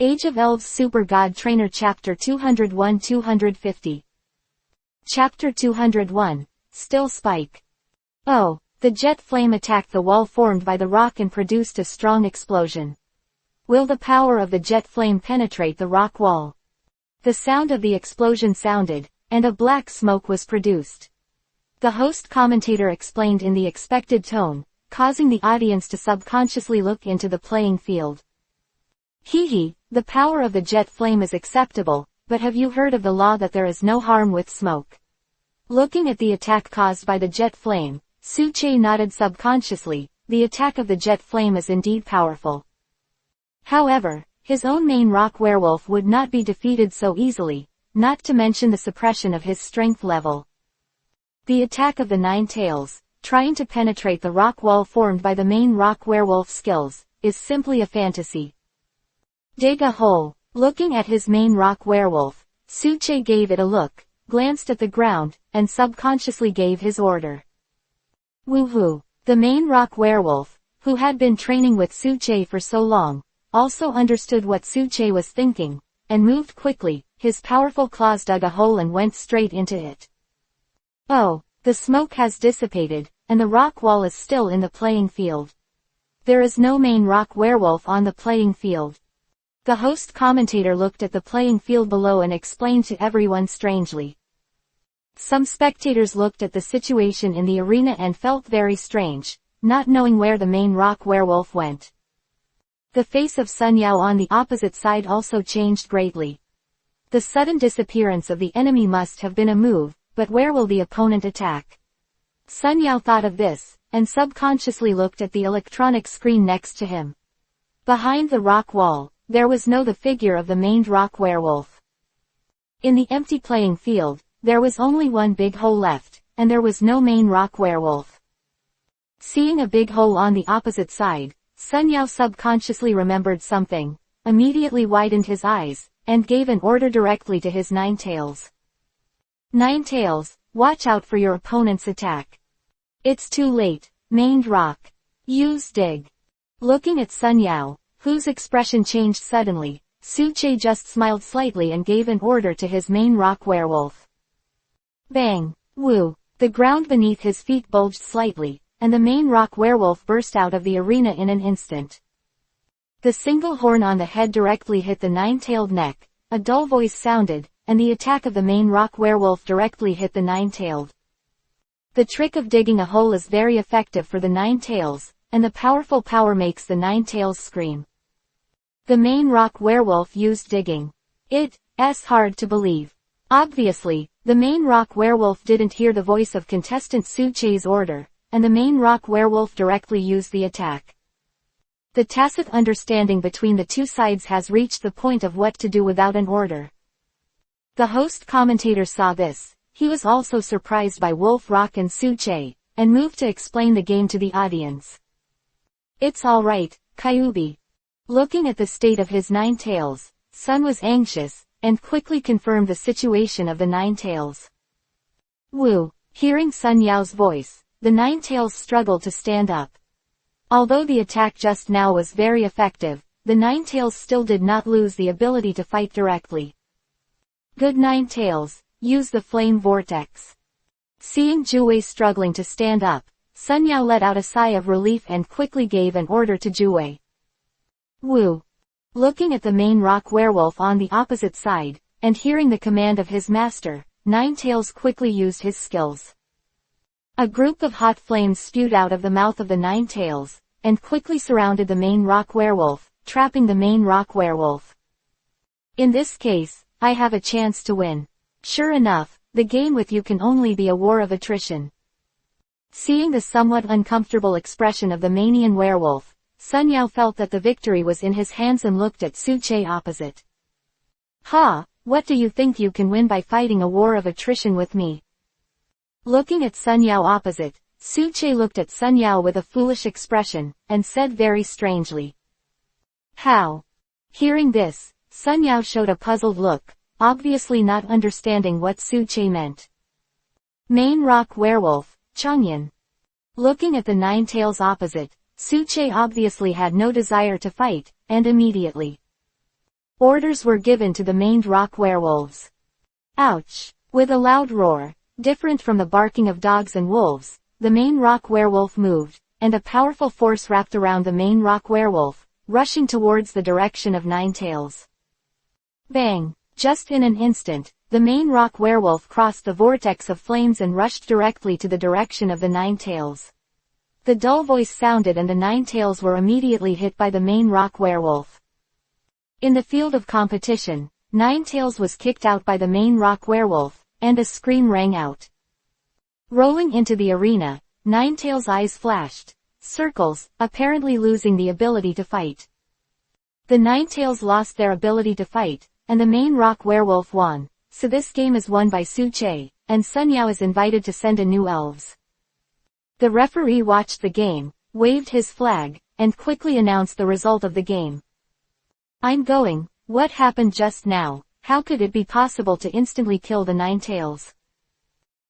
Age of Elves Super God Trainer Chapter 201-250. Chapter 201, Still Spike. Oh, the jet flame attacked the wall formed by the rock and produced a strong explosion. Will the power of the jet flame penetrate the rock wall? The sound of the explosion sounded, and a black smoke was produced. The host commentator explained in the expected tone, causing the audience to subconsciously look into the playing field. Hee, the power of the jet flame is acceptable, but have you heard of the law that there is no harm with smoke? Looking at the attack caused by the jet flame, Suche nodded subconsciously. The attack of the jet flame is indeed powerful. However, his own main rock werewolf would not be defeated so easily, not to mention the suppression of his strength level. The attack of the Nine Tails, trying to penetrate the rock wall formed by the main rock werewolf skills, is simply a fantasy. Dig a hole. Looking at his main rock werewolf, Suche gave it a look, glanced at the ground, and subconsciously gave his order. Woohoo! The main rock werewolf, who had been training with Suche for so long, also understood what Suche was thinking, and moved quickly. His powerful claws dug a hole and went straight into it. Oh, the smoke has dissipated, and the rock wall is still in the playing field. There is no main rock werewolf on the playing field. The host commentator looked at the playing field below and explained to everyone strangely. Some spectators looked at the situation in the arena and felt very strange, not knowing where the main rock werewolf went. The face of Sun Yao on the opposite side also changed greatly. The sudden disappearance of the enemy must have been a move, but where will the opponent attack? Sun Yao thought of this, and subconsciously looked at the electronic screen next to him. Behind the rock wall, there was no the figure of the maned rock werewolf. In the empty playing field, there was only one big hole left, and there was no main rock werewolf. Seeing a big hole on the opposite side, Sun Yao subconsciously remembered something, immediately widened his eyes, and gave an order directly to his Nine Tails. Nine Tails, watch out for your opponent's attack. It's too late, maned rock. Use dig. Looking at Sun Yao, whose expression changed suddenly, Suche just smiled slightly and gave an order to his main rock werewolf. Bang! Woo! The ground beneath his feet bulged slightly, and the main rock werewolf burst out of the arena in an instant. The single horn on the head directly hit the nine-tailed neck, a dull voice sounded, and the attack of the main rock werewolf directly hit the nine-tailed. The trick of digging a hole is very effective for the Nine Tails, and the powerful power makes the Nine Tails scream. The main rock werewolf used digging. It's hard to believe. Obviously, the main rock werewolf didn't hear the voice of contestant Suche's order, and the main rock werewolf directly used the attack. The tacit understanding between the two sides has reached the point of what to do without an order. The host commentator saw this. He was also surprised by Wolf Rock and Suche, and moved to explain the game to the audience. It's alright, Kyubi. Looking at the state of his Nine Tails, Sun was anxious, and quickly confirmed the situation of the Nine Tails. Woo! Hearing Sun Yao's voice, the Nine Tails struggled to stand up. Although the attack just now was very effective, the Nine Tails still did not lose the ability to fight directly. Good Nine Tails, use the flame vortex. Seeing Jue struggling to stand up, Sun Yao let out a sigh of relief and quickly gave an order to Jue. Woo! Looking at the main rock werewolf on the opposite side, and hearing the command of his master, Nine Tails quickly used his skills. A group of hot flames spewed out of the mouth of the Nine Tails, and quickly surrounded the main rock werewolf, trapping the main rock werewolf. In this case, I have a chance to win. Sure enough, the game with you can only be a war of attrition. Seeing the somewhat uncomfortable expression of the Manian werewolf, Sun Yao felt that the victory was in his hands and looked at Suche opposite. Ha! What do you think you can win by fighting a war of attrition with me? Looking at Sun Yao opposite, Suche looked at Sun Yao with a foolish expression, and said very strangely. How? Hearing this, Sun Yao showed a puzzled look, obviously not understanding what Suche meant. Main rock werewolf, Changyan. Looking at the Nine Tails opposite, Suche obviously had no desire to fight, and immediately Orders were given to the maned rock werewolves. Ouch! With a loud roar, different from the barking of dogs and wolves, the main rock werewolf moved, and a powerful force wrapped around the main rock werewolf, rushing towards the direction of Ninetails. Bang! Just in an instant, the main rock werewolf crossed the vortex of flames and rushed directly to the direction of the Ninetails. The dull voice sounded and the Ninetails were immediately hit by the main rock werewolf. In the field of competition, Ninetails was kicked out by the main rock werewolf, and a scream rang out. Rolling into the arena, Ninetails' eyes flashed circles, apparently losing the ability to fight. The Ninetails lost their ability to fight, and the main rock werewolf won, so this game is won by Suche, and Sun Yao is invited to send a new Elves. The referee watched the game, waved his flag, and quickly announced the result of the game. I'm going. What happened just now? How could it be possible to instantly kill the Ninetails?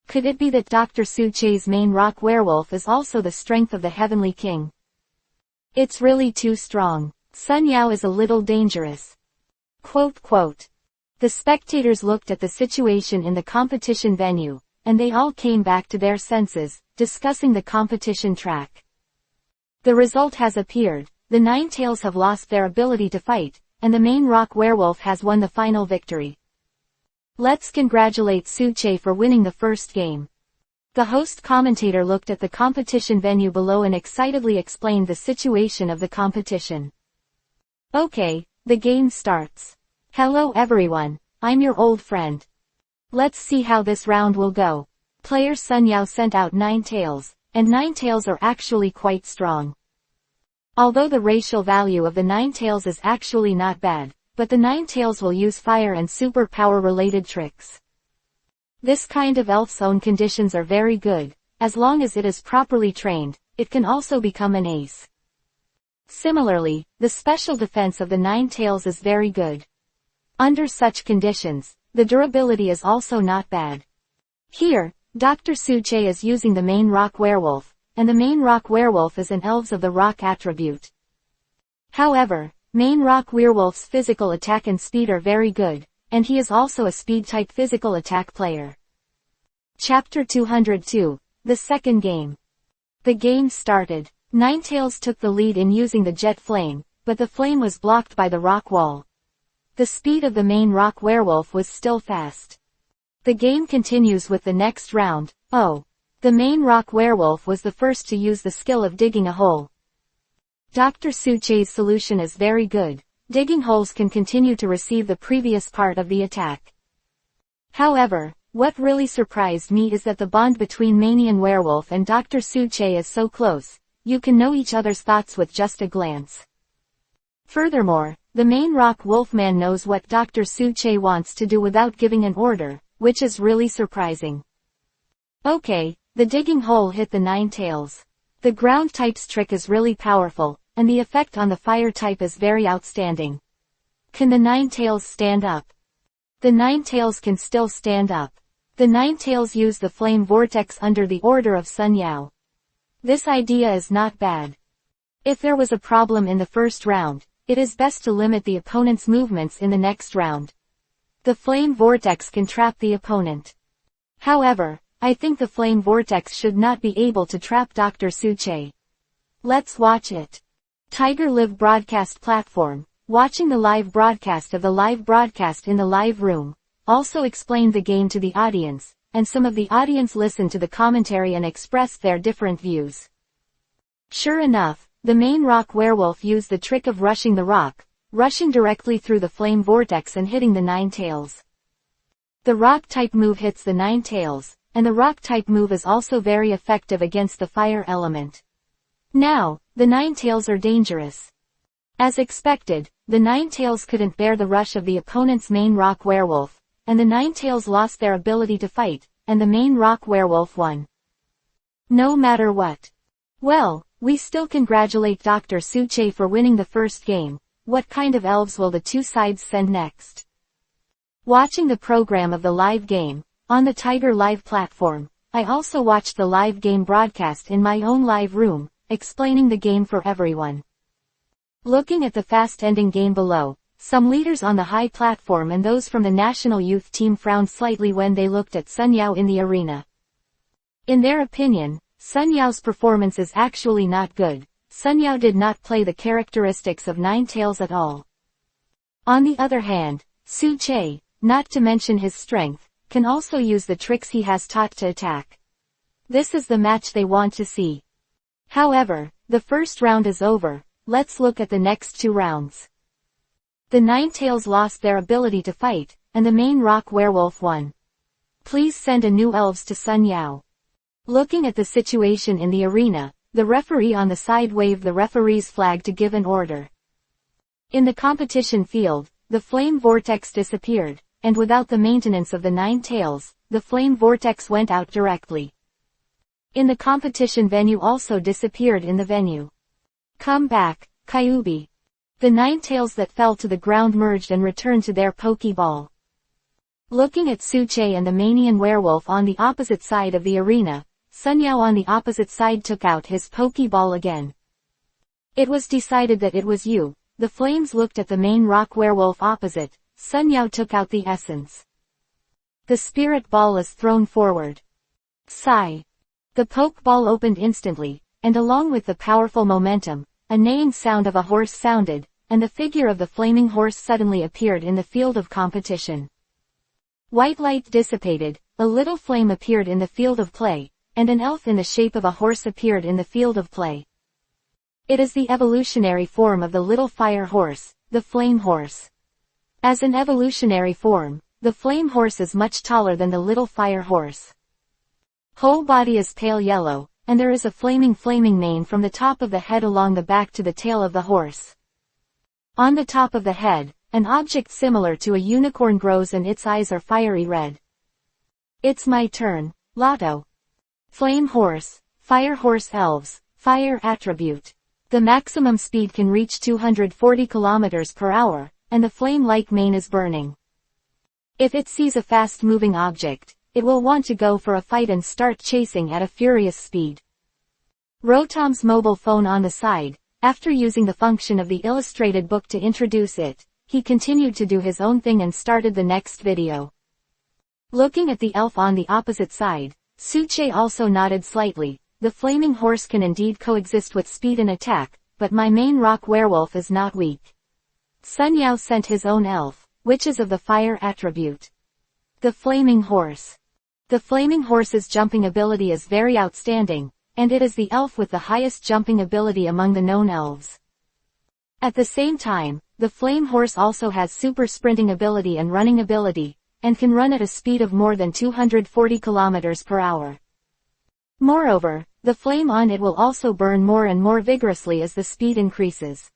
Could it be that Dr. Suche's main rock werewolf is also the strength of the Heavenly King? It's really too strong. Sun Yao is a little dangerous. Quote. The spectators looked at the situation in the competition venue, and they all came back to their senses, discussing the competition track. The result has appeared. The Ninetails have lost their ability to fight, and the main rock werewolf has won the final victory. Let's congratulate Suche for winning the first game. The host commentator looked at the competition venue below and excitedly explained the situation of the competition. Okay, the game starts. Hello everyone, I'm your old friend. Let's see how this round will go. Player Sun Yao sent out Ninetails, and Ninetails are actually quite strong. Although the racial value of the Ninetails is actually not bad, but the Ninetails will use fire and superpower related tricks. This kind of elf's own conditions are very good. As long as it is properly trained, it can also become an ace. Similarly, the special defense of the Ninetails is very good. Under such conditions, the durability is also not bad. Here, Dr. Suche is using the main rock werewolf, and the main rock werewolf is an Elves of the Rock attribute. However, main rock werewolf's physical attack and speed are very good, and he is also a speed-type physical attack player. Chapter 202, the second game. The game started. Ninetails took the lead in using the jet flame, but the flame was blocked by the rock wall. The speed of the main rock werewolf was still fast. The game continues with the next round. Oh. The main rock werewolf was the first to use the skill of digging a hole. Dr. Suche's solution is very good. Digging holes can continue to receive the previous part of the attack. However, what really surprised me is that the bond between Manian Werewolf and Dr. Suche is so close. You can know each other's thoughts with just a glance. Furthermore, the main rock wolfman knows what Dr. Suche wants to do without giving an order, which is really surprising. Okay, the digging hole hit the Ninetails. The ground type's trick is really powerful, and the effect on the fire type is very outstanding. Can the Ninetails stand up? The Ninetails can still stand up. The Ninetails use the flame vortex under the order of Sun Yao. This idea is not bad. If there was a problem in the first round, it is best to limit the opponent's movements in the next round. The flame vortex can trap the opponent. However, I think the flame vortex should not be able to trap Dr. Suche. Let's watch it. Tiger Live broadcast platform, watching the live broadcast of the live broadcast in the live room, also explained the game to the audience, and some of the audience listened to the commentary and expressed their different views. Sure enough, the main rock werewolf used the trick of rushing the rock, rushing directly through the flame vortex and hitting the Ninetails. The rock-type move hits the Ninetails, and the rock-type move is also very effective against the fire element. Now, the Ninetails are dangerous. As expected, the Ninetails couldn't bear the rush of the opponent's main rock werewolf, and the Ninetails lost their ability to fight, and the main rock werewolf won. No matter what. Well, we still congratulate Dr. Suche for winning the first game. What kind of elves will the two sides send next? Watching the program of the live game, on the Tiger Live platform, I also watched the live game broadcast in my own live room, explaining the game for everyone. Looking at the fast-ending game below, Some leaders on the high platform and those from the national youth team frowned slightly when they looked at Sun Yao in the arena. In their opinion, Sun Yao's performance is actually not good. Sun Yao did not play the characteristics of Ninetales at all. On the other hand, Su Che, not to mention his strength, can also use the tricks he has taught to attack. This is the match they want to see. However, the first round is over. Let's look at the next two rounds. The Ninetales lost their ability to fight, and the main rock werewolf won. Please send a new Elves to Sun Yao. Looking at the situation in the arena, the referee on the side waved the referee's flag to give an order. In the competition field, the flame vortex disappeared, and without the maintenance of the Ninetales, the flame vortex went out directly. In the competition venue also disappeared in the venue. Come back, Kyubi. The Ninetales that fell to the ground merged and returned to their Pokeball. Looking at Su Che and the Manian werewolf on the opposite side of the arena, Sun Yao on the opposite side took out his Pokeball again. It was decided that it was you. The flames looked at the main rock werewolf opposite. Sun Yao took out the essence. The spirit ball is thrown forward. Sigh. The Pokeball opened instantly, and along with the powerful momentum, a neighing sound of a horse sounded, and the figure of the flaming horse suddenly appeared in the field of competition. White light dissipated, a little flame appeared in the field of play, and an elf in the shape of a horse appeared in the field of play. It is the evolutionary form of the little fire horse, the flame horse. As an evolutionary form, the flame horse is much taller than the little fire horse. Whole body is pale yellow, and there is a flaming mane from the top of the head along the back to the tail of the horse. On the top of the head, an object similar to a unicorn grows and its eyes are fiery red. It's my turn, Lotto. Flame horse, fire horse elves, fire attribute. The maximum speed can reach 240 km per hour, and the flame-like mane is burning. If it sees a fast-moving object, it will want to go for a fight and start chasing at a furious speed. Rotom's mobile phone on the side, after using the function of the illustrated book to introduce it, he continued to do his own thing and started the next video. Looking at the elf on the opposite side, Su Che also nodded slightly. The flaming horse can indeed coexist with speed and attack, but my main rock werewolf is not weak. Sun Yao sent his own elf, which is of the fire attribute. The flaming horse. The flaming horse's jumping ability is very outstanding, and it is the elf with the highest jumping ability among the known elves. At the same time, the flame horse also has super sprinting ability and running ability, and can run at a speed of more than 240 km per hour. Moreover, the flame on it will also burn more and more vigorously as the speed increases.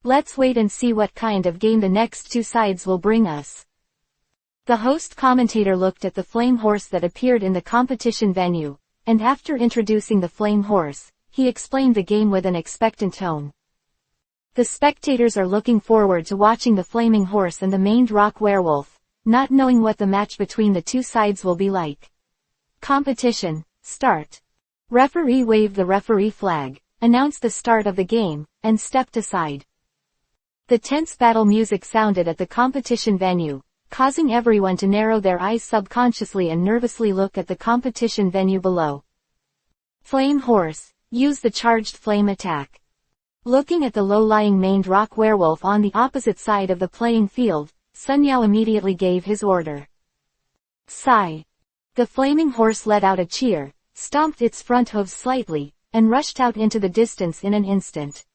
Let's wait and see what kind of game the next two sides will bring us. The host commentator looked at the flame horse that appeared in the competition venue, and after introducing the flame horse, he explained the game with an expectant tone. The spectators are looking forward to watching the flaming horse and the maned rock werewolf, not knowing what the match between the two sides will be like. Competition, start. Referee waved the referee flag, announced the start of the game, and stepped aside. The tense battle music sounded at the competition venue, causing everyone to narrow their eyes subconsciously and nervously look at the competition venue below. Flame horse, use the charged flame attack. Looking at the low-lying maned rock werewolf on the opposite side of the playing field, Sun Yao immediately gave his order. Sigh. The flaming horse let out a cheer, stomped its front hooves slightly, and rushed out into the distance in an instant.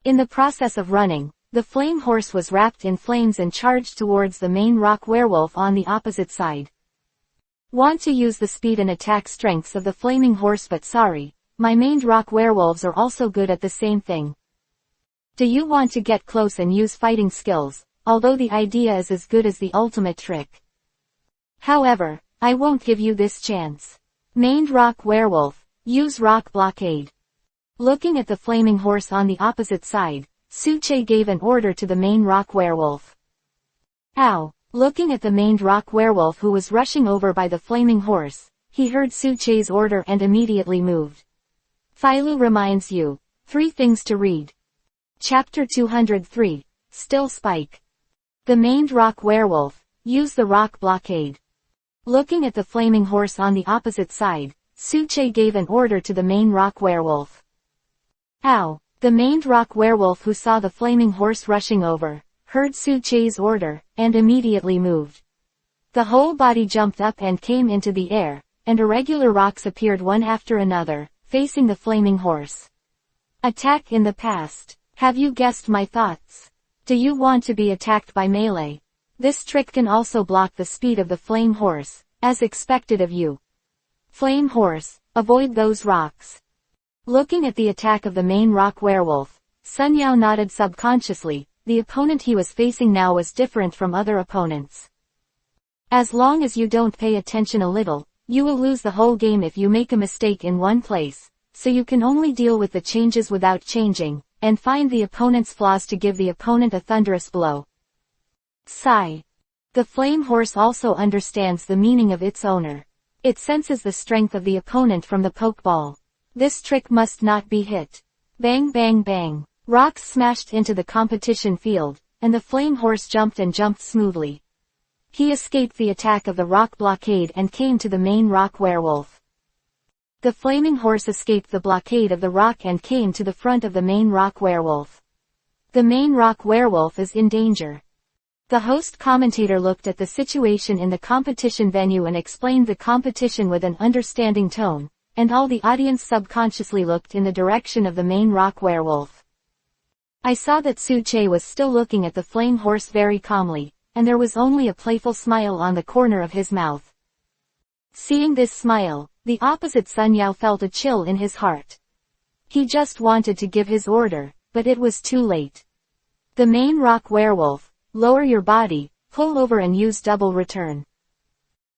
In the process of running, the flame horse was wrapped in flames and charged towards the main rock werewolf on the opposite side. Want to use the speed and attack strengths of the flaming horse, but sorry, my maned rock werewolves are also good at the same thing. Do you want to get close and use fighting skills, although the idea is as good as the ultimate trick? However, I won't give you this chance. Maned rock werewolf, use rock blockade. Looking at the flaming horse on the opposite side, Su Che gave an order to the main rock werewolf. Ow! Looking at the maned rock werewolf who was rushing over by the flaming horse, he heard Su Che's order and immediately moved. Phailu reminds you, 3 things to read. Chapter 203, still spike. The maned rock werewolf, use the rock blockade. Looking at the flaming horse on the opposite side, Suche gave an order to the main rock werewolf. Ow! The maned rock werewolf, who saw the flaming horse rushing over, heard Suche's order, and immediately moved. The whole body jumped up and came into the air, and irregular rocks appeared one after another, facing the flaming horse. Attack in the past. Have you guessed my thoughts? Do you want to be attacked by melee? This trick can also block the speed of the flame horse, as expected of you. Flame horse, avoid those rocks. Looking at the attack of the main rock werewolf, Sun Yao nodded subconsciously. The opponent he was facing now was different from other opponents. As long as you don't pay attention a little, you will lose the whole game if you make a mistake in one place, so you can only deal with the changes without changing, and find the opponent's flaws to give the opponent a thunderous blow. Sigh. The flame horse also understands the meaning of its owner. It senses the strength of the opponent from the pokeball. This trick must not be hit. Bang bang bang. Rocks smashed into the competition field, and the flame horse jumped and jumped smoothly. He escaped the attack of the rock blockade and came to the main rock werewolf. The flaming horse escaped the blockade of the rock and came to the front of the main rock werewolf. The main rock werewolf is in danger. The host commentator looked at the situation in the competition venue and explained the competition with an understanding tone, and all the audience subconsciously looked in the direction of the main rock werewolf. I saw that Suche was still looking at the flame horse very calmly, and there was only a playful smile on the corner of his mouth. Seeing this smile, the opposite Sun Yao felt a chill in his heart. He just wanted to give his order, but it was too late. The main rock werewolf, lower your body, pull over and use double return.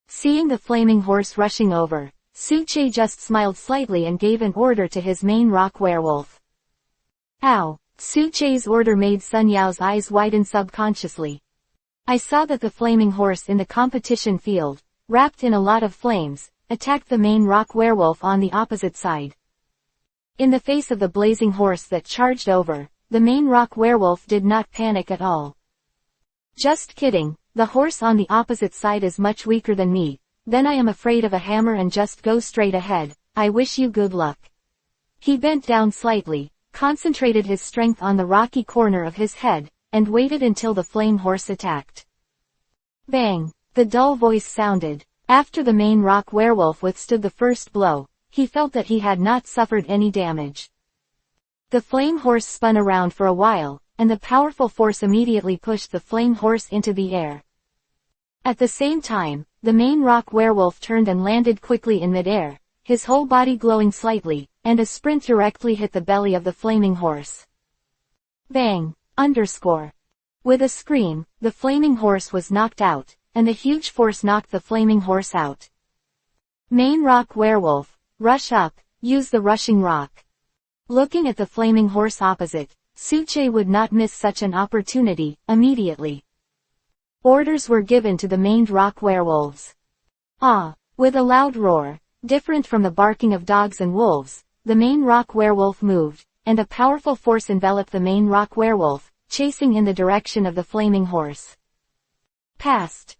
Seeing the flaming horse rushing over, Suche just smiled slightly and gave an order to his main rock werewolf. Ow! Suche's order made Sun Yao's eyes widen subconsciously. I saw that the flaming horse in the competition field, wrapped in a lot of flames, attacked the main rock werewolf on the opposite side. In the face of the blazing horse that charged over, the main rock werewolf did not panic at all. Just kidding, the horse on the opposite side is much weaker than me, then I am afraid of a hammer and just go straight ahead. I wish you good luck. He bent down slightly, concentrated his strength on the rocky corner of his head, and waited until the flame horse attacked. Bang! The dull voice sounded. After the main rock werewolf withstood the first blow, he felt that he had not suffered any damage. The flame horse spun around for a while, and the powerful force immediately pushed the flame horse into the air. At the same time, the main rock werewolf turned and landed quickly in midair, his whole body glowing slightly, and a sprint directly hit the belly of the flaming horse. Bang! Underscore. With a scream, the flaming horse was knocked out, and the huge force knocked the flaming horse out. Main rock werewolf, rush up, use the rushing rock. Looking at the flaming horse opposite, Suche would not miss such an opportunity. Immediately, orders were given to the maned rock werewolves. Ah! With a loud roar, different from the barking of dogs and wolves, the main rock werewolf moved, and a powerful force enveloped the main rock werewolf, chasing in the direction of the flaming horse. Past.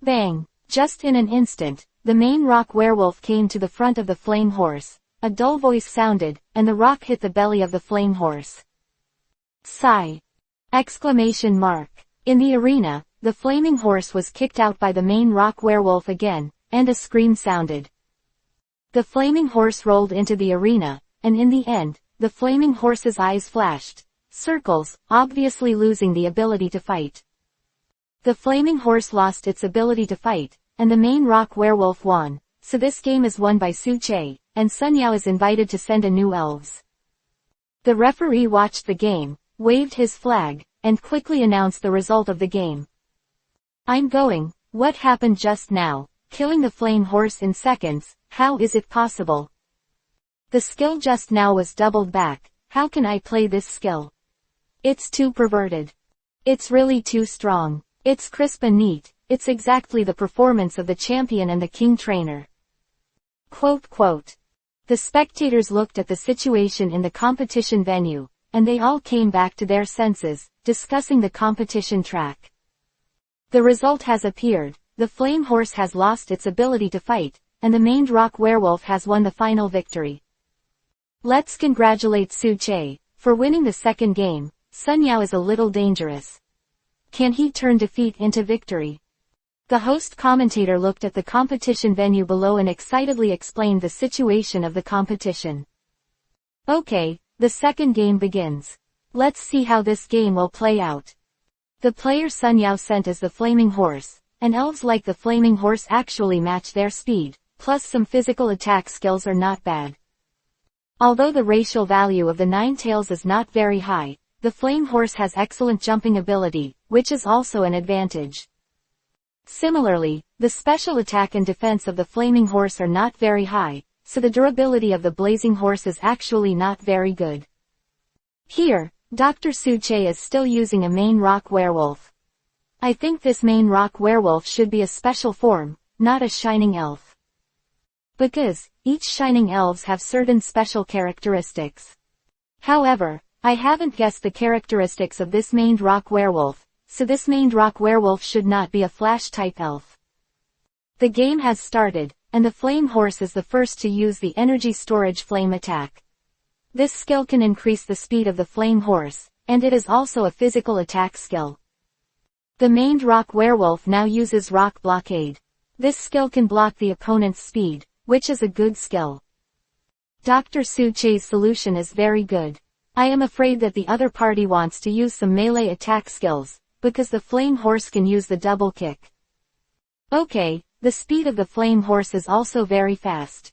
Bang! Just in an instant, the main rock werewolf came to the front of the flame horse, a dull voice sounded, and the rock hit the belly of the flame horse. Sigh! Exclamation mark. In the arena, the flaming horse was kicked out by the main rock werewolf again, and a scream sounded. The flaming horse rolled into the arena, and in the end, the flaming horse's eyes flashed circles, obviously losing the ability to fight. The flaming horse lost its ability to fight, and the main rock werewolf won, so this game is won by Suche, and Sun Yao is invited to send a new Elves. The referee watched the game, waved his flag, and quickly announced the result of the game. I'm going. What happened just now? Killing the flame horse in seconds, how is it possible? The skill just now was doubled back. How can I play this skill? It's too perverted. It's really too strong. It's crisp and neat. It's exactly the performance of the champion and the king trainer. Quote, quote. The spectators looked at the situation in the competition venue, and they all came back to their senses, discussing the competition track. The result has appeared. The flame horse has lost its ability to fight, and the maned rock werewolf has won the final victory. Let's congratulate Su-che. For winning the second game, Sun Yao is a little dangerous. Can he turn defeat into victory? The host commentator looked at the competition venue below and excitedly explained the situation of the competition. Okay, the second game begins. Let's see how this game will play out. The player Sun Yao sent as the flaming horse, and elves like the flaming horse actually match their speed, plus some physical attack skills are not bad. Although the racial value of the nine tails is not very high, the flame horse has excellent jumping ability, which is also an advantage. Similarly, the special attack and defense of the flaming horse are not very high, so the durability of the blazing horse is actually not very good. Here, Dr. Su-che is still using a main rock werewolf. I think this main rock werewolf should be a special form, not a shining elf. Because, each shining elves have certain special characteristics. However, I haven't guessed the characteristics of this maned rock werewolf, so this maned rock werewolf should not be a flash-type elf. The game has started, and the flame horse is the first to use the energy storage flame attack. This skill can increase the speed of the flame horse, and it is also a physical attack skill. The maned rock werewolf now uses rock blockade. This skill can block the opponent's speed, which is a good skill. Dr. Su-che's solution is very good. I am afraid that the other party wants to use some melee attack skills, because the flame horse can use the double kick. Okay, the speed of the flame horse is also very fast.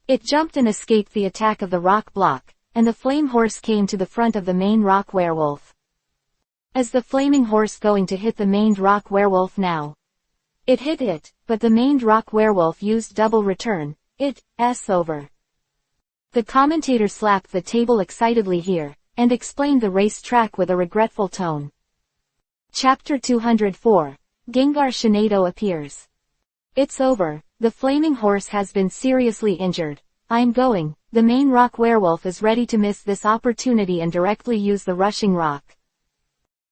It jumped and escaped the attack of the rock block, and the flame horse came to the front of the main rock werewolf. Is the flaming horse going to hit the maned rock werewolf now? It hit it, but the maned rock werewolf used double return. It's over. The commentator slapped the table excitedly here, and explained the race track with a regretful tone. Chapter 204. Gengar Shinado appears. It's over. The flaming horse has been seriously injured. I'm going. The main rock werewolf is ready to miss this opportunity and directly use the rushing rock.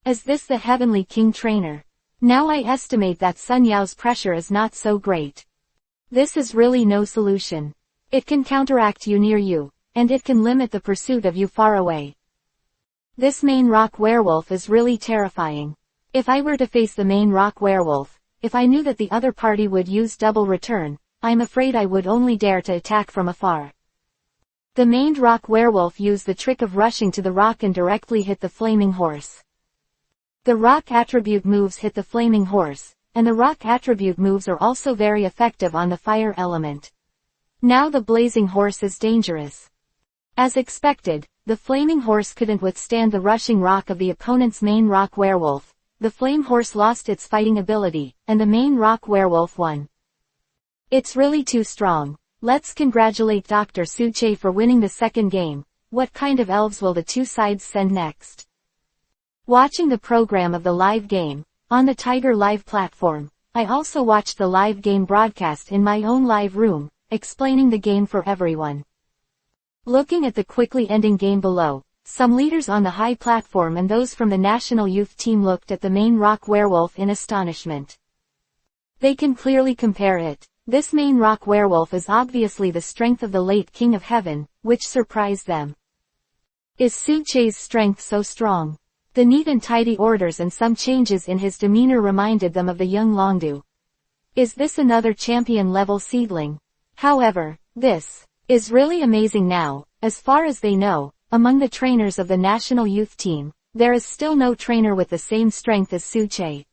Is this the Heavenly King trainer? Now I estimate that Sun Yao's pressure is not so great. This is really no solution. It can counteract you near you, and it can limit the pursuit of you far away. This main rock werewolf is really terrifying. If I were to face the main rock werewolf, if I knew that the other party would use double return, I'm afraid I would only dare to attack from afar. The maned rock werewolf used the trick of rushing to the rock and directly hit the flaming horse. The rock attribute moves hit the flaming horse, and the rock attribute moves are also very effective on the fire element. Now the blazing horse is dangerous. As expected, the flaming horse couldn't withstand the rushing rock of the opponent's main rock werewolf. The flame horse lost its fighting ability, and the main rock werewolf won. It's really too strong. Let's congratulate Dr. Su-che for winning the second game. What kind of elves will the two sides send next? Watching the program of the live game, on the Tiger Live platform, I also watched the live game broadcast in my own live room, explaining the game for everyone. Looking at the quickly ending game below, some leaders on the high platform and those from the national youth team looked at the main rock werewolf in astonishment. They can clearly compare it. This main rock werewolf is obviously the strength of the late King of Heaven, which surprised them. Is Su-che's strength so strong? The neat and tidy orders and some changes in his demeanor reminded them of the young Longdu. Is this another champion-level seedling? However, this is really amazing now. As far as they know, among the trainers of the national youth team, there is still no trainer with the same strength as Su-che.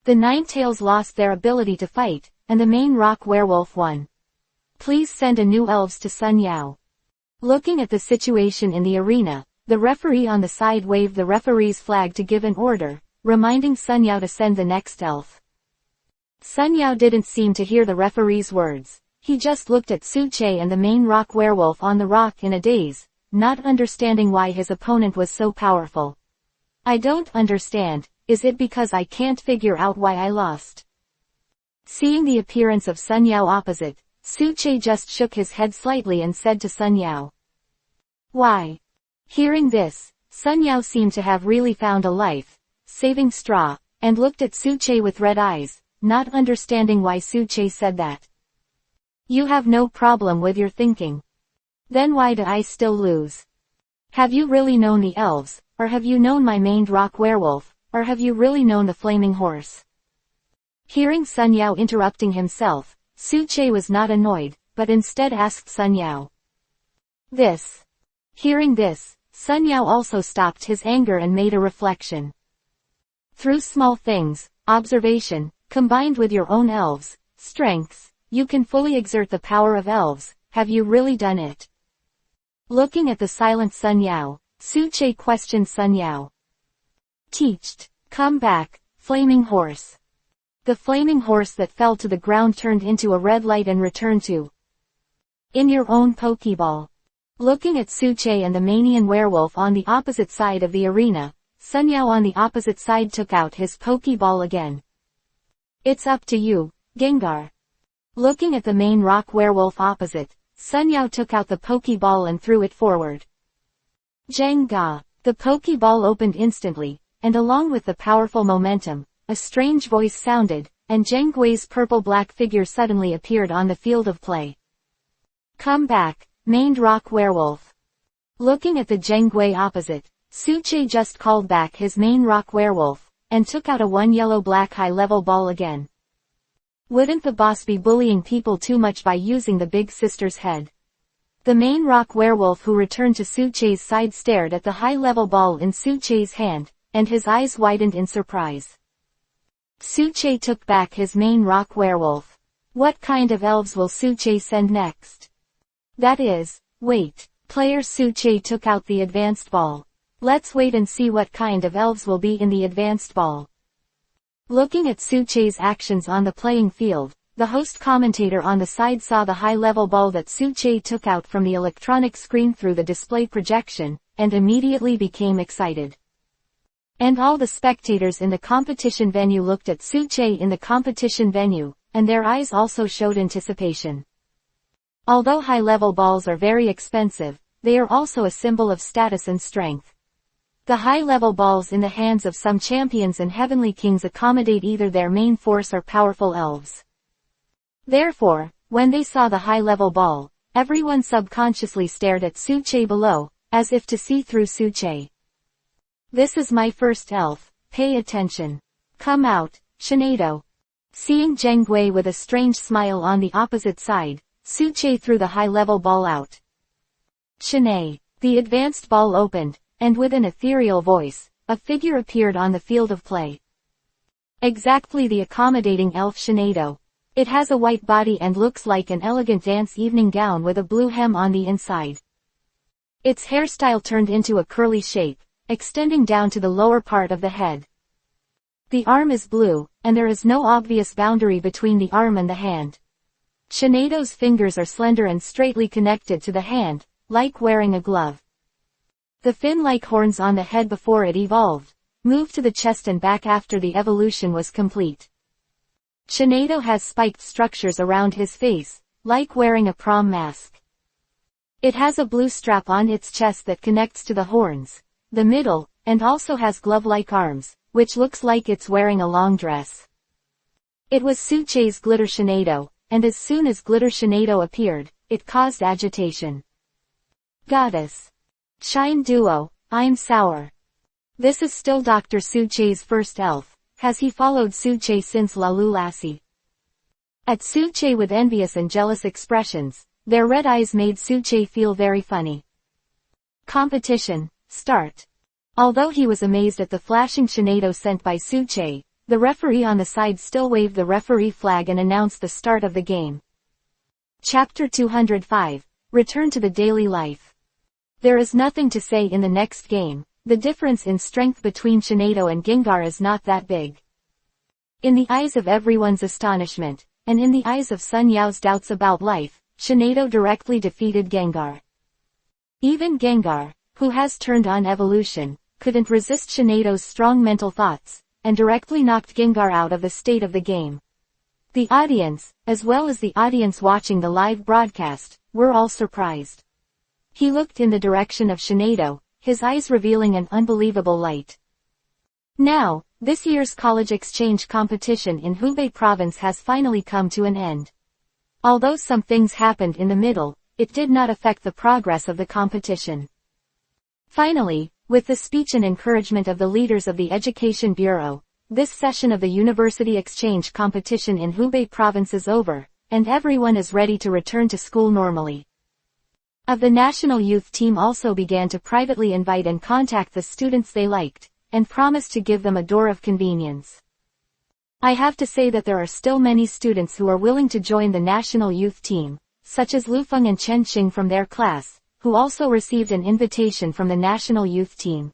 The Nine Tails lost their ability to fight, and the main rock werewolf won. Please send a new elves to Sun Yao. Looking at the situation in the arena, the referee on the side waved the referee's flag to give an order, reminding Sun Yao to send the next elf. Sun Yao didn't seem to hear the referee's words. He just looked at Su-che and the main rock werewolf on the rock in a daze, not understanding why his opponent was so powerful. I don't understand. Is it because I can't figure out why I lost? Seeing the appearance of Sun Yao opposite, Su-che just shook his head slightly and said to Sun Yao. Why? Hearing this, Sun Yao seemed to have really found a life-saving straw, and looked at Suche with red eyes, not understanding why Suche said that. You have no problem with your thinking. Then why do I still lose? Have you really known the elves, or have you known my maned rock werewolf, or have you really known the flaming horse? Hearing Sun Yao interrupting himself, Suche was not annoyed, but instead asked Sun Yao. This. Hearing this, Sun Yao also stopped his anger and made a reflection. Through small things, observation, combined with your own elves' strengths, you can fully exert the power of elves. Have you really done it? Looking at the silent Sun Yao, Suche questioned Sun Yao. Teached. Come back, flaming horse. The flaming horse that fell to the ground turned into a red light and returned to. In your own Pokeball. Looking at Suche and the Manian werewolf on the opposite side of the arena, Sun Yao on the opposite side took out his Pokeball again. It's up to you, Gengar. Looking at the main rock werewolf opposite, Sun Yao took out the Pokeball and threw it forward. Jenga! The Pokeball opened instantly, and along with the powerful momentum, a strange voice sounded, and Zheng Gui's purple-black figure suddenly appeared on the field of play. Come back, maned rock werewolf. Looking at the Zheng Gui opposite, Suche just called back his main rock werewolf, and took out a one yellow-black high-level ball again. Wouldn't the boss be bullying people too much by using the big sister's head? The main rock werewolf who returned to Suche's side stared at the high-level ball in Suche's hand, and his eyes widened in surprise. Suche took back his main rock werewolf. What kind of elves will Suche send next? That is, wait, player Suche took out the advanced ball. Let's wait and see what kind of elves will be in the advanced ball. Looking at Suche's actions on the playing field, the host commentator on the side saw the high-level ball that Suche took out from the electronic screen through the display projection, and immediately became excited. And all the spectators in the competition venue looked at Suche in the competition venue, and their eyes also showed anticipation. Although high-level balls are very expensive, they are also a symbol of status and strength. The high-level balls in the hands of some champions and heavenly kings accommodate either their main force or powerful elves. Therefore, when they saw the high-level ball, everyone subconsciously stared at Suche below, as if to see through Suche. This is my first elf, pay attention. Come out, Shinado. Seeing Zheng Gui with a strange smile on the opposite side, Suche threw the high-level ball out. Shinai. The advanced ball opened, and with an ethereal voice, a figure appeared on the field of play. Exactly the accommodating elf Shinado. It has a white body and looks like an elegant dance evening gown with a blue hem on the inside. Its hairstyle turned into a curly shape, extending down to the lower part of the head. The arm is blue, and there is no obvious boundary between the arm and the hand. Shinado's fingers are slender and straightly connected to the hand, like wearing a glove. The fin-like horns on the head before it evolved, moved to the chest and back after the evolution was complete. Shinado has spiked structures around his face, like wearing a prom mask. It has a blue strap on its chest that connects to the horns, the middle, and also has glove-like arms, which looks like it's wearing a long dress. It was Suche's Glitter Shinado, and as soon as Glitter Shinado appeared, it caused agitation. Goddess. Shine Duo, I'm sour. This is still Dr. Suche's first elf. Has he followed Suche since Lalu Lassie? At Suche with envious and jealous expressions, their red eyes made Suche feel very funny. Competition, start. Although he was amazed at the flashing Shinado sent by Suche, the referee on the side still waved the referee flag and announced the start of the game. Chapter 205, Return to the Daily Life. There is nothing to say in the next game. The difference in strength between Shinado and Gengar is not that big. In the eyes of everyone's astonishment, and in the eyes of Sun Yao's doubts about life, Shinado directly defeated Gengar. Even Gengar, who has turned on evolution, couldn't resist Shinado's strong mental thoughts, and directly knocked Gengar out of the state of the game. The audience, as well as the audience watching the live broadcast, were all surprised. He looked in the direction of Shinado, his eyes revealing an unbelievable light. Now, this year's college exchange competition in Hubei province has finally come to an end. Although some things happened in the middle, it did not affect the progress of the competition. Finally, with the speech and encouragement of the leaders of the Education Bureau, this session of the University Exchange competition in Hubei province is over, and everyone is ready to return to school normally. Of the national youth team also began to privately invite and contact the students they liked, and promised to give them a door of convenience. I have to say that there are still many students who are willing to join the national youth team, such as Lu Feng and Chen Xing from their class, who also received an invitation from the national youth team.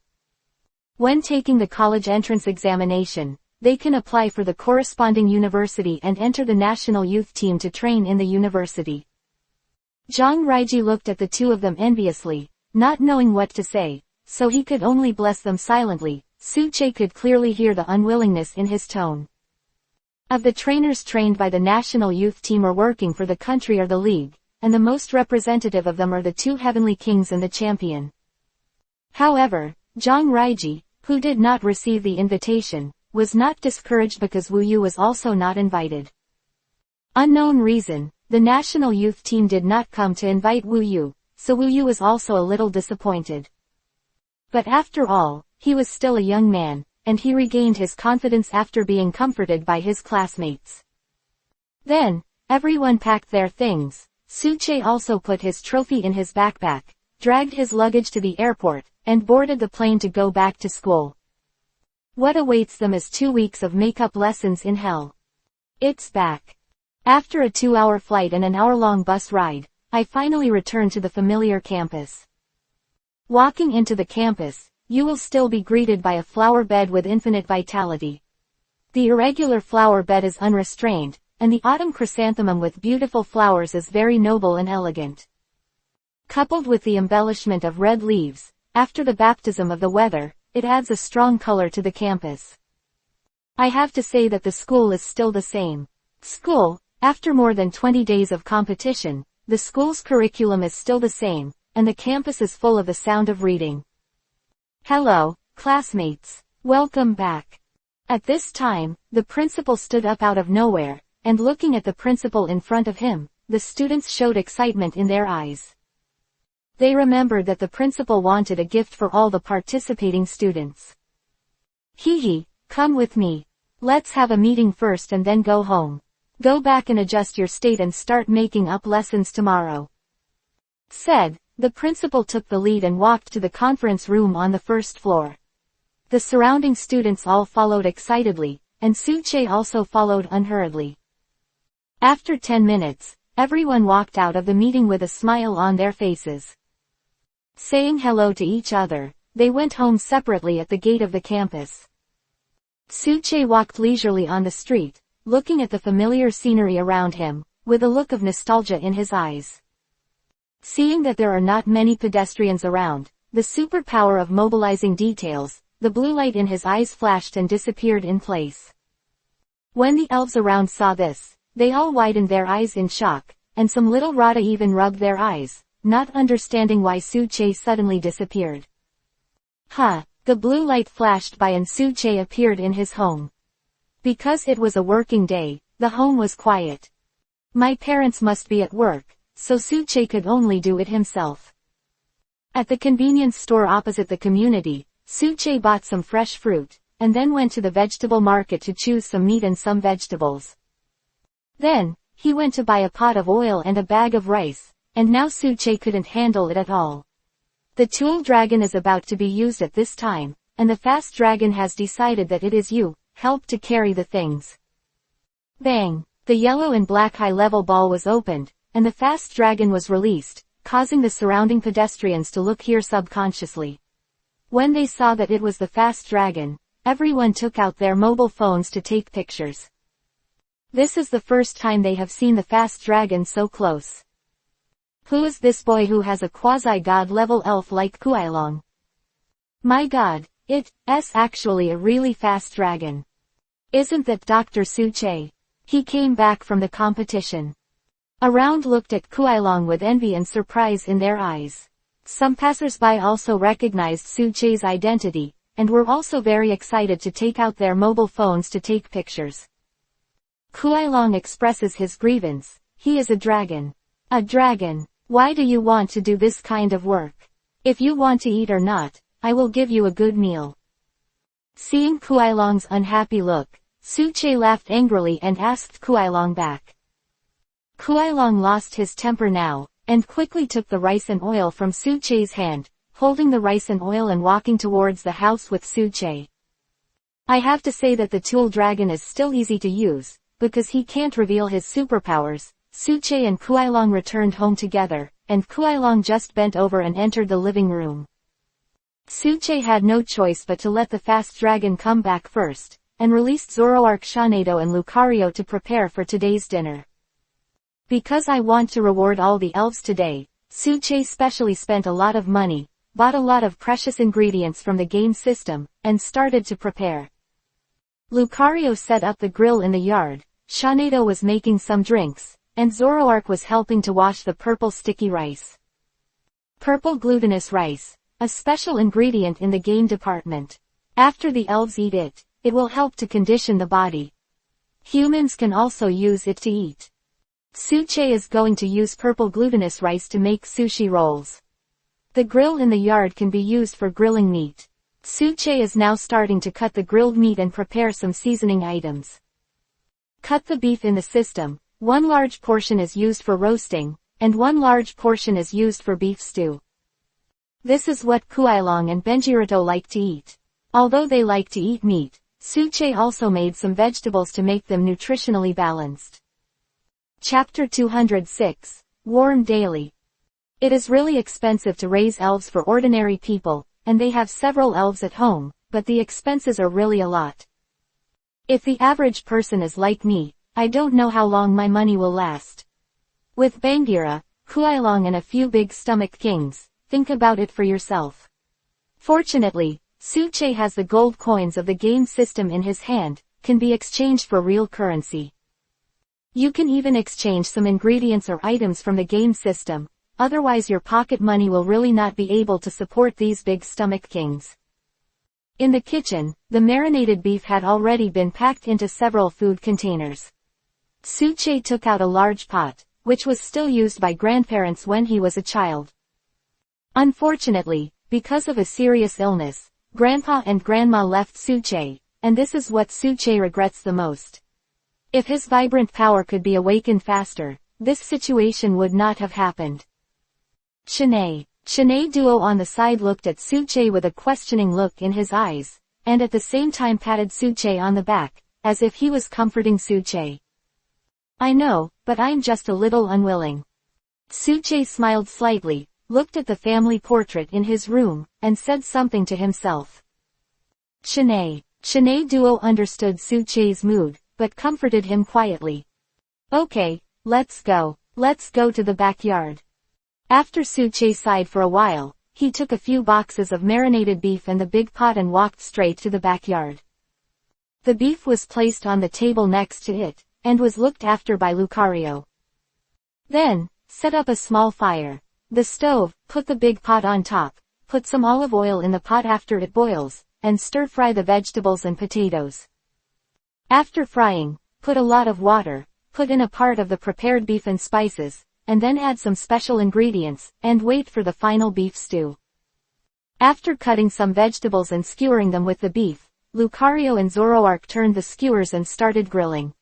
When taking the college entrance examination, they can apply for the corresponding university and enter the national youth team to train in the university. Zhang Ruiji looked at the two of them enviously, not knowing what to say, so he could only bless them silently. Su Che could clearly hear the unwillingness in his tone. Of the trainers trained by the national youth team or working for the country or the league, and the most representative of them are the two Heavenly Kings and the champion. However, Zhang Ruiji, who did not receive the invitation, was not discouraged because Wu Yu was also not invited. Unknown reason, the national youth team did not come to invite Wu Yu, so Wu Yu was also a little disappointed. But after all, he was still a young man, and he regained his confidence after being comforted by his classmates. Then, everyone packed their things. Su Che also put his trophy in his backpack, dragged his luggage to the airport, and boarded the plane to go back to school. What awaits them is 2 weeks of makeup lessons in hell. It's back. After a 2-hour flight and an hour-long bus ride, I finally returned to the familiar campus. Walking into the campus, you will still be greeted by a flower bed with infinite vitality. The irregular flower bed is unrestrained, and the autumn chrysanthemum with beautiful flowers is very noble and elegant. Coupled with the embellishment of red leaves, after the baptism of the weather, it adds a strong color to the campus. I have to say that the school is still the same. School, after more than 20 days of competition, the school's curriculum is still the same, and the campus is full of the sound of reading. Hello, classmates. Welcome back. At this time, the principal stood up out of nowhere, and looking at the principal in front of him, the students showed excitement in their eyes. They remembered that the principal wanted a gift for all the participating students. Hee, come with me. Let's have a meeting first and then go home. Go back and adjust your state and start making up lessons tomorrow. Said, the principal took the lead and walked to the conference room on the first floor. The surrounding students all followed excitedly, and Su Che also followed unhurriedly. After 10 minutes, everyone walked out of the meeting with a smile on their faces. Saying hello to each other, they went home separately at the gate of the campus. Su Che walked leisurely on the street, looking at the familiar scenery around him, with a look of nostalgia in his eyes. Seeing that there are not many pedestrians around, the superpower of mobilizing details, the blue light in his eyes flashed and disappeared in place. When the elves around saw this, they all widened their eyes in shock, and some little Rada even rubbed their eyes, not understanding why Su Che suddenly disappeared. The blue light flashed by and Su Che appeared in his home. Because it was a working day, the home was quiet. My parents must be at work, so Su Che could only do it himself. At the convenience store opposite the community, Su Che bought some fresh fruit, and then went to the vegetable market to choose some meat and some vegetables. Then, he went to buy a pot of oil and a bag of rice, and now Su Che couldn't handle it at all. The tool dragon is about to be used at this time, and the fast dragon has decided that it is you, help to carry the things. Bang! The yellow and black high-level ball was opened, and the fast dragon was released, causing the surrounding pedestrians to look here subconsciously. When they saw that it was the fast dragon, everyone took out their mobile phones to take pictures. This is the first time they have seen the fast dragon so close. Who is this boy who has a quasi-god level elf like Kuailong? My god, it's actually a really fast dragon. Isn't that Dr. Su Che? He came back from the competition. Around looked at Kuailong with envy and surprise in their eyes. Some passersby also recognized Suche's identity, and were also very excited to take out their mobile phones to take pictures. Kuailong expresses his grievance. He is a dragon. A dragon. Why do you want to do this kind of work? If you want to eat or not, I will give you a good meal. Seeing Kuailong's unhappy look, Suche laughed angrily and asked Kuailong back. Kuailong lost his temper now, and quickly took the rice and oil from Suche's hand, holding the rice and oil and walking towards the house with Suche. I have to say that the Tool Dragon is still easy to use, because he can't reveal his superpowers. Suche and Kuailong returned home together, and Kuailong just bent over and entered the living room. Suche had no choice but to let the fast dragon come back first, and released Zoroark, Shanado and Lucario to prepare for today's dinner. Because I want to reward all the elves today, Suche specially spent a lot of money, bought a lot of precious ingredients from the game system, and started to prepare. Lucario set up the grill in the yard, Shanado was making some drinks, and Zoroark was helping to wash the purple sticky rice. Purple glutinous rice, a special ingredient in the game department. After the elves eat it, it will help to condition the body. Humans can also use it to eat. Suche is going to use purple glutinous rice to make sushi rolls. The grill in the yard can be used for grilling meat. Suche is now starting to cut the grilled meat and prepare some seasoning items. Cut the beef in the system. One large portion is used for roasting, and one large portion is used for beef stew. This is what Kuailong and Benjirito like to eat. Although they like to eat meat, Suche also made some vegetables to make them nutritionally balanced. Chapter 206. Warm Daily. It is really expensive to raise elves for ordinary people, and they have several elves at home, but the expenses are really a lot. If the average person is like me, I don't know how long my money will last. With Bangira, Kuailong and a few big stomach kings, think about it for yourself. Fortunately, Suche has the gold coins of the game system in his hand, can be exchanged for real currency. You can even exchange some ingredients or items from the game system, otherwise your pocket money will really not be able to support these big stomach kings. In the kitchen, the marinated beef had already been packed into several food containers. Suche took out a large pot, which was still used by grandparents when he was a child. Unfortunately, because of a serious illness, Grandpa and Grandma left Suche, and this is what Suche regrets the most. If his vibrant power could be awakened faster, this situation would not have happened. Shanae Duo on the side looked at Suche with a questioning look in his eyes, and at the same time patted Suche on the back, as if he was comforting Suche. I know, but I'm just a little unwilling. Suche smiled slightly, looked at the family portrait in his room, and said something to himself. Shanae Duo understood Suche's mood, but comforted him quietly. Okay, let's go to the backyard. After Suche sighed for a while, he took a few boxes of marinated beef and the big pot and walked straight to the backyard. The beef was placed on the table next to it, and was looked after by Lucario. Then, set up a small fire. The stove, put the big pot on top, put some olive oil in the pot after it boils, and stir-fry the vegetables and potatoes. After frying, put a lot of water, put in a part of the prepared beef and spices, and then add some special ingredients, and wait for the final beef stew. After cutting some vegetables and skewering them with the beef, Lucario and Zoroark turned the skewers and started grilling.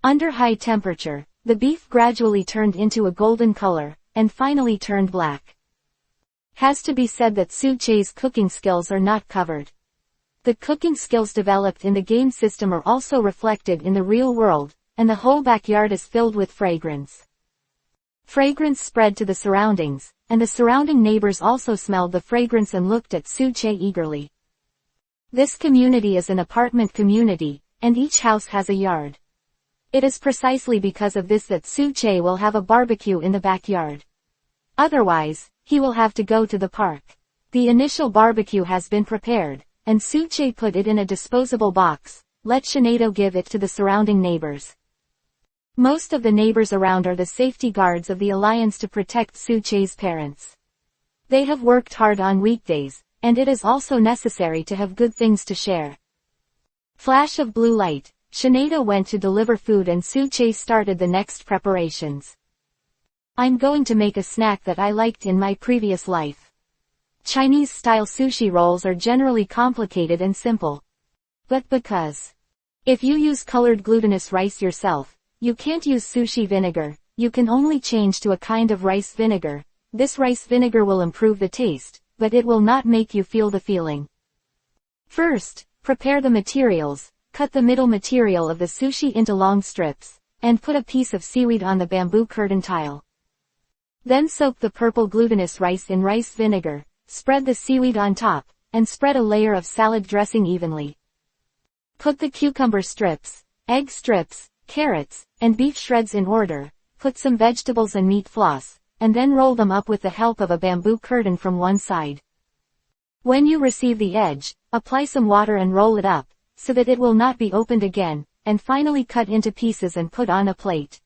Under high temperature, the beef gradually turned into a golden color, and finally turned black. Has to be said that Suche's cooking skills are not covered. The cooking skills developed in the game system are also reflected in the real world, and the whole backyard is filled with fragrance. Fragrance spread to the surroundings, and the surrounding neighbors also smelled the fragrance and looked at Suche eagerly. This community is an apartment community, and each house has a yard. It is precisely because of this that Suche will have a barbecue in the backyard. Otherwise, he will have to go to the park. The initial barbecue has been prepared, and Suche put it in a disposable box, let Shanado give it to the surrounding neighbors. Most of the neighbors around are the safety guards of the Alliance to protect Suche's parents. They have worked hard on weekdays, and it is also necessary to have good things to share. Flash of blue light, Shanada went to deliver food and Suche started the next preparations. I'm going to make a snack that I liked in my previous life. Chinese-style sushi rolls are generally complicated and simple. But because if you use colored glutinous rice yourself, you can't use sushi vinegar, you can only change to a kind of rice vinegar. This rice vinegar will improve the taste, but it will not make you feel the feeling. First, prepare the materials, cut the middle material of the sushi into long strips, and put a piece of seaweed on the bamboo curtain tile. Then soak the purple glutinous rice in rice vinegar, spread the seaweed on top, and spread a layer of salad dressing evenly. Put the cucumber strips, egg strips, carrots, and beef shreds in order, put some vegetables and meat floss, and then roll them up with the help of a bamboo curtain from one side. When you receive the edge, apply some water and roll it up, so that it will not be opened again, and finally cut into pieces and put on a plate.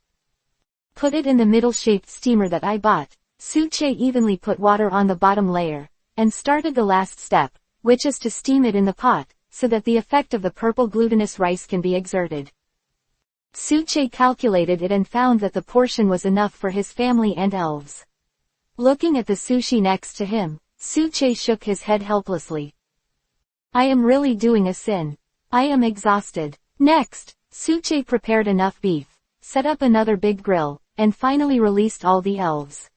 Put it in the middle-shaped steamer that I bought. Suche evenly put water on the bottom layer, and started the last step, which is to steam it in the pot, so that the effect of the purple glutinous rice can be exerted. Suche calculated it and found that the portion was enough for his family and elves. Looking at the sushi next to him, Suche shook his head helplessly. I am really doing a sin. I am exhausted. Next, Suche prepared enough beef, set up another big grill, and finally released all the elves.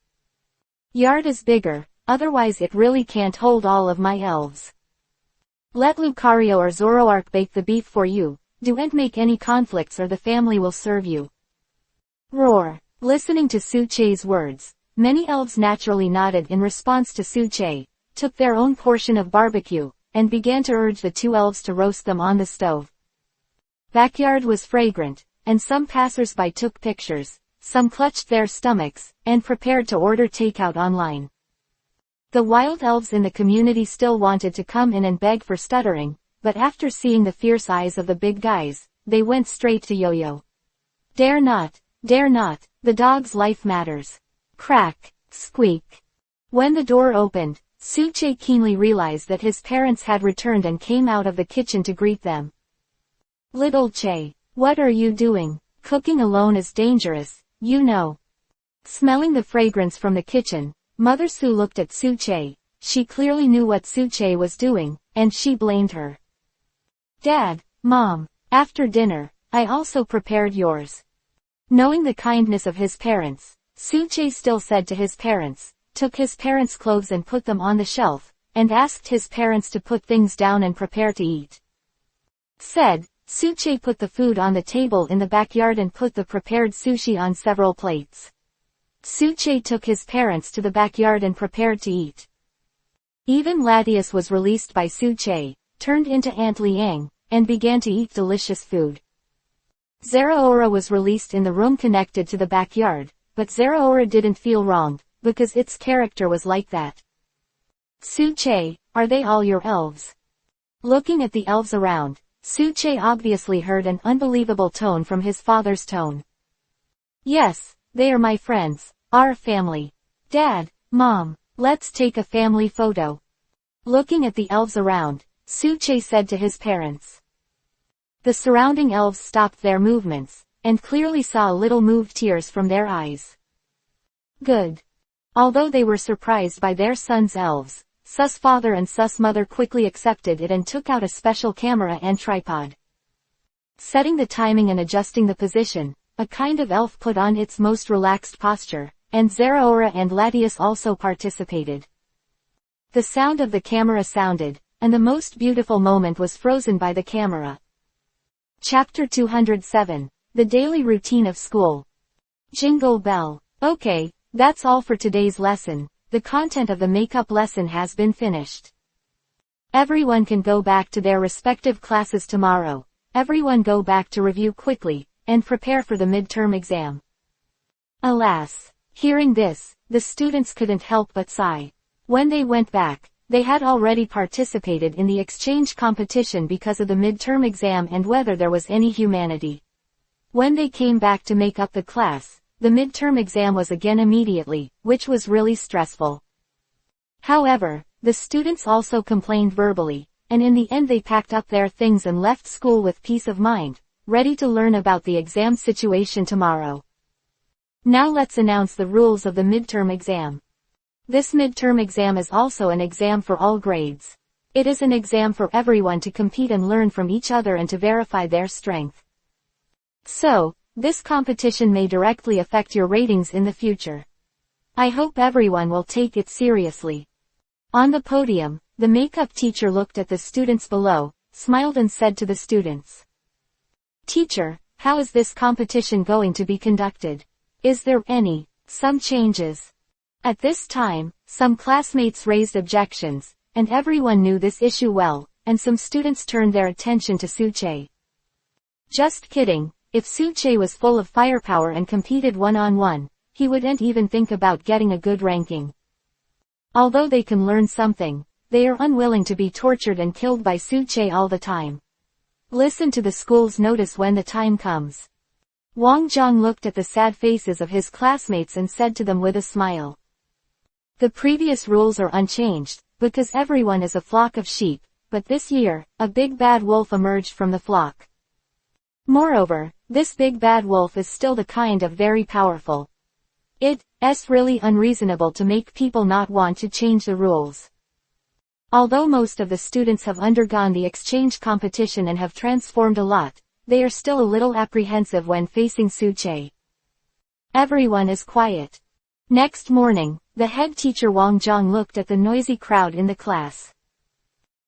Yard is bigger, otherwise it really can't hold all of my elves. Let Lucario or Zoroark bake the beef for you, don't make any conflicts or the family will serve you. Roar. Listening to Suche's words, many elves naturally nodded in response to Suche, took their own portion of barbecue, and began to urge the two elves to roast them on the stove. Backyard was fragrant, and some passers-by took pictures, some clutched their stomachs, and prepared to order takeout online. The wild elves in the community still wanted to come in and beg for stuttering, but after seeing the fierce eyes of the big guys, they went straight to Yo-Yo. Dare not, the dog's life matters. Crack, squeak. When the door opened, Suche keenly realized that his parents had returned and came out of the kitchen to greet them. Little Che, what are you doing? Cooking alone is dangerous, you know. Smelling the fragrance from the kitchen, Mother Sue looked at Suche. She clearly knew what Suche was doing, and she blamed her. Dad, Mom, after dinner, I also prepared yours. Knowing the kindness of his parents, Suche still said to his parents, took his parents' clothes and put them on the shelf, and asked his parents to put things down and prepare to eat. Said, Suche put the food on the table in the backyard and put the prepared sushi on several plates. Suche took his parents to the backyard and prepared to eat. Even Latias was released by Suche, turned into Aunt Liang, and began to eat delicious food. Zeraora was released in the room connected to the backyard, but Zeraora didn't feel wronged, because its character was like that. Suche, are they all your elves? Looking at the elves around, Suche obviously heard an unbelievable tone from his father's tone. Yes, they are my friends, our family. Dad, Mom, let's take a family photo. Looking at the elves around, Suche said to his parents. The surrounding elves stopped their movements, and clearly saw a little moved tears from their eyes. Good. Although they were surprised by their son's elves, Sus father and Sus mother quickly accepted it and took out a special camera and tripod. Setting the timing and adjusting the position, a kind of elf put on its most relaxed posture, and Zeraora and Latias also participated. The sound of the camera sounded, and the most beautiful moment was frozen by the camera. Chapter 207, The Daily Routine of School. Jingle Bell. Okay, that's all for today's lesson. The content of the makeup lesson has been finished. Everyone can go back to their respective classes tomorrow. Everyone go back to review quickly, and prepare for the midterm exam. Alas, hearing this, the students couldn't help but sigh. When they went back, they had already participated in the exchange competition because of the midterm exam and whether there was any humanity. When they came back to make up the class, the midterm exam was again immediately, which was really stressful. However, the students also complained verbally, and in the end they packed up their things and left school with peace of mind, ready to learn about the exam situation tomorrow. Now let's announce the rules of the midterm exam. This midterm exam is also an exam for all grades. It is an exam for everyone to compete and learn from each other and to verify their strength. So, this competition may directly affect your ratings in the future. I hope everyone will take it seriously. On the podium, the makeup teacher looked at the students below, smiled and said to the students, "Teacher, how is this competition going to be conducted? Is there some changes?" At this time, some classmates raised objections, and everyone knew this issue well, and some students turned their attention to Suche. Just kidding, if Suche was full of firepower and competed one-on-one, he wouldn't even think about getting a good ranking. Although they can learn something, they are unwilling to be tortured and killed by Suche all the time. Listen to the school's notice when the time comes. Wang Zhang looked at the sad faces of his classmates and said to them with a smile, "The previous rules are unchanged, because everyone is a flock of sheep, but this year, a big bad wolf emerged from the flock. Moreover, this big bad wolf is still the kind of very powerful. It's really unreasonable to make people not want to change the rules." Although most of the students have undergone the exchange competition and have transformed a lot, they are still a little apprehensive when facing Suche. Everyone is quiet. Next morning, the head teacher Wang Zhang looked at the noisy crowd in the class.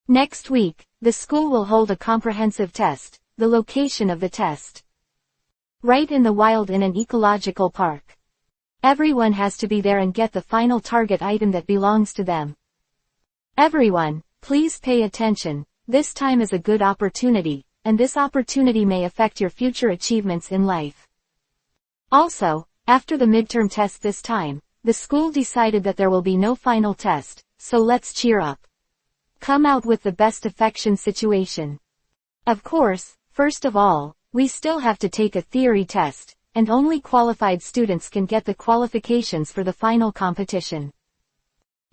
Next week, the school will hold a comprehensive test, the location of the test. Right in the wild in an ecological park. Everyone has to be there and get the final target item that belongs to them. Everyone, please pay attention, this time is a good opportunity, and this opportunity may affect your future achievements in life. Also, after the midterm test this time, the school decided that there will be no final test, so let's cheer up. Come out with the best affection situation. Of course, first of all, we still have to take a theory test, and only qualified students can get the qualifications for the final competition.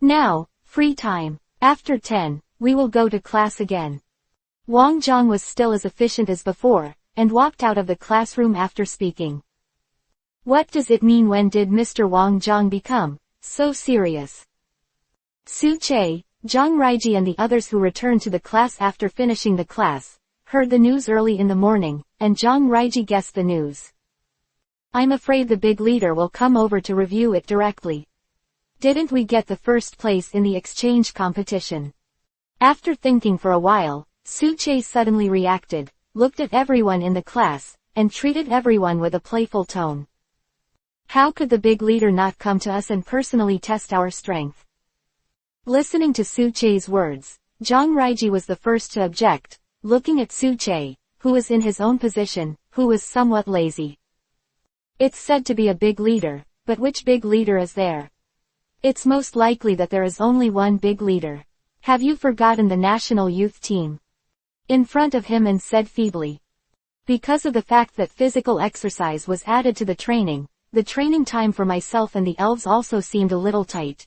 Now, free time. After 10, we will go to class again. Wang Zhang was still as efficient as before, and walked out of the classroom after speaking. What does it mean? When did Mr. Wang Zhang become so serious? Suche, Zhang Raiji and the others who returned to the class after finishing the class, heard the news early in the morning, and Zhang Raiji guessed the news. I'm afraid the big leader will come over to review it directly. Didn't we get the first place in the exchange competition? After thinking for a while, Suche suddenly reacted, looked at everyone in the class, and treated everyone with a playful tone. How could the big leader not come to us and personally test our strength? Listening to Suche's words, Zhang Raiji was the first to object, looking at Suche, who was in his own position, who was somewhat lazy. It's said to be a big leader, but which big leader is there? It's most likely that there is only one big leader. Have you forgotten the national youth team? In front of him and said feebly. Because of the fact that physical exercise was added to the training time for myself and the elves also seemed a little tight.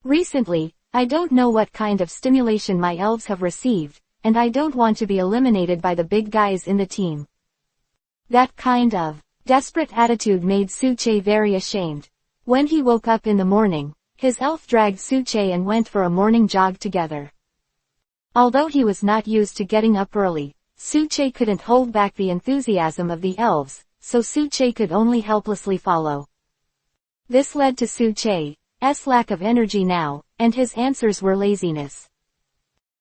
Recently, I don't know what kind of stimulation my elves have received, and I don't want to be eliminated by the big guys in the team. That kind of desperate attitude made Suche very ashamed. When he woke up in the morning, his elf dragged Suche and went for a morning jog together. Although he was not used to getting up early, Suche couldn't hold back the enthusiasm of the elves, so Suche could only helplessly follow. This led to Suche's lack of energy now, and his answers were laziness.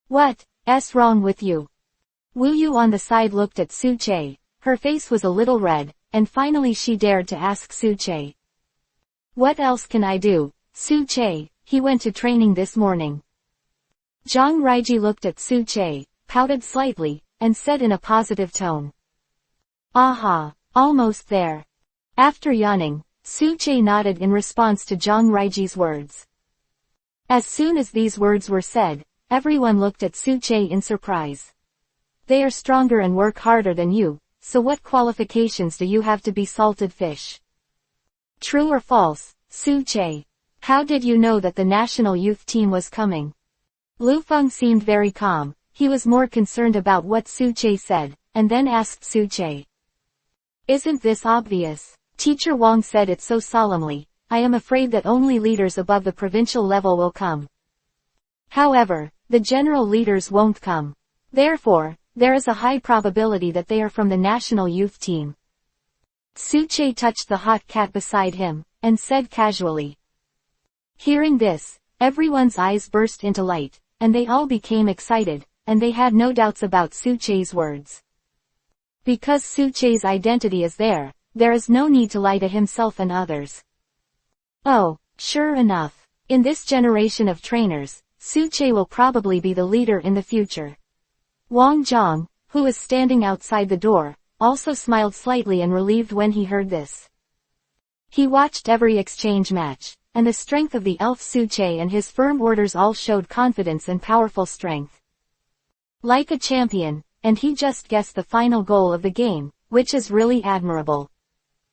What's wrong with you? Wu Yu on the side looked at Suche. Her face was a little red, and finally she dared to ask Suche. What else can I do, Suche? He went to training this morning. Zhang Raiji looked at Suche, pouted slightly, and said in a positive tone. Aha, almost there. After yawning, Suche nodded in response to Zhang Raiji's words. As soon as these words were said, everyone looked at Suche in surprise. They are stronger and work harder than you, so what qualifications do you have to be salted fish? True or false, Suche? How did you know that the national youth team was coming? Lu Feng seemed very calm. He was more concerned about what Su Che said, and then asked Su Che. Isn't this obvious? Teacher Wang said it so solemnly. I am afraid that only leaders above the provincial level will come. However, the general leaders won't come. Therefore, there is a high probability that they are from the national youth team. Su Che touched the hot cat beside him, and said casually. Hearing this, everyone's eyes burst into light, and they all became excited, and they had no doubts about Su Che's words. Because Su Che's identity is there is no need to lie to himself and others. Oh, sure enough. In this generation of trainers, Su Che will probably be the leader in the future. Wang Zhang, who was standing outside the door, also smiled slightly and relieved when he heard this. He watched every exchange match, and the strength of the elf Su Che and his firm orders all showed confidence and powerful strength. Like a champion, and he just guessed the final goal of the game, which is really admirable.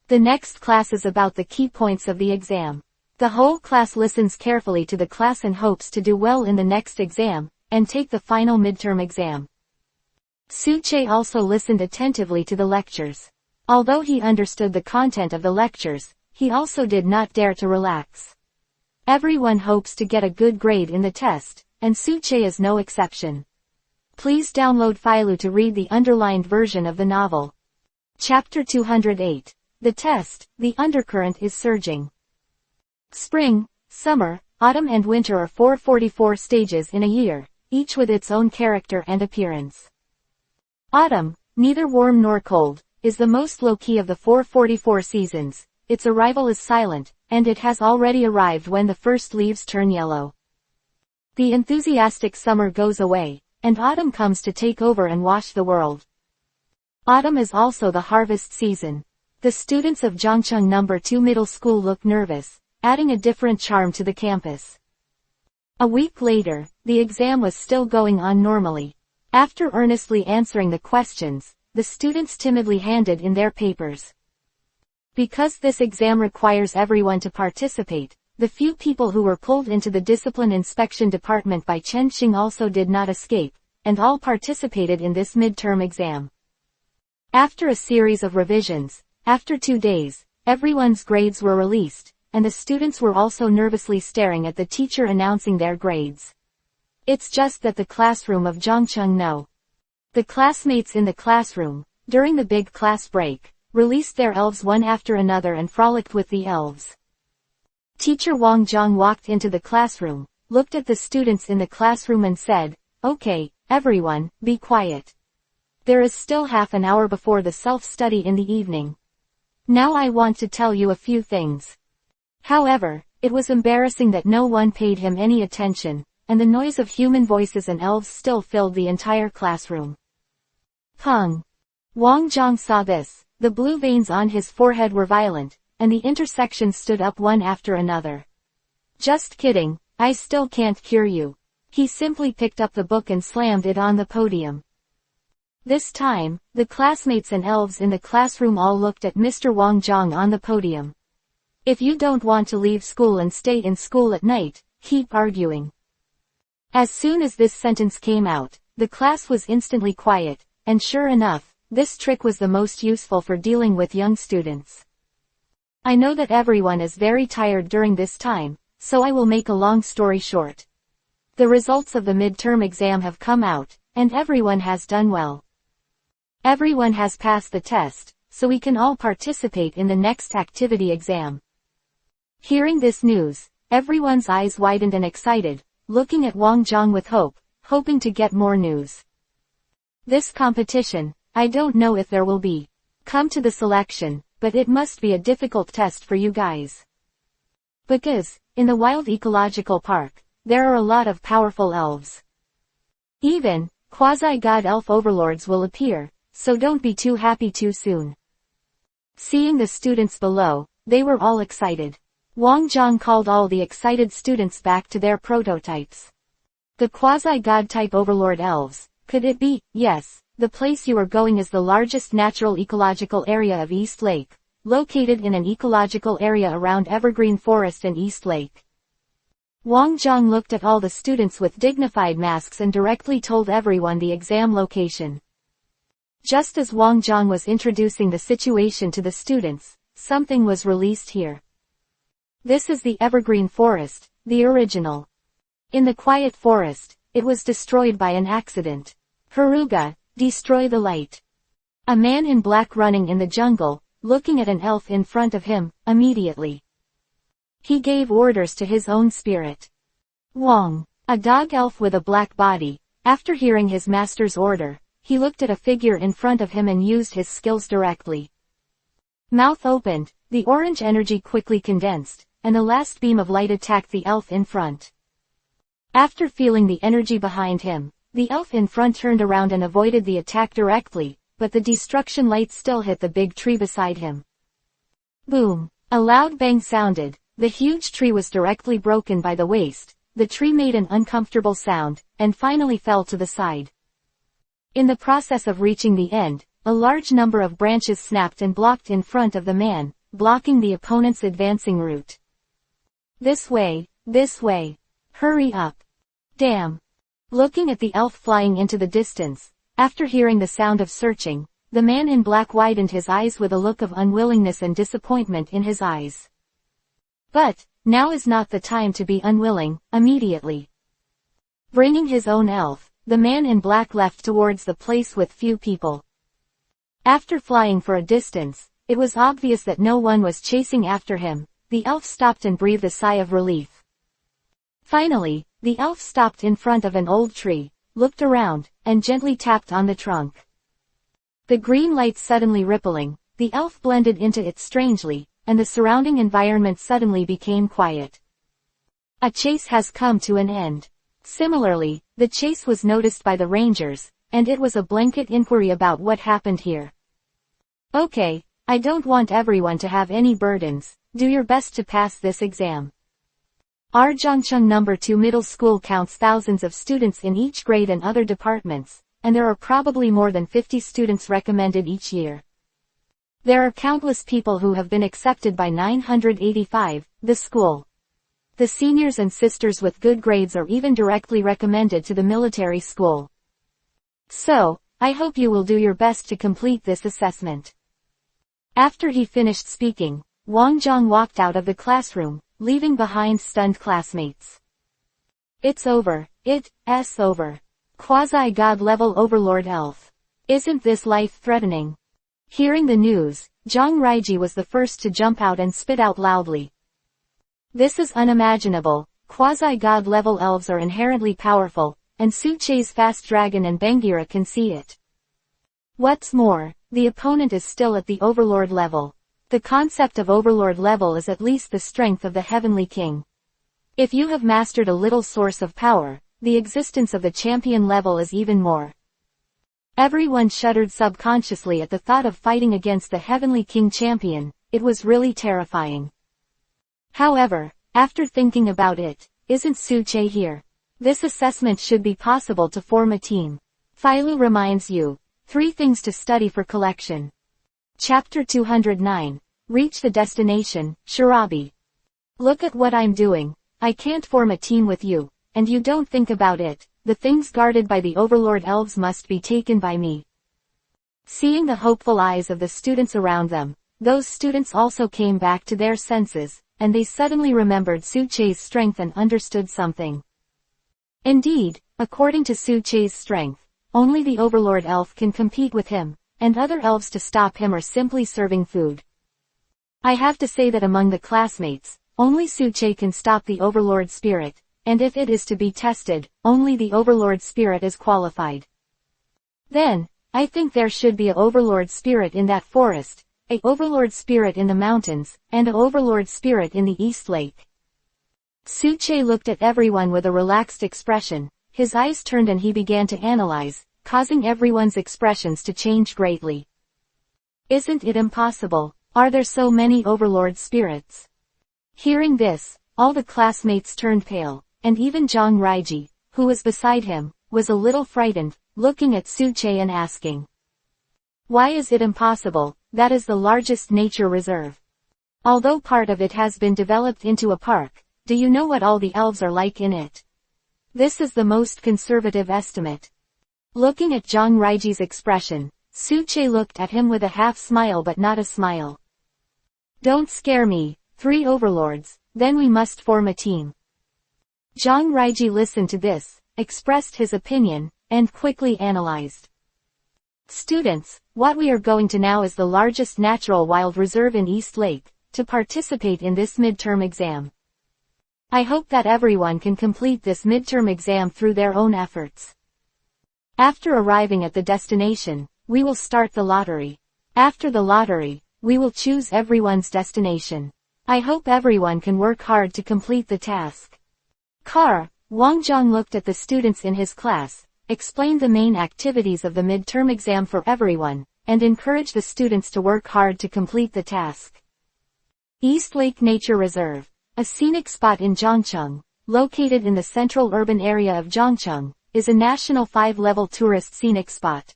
The next class is about the key points of the exam. The whole class listens carefully to the class and hopes to do well in the next exam, and take the final midterm exam. Su Che also listened attentively to the lectures. Although he understood the content of the lectures, he also did not dare to relax. Everyone hopes to get a good grade in the test, and Su Che is no exception. Please download Filu to read the underlined version of the novel. Chapter 208. The test, the undercurrent is surging. Spring, summer, autumn and winter are 444 stages in a year, each with its own character and appearance. Autumn, neither warm nor cold, is the most low-key of the 444 seasons. Its arrival is silent, and it has already arrived when the first leaves turn yellow. The enthusiastic summer goes away, and autumn comes to take over and wash the world. Autumn is also the harvest season. The students of Zhangcheng No. 2 Middle School look nervous, adding a different charm to the campus. A week later, the exam was still going on normally. After earnestly answering the questions, the students timidly handed in their papers. Because this exam requires everyone to participate, the few people who were pulled into the discipline inspection department by Chen Xing also did not escape, and all participated in this midterm exam. After a series of revisions, after 2 days, everyone's grades were released, and the students were also nervously staring at the teacher announcing their grades. It's just that the classroom of Zhangcheng No. The classmates in the classroom, during the big class break, released their elves one after another and frolicked with the elves. Teacher Wang Zhang walked into the classroom, looked at the students in the classroom and said, "Okay, everyone, be quiet. There is still half an hour before the self-study in the evening. Now I want to tell you a few things." However, it was embarrassing that no one paid him any attention, and the noise of human voices and elves still filled the entire classroom. Pung! Wang Zhang saw this. The blue veins on his forehead were violent, and the intersections stood up one after another. "Just kidding, I still can't cure you." He simply picked up the book and slammed it on the podium. This time, the classmates and elves in the classroom all looked at Mr. Wang Zhang on the podium. "If you don't want to leave school and stay in school at night, keep arguing." As soon as this sentence came out, the class was instantly quiet, and sure enough, this trick was the most useful for dealing with young students. I know that everyone is very tired during this time, so I will make a long story short. The results of the midterm exam have come out, and everyone has done well. Everyone has passed the test, so we can all participate in the next activity exam. Hearing this news, everyone's eyes widened and excited, looking at Wang Zhang with hope, hoping to get more news. This competition, I don't know if there will be. Come to the selection, but it must be a difficult test for you guys. Because, in the wild ecological park, there are a lot of powerful elves. Even, quasi-god elf overlords will appear, so don't be too happy too soon. Seeing the students below, they were all excited. Wang Zhang called all the excited students back to their prototypes. The quasi-god type overlord elves, could it be? Yes, the place you are going is the largest natural ecological area of East Lake, located in an ecological area around Evergreen Forest and East Lake. Wang Zhang looked at all the students with dignified masks and directly told everyone the exam location. Just as Wang Zhang was introducing the situation to the students, something was released here. This is the Evergreen Forest, the original. In the Quiet Forest, it was destroyed by an accident. Haruga, destroy the light. A man in black running in the jungle, looking at an elf in front of him, immediately. He gave orders to his own spirit. Wang, a dog elf with a black body, after hearing his master's order, he looked at a figure in front of him and used his skills directly. Mouth opened, the orange energy quickly condensed, and the last beam of light attacked the elf in front. After feeling the energy behind him, the elf in front turned around and avoided the attack directly, but the destruction light still hit the big tree beside him. Boom! A loud bang sounded. The huge tree was directly broken by the waste, the tree made an uncomfortable sound, and finally fell to the side. In the process of reaching the end, a large number of branches snapped and blocked in front of the man, blocking the opponent's advancing route. This way, hurry up. Damn. Looking at the elf flying into the distance, after hearing the sound of searching, the man in black widened his eyes with a look of unwillingness and disappointment in his eyes. But, now is not the time to be unwilling, immediately. Bringing his own elf, the man in black left towards the place with few people. After flying for a distance, it was obvious that no one was chasing after him. The elf stopped and breathed a sigh of relief. Finally, the elf stopped in front of an old tree, looked around, and gently tapped on the trunk. The green light suddenly rippling, the elf blended into it strangely, and the surrounding environment suddenly became quiet. A chase has come to an end. Similarly, the chase was noticed by the rangers, and it was a blanket inquiry about what happened here. Okay, I don't want everyone to have any burdens, do your best to pass this exam. Our Zhangcheng No. 2 middle school counts thousands of students in each grade and other departments, and there are probably more than 50 students recommended each year. There are countless people who have been accepted by 985, the school. The seniors and sisters with good grades are even directly recommended to the military school. So, I hope you will do your best to complete this assessment. After he finished speaking, Wang Zhang walked out of the classroom, leaving behind stunned classmates. It's over, it's over. Quasi-god level overlord elf. Isn't this life-threatening? Hearing the news, Zhang Raiji was the first to jump out and spit out loudly. This is unimaginable. Quasi-god level elves are inherently powerful, and Suche's fast dragon and Bangira can see it. What's more, the opponent is still at the overlord level. The concept of overlord level is at least the strength of the heavenly king. If you have mastered a little source of power, the existence of the champion level is even more. Everyone shuddered subconsciously at the thought of fighting against the Heavenly King champion. It was really terrifying. However, after thinking about it, isn't Suche here? This assessment should be possible to form a team. Phailu reminds you. 3 things to study for collection. Chapter 209. Reach the destination, Shirabi. Look at what I'm doing. I can't form a team with you, and you don't think about it. The things guarded by the Overlord Elves must be taken by me. Seeing the hopeful eyes of the students around them, those students also came back to their senses, and they suddenly remembered Suche's strength and understood something. Indeed, according to Suche's strength, only the Overlord Elf can compete with him, and other elves to stop him are simply serving food. I have to say that among the classmates, only Suche can stop the Overlord Spirit. And if it is to be tested, only the Overlord Spirit is qualified. Then, I think there should be a Overlord Spirit in that forest, a Overlord Spirit in the mountains, and a Overlord Spirit in the East Lake. Suche looked at everyone with a relaxed expression, his eyes turned and he began to analyze, causing everyone's expressions to change greatly. Isn't it impossible? Are there so many Overlord Spirits? Hearing this, all the classmates turned pale. And even Zhang Raiji, who was beside him, was a little frightened, looking at Suche and asking. Why is it impossible? That is the largest nature reserve. Although part of it has been developed into a park, Do you know what all the elves are like in it? This is the most conservative estimate. Looking at Zhang Reiji's expression, Suche looked at him with a half smile but not a smile. Don't scare me, 3 overlords, then we must form a team. Zhang Reiji listened to this, expressed his opinion, and quickly analyzed. Students, what we are going to now is the largest natural wild reserve in East Lake, to participate in this midterm exam. I hope that everyone can complete this midterm exam through their own efforts. After arriving at the destination, we will start the lottery. After the lottery, we will choose everyone's destination. I hope everyone can work hard to complete the task. Wang Zhang looked at the students in his class, explained the main activities of the midterm exam for everyone, and encouraged the students to work hard to complete the task. East Lake Nature Reserve, a scenic spot in Zhangcheng, located in the central urban area of Zhangcheng, is a national 5-level tourist scenic spot.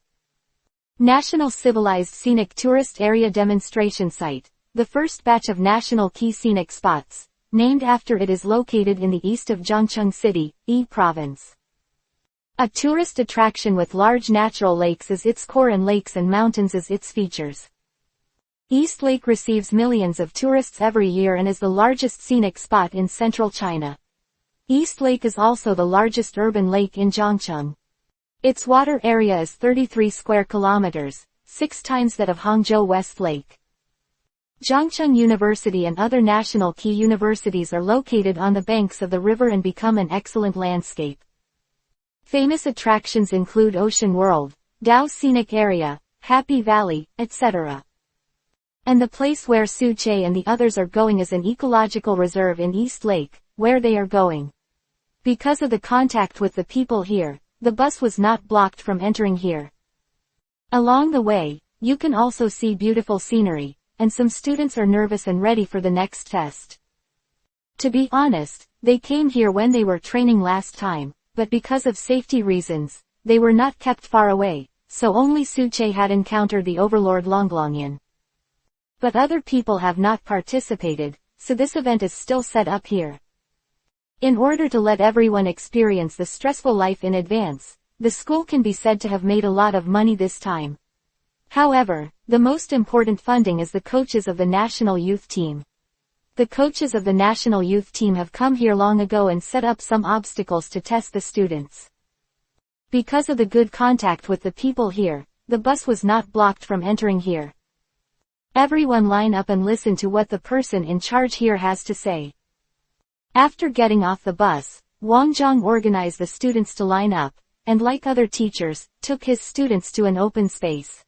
National Civilized Scenic Tourist Area Demonstration Site, the first batch of national key scenic spots, named after it is located in the east of Zhangcheng City, E Province. A tourist attraction with large natural lakes as its core and lakes and mountains as its features. East Lake receives millions of tourists every year and is the largest scenic spot in central China. East Lake is also the largest urban lake in Zhangcheng. Its water area is 33 square kilometers, 6 times that of Hangzhou West Lake. Zhangcheng University and other national key universities are located on the banks of the river and become an excellent landscape. Famous attractions include Ocean World, Dao Scenic Area, Happy Valley, etc. And the place where Suche and the others are going is an ecological reserve in East Lake, where they are going. Because of the contact with the people here, the bus was not blocked from entering here. Along the way, you can also see beautiful scenery, and some students are nervous and ready for the next test. To be honest, they came here when they were training last time, but because of safety reasons, they were not kept far away, so only Suche had encountered the overlord Longlongyan. But other people have not participated, so this event is still set up here. In order to let everyone experience the stressful life in advance, the school can be said to have made a lot of money this time. However, the most important funding is the coaches of the national youth team. The coaches of the national youth team have come here long ago and set up some obstacles to test the students. Because of the good contact with the people here, the bus was not blocked from entering here. Everyone line up and listen to what the person in charge here has to say. After getting off the bus, Wang Zhang organized the students to line up, and like other teachers, took his students to an open space.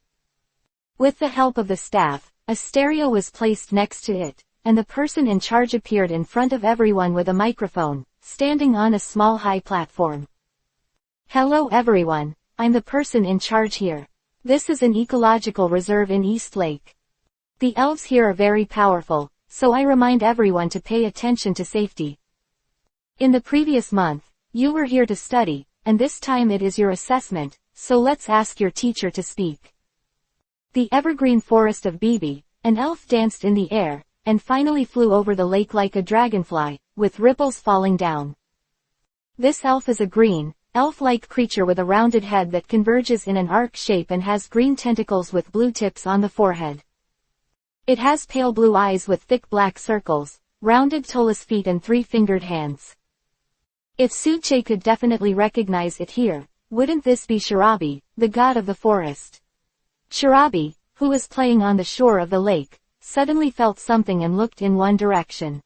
With the help of the staff, a stereo was placed next to it, and the person in charge appeared in front of everyone with a microphone, standing on a small high platform. Hello everyone, I'm the person in charge here. This is an ecological reserve in East Lake. The elves here are very powerful, so I remind everyone to pay attention to safety. In the previous month, you were here to study, and this time it is your assessment, so let's ask your teacher to speak. The evergreen forest of Bibi, an elf danced in the air, and finally flew over the lake like a dragonfly, with ripples falling down. This elf is a green, elf-like creature with a rounded head that converges in an arc shape and has green tentacles with blue tips on the forehead. It has pale blue eyes with thick black circles, rounded toeless feet and 3-fingered hands. If Suche could definitely recognize it here, wouldn't this be Shirabi, the god of the forest? Shirabi, who was playing on the shore of the lake, suddenly felt something and looked in one direction.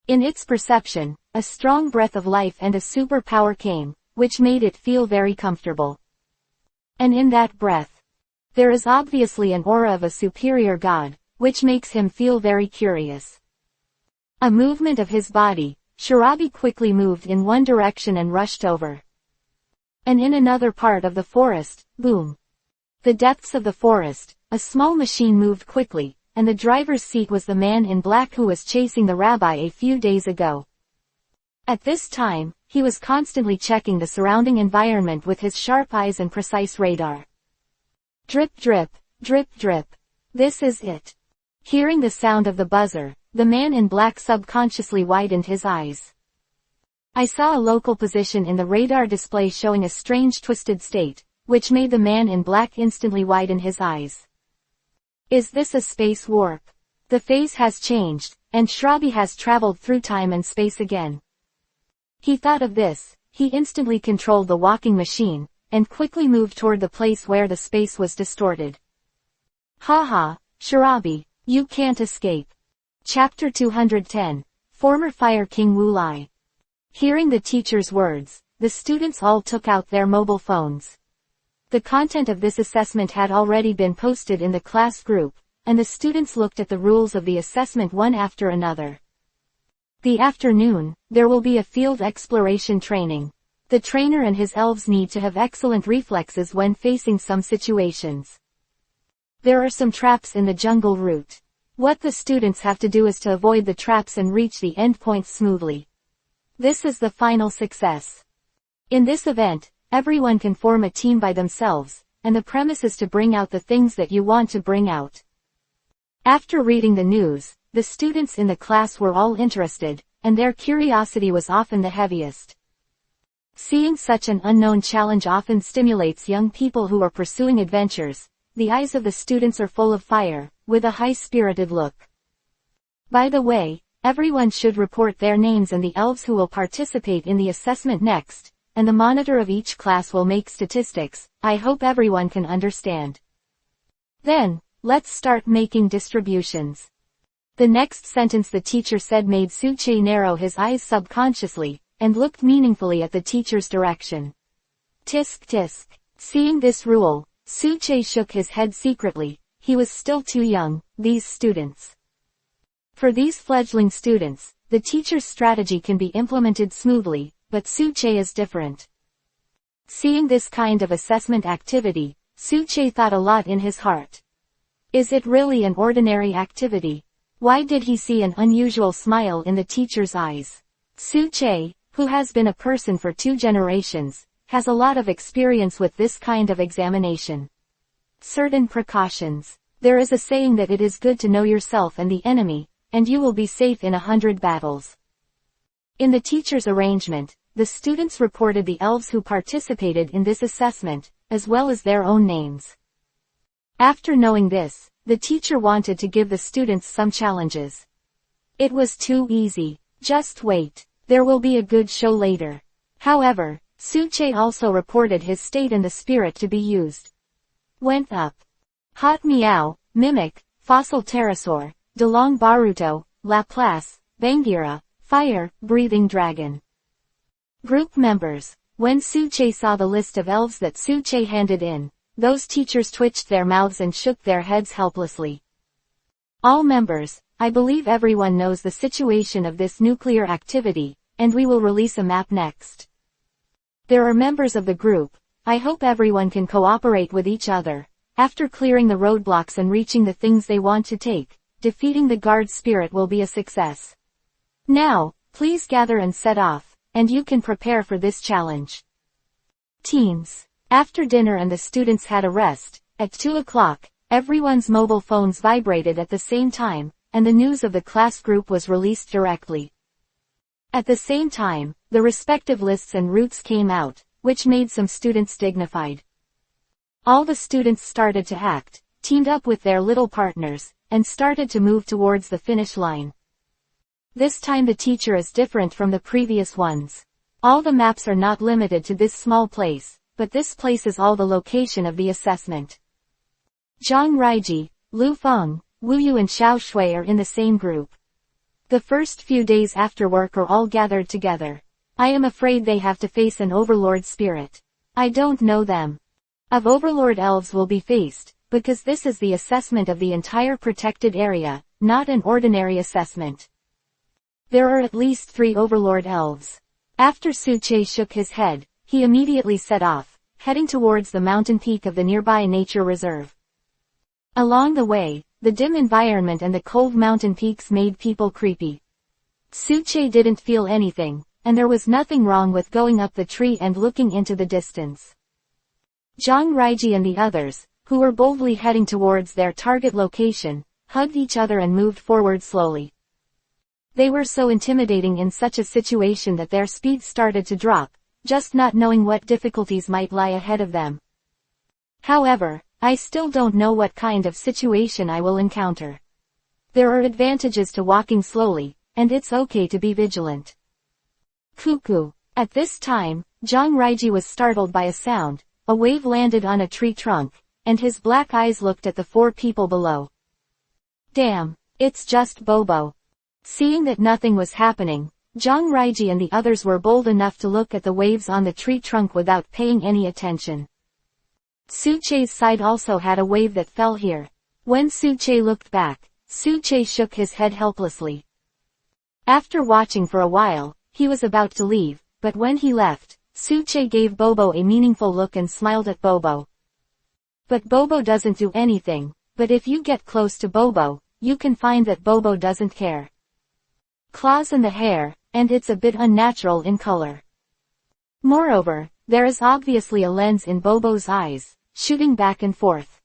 In its perception, a strong breath of life and a superpower came, which made it feel very comfortable. And in that breath, there is obviously an aura of a superior god, which makes him feel very curious. A movement of his body, Shirabi quickly moved in one direction and rushed over. And in another part of the forest, boom. The depths of the forest, a small machine moved quickly, and the driver's seat was the man in black who was chasing the rabbi a few days ago. At this time, he was constantly checking the surrounding environment with his sharp eyes and precise radar. Drip drip, drip drip. This is it. Hearing the sound of the buzzer, the man in black subconsciously widened his eyes. I saw a local position in the radar display showing a strange twisted state, which made the man in black instantly widen his eyes. Is this a space warp? The phase has changed, and Shrabi has traveled through time and space again. He thought of this, he instantly controlled the walking machine, and quickly moved toward the place where the space was distorted. Haha, Shrabi, you can't escape. Chapter 210, Former Fire King Wu Lai. Hearing the teacher's words, the students all took out their mobile phones. The content of this assessment had already been posted in the class group, and the students looked at the rules of the assessment one after another. The afternoon, there will be a field exploration training. The trainer and his elves need to have excellent reflexes when facing some situations. There are some traps in the jungle route. What the students have to do is to avoid the traps and reach the endpoints smoothly. This is the final success. In this event, everyone can form a team by themselves, and the premise is to bring out the things that you want to bring out. After reading the news, the students in the class were all interested, and their curiosity was often the heaviest. Seeing such an unknown challenge often stimulates young people who are pursuing adventures. The eyes of the students are full of fire, with a high-spirited look. By the way, everyone should report their names and the elves who will participate in the assessment next, and the monitor of each class will make statistics. I hope everyone can understand. Then, let's start making distributions. The next sentence the teacher said made Suche narrow his eyes subconsciously, and looked meaningfully at the teacher's direction. Tisk tisk. Seeing this rule, Suche shook his head secretly. He was still too young, these students. For these fledgling students, the teacher's strategy can be implemented smoothly, but Suche is different. Seeing this kind of assessment activity, Suche thought a lot in his heart. Is it really an ordinary activity? Why did he see an unusual smile in the teacher's eyes? Suche, who has been a person for 2 generations, has a lot of experience with this kind of examination. Certain precautions. There is a saying that it is good to know yourself and the enemy, and you will be safe in 100 battles. In the teacher's arrangement, the students reported the elves who participated in this assessment, as well as their own names. After knowing this, the teacher wanted to give the students some challenges. It was too easy. Just wait. There will be a good show later. However, Suche also reported his state and the spirit to be used. Went up. Hot Meow, Mimic, Fossil Pterosaur, DeLong Baruto, Laplace, Bangira, Fire, Breathing Dragon. Group members. When Suche saw the list of elves that Suche handed in, those teachers twitched their mouths and shook their heads helplessly. All members, I believe everyone knows the situation of this nuclear activity, and we will release a map next. There are members of the group. I hope everyone can cooperate with each other. After clearing the roadblocks and reaching the things they want to take, defeating the guard spirit will be a success. Now, please gather and set off, and you can prepare for this challenge. Teens. After dinner and the students had a rest, at 2 o'clock, everyone's mobile phones vibrated at the same time, and the news of the class group was released directly. At the same time, the respective lists and routes came out, which made some students dignified. All the students started to act, teamed up with their little partners, and started to move towards the finish line. This time the teacher is different from the previous ones. All the maps are not limited to this small place, but this place is all the location of the assessment. Zhang Raiji, Lu Feng, Wu Yu and Xiao Shui are in the same group. The first few days after work are all gathered together. I am afraid they have to face an overlord spirit. I don't know them. Of overlord elves will be faced, because this is the assessment of the entire protected area, not an ordinary assessment. There are at least 3 overlord elves. After Suche shook his head, he immediately set off, heading towards the mountain peak of the nearby nature reserve. Along the way, the dim environment and the cold mountain peaks made people creepy. Suche didn't feel anything, and there was nothing wrong with going up the tree and looking into the distance. Zhang Raiji and the others, who were boldly heading towards their target location, hugged each other and moved forward slowly. They were so intimidating in such a situation that their speed started to drop, just not knowing what difficulties might lie ahead of them. However, I still don't know what kind of situation I will encounter. There are advantages to walking slowly, and it's okay to be vigilant. Cuckoo. At this time, Zhang Raiji was startled by a sound. A wave landed on a tree trunk, and his black eyes looked at the four people below. Damn, it's just Bobo. Seeing that nothing was happening, Zhang Raiji and the others were bold enough to look at the waves on the tree trunk without paying any attention. Suche's side also had a wave that fell here. When Suche looked back, Suche shook his head helplessly. After watching for a while, he was about to leave, but when he left, Suche gave Bobo a meaningful look and smiled at Bobo. But Bobo doesn't do anything, but if you get close to Bobo, you can find that Bobo doesn't care. Claws in the hair, and it's a bit unnatural in color. Moreover, there is obviously a lens in Bobo's eyes, shooting back and forth.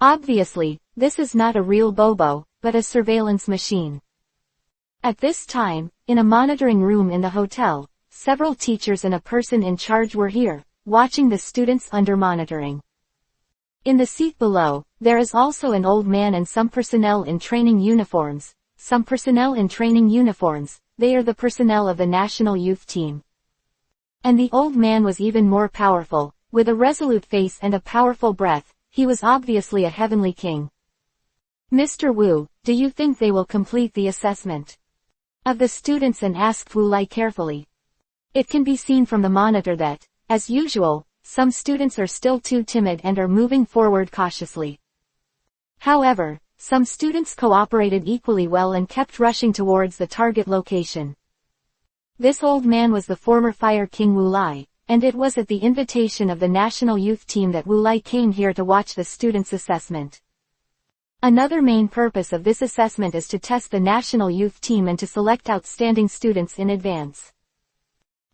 Obviously, this is not a real Bobo, but a surveillance machine. At this time, in a monitoring room in the hotel, several teachers and a person in charge were here, watching the students under monitoring. In the seat below, there is also an old man and some personnel in training uniforms. They are the personnel of the National Youth Team. And the old man was even more powerful, with a resolute face and a powerful breath. He was obviously a heavenly king. Mr. Wu, do you think they will complete the assessment of the students? And asked Wu Lai carefully. It can be seen from the monitor that, as usual, some students are still too timid and are moving forward cautiously. However, some students cooperated equally well and kept rushing towards the target location. This old man was the former Fire King Wu Lai, and it was at the invitation of the National Youth Team that Wu Lai came here to watch the students' assessment. Another main purpose of this assessment is to test the National Youth Team and to select outstanding students in advance.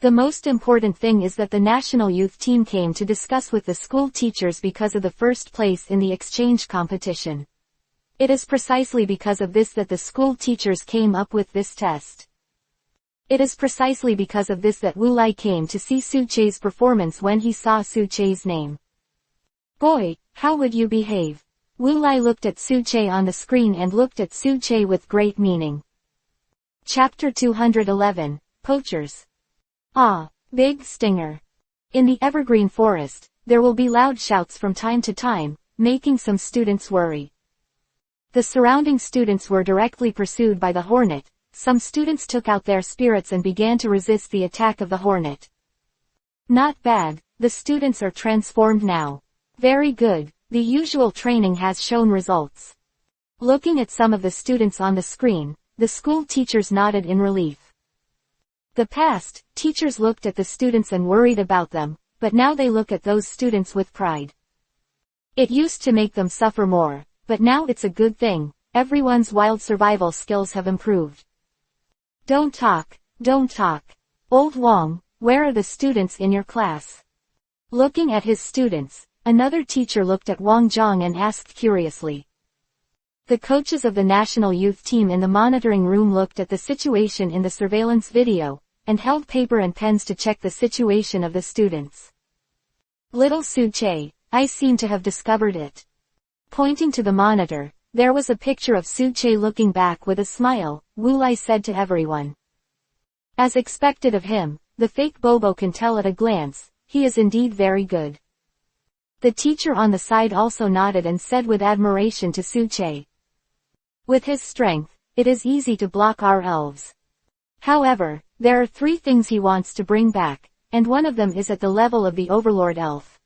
The most important thing is that the National Youth Team came to discuss with the school teachers because of the first place in the exchange competition. It is precisely because of this that the school teachers came up with this test. It is precisely because of this that Wu Lai came to see Suche's performance when he saw Suche's name. Boy, how would you behave? Wu Lai looked at Suche on the screen and looked at Suche with great meaning. Chapter 211, Poachers. Ah, big stinger. In the evergreen forest, there will be loud shouts from time to time, making some students worry. The surrounding students were directly pursued by the hornet. Some students took out their spirits and began to resist the attack of the hornet. Not bad, the students are transformed now. Very good, the usual training has shown results. Looking at some of the students on the screen, the school teachers nodded in relief. The past, teachers looked at the students and worried about them, but now they look at those students with pride. It used to make them suffer more, but now it's a good thing. Everyone's wild survival skills have improved. Don't talk, don't talk. Old Wong, where are the students in your class? Looking at his students, another teacher looked at Wang Zhang and asked curiously. The coaches of the National Youth Team in the monitoring room looked at the situation in the surveillance video, and held paper and pens to check the situation of the students. Little Suche, I seem to have discovered it. Pointing to the monitor, there was a picture of Suche looking back with a smile, Wu Lai said to everyone. As expected of him, the fake Bobo can tell at a glance, he is indeed very good. The teacher on the side also nodded and said with admiration to Suche. With his strength, it is easy to block our elves. However, there are 3 things he wants to bring back, and one of them is at the level of the Overlord Elf.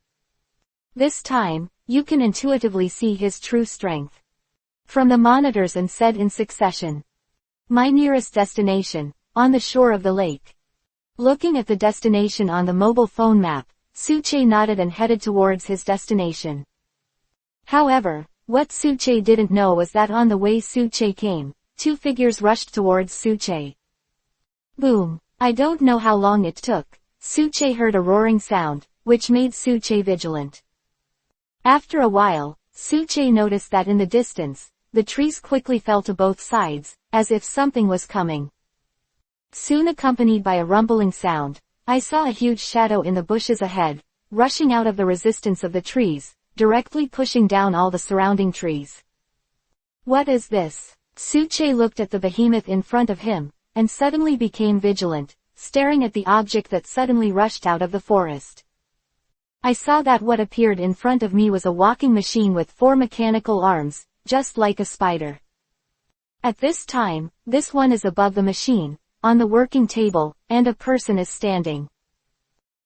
This time, you can intuitively see his true strength. From the monitors and said in succession. My nearest destination, on the shore of the lake. Looking at the destination on the mobile phone map, Suche nodded and headed towards his destination. However, what Suche didn't know was that on the way Suche came, 2 figures rushed towards Suche. Boom! I don't know how long it took. Suche heard a roaring sound, which made Suche vigilant. After a while, Suche noticed that in the distance, the trees quickly fell to both sides, as if something was coming. Soon accompanied by a rumbling sound, I saw a huge shadow in the bushes ahead, rushing out of the resistance of the trees, directly pushing down all the surrounding trees. What is this? Suche looked at the behemoth in front of him, and suddenly became vigilant, staring at the object that suddenly rushed out of the forest. I saw that what appeared in front of me was a walking machine with 4 mechanical arms, just like a spider. At this time, this one is above the machine, on the working table, and a person is standing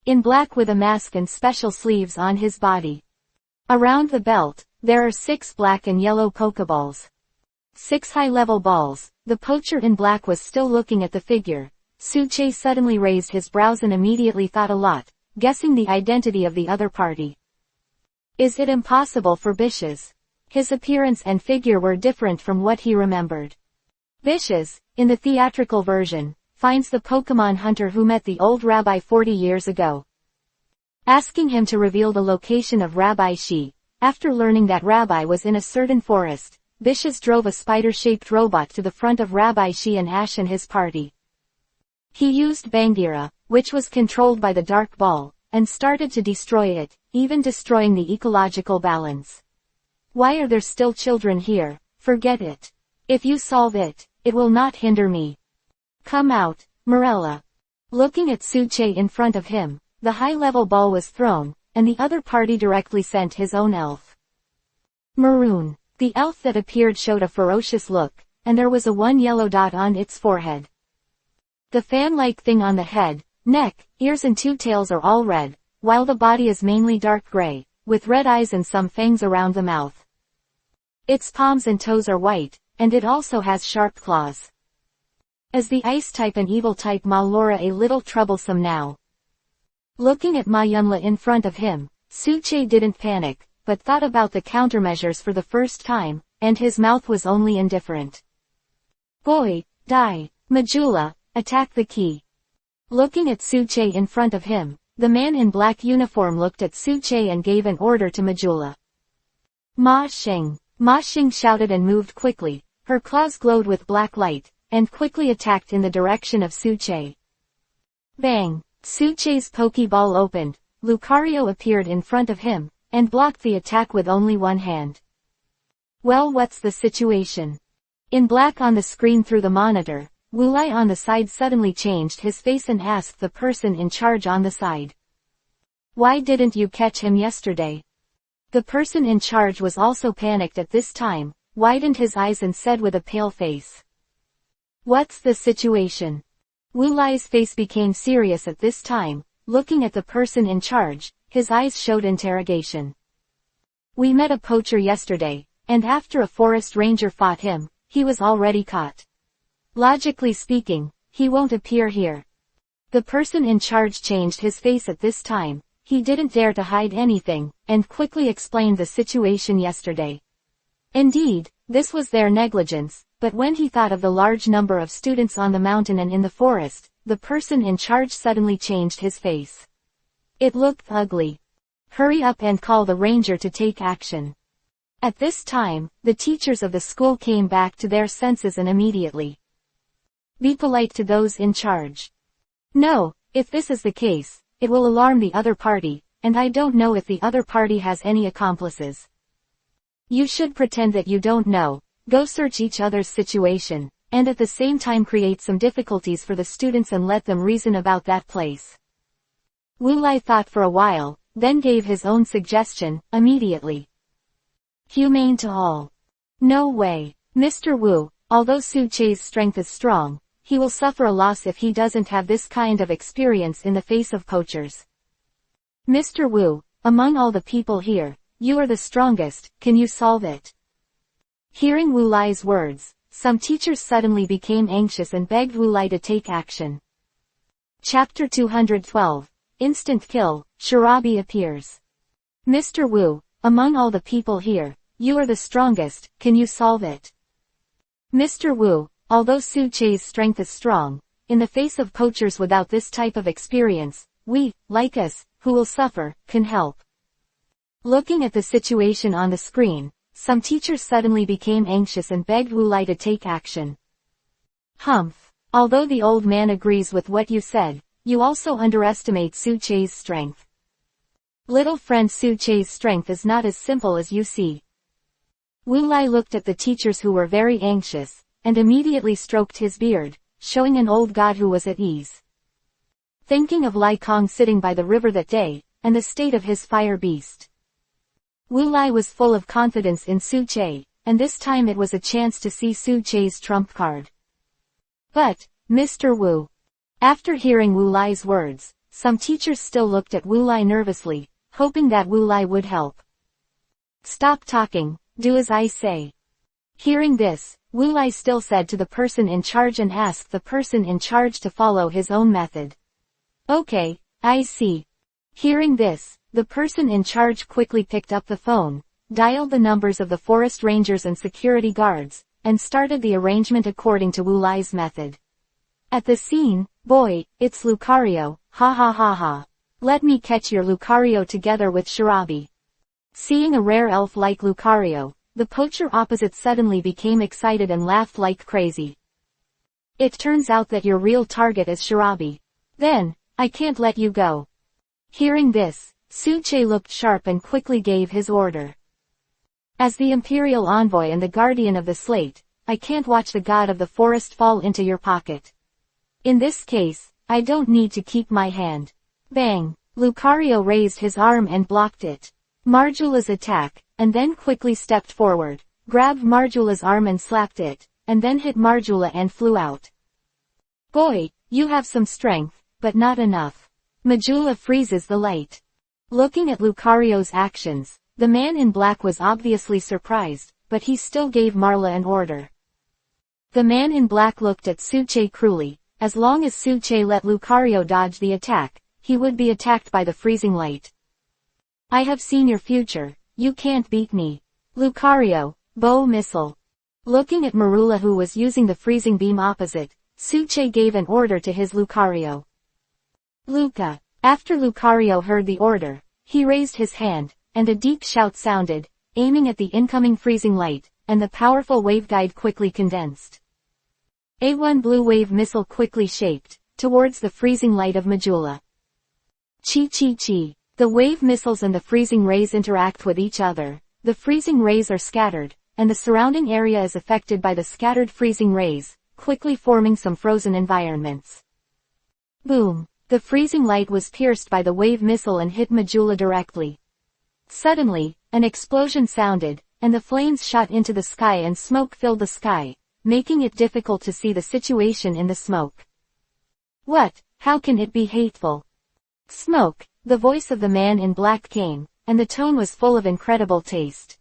in black with a mask and special sleeves on his body. Around the belt, there are 6 black and yellow Pokeballs. 6 high-level balls. The poacher in black was still looking at the figure. Suche suddenly raised his brows and immediately thought a lot, guessing the identity of the other party. Is it impossible for Bishes? His appearance and figure were different from what he remembered. Bishes, in the theatrical version, finds the Pokemon hunter who met the old rabbi 40 years ago, asking him to reveal the location of Rabbi Shi. After learning that Rabbi was in a certain forest, Bishes drove a spider-shaped robot to the front of Rabbi Shi and Ash and his party. He used Bangira, which was controlled by the dark ball, and started to destroy it, even destroying the ecological balance. Why are there still children here? Forget it. If you solve it, it will not hinder me. Come out, Morella. Looking at Suche in front of him, the high-level ball was thrown, and the other party directly sent his own elf. Maroon. The elf that appeared showed a ferocious look, and there was a 1 yellow dot on its forehead. The fan-like thing on the head, neck, ears and 2 tails are all red, while the body is mainly dark gray, with red eyes and some fangs around the mouth. Its palms and toes are white, and it also has sharp claws. As the ice type and evil type Malora a little troublesome now. Looking at Mayunla in front of him, Suche didn't panic, but thought about the countermeasures for the first time, and his mouth was only indifferent. Boy, die, Majula, attack the key. Looking at Suche in front of him, the man in black uniform looked at Suche and gave an order to Majula. Ma Xing. Ma Xing shouted and moved quickly, her claws glowed with black light, and quickly attacked in the direction of Suche. Bang! Suche's Pokeball opened, Lucario appeared in front of him, and blocked the attack with only one hand. Well, what's the situation? In black on the screen through the monitor, Wulai on the side suddenly changed his face and asked the person in charge on the side. Why didn't you catch him yesterday? The person in charge was also panicked at this time, widened his eyes and said with a pale face. What's the situation? Wulai's face became serious at this time, looking at the person in charge, his eyes showed interrogation. We met a poacher yesterday, and after a forest ranger fought him, he was already caught. Logically speaking, he won't appear here. The person in charge changed his face at this time, he didn't dare to hide anything, and quickly explained the situation yesterday. Indeed, this was their negligence, but when he thought of the large number of students on the mountain and in the forest, the person in charge suddenly changed his face. It looked ugly. Hurry up and call the ranger to take action. At this time, the teachers of the school came back to their senses and immediately. Be polite to those in charge. No, if this is the case, it will alarm the other party, and I don't know if the other party has any accomplices. You should pretend that you don't know, go search each other's situation, and at the same time create some difficulties for the students and let them reason about that place. Wulai thought for a while, then gave his own suggestion, immediately. Humane to all. No way. Mr. Wu, although Suche's strength is strong, he will suffer a loss if he doesn't have this kind of experience in the face of poachers. Mr. Wu, among all the people here, you are the strongest, can you solve it? Hearing Wulai's words, some teachers suddenly became anxious and begged Wulai to take action. Chapter 212. Instant Kill, Shirabi appears. Mr. Wu, among all the people here, you are the strongest, can you solve it? Mr. Wu, although Suche's strength is strong, in the face of poachers without this type of experience, we, like us, who will suffer, can help. Looking at the situation on the screen, some teachers suddenly became anxious and begged Wulai to take action. Humph. Although the old man agrees with what you said, you also underestimate Su-Che's strength. Little friend, Su-Che's strength is not as simple as you see. Wu Lai looked at the teachers who were very anxious, and immediately stroked his beard, showing an old god who was at ease. Thinking of Lai Kong sitting by the river that day, and the state of his fire beast. Wu Lai was full of confidence in Su-Che, and this time it was a chance to see Su-Che's trump card. But, Mr. Wu. After hearing Wu Lai's words, some teachers still looked at Wu Lai nervously, hoping that Wu Lai would help. Stop talking, do as I say. Hearing this, Wu Lai still said to the person in charge and asked the person in charge to follow his own method. Okay, I see. Hearing this, the person in charge quickly picked up the phone, dialed the numbers of the forest rangers and security guards, and started the arrangement according to Wu Lai's method. At the scene, boy, it's Lucario, ha ha ha ha. Let me catch your Lucario together with Shirabi. Seeing a rare elf like Lucario, the poacher opposite suddenly became excited and laughed like crazy. It turns out that your real target is Shirabi. Then, I can't let you go. Hearing this, Su-Che looked sharp and quickly gave his order. As the Imperial Envoy and the Guardian of the Slate, I can't watch the God of the Forest fall into your pocket. In this case, I don't need to keep my hand. Bang! Lucario raised his arm and blocked it. Marjola's attack, and then quickly stepped forward, grabbed Marjola's arm and slapped it, and then hit Marjola and flew out. Boy, you have some strength, but not enough. Majula freezes the light. Looking at Lucario's actions, the man in black was obviously surprised, but he still gave Marla an order. The man in black looked at Su-Che cruelly. As long as Su-Che let Lucario dodge the attack, he would be attacked by the freezing light. I have seen your future, you can't beat me. Lucario, bow missile. Looking at Marula who was using the freezing beam opposite, Su-Che gave an order to his Lucario. Luca. After Lucario heard the order, he raised his hand, and a deep shout sounded, aiming at the incoming freezing light, and the powerful waveguide quickly condensed. A1 blue wave missile quickly shaped, towards the freezing light of Majula. Chi. The wave missiles and the freezing rays interact with each other, the freezing rays are scattered, and the surrounding area is affected by the scattered freezing rays, quickly forming some frozen environments. Boom! The freezing light was pierced by the wave missile and hit Majula directly. Suddenly, an explosion sounded, and the flames shot into the sky and smoke filled the sky, making it difficult to see the situation in the smoke. What? How can it be hateful? Smoke, the voice of the man in black came, and the tone was full of incredible taste.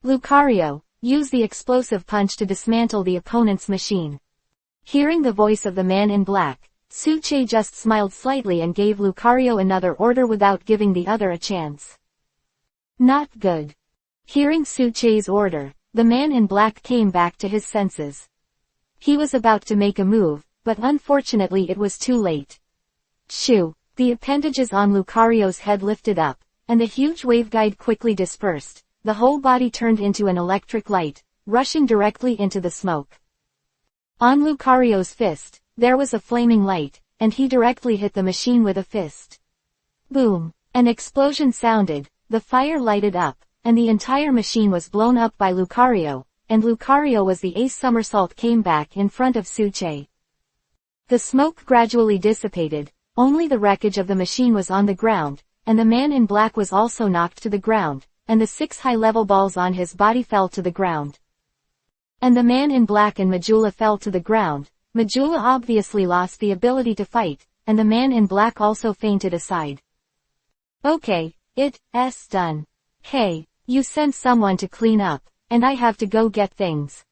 Lucario, use the explosive punch to dismantle the opponent's machine. Hearing the voice of the man in black, Su-Che just smiled slightly and gave Lucario another order without giving the other a chance. Not good. Hearing Su-Che's order, the man in black came back to his senses. He was about to make a move, but unfortunately it was too late. Shoo! The appendages on Lucario's head lifted up, and the huge waveguide quickly dispersed. The whole body turned into an electric light, rushing directly into the smoke. On Lucario's fist, there was a flaming light, and he directly hit the machine with a fist. Boom! An explosion sounded, the fire lighted up, and the entire machine was blown up by Lucario, and Lucario was the ace somersault came back in front of Su-Che. The smoke gradually dissipated, only the wreckage of the machine was on the ground, and the man in black was also knocked to the ground, and the 6 high-level balls on his body fell to the ground. And the man in black and Majula fell to the ground. Majula obviously lost the ability to fight, and the man in black also fainted aside. Okay, it's done. Hey, you sent someone to clean up, and I have to go get things.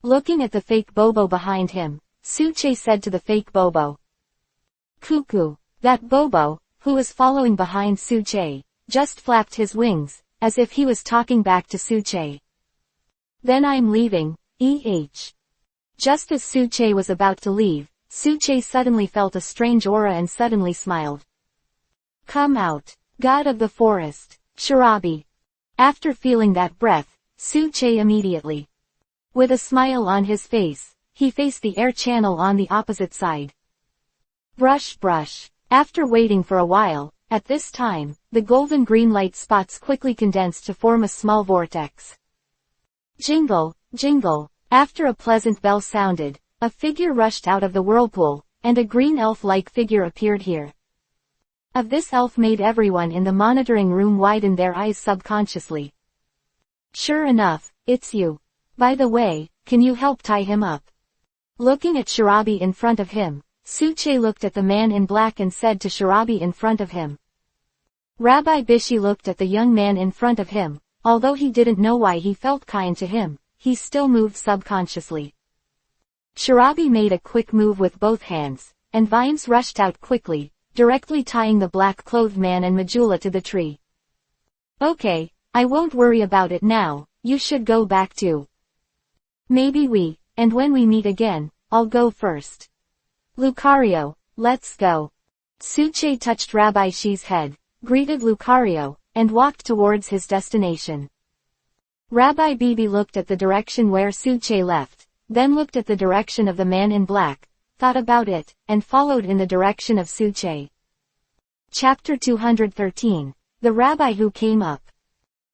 Looking at the fake Bobo behind him, Su-Che said to the fake Bobo. Cuckoo, that Bobo, who was following behind Su-Che, just flapped his wings, as if he was talking back to Su-Che. Then I'm leaving, Just as Su-Che was about to leave, Su-Che suddenly felt a strange aura and suddenly smiled. Come out, God of the Forest, Shirabi. After feeling that breath, Su-Che immediately, with a smile on his face, he faced the air channel on the opposite side. Brush brush. After waiting for a while, at this time, the golden green light spots quickly condensed to form a small vortex. Jingle, jingle. After a pleasant bell sounded, a figure rushed out of the whirlpool, and a green elf-like figure appeared here. Of this elf made everyone in the monitoring room widen their eyes subconsciously. Sure enough, it's you. By the way, can you help tie him up? Looking at Shirabi in front of him, Suche looked at the man in black and said to Shirabi in front of him. Rabbi Bishi looked at the young man in front of him. Although he didn't know why he felt kind to him, he still moved subconsciously. Shirabi made a quick move with both hands, and vines rushed out quickly, directly tying the black-clothed man and Majula to the tree. Okay, I won't worry about it now, you should go back too. Maybe and when we meet again, I'll go first. Lucario, let's go. Suche touched Rabbi Shi's head, greeted Lucario, and walked towards his destination. Rabbi Bibi looked at the direction where Suche left, then looked at the direction of the man in black, thought about it, and followed in the direction of Suche. Chapter 213. The Rabbi Who Came Up.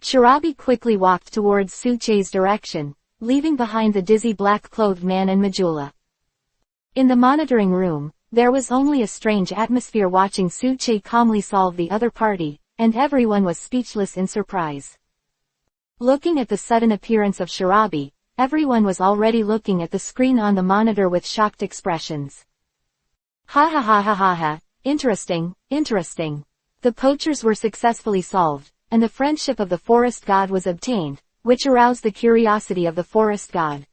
Shirabi quickly walked towards Suche's direction, leaving behind the dizzy black-clothed man and Majula. In the monitoring room, there was only a strange atmosphere watching Suche calmly solve the other party, and everyone was speechless in surprise. Looking at the sudden appearance of Shirabi, everyone was already looking at the screen on the monitor with shocked expressions. Ha ha ha ha ha ha, interesting, interesting. The poachers were successfully solved, and the friendship of the forest god was obtained, which aroused the curiosity of the forest god.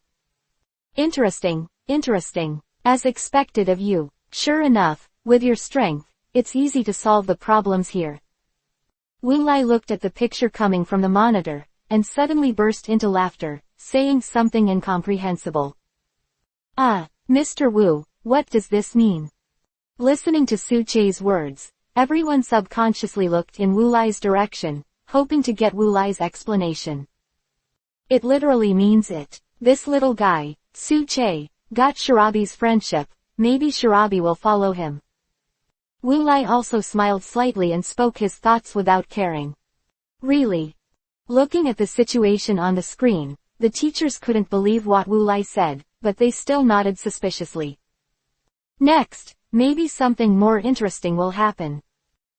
Interesting, interesting. As expected of you. Sure enough, with your strength, it's easy to solve the problems here. Wu Lai looked at the picture coming from the monitor, and suddenly burst into laughter, saying something incomprehensible. Ah, Mr. Wu, what does this mean? Listening to Suche's words, everyone subconsciously looked in Wu Lai's direction, hoping to get Wu Lai's explanation. It literally means it. This little guy, Suche, got Shirabi's friendship, maybe Shirabi will follow him. Wu Lai also smiled slightly and spoke his thoughts without caring. Really? Looking at the situation on the screen, the teachers couldn't believe what Wu Lai said, but they still nodded suspiciously. Next, maybe something more interesting will happen.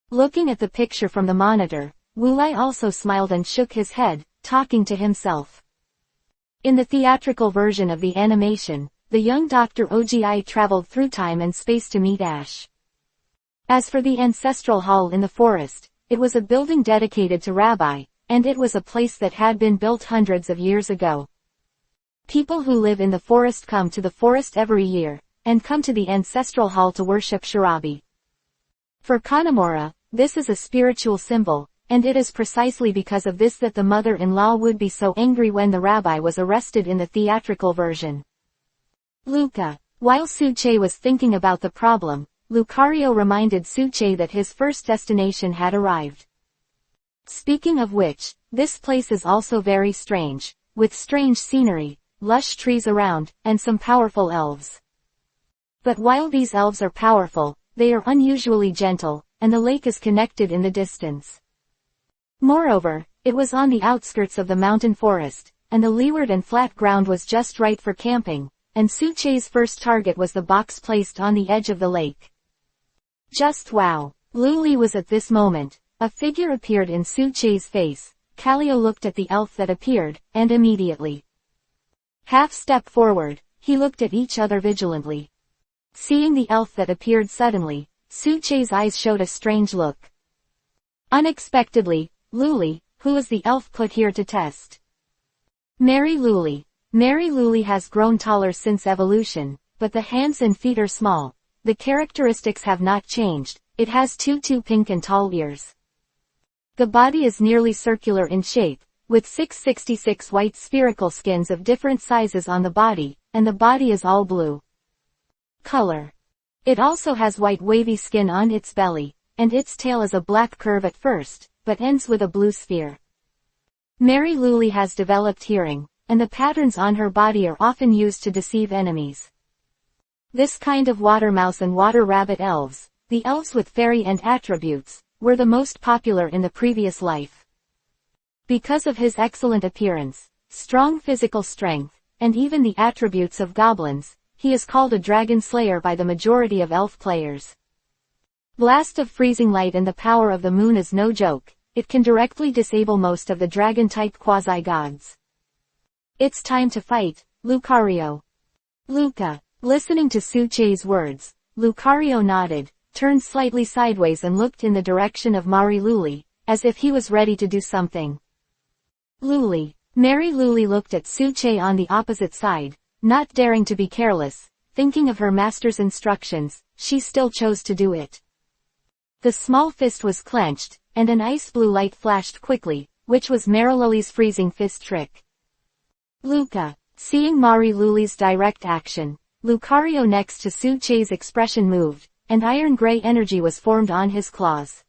Looking at the picture from the monitor, Wu Lai also smiled and shook his head, talking to himself. In the theatrical version of the animation, the young Dr. Ogi traveled through time and space to meet Ash. As for the ancestral hall in the forest, it was a building dedicated to Rabbi, and it was a place that had been built hundreds of years ago. People who live in the forest come to the forest every year, and come to the ancestral hall to worship Shirabi. For Kanamura, this is a spiritual symbol, and it is precisely because of this that the mother-in-law would be so angry when the rabbi was arrested in the theatrical version. Luca. While Suche was thinking about the problem, Lucario reminded Suche that his first destination had arrived. Speaking of which, this place is also very strange, with strange scenery, lush trees around, and some powerful elves. But while these elves are powerful, they are unusually gentle, and the lake is connected in the distance. Moreover, it was on the outskirts of the mountain forest, and the leeward and flat ground was just right for camping, and Suche's first target was the box placed on the edge of the lake. Just wow! Luli was at this moment. A figure appeared in Suche's face. Kallio looked at the elf that appeared, and immediately. Half step forward, he looked at each other vigilantly. Seeing the elf that appeared suddenly, Suche's eyes showed a strange look. Unexpectedly, Luli, who is the elf put here to test? Mary Luli. Mary Luli has grown taller since evolution, but the hands and feet are small. The characteristics have not changed. It has two pink and tall ears. The body is nearly circular in shape, with 666 white spherical skins of different sizes on the body, and the body is all blue color. It also has white wavy skin on its belly, and its tail is a black curve at first, but ends with a blue sphere. Mary Luli has developed hearing, and the patterns on her body are often used to deceive enemies. This kind of water mouse and water rabbit elves, the elves with fairy and attributes, were the most popular in the previous life. Because of his excellent appearance, strong physical strength, and even the attributes of goblins, he is called a dragon slayer by the majority of elf players. Blast of freezing light and the power of the moon is no joke, it can directly disable most of the dragon-type quasi-gods. It's time to fight, Lucario. Luca. Listening to Suche's words, Lucario nodded, turned slightly sideways and looked in the direction of Mari Luli, as if he was ready to do something. Luli. Mary Luli looked at Suche on the opposite side, not daring to be careless, thinking of her master's instructions, she still chose to do it. The small fist was clenched, and an ice blue light flashed quickly, which was Mariluli's freezing fist trick. Luca. Seeing Mari Luli's direct action, Lucario next to Suche's expression moved, and iron-gray energy was formed on his claws.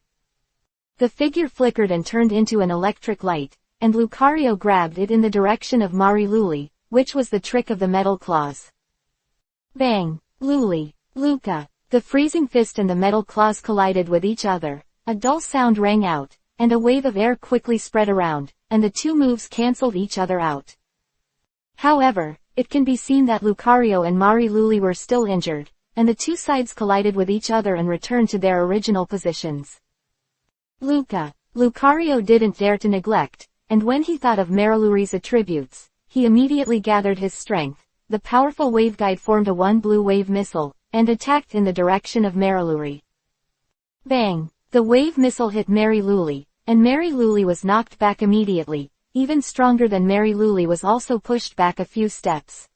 The figure flickered and turned into an electric light, and Lucario grabbed it in the direction of Mari Luli, which was the trick of the metal claws. Bang! Luli. Luca. The freezing fist and the metal claws collided with each other, a dull sound rang out, and a wave of air quickly spread around, and the two moves cancelled each other out. However, it can be seen that Lucario and Mari Luli were still injured, and the two sides collided with each other and returned to their original positions. Lucario didn't dare to neglect, and when he thought of Mariluli's attributes, he immediately gathered his strength. The powerful waveguide formed a one blue wave missile, and attacked in the direction of Mariluli. Bang! The wave missile hit Mari Luli, and Mari Luli was knocked back immediately. Even stronger than Mari Luli was also pushed back a few steps.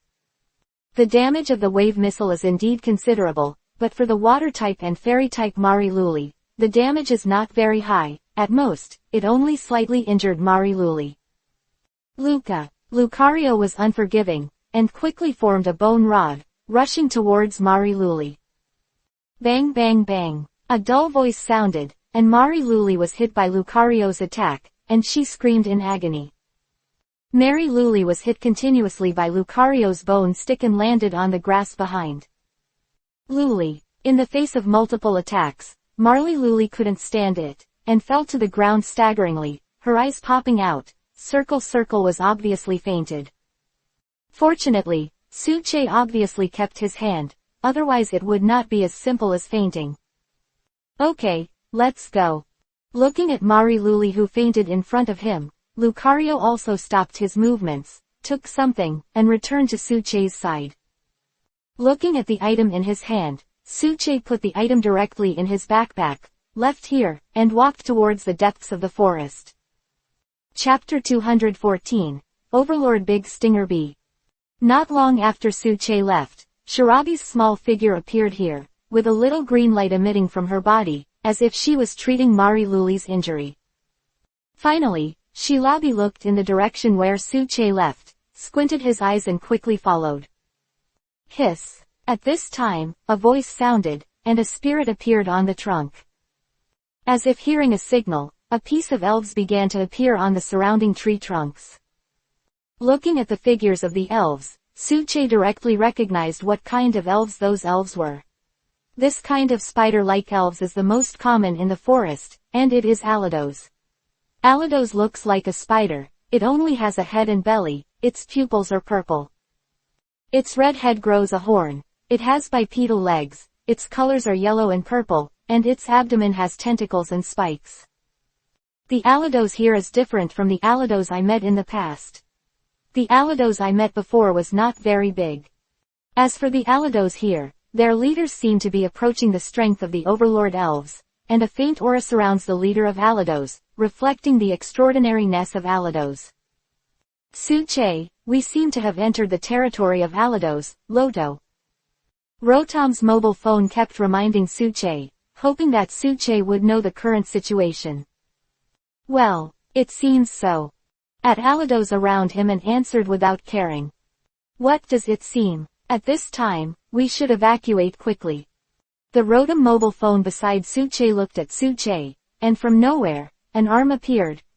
The damage of the wave missile is indeed considerable, but for the water-type and fairy-type Mari Luli, the damage is not very high. At most, it only slightly injured Mari Luli. Lucario was unforgiving, and quickly formed a bone rod, rushing towards Mari Luli. Bang bang bang. A dull voice sounded, and Mari Luli was hit by Lucario's attack, and she screamed in agony. Mari Luli was hit continuously by Lucario's bone stick and landed on the grass behind Luli. In the face of multiple attacks, Mari Luli couldn't stand it, and fell to the ground staggeringly, her eyes popping out. Circle was obviously fainted. Fortunately, Suche obviously kept his hand, otherwise it would not be as simple as fainting. Okay, let's go. Looking at Mari Luli who fainted in front of him, Lucario also stopped his movements, took something, and returned to Suche's side. Looking at the item in his hand, Suche put the item directly in his backpack, left here, and walked towards the depths of the forest. Chapter 214, Overlord Big Stinger Bee. Not long after Suche left, Shirabi's small figure appeared here, with a little green light emitting from her body, as if she was treating Mari Luli's injury. Finally, Shirabi looked in the direction where Suche left, squinted his eyes and quickly followed. Hiss. At this time, a voice sounded, and a spirit appeared on the trunk. As if hearing a signal, a piece of elves began to appear on the surrounding tree trunks. Looking at the figures of the elves, Suche directly recognized what kind of elves those elves were. This kind of spider-like elves is the most common in the forest, and it is Alados. Alados looks like a spider, it only has a head and belly, its pupils are purple. Its red head grows a horn, it has bipedal legs, its colors are yellow and purple, and its abdomen has tentacles and spikes. The Alados here is different from the Alados I met in the past. The Alados I met before was not very big. As for the Alados here, their leaders seem to be approaching the strength of the Overlord Elves, and a faint aura surrounds the leader of Alados, reflecting the extraordinariness of Alados. Suche, we seem to have entered the territory of Alados, Loto. Rotom's mobile phone kept reminding Suche, hoping that Suche would know the current situation. Well, it seems so. At Alados around him and answered without caring. What does it seem? At this time, we should evacuate quickly. The Rotom mobile phone beside Suche looked at Suche, and from nowhere, an arm appeared,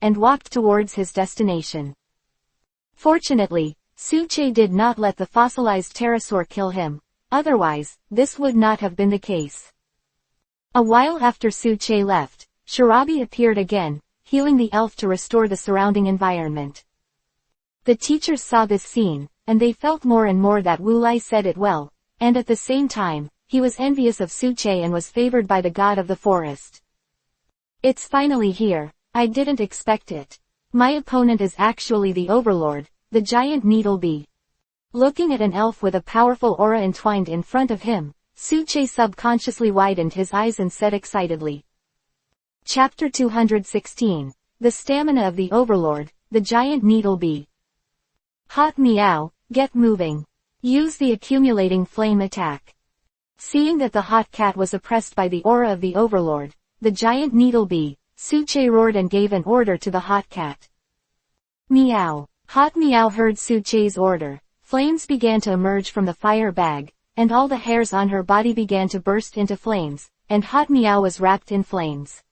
and walked towards his destination. Fortunately, Suche did not let the fossilized pterosaur kill him, otherwise, this would not have been the case. A while after Suche left, Shirabi appeared again, healing the elf to restore the surrounding environment. The teachers saw this scene, and they felt more and more that Wu Lai said it well, and at the same time, he was envious of Suche and was favored by the god of the forest. It's finally here, I didn't expect it. My opponent is actually the overlord, the giant needle bee. Looking at an elf with a powerful aura entwined in front of him, Suche subconsciously widened his eyes and said excitedly. Chapter 216. The Stamina of the Overlord, the Giant Needle Bee. Hot meow, get moving. Use the accumulating flame attack. Seeing that the hot cat was oppressed by the aura of the Overlord, the Giant Needle Bee, Suche roared and gave an order to the hot cat. Meow. Hot meow heard Suche's order. Flames began to emerge from the fire bag, and all the hairs on her body began to burst into flames, and Hot meow was wrapped in flames.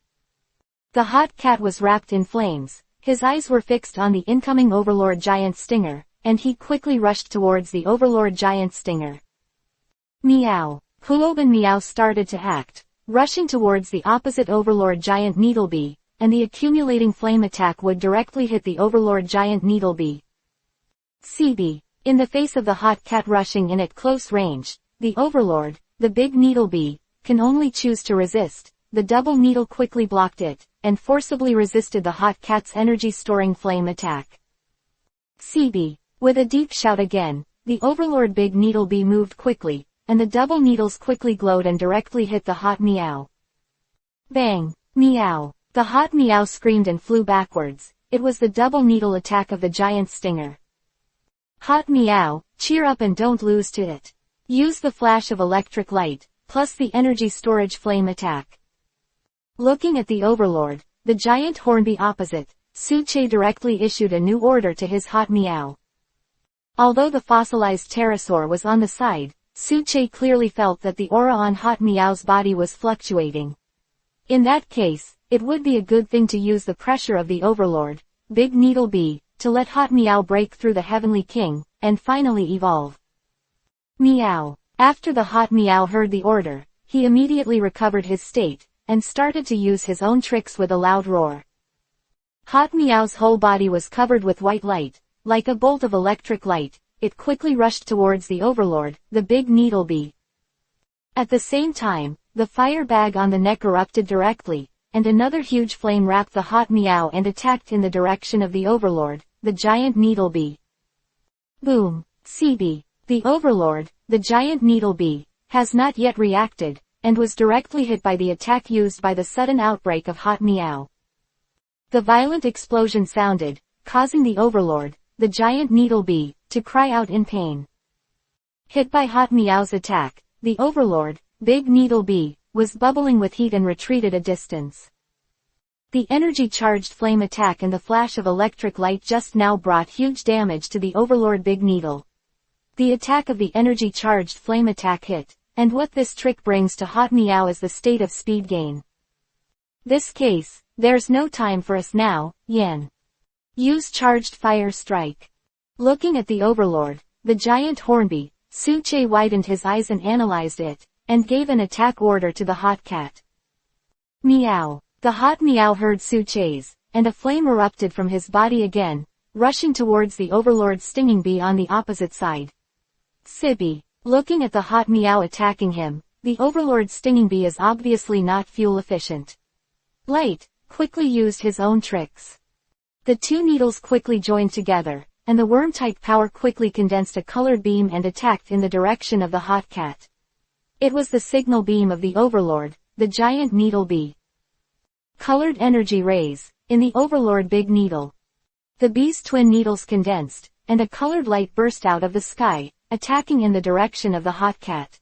The hot cat was wrapped in flames, his eyes were fixed on the incoming Overlord Giant Stinger, and he quickly rushed towards the Overlord Giant Stinger. Meow. Huoban Meow started to act, rushing towards the opposite Overlord Giant Needlebee, and the accumulating flame attack would directly hit the Overlord Giant Needlebee. CB. In the face of the hot cat rushing in at close range, the Overlord, the big Needlebee, can only choose to resist. The double needle quickly blocked it, and forcibly resisted the hot cat's energy-storing flame attack. CB. With a deep shout again, the Overlord Big Needlebee moved quickly, and the double needles quickly glowed and directly hit the hot meow. Bang! Meow! The hot meow screamed and flew backwards. It was the double needle attack of the giant stinger. Hot meow, cheer up and don't lose to it. Use the flash of electric light, plus the energy storage flame attack. Looking at the Overlord, the giant hornbee opposite, Suche directly issued a new order to his hot meow. Although the fossilized pterosaur was on the side, Suche clearly felt that the aura on hot meow's body was fluctuating. In that case, it would be a good thing to use the pressure of the Overlord, Big Needlebee, to let hot meow break through the Heavenly King, and finally evolve. Meow. After the hot meow heard the order, he immediately recovered his state, and started to use his own tricks with a loud roar. Hot meow's whole body was covered with white light, like a bolt of electric light. It quickly rushed towards the Overlord, the Big Needlebee. At the same time, the fire bag on the neck erupted directly, and another huge flame wrapped the hot meow and attacked in the direction of the Overlord, the giant Needlebee. Boom! CB. The Overlord, the giant Needlebee, has not yet reacted, and was directly hit by the attack used by the sudden outbreak of hot meow. The violent explosion sounded, causing the Overlord, the giant Needlebee, to cry out in pain. Hit by hot meow's attack, the Overlord, Big Needlebee, was bubbling with heat and retreated a distance. The energy-charged flame attack and the flash of electric light just now brought huge damage to the Overlord Big Needle. The attack of the energy-charged flame attack hit, and what this trick brings to hot meow is the state of speed gain. This case, there's no time for us now, Yan. Use charged fire strike. Looking at the Overlord, the giant hornbee, Suche widened his eyes and analyzed it, and gave an attack order to the hot cat. Meow. The hot meow heard Suche's, and a flame erupted from his body again, rushing towards the Overlord's stinging bee on the opposite side. Sibby. Looking at the hot meow attacking him, the Overlord's stinging bee is obviously not fuel efficient. Light quickly used his own tricks. The two needles quickly joined together, and the worm-type power quickly condensed a colored beam and attacked in the direction of the hot cat. It was the signal beam of the Overlord, the giant Needlebee. Colored energy rays, in the Overlord Big Needle. The bee's twin needles condensed, and a colored light burst out of the sky, attacking in the direction of the hot cat.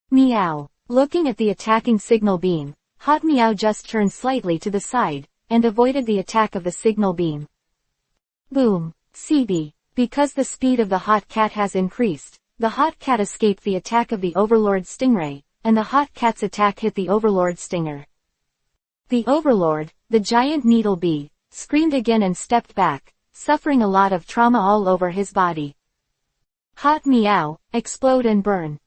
Meow. Looking at the attacking signal beam, hot meow just turned slightly to the side, and avoided the attack of the signal beam. Boom. CB. Because the speed of the hot cat has increased, the hot cat escaped the attack of the Overlord's stingray, and the hot cat's attack hit the Overlord's stinger. The Overlord, the giant Needlebee, screamed again and stepped back, suffering a lot of trauma all over his body. Hot meow, explode and burn.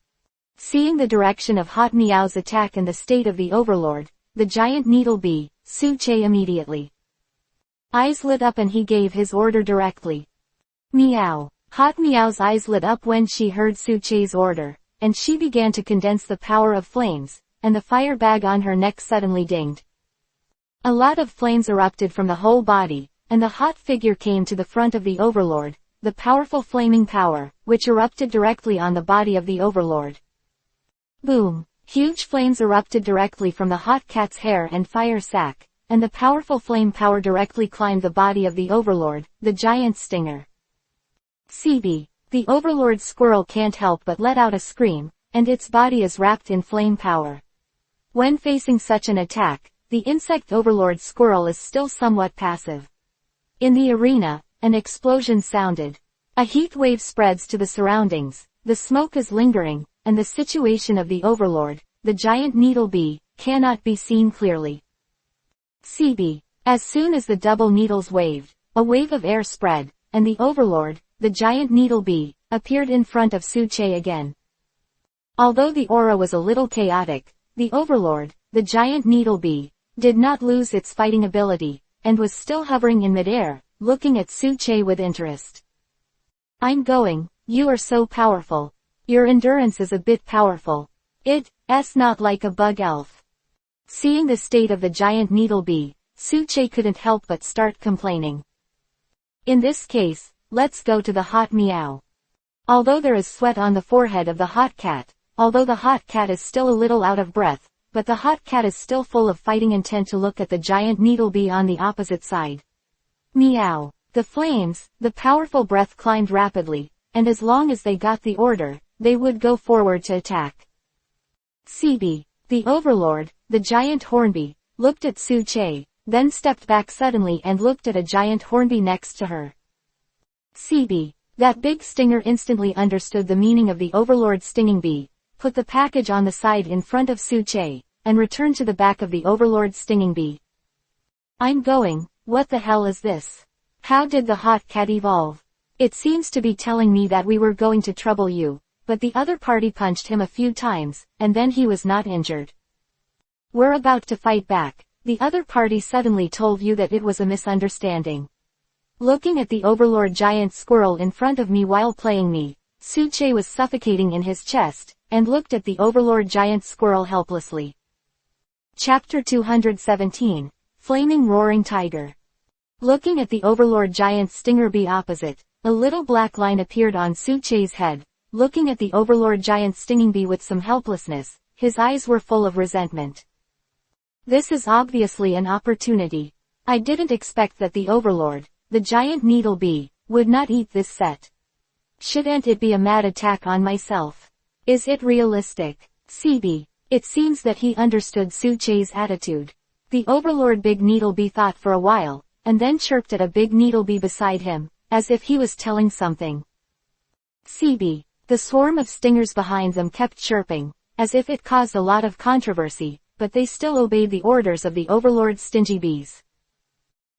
Seeing the direction of Hot Meow's attack and the state of the Overlord, the giant needle bee, Su-che immediately eyes lit up and he gave his order directly. Meow. Hot Meow's eyes lit up when she heard Su-che's order, and she began to condense the power of flames, and the fire bag on her neck suddenly dinged. A lot of flames erupted from the whole body, and the hot figure came to the front of the Overlord, the powerful flaming power, which erupted directly on the body of the Overlord. Boom! Huge flames erupted directly from the hot cat's hair and fire sac, and the powerful flame power directly climbed the body of the Overlord, the giant stinger. CB. The Overlord squirrel can't help but let out a scream, and its body is wrapped in flame power. When facing such an attack, the insect Overlord squirrel is still somewhat passive. In the arena, an explosion sounded. A heat wave spreads to the surroundings, the smoke is lingering, and the situation of the Overlord, the giant needle bee, cannot be seen clearly. CB. As soon as the double needles waved, a wave of air spread, and the Overlord, the giant needle bee, appeared in front of Su-che again. Although the aura was a little chaotic, the Overlord, the giant needle bee, did not lose its fighting ability, and was still hovering in midair, looking at Su-che with interest. I'm going, you are so powerful. Your endurance is a bit powerful. It's not like a bug elf. Seeing the state of the giant needle bee, Su-che couldn't help but start complaining. In this case, let's go to the hot meow. Although there is sweat on the forehead of the hot cat, although the hot cat is still a little out of breath, but the hot cat is still full of fighting intent to look at the giant needle bee on the opposite side. Meow. The flames, the powerful breath climbed rapidly, and as long as they got the order, they would go forward to attack. CB. The Overlord, the giant hornbee, looked at Su-che, then stepped back suddenly and looked at a giant hornbee next to her. CB. That big stinger instantly understood the meaning of the Overlord's stinging bee, put the package on the side in front of Su-che, and returned to the back of the Overlord's stinging bee. I'm going, what the hell is this? How did the hot cat evolve? It seems to be telling me that we were going to trouble you, but the other party punched him a few times, and then he was not injured. We're about to fight back. The other party suddenly told you that it was a misunderstanding. Looking at the Overlord giant squirrel in front of me while playing me, Su-che was suffocating in his chest, and looked at the Overlord giant squirrel helplessly. Chapter 217. Flaming Roaring Tiger. Looking at the Overlord giant stinger bee opposite, a little black line appeared on Su-che's head. Looking at the Overlord giant stinging bee with some helplessness, his eyes were full of resentment. This is obviously an opportunity. I didn't expect that the Overlord, the giant needle bee, would not eat this set. Shouldn't it be a mad attack on myself? Is it realistic? CB. It seems that he understood Su-che's attitude. The Overlord big needle bee thought for a while, and then chirped at a big needle bee beside him, as if he was telling something. CB. The swarm of stingers behind them kept chirping, as if it caused a lot of controversy, but they still obeyed the orders of the Overlord's stingy bees.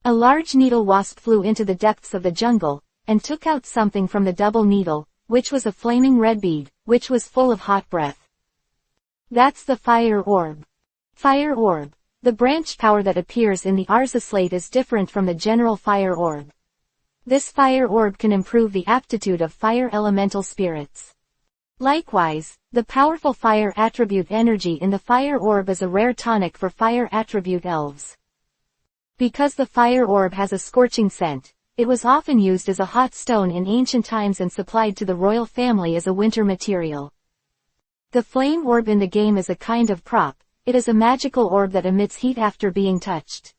A large needle wasp flew into the depths of the jungle, and took out something from the double needle, which was a flaming red bead, which was full of hot breath. That's the fire orb. Fire orb. The branch power that appears in the Arza slate is different from the general fire orb. This fire orb can improve the aptitude of fire elemental spirits. Likewise, the powerful fire attribute energy in the fire orb is a rare tonic for fire attribute elves. Because the fire orb has a scorching scent, it was often used as a hot stone in ancient times and supplied to the royal family as a winter material. The flame orb in the game is a kind of prop. It is a magical orb that emits heat after being touched.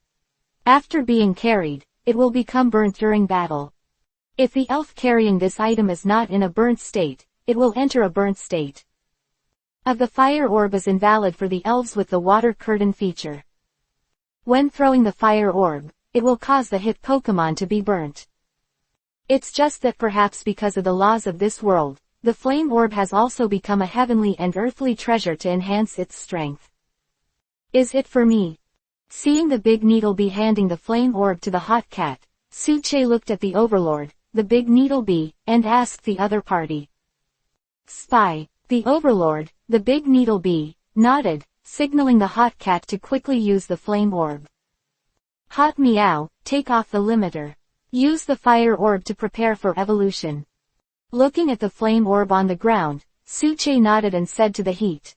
After being carried, it will become burnt during battle. If the elf carrying this item is not in a burnt state, it will enter a burnt state. Of the fire orb is invalid for the elves with the water curtain feature. When throwing the fire orb, it will cause the hit Pokemon to be burnt. It's just that perhaps because of the laws of this world, the flame orb has also become a heavenly and earthly treasure to enhance its strength. Is it for me? Seeing the big needle bee handing the flame orb to the hot cat, Suche looked at the overlord, the big needle bee, and asked the other party. Spy. The overlord, the big needle bee, nodded, signaling the hot cat to quickly use the flame orb. Hot meow, take off the limiter. Use the fire orb to prepare for evolution. Looking at the flame orb on the ground, Suche nodded and said to the heat.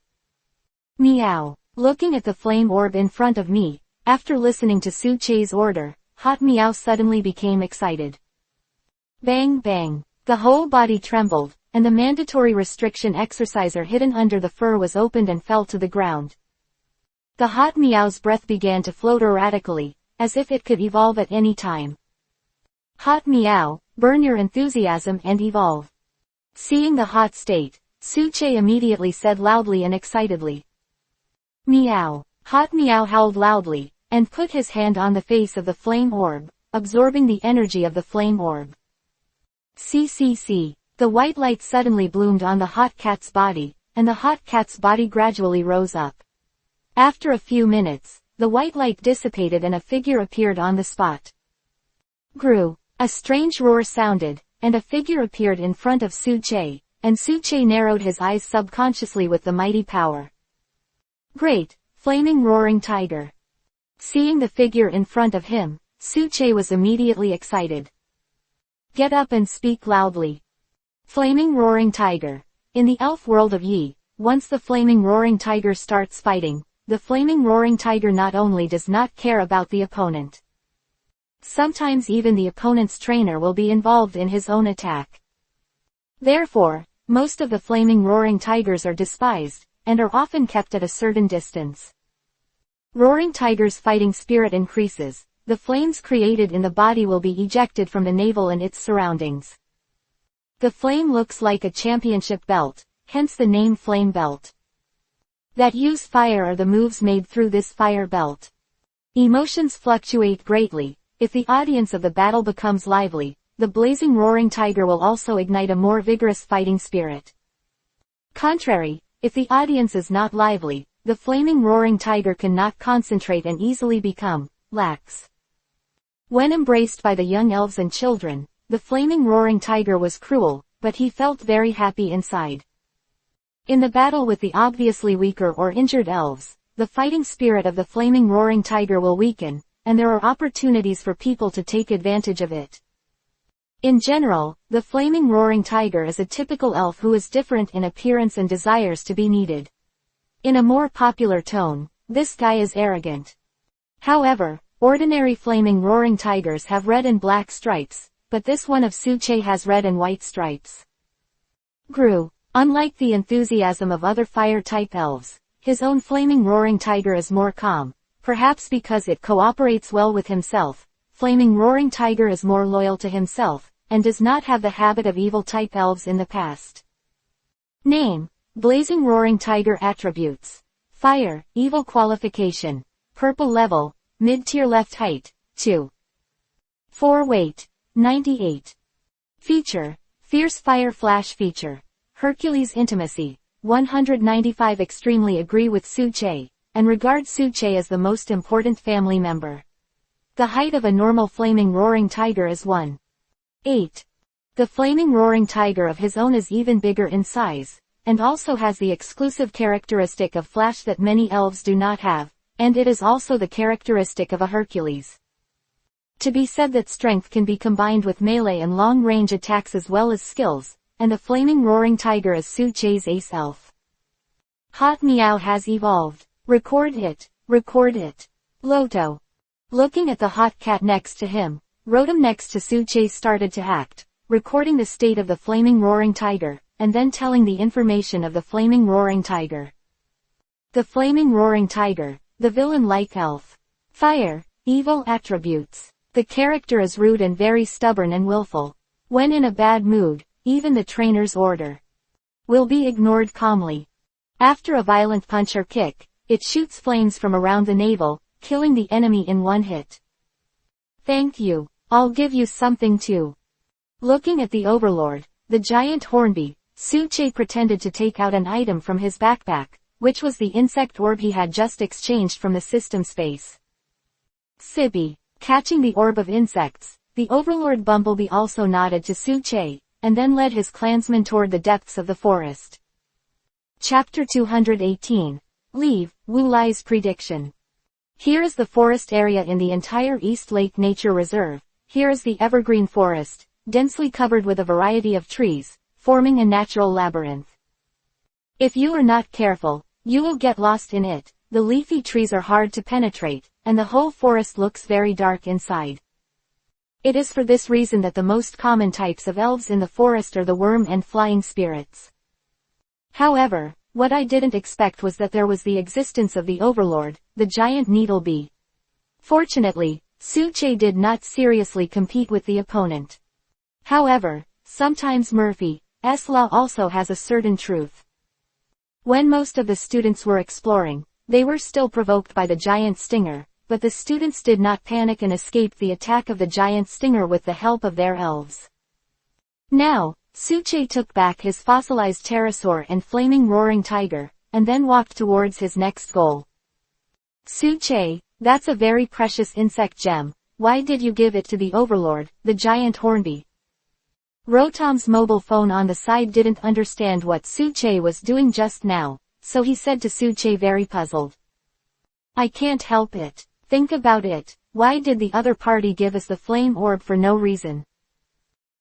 Meow. Looking at the flame orb in front of me, after listening to Suche's order, Hot meow suddenly became excited. Bang bang. The whole body trembled, and the mandatory restriction exerciser hidden under the fur was opened and fell to the ground. The hot meow's breath began to float erratically, as if it could evolve at any time. Hot meow, burn your enthusiasm and evolve. Seeing the hot state, Suche immediately said loudly and excitedly. Meow. Hot meow howled loudly, and put his hand on the face of the flame orb, absorbing the energy of the flame orb. CCC. The white light suddenly bloomed on the hot cat's body, and the hot cat's body gradually rose up. After a few minutes, the white light dissipated and a figure appeared on the spot. Grew. A strange roar sounded, and a figure appeared in front of Suche, and Suche narrowed his eyes subconsciously with the mighty power. Great, flaming roaring tiger. Seeing the figure in front of him, Suche was immediately excited. Get up and speak loudly. Flaming roaring tiger. In the elf world of Yi, once the flaming roaring tiger starts fighting, the flaming roaring tiger not only does not care about the opponent. Sometimes even the opponent's trainer will be involved in his own attack. Therefore, most of the flaming roaring tigers are despised, and are often kept at a certain distance. Roaring tiger's fighting spirit increases, the flames created in the body will be ejected from the navel and its surroundings. The flame looks like a championship belt, hence the name flame belt. That use fire are the moves made through this fire belt. Emotions fluctuate greatly. If the audience of the battle becomes lively, the blazing roaring tiger will also ignite a more vigorous fighting spirit. Contrary, if the audience is not lively, the flaming roaring tiger cannot concentrate and easily become lax. When embraced by the young elves and children, the flaming roaring tiger was cruel, but he felt very happy inside. In the battle with the obviously weaker or injured elves, the fighting spirit of the flaming roaring tiger will weaken, and there are opportunities for people to take advantage of it. In general, the flaming roaring tiger is a typical elf who is different in appearance and desires to be needed. In a more popular tone, this guy is arrogant. However, ordinary flaming roaring tigers have red and black stripes, but this one of Suche has red and white stripes. Grew. Unlike the enthusiasm of other fire-type elves, his own flaming roaring tiger is more calm, perhaps because it cooperates well with himself. Flaming roaring tiger is more loyal to himself, and does not have the habit of evil-type elves in the past. Name. Blazing roaring tiger attributes. Fire, evil qualification. Purple level, mid-tier left height, 2. 4 weight, 98. Feature. Fierce fire flash feature. Hercules intimacy, 195. Extremely agree with Suche, and regard Suche as the most important family member. The height of a normal flaming roaring tiger is 1.8. The flaming roaring tiger of his own is even bigger in size, and also has the exclusive characteristic of flash that many elves do not have, and it is also the characteristic of a Hercules. To be said that strength can be combined with melee and long-range attacks as well as skills, and the flaming roaring tiger is Suche's ace elf. Hot meow has evolved. Record it. Record it. Loto. Looking at the hot cat next to him, Rotom next to Suche started to act, recording the state of the flaming roaring tiger, and then telling the information of the flaming roaring tiger. The flaming roaring tiger, the villain-like elf. Fire, evil attributes. The character is rude and very stubborn and willful. When in a bad mood, even the trainer's order will be ignored calmly. After a violent punch or kick, it shoots flames from around the navel, killing the enemy in one hit. Thank you. I'll give you something too. Looking at the overlord, the giant hornbee, Suche pretended to take out an item from his backpack, which was the insect orb he had just exchanged from the system space. Sibby. Catching the orb of insects, the overlord Bumblebee also nodded to Suche, and then led his clansmen toward the depths of the forest. Chapter 218. Leave, Wu Lai's Prediction. Here is the forest area in the entire East Lake Nature Reserve. Here is the evergreen forest, densely covered with a variety of trees, forming a natural labyrinth. If you are not careful, you will get lost in it. The leafy trees are hard to penetrate, and the whole forest looks very dark inside. It is for this reason that the most common types of elves in the forest are the worm and flying spirits. However, what I didn't expect was that there was the existence of the overlord, the giant needle bee. Fortunately, Suche did not seriously compete with the opponent. However, sometimes Murphy's Law also has a certain truth. When most of the students were exploring, they were still provoked by the giant stinger, but the students did not panic and escaped the attack of the giant stinger with the help of their elves. Now, Suche took back his fossilized pterosaur and flaming roaring tiger, and then walked towards his next goal. Suche, that's a very precious insect gem. Why did you give it to the overlord, the giant hornbee? Rotom's mobile phone on the side didn't understand what Suche was doing just now, so he said to Suche very puzzled. I can't help it. Think about it. Why did the other party give us the flame orb for no reason?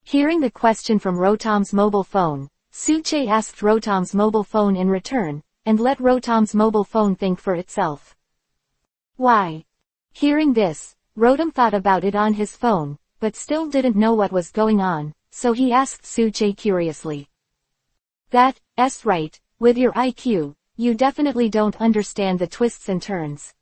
Hearing the question from Rotom's mobile phone, Suche asked Rotom's mobile phone in return, and let Rotom's mobile phone think for itself. Why? Hearing this, Rotom thought about it on his phone, but still didn't know what was going on, so he asked Suche curiously. That's right, with your IQ, you definitely don't understand the twists and turns.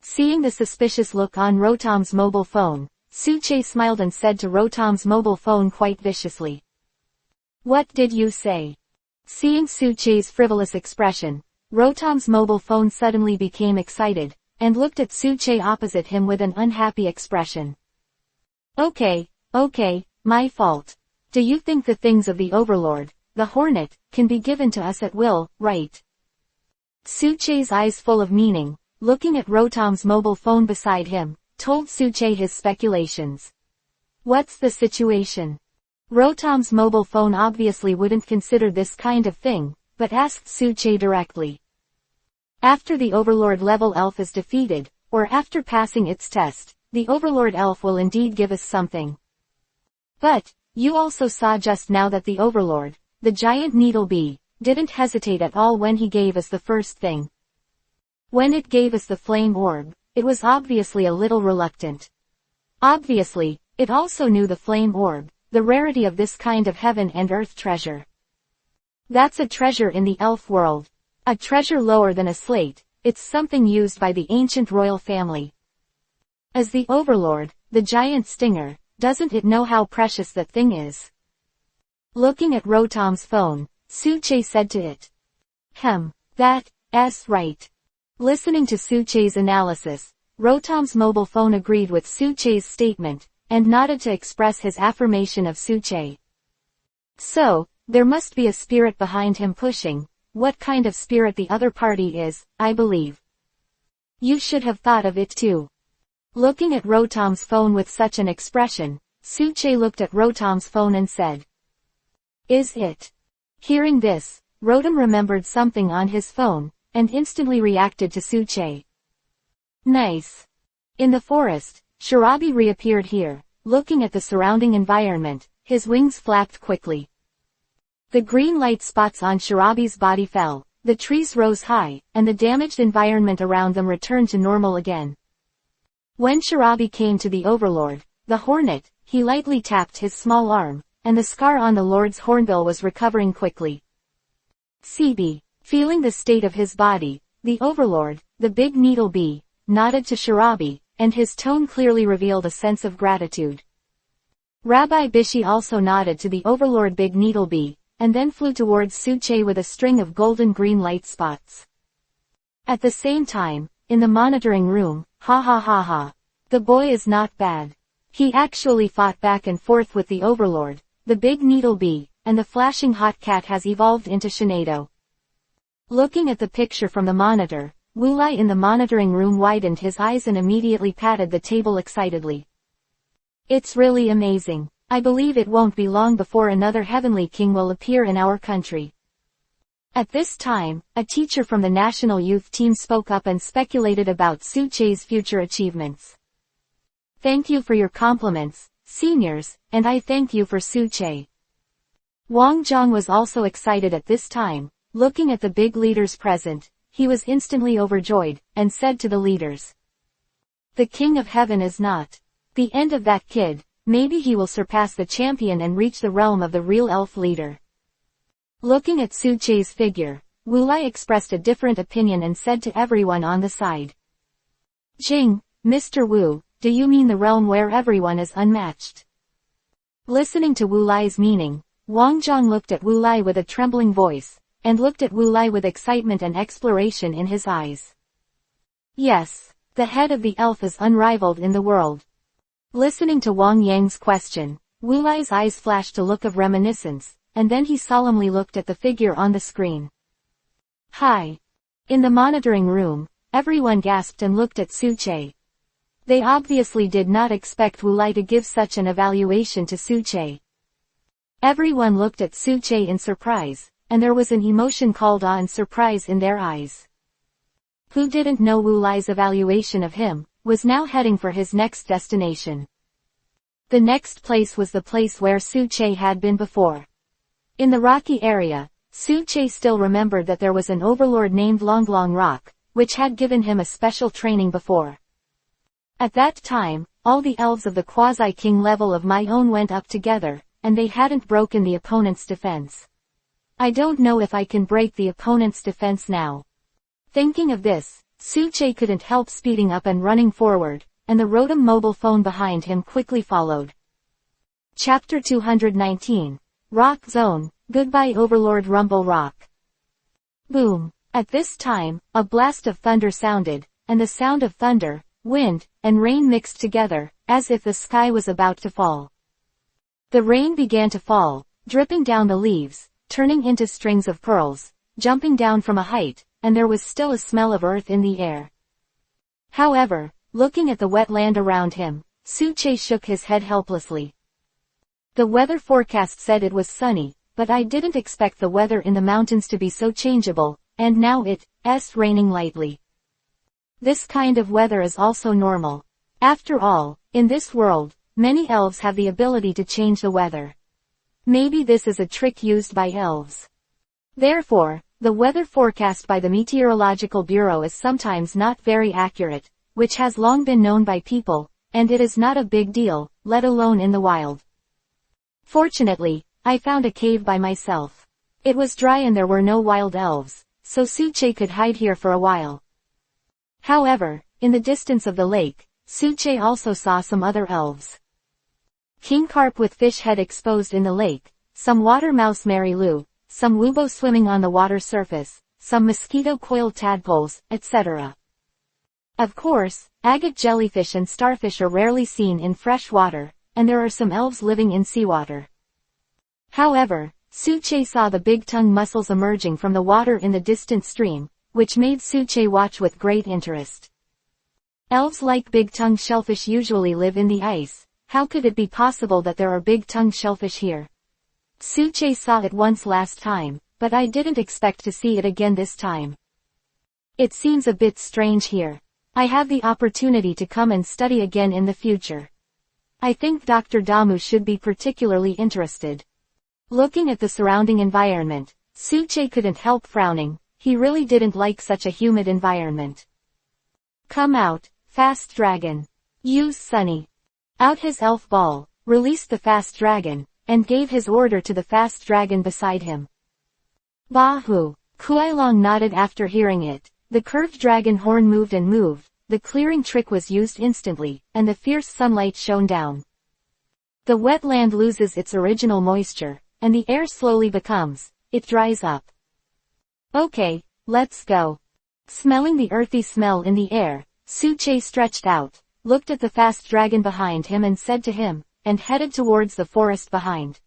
Seeing the suspicious look on Rotom's mobile phone, Suche smiled and said to Rotom's mobile phone quite viciously. What did you say? Seeing Suche's frivolous expression, Rotom's mobile phone suddenly became excited, and looked at Suche opposite him with an unhappy expression. Okay, my fault. Do you think the things of the overlord, the hornet, can be given to us at will, right? Suche's eyes full of meaning, looking at Rotom's mobile phone beside him, told Suche his speculations. What's the situation? Rotom's mobile phone obviously wouldn't consider this kind of thing, but asked Suche directly. After the overlord level elf is defeated, or after passing its test, the overlord elf will indeed give us something. But, you also saw just now that the overlord, the giant needle bee, didn't hesitate at all when he gave us the first thing. When it gave us the flame orb, it was obviously a little reluctant. Obviously, it also knew the flame orb, the rarity of this kind of heaven and earth treasure. That's a treasure in the elf world. A treasure lower than a slate, it's something used by the ancient royal family. As the overlord, the giant stinger, doesn't it know how precious that thing is? Looking at Rotom's phone, Suche said to it. That's right. Listening to Suche's analysis, Rotom's mobile phone agreed with Suche's statement, and nodded to express his affirmation of Suche. So, there must be a spirit behind him pushing. What kind of spirit the other party is, I believe. You should have thought of it too. Looking at Rotom's phone with such an expression, Suche looked at Rotom's phone and said. Is it? Hearing this, Rotom remembered something on his phone, and instantly reacted to Suche. Nice. In the forest, Shirabi reappeared here, looking at the surrounding environment, his wings flapped quickly. The green light spots on Shirabi's body fell, the trees rose high, and the damaged environment around them returned to normal again. When Shirabi came to the overlord, the hornet, he lightly tapped his small arm, and the scar on the lord's hornbill was recovering quickly. CB. Feeling the state of his body, the overlord, the big needle bee, nodded to Shirabi, and his tone clearly revealed a sense of gratitude. Rabbi Bishi also nodded to the overlord big needle bee, and then flew towards Suche with a string of golden green light spots. At the same time, in the monitoring room, ha. The boy is not bad. He actually fought back and forth with the overlord, the big needle bee, and the flashing hot cat has evolved into Shinado. Looking at the picture from the monitor, Wulai in the monitoring room widened his eyes and immediately patted the table excitedly. It's really amazing. I believe it won't be long before another heavenly king will appear in our country. At this time, a teacher from the national youth team spoke up and speculated about Suche's future achievements. Thank you for your compliments, seniors, and I thank you for Suche. Wang Zhang was also excited at this time. Looking at the big leaders present, he was instantly overjoyed, and said to the leaders. The King of Heaven is not the end of that kid. Maybe he will surpass the champion and reach the realm of the real elf leader. Looking at Suche's figure, Wulai expressed a different opinion and said to everyone on the side. Jing, Mr. Wu, do you mean the realm where everyone is unmatched? Listening to Wulai's meaning, Wang Zhang looked at Wulai with a trembling voice, and looked at Wulai with excitement and exploration in his eyes. Yes, the head of the elf is unrivaled in the world. Listening to Wang Yang's question, Wulai's eyes flashed a look of reminiscence, and then he solemnly looked at the figure on the screen. Hi! In the monitoring room, everyone gasped and looked at Suche. They obviously did not expect Wulai to give such an evaluation to Suche. Everyone looked at Suche in surprise, and there was an emotion called awe and surprise in their eyes. Who didn't know Wulai's evaluation of him was now heading for his next destination. The next place was the place where Suche had been before. In the rocky area, Suche still remembered that there was an overlord named Longlong Rock, which had given him a special training before. At that time, all the elves of the quasi-king level of my own went up together, and they hadn't broken the opponent's defense. I don't know if I can break the opponent's defense now. Thinking of this, Suche couldn't help speeding up and running forward, and the Rotom mobile phone behind him quickly followed. Chapter 219. Rock Zone, Goodbye Overlord Rumble Rock. Boom. At this time, a blast of thunder sounded, and the sound of thunder, wind, and rain mixed together, as if the sky was about to fall. The rain began to fall, dripping down the leaves, turning into strings of pearls, jumping down from a height, and there was still a smell of earth in the air. However, looking at the wet land around him, Suche shook his head helplessly. The weather forecast said it was sunny, but I didn't expect the weather in the mountains to be so changeable, and now it's raining lightly. This kind of weather is also normal. After all, in this world, many elves have the ability to change the weather. Maybe this is a trick used by elves. Therefore, the weather forecast by the Meteorological Bureau is sometimes not very accurate, which has long been known by people, and it is not a big deal, let alone in the wild. Fortunately, I found a cave by myself. It was dry and there were no wild elves, so Suche could hide here for a while. However, in the distance of the lake, Suche also saw some other elves. King carp with fish head exposed in the lake, some water mouse Mary Lou, some wubo swimming on the water surface, some mosquito-coiled tadpoles, etc. Of course, agate jellyfish and starfish are rarely seen in fresh water, and there are some elves living in seawater. However, Suche saw the big-tongue mussels emerging from the water in the distant stream, which made Suche watch with great interest. Elves like big-tongue shellfish usually live in the ice. How could it be possible that there are big-tongue shellfish here? Suche saw it once last time, but I didn't expect to see it again this time. It seems a bit strange here. I have the opportunity to come and study again in the future. I think Dr. Damu should be particularly interested. Looking at the surrounding environment, Suche couldn't help frowning. He really didn't like such a humid environment. Come out, fast dragon. Use Sunny. Out his elf ball, released the fast dragon, and gave his order to the fast dragon beside him. Bahu! Kuailong nodded after hearing it. The curved dragon horn moved and moved, the clearing trick was used instantly, and the fierce sunlight shone down. The wet land loses its original moisture, and the air slowly it dries up. Okay, let's go. Smelling the earthy smell in the air, Suche stretched out, looked at the fast dragon behind him and said to him, and headed towards the forest behind.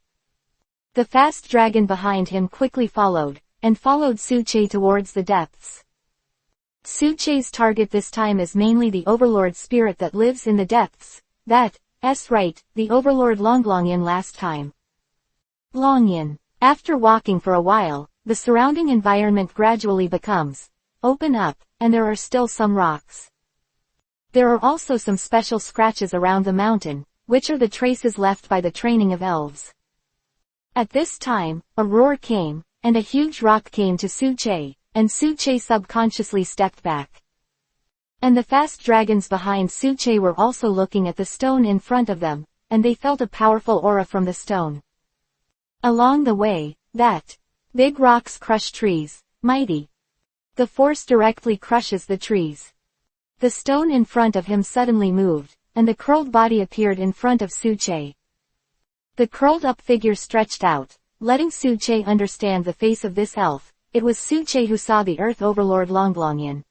The fast dragon behind him quickly followed, and followed Suche towards the depths. Suche's target this time is mainly the Overlord spirit that lives in the depths. That's right, the Overlord Longlongyan last time. Longyan. After walking for a while, the surrounding environment gradually becomes open up, and there are still some rocks. There are also some special scratches around the mountain, which are the traces left by the training of elves. At this time, a roar came, and a huge rock came to Suche, and Suche subconsciously stepped back. And the fast dragons behind Suche were also looking at the stone in front of them, and they felt a powerful aura from the stone. Along the way, big rocks crush trees, mighty. The force directly crushes the trees. The stone in front of him suddenly moved, and the curled body appeared in front of Suche. The curled-up figure stretched out, letting Suche understand the face of this elf. It was Suche who saw the Earth Overlord Longlongyan.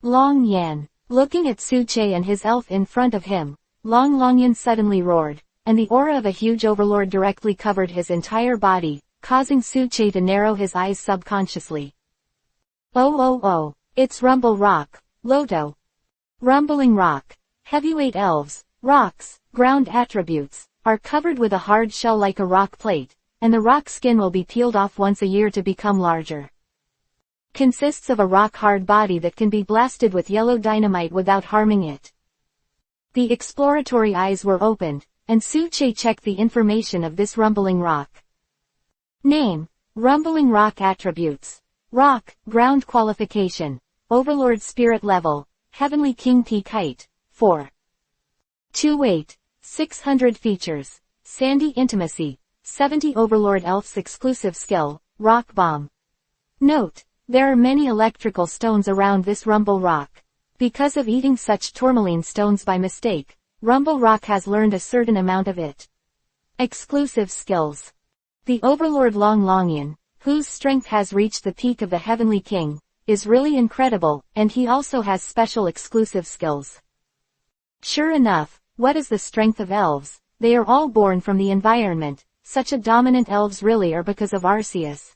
Longyan. Looking at Suche and his elf in front of him, Longlongyan suddenly roared, and the aura of a huge overlord directly covered his entire body, causing Suche to narrow his eyes subconsciously. Oh, it's Rumble Rock, Loto. Rumbling Rock. Heavyweight elves, rocks, ground attributes, are covered with a hard shell like a rock plate, and the rock skin will be peeled off once a year to become larger. Consists of a rock-hard body that can be blasted with yellow dynamite without harming it. The exploratory eyes were opened, and Suche checked the information of this rumbling rock. Name: Rumbling Rock. Attributes: Rock, ground. Qualification: Overlord spirit level, Heavenly King. Peak height, 4.2 weight, 600 features, Sandy intimacy, 70 Overlord elf's exclusive skill, Rock Bomb. Note: there are many electrical stones around this Rumble Rock. Because of eating such tourmaline stones by mistake, Rumble Rock has learned a certain amount of it. Exclusive skills: the Overlord Longlongyan, whose strength has reached the peak of the Heavenly King, is really incredible, and he also has special exclusive skills. Sure enough, what is the strength of elves? They are all born from the environment. Such a dominant elves really are because of Arceus.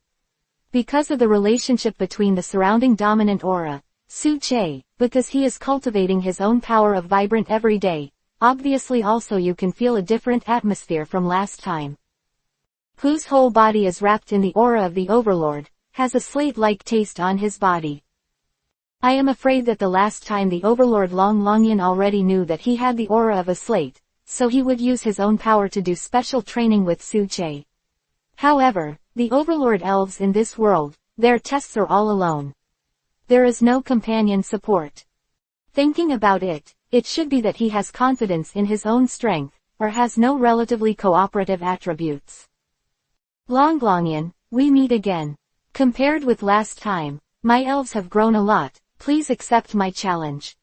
Because of the relationship between the surrounding dominant aura, Suche, because he is cultivating his own power of vibrant every day. Obviously also you can feel a different atmosphere from last time. Whose whole body is wrapped in the aura of the Overlord, has a slate-like taste on his body. I am afraid that the last time the Overlord Longlongyan already knew that he had the aura of a slate, so he would use his own power to do special training with Suche. However, the Overlord elves in this world, their tests are all alone. There is no companion support. Thinking about it, it should be that he has confidence in his own strength, or has no relatively cooperative attributes. Longlongyan, we meet again. Compared with last time, my elves have grown a lot. Please accept my challenge.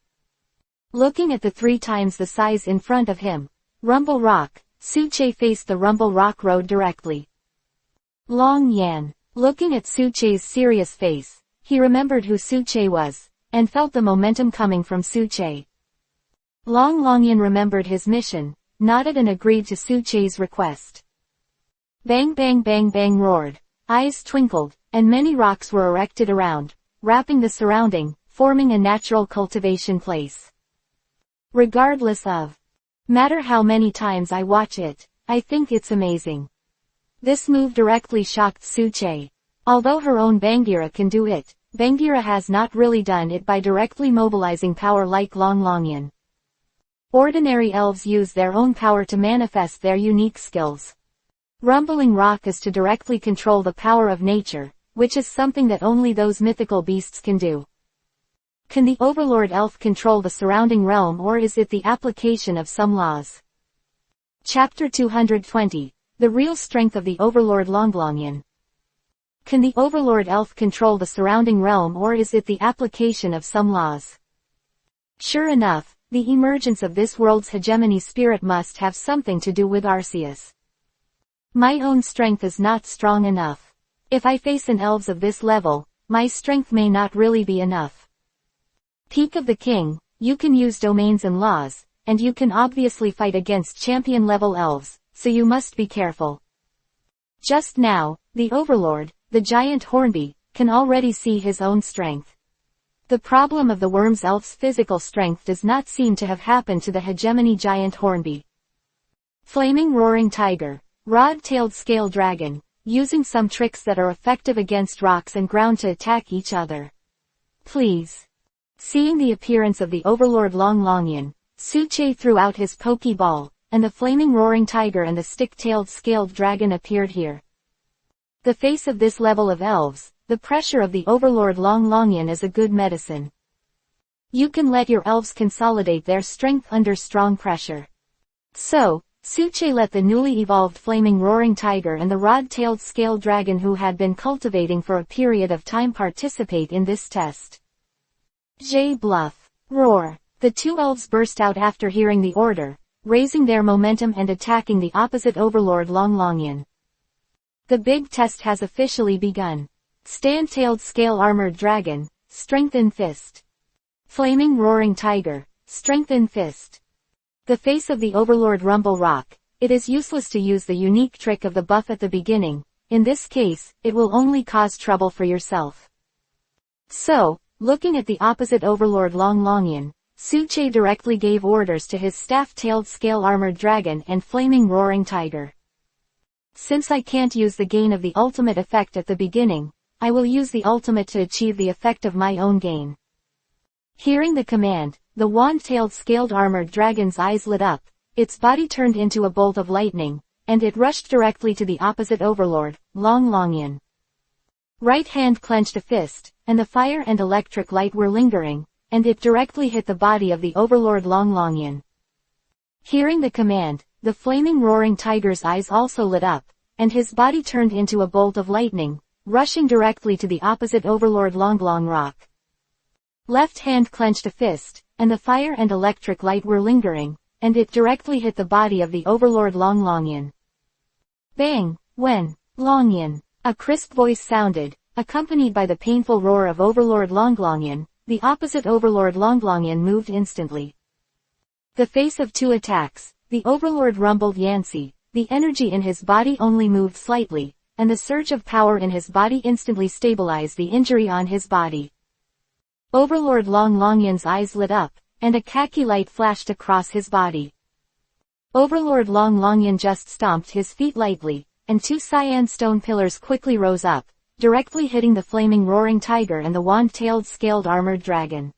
Looking at the 3 times the size in front of him, Rumble Rock, Suche faced the Rumble Rock road directly. Longyan. Looking at Suche's serious face, he remembered who Suche was, and felt the momentum coming from Suche. Longlongyan remembered his mission, nodded and agreed to Suche's request. Bang bang bang bang roared, eyes twinkled, and many rocks were erected around, wrapping the surrounding, forming a natural cultivation place. Regardless of matter how many times I watch it, I think it's amazing. This move directly shocked Suche. Although her own Bangira can do it, Bangira has not really done it by directly mobilizing power like Longlongyan. Ordinary elves use their own power to manifest their unique skills. Rumbling Rock is to directly control the power of nature, which is something that only those mythical beasts can do. Can the Overlord elf control the surrounding realm, or is it the application of some laws? Chapter 220. The real strength of the Overlord Longlongyan. Can the Overlord elf control the surrounding realm, or is it the application of some laws? Sure enough, the emergence of this world's hegemony spirit must have something to do with Arceus. My own strength is not strong enough. If I face an elves of this level, my strength may not really be enough. Peak of the King, you can use domains and laws, and you can obviously fight against champion-level elves, so you must be careful. Just now, the Overlord, the giant Hornby, can already see his own strength. The problem of the worm's elf's physical strength does not seem to have happened to the hegemony giant Hornby. Flaming roaring tiger, rod-tailed scale dragon, using some tricks that are effective against rocks and ground to attack each other. Please. Seeing the appearance of the overlord Long Longyan, Suche threw out his pokeball, and the flaming roaring tiger and the stick-tailed scaled dragon appeared here. The face of this level of elves, the pressure of the overlord Long Longyan is a good medicine. You can let your elves consolidate their strength under strong pressure. So, Suche let the newly evolved flaming roaring tiger and the rod-tailed scale dragon who had been cultivating for a period of time participate in this test. J bluff. Roar. The two elves burst out after hearing the order, raising their momentum and attacking the opposite overlord Long Longyan. The big test has officially begun. Stand-tailed scale armored dragon, strength in fist. Flaming roaring tiger, strength in fist. The face of the overlord Rumble Rock. It is useless to use the unique trick of the buff at the beginning. In this case, it will only cause trouble for yourself. So, looking at the opposite overlord Long Longyan, Suche directly gave orders to his staff-tailed scale armored dragon and flaming roaring tiger. Since I can't use the gain of the ultimate effect at the beginning, I will use the ultimate to achieve the effect of my own gain. Hearing the command, the wand-tailed scaled armored dragon's eyes lit up, its body turned into a bolt of lightning, and it rushed directly to the opposite overlord, Long Longyan. Right hand clenched a fist, and the fire and electric light were lingering, and it directly hit the body of the overlord Long Longyan. Hearing the command, the flaming roaring tiger's eyes also lit up, and his body turned into a bolt of lightning, rushing directly to the opposite overlord Long Rock. Left hand clenched a fist, and the fire and electric light were lingering, and it directly hit the body of the overlord Long Longyan. Bang! When Longyan, a crisp voice sounded, accompanied by the painful roar of overlord Long Longyan, the opposite overlord Long Longyan moved instantly. The face of two attacks, the overlord rumbled Yancy, the energy in his body only moved slightly, and the surge of power in his body instantly stabilized the injury on his body. Overlord Long Longyan's eyes lit up, and a khaki light flashed across his body. Overlord Long Longyan just stomped his feet lightly, and two cyan stone pillars quickly rose up, directly hitting the flaming roaring tiger and the wand-tailed scaled armored dragon.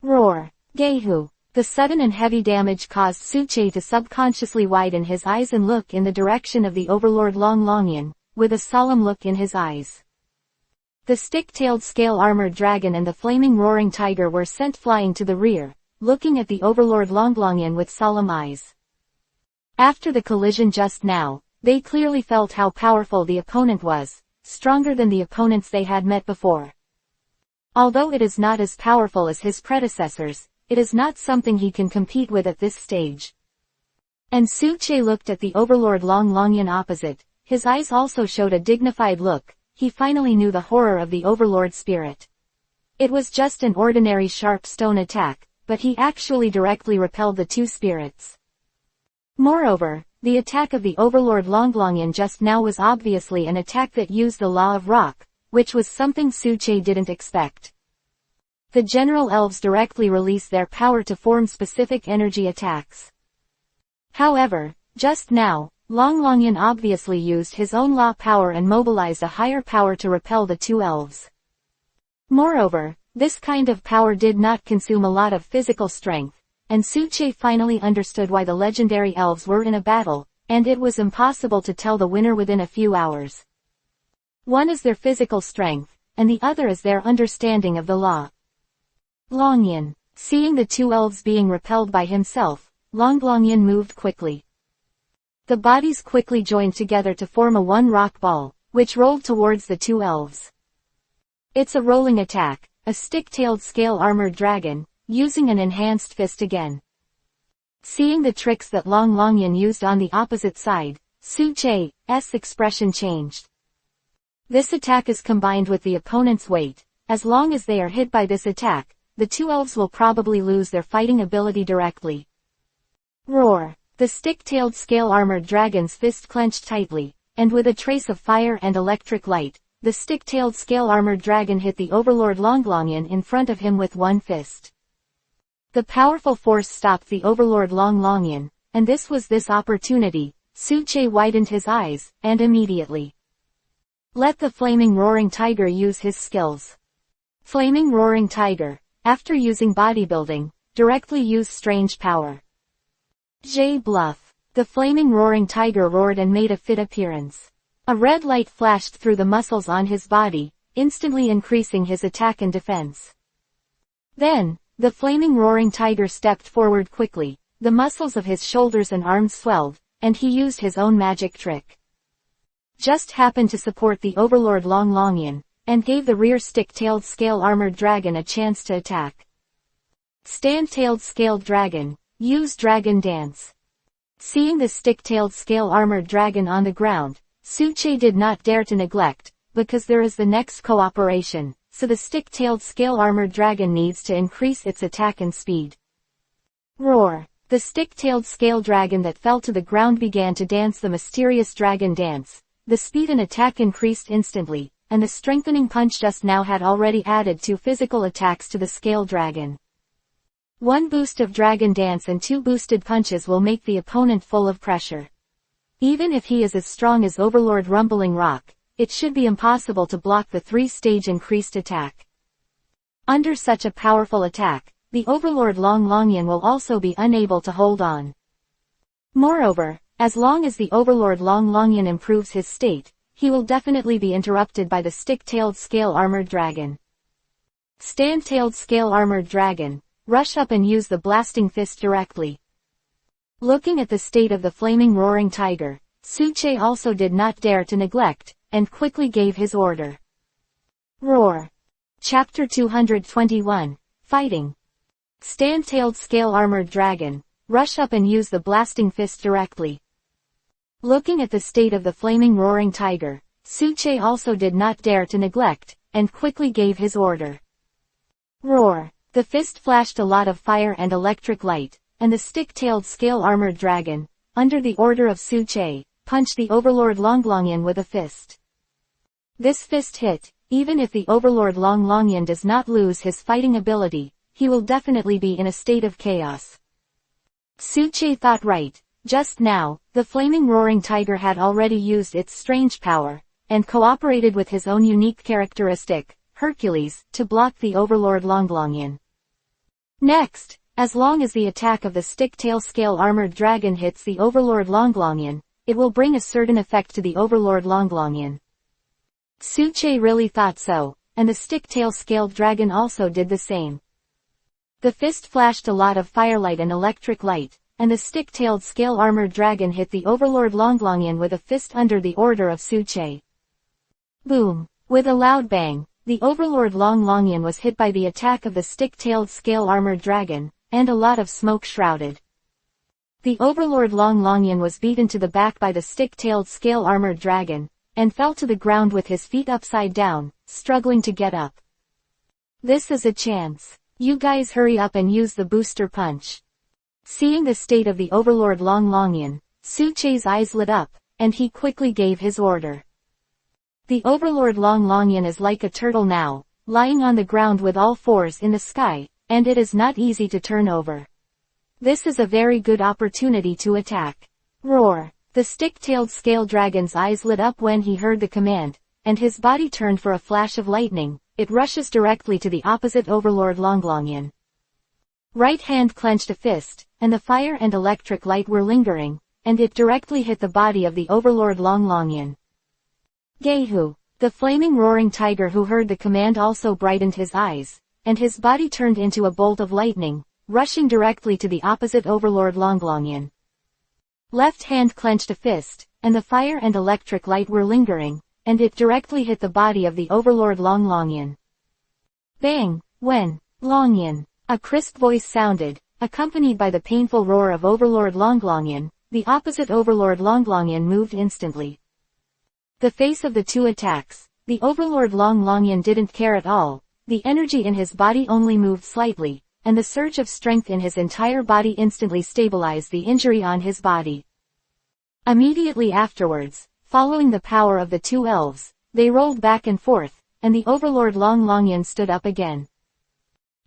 Roar! Gehu! The sudden and heavy damage caused Suche to subconsciously widen his eyes and look in the direction of the overlord Long Longyan, with a solemn look in his eyes. The stick-tailed scale armored dragon and the flaming roaring tiger were sent flying to the rear, looking at the overlord Long Longyan with solemn eyes. After the collision just now, they clearly felt how powerful the opponent was, stronger than the opponents they had met before. Although it is not as powerful as his predecessors, it is not something he can compete with at this stage. And Suche looked at the overlord Long Longyan opposite, his eyes also showed a dignified look. He finally knew the horror of the overlord spirit. It was just an ordinary sharp stone attack, but he actually directly repelled the two spirits. Moreover, the attack of the overlord Long Longyan just now was obviously an attack that used the law of rock, which was something Suche didn't expect. The general elves directly release their power to form specific energy attacks. However, just now, Long Longyan obviously used his own law power and mobilized a higher power to repel the two elves. Moreover, this kind of power did not consume a lot of physical strength, and Suche finally understood why the legendary elves were in a battle, and it was impossible to tell the winner within a few hours. One is their physical strength, and the other is their understanding of the law. Longyan, seeing the two elves being repelled by himself, Long Longyan moved quickly. The bodies quickly joined together to form a one rock ball, which rolled towards the two elves. It's a rolling attack, a stick-tailed scale armored dragon, using an enhanced fist again. Seeing the tricks that Long Longyan used on the opposite side, Suche's expression changed. This attack is combined with the opponent's weight. As long as they are hit by this attack, the two elves will probably lose their fighting ability directly. Roar! The stick-tailed scale-armored dragon's fist clenched tightly, and with a trace of fire and electric light, the stick-tailed scale-armored dragon hit the Overlord Longlongian in front of him with one fist. The powerful force stopped the Overlord Longlongian, and this opportunity, Suche widened his eyes, and immediately let the Flaming Roaring Tiger use his skills. Flaming Roaring Tiger, after using bodybuilding, directly used strange power. J bluff. The Flaming Roaring Tiger roared and made a fit appearance. A red light flashed through the muscles on his body, instantly increasing his attack and defense. Then, the Flaming Roaring Tiger stepped forward quickly, the muscles of his shoulders and arms swelled, and he used his own magic trick. Just happened to support the Overlord Longlongian, and gave the rear stick-tailed scale-armored dragon a chance to attack. Stand-tailed scaled dragon, use dragon dance. Seeing the stick-tailed scale-armored dragon on the ground, Suche did not dare to neglect, because there is the next cooperation, so the stick-tailed scale-armored dragon needs to increase its attack and speed. Roar! The stick-tailed scale dragon that fell to the ground began to dance the mysterious dragon dance. The speed and attack increased instantly, and the strengthening punch just now had already added 2 physical attacks to the scale dragon. 1 boost of dragon dance and 2 boosted punches will make the opponent full of pressure. Even if he is as strong as Overlord Rumbling Rock, it should be impossible to block the 3-stage increased attack. Under such a powerful attack, the Overlord Longlongian will also be unable to hold on. Moreover, as long as the Overlord Longlongian improves his state, he will definitely be interrupted by the stick-tailed scale-armored dragon. Stand-tailed scale-armored dragon, rush up and use the blasting fist directly. Looking at the state of the Flaming Roaring Tiger, Suche also did not dare to neglect, and quickly gave his order. Roar! Chapter 221, Fighting. Stand-tailed scale-armored dragon, rush up and use the blasting fist directly. Looking at the state of the Flaming Roaring Tiger, Suche also did not dare to neglect, and quickly gave his order. Roar! The fist flashed a lot of fire and electric light, and the stick-tailed scale-armored dragon, under the order of Suche, punched the Overlord Longlongian with a fist. This fist hit, even if the Overlord Longlongian does not lose his fighting ability, he will definitely be in a state of chaos. Suche thought right. Just now, the Flaming Roaring Tiger had already used its strange power, and cooperated with his own unique characteristic, Hercules, to block the Overlord Longlongian. Next, as long as the attack of the stick-tail scale-armored dragon hits the Overlord Longlongian, it will bring a certain effect to the Overlord Longlongian. Suche really thought so, and the stick-tail scaled dragon also did the same. The fist flashed a lot of firelight and electric light, and the stick-tailed scale-armored dragon hit the Overlord Longlongian with a fist under the order of Suche. Boom! With a loud bang, the Overlord Longlongian was hit by the attack of the stick-tailed scale-armored dragon, and a lot of smoke shrouded. The Overlord Longlongian was beaten to the back by the stick-tailed scale-armored dragon, and fell to the ground with his feet upside down, struggling to get up. This is a chance. You guys hurry up and use the booster punch. Seeing the state of the Overlord Longlongian, Suche's eyes lit up, and he quickly gave his order. The Overlord Longlongian is like a turtle now, lying on the ground with all fours in the sky, and it is not easy to turn over. This is a very good opportunity to attack. Roar! The stick-tailed scale dragon's eyes lit up when he heard the command, and his body turned for a flash of lightning. It rushes directly to the opposite Overlord Longlongian. Right hand clenched a fist, and the fire and electric light were lingering, and it directly hit the body of the Overlord Longlongian. Gehu! The Flaming Roaring Tiger who heard the command also brightened his eyes, and his body turned into a bolt of lightning, rushing directly to the opposite Overlord Longlongian. Left hand clenched a fist, and the fire and electric light were lingering, and it directly hit the body of the Overlord Longlongian. Bang! When, Longian! A crisp voice sounded, accompanied by the painful roar of Overlord Longlongian. The opposite Overlord Longlongian moved instantly. The face of the two attacks, the Overlord Longlongian didn't care at all, the energy in his body only moved slightly, and the surge of strength in his entire body instantly stabilized the injury on his body. Immediately afterwards, following the power of the two elves, they rolled back and forth, and the Overlord Long Longyan stood up again.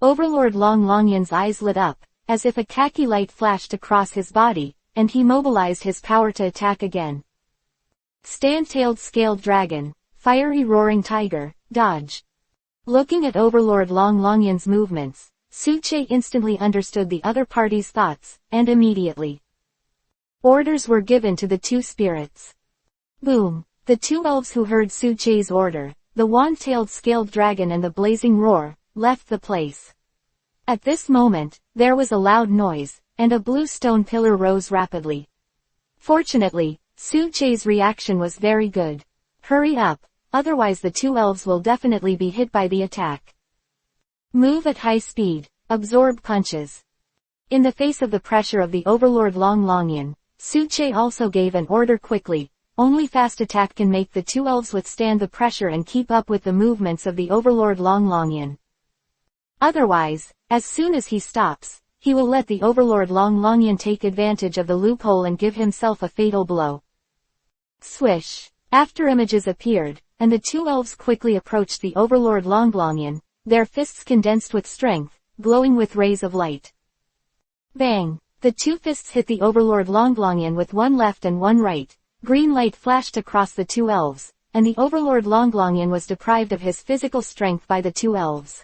Overlord Long Longyan's eyes lit up, as if a khaki light flashed across his body, and he mobilized his power to attack again. Stand-tailed scaled dragon, fiery roaring tiger, dodge. Looking at Overlord Long Longyan's movements, Suche instantly understood the other party's thoughts, and immediately orders were given to the two spirits. Boom! The two elves who heard Suche's order, the wand-tailed scaled dragon and the blazing roar, left the place. At this moment, there was a loud noise, and a blue stone pillar rose rapidly. Fortunately, Suche's reaction was very good. Hurry up, otherwise the two elves will definitely be hit by the attack. Move at high speed, absorb punches. In the face of the pressure of the Overlord Long Longyan, Suche also gave an order quickly. Only fast attack can make the two elves withstand the pressure and keep up with the movements of the Overlord Long Longyan. Otherwise, as soon as he stops, he will let the Overlord Long Longyan take advantage of the loophole and give himself a fatal blow. Swish! After images appeared, and the two elves quickly approached the Overlord Long Longyan, their fists condensed with strength, glowing with rays of light. Bang! The two fists hit the Overlord Long Longyan with one left and one right. Green light flashed across the two elves, and the Overlord Long Longyan was deprived of his physical strength by the two elves.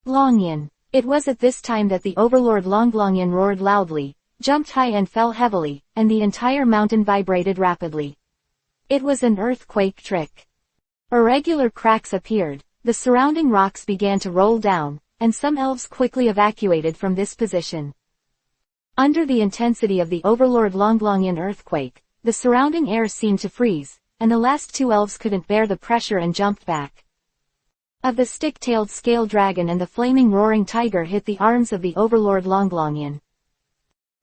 Longyan. It was at this time that the Overlord Long Longyan roared loudly, jumped high and fell heavily, and the entire mountain vibrated rapidly. It was an earthquake trick. Irregular cracks appeared, the surrounding rocks began to roll down, and some elves quickly evacuated from this position. Under the intensity of the Overlord Long Longyan earthquake, the surrounding air seemed to freeze, and the last two elves couldn't bear the pressure and jumped back. Of the stick-tailed scale dragon and the flaming roaring tiger hit the arms of the Overlord Long Longyan.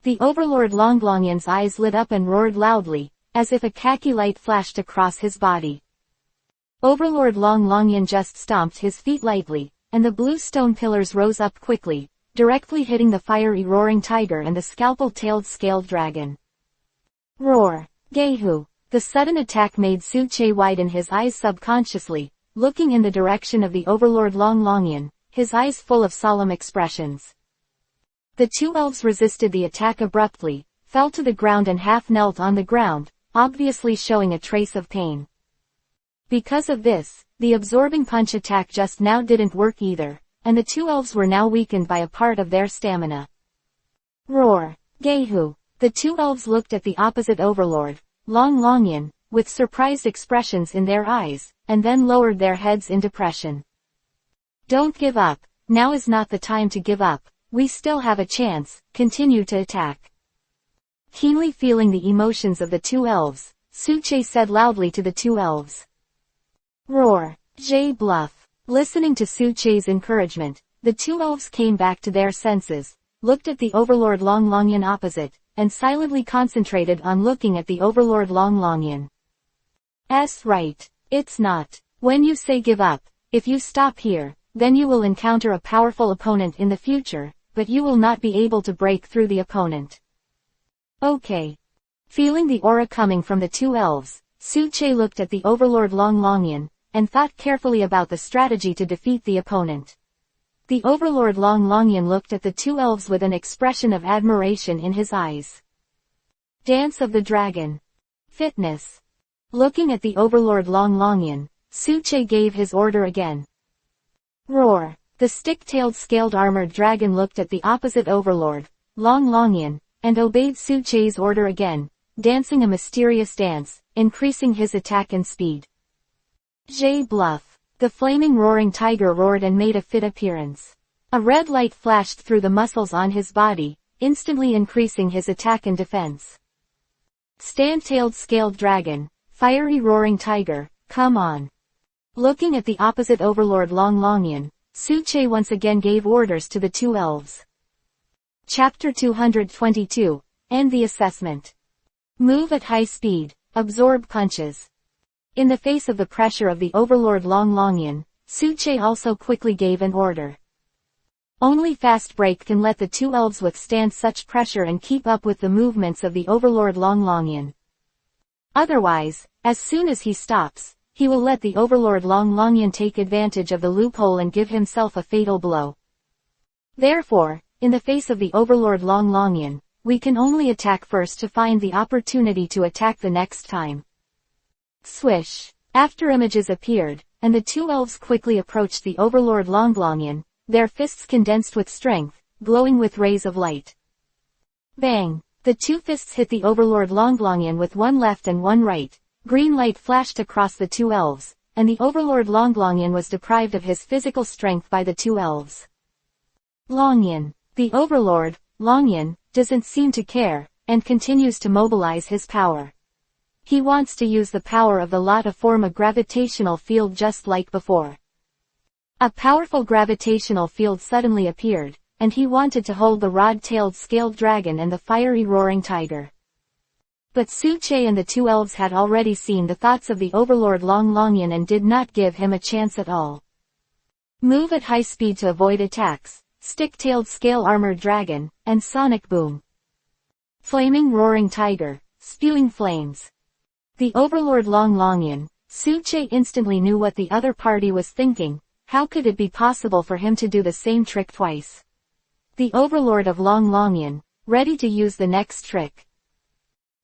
The Overlord Long Longyan's eyes lit up and roared loudly, as if a khaki light flashed across his body. Overlord Long Longyan just stomped his feet lightly, and the blue stone pillars rose up quickly, directly hitting the fiery roaring tiger and the scalpel-tailed scaled dragon. Roar! Gehu! The sudden attack made Suche widen his eyes subconsciously, looking in the direction of the Overlord Long Longyan, his eyes full of solemn expressions. The two elves resisted the attack abruptly, fell to the ground and half knelt on the ground, obviously showing a trace of pain. Because of this, the absorbing punch attack just now didn't work either, and the two elves were now weakened by a part of their stamina. Roar! Gehu! The two elves looked at the opposite Overlord, Long Longyan, with surprised expressions in their eyes, and then lowered their heads in depression. Don't give up, now is not the time to give up, we still have a chance, continue to attack. Keenly feeling the emotions of the two elves, Suche said loudly to the two elves. Roar! Jay bluff! Listening to Suche's encouragement, the two elves came back to their senses, looked at the Overlord Long Longyan opposite, and silently concentrated on looking at the Overlord Long Longyan. Right. It's not. When you say give up, if you stop here, then you will encounter a powerful opponent in the future, but you will not be able to break through the opponent. Okay. Feeling the aura coming from the two elves, Suche looked at the Overlord Long Longyan, and thought carefully about the strategy to defeat the opponent. The Overlord Long Longyan looked at the two elves with an expression of admiration in his eyes. Dance of the Dragon. Fitness. Looking at the Overlord Long Longyan, Suche gave his order again. Roar! The stick-tailed scaled armored dragon looked at the opposite Overlord, Long Longyan, and obeyed Suche's order again, dancing a mysterious dance, increasing his attack and speed. Jay bluff! The flaming roaring tiger roared and made a fit appearance. A red light flashed through the muscles on his body, instantly increasing his attack and defense. Stand-tailed scaled dragon, fiery roaring tiger, come on. Looking at the opposite Overlord Long Longyan, Suche once again gave orders to the two elves. Chapter 222, End the assessment. Move at high speed, absorb punches. In the face of the pressure of the Overlord Long Longyan, Suche also quickly gave an order. Only fast break can let the two elves withstand such pressure and keep up with the movements of the Overlord Long Longyan. Otherwise, as soon as he stops, he will let the overlord Long Longyan take advantage of the loophole and give himself a fatal blow. Therefore, in the face of the overlord Long Longyan, we can only attack first to find the opportunity to attack the next time. Swish. After images appeared, and the two elves quickly approached the overlord Long Longyan, their fists condensed with strength, glowing with rays of light. Bang! The two fists hit the overlord Long Longyan with one left and one right. Green light flashed across the two elves, and the overlord Long Longyan was deprived of his physical strength by the two elves. Longyan. The overlord, Longyan, doesn't seem to care, and continues to mobilize his power. He wants to use the power of the lot to form a gravitational field just like before. A powerful gravitational field suddenly appeared, and he wanted to hold the rod-tailed scaled dragon and the fiery roaring tiger. But Su-che and the two elves had already seen the thoughts of the overlord Long Longyan and did not give him a chance at all. Move at high speed to avoid attacks. Stick-tailed scale-armored dragon, and sonic boom. Flaming roaring tiger, spewing flames. The overlord Long Longyan, Su-che instantly knew what the other party was thinking. How could it be possible for him to do the same trick twice? The overlord of Long Longyan, ready to use the next trick.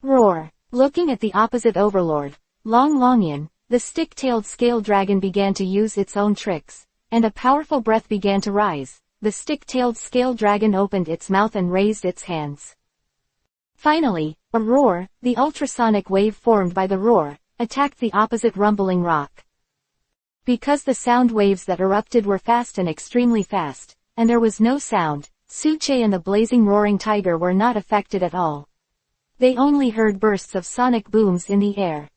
Roar. Looking at the opposite overlord, Long Longyan, the stick-tailed scale dragon began to use its own tricks, and a powerful breath began to rise. The stick-tailed scale dragon opened its mouth and raised its hands. Finally, a roar, the ultrasonic wave formed by the roar, attacked the opposite rumbling rock. Because the sound waves that erupted were fast and extremely fast, and there was no sound, Su-che and the blazing roaring tiger were not affected at all. They only heard bursts of sonic booms in the air.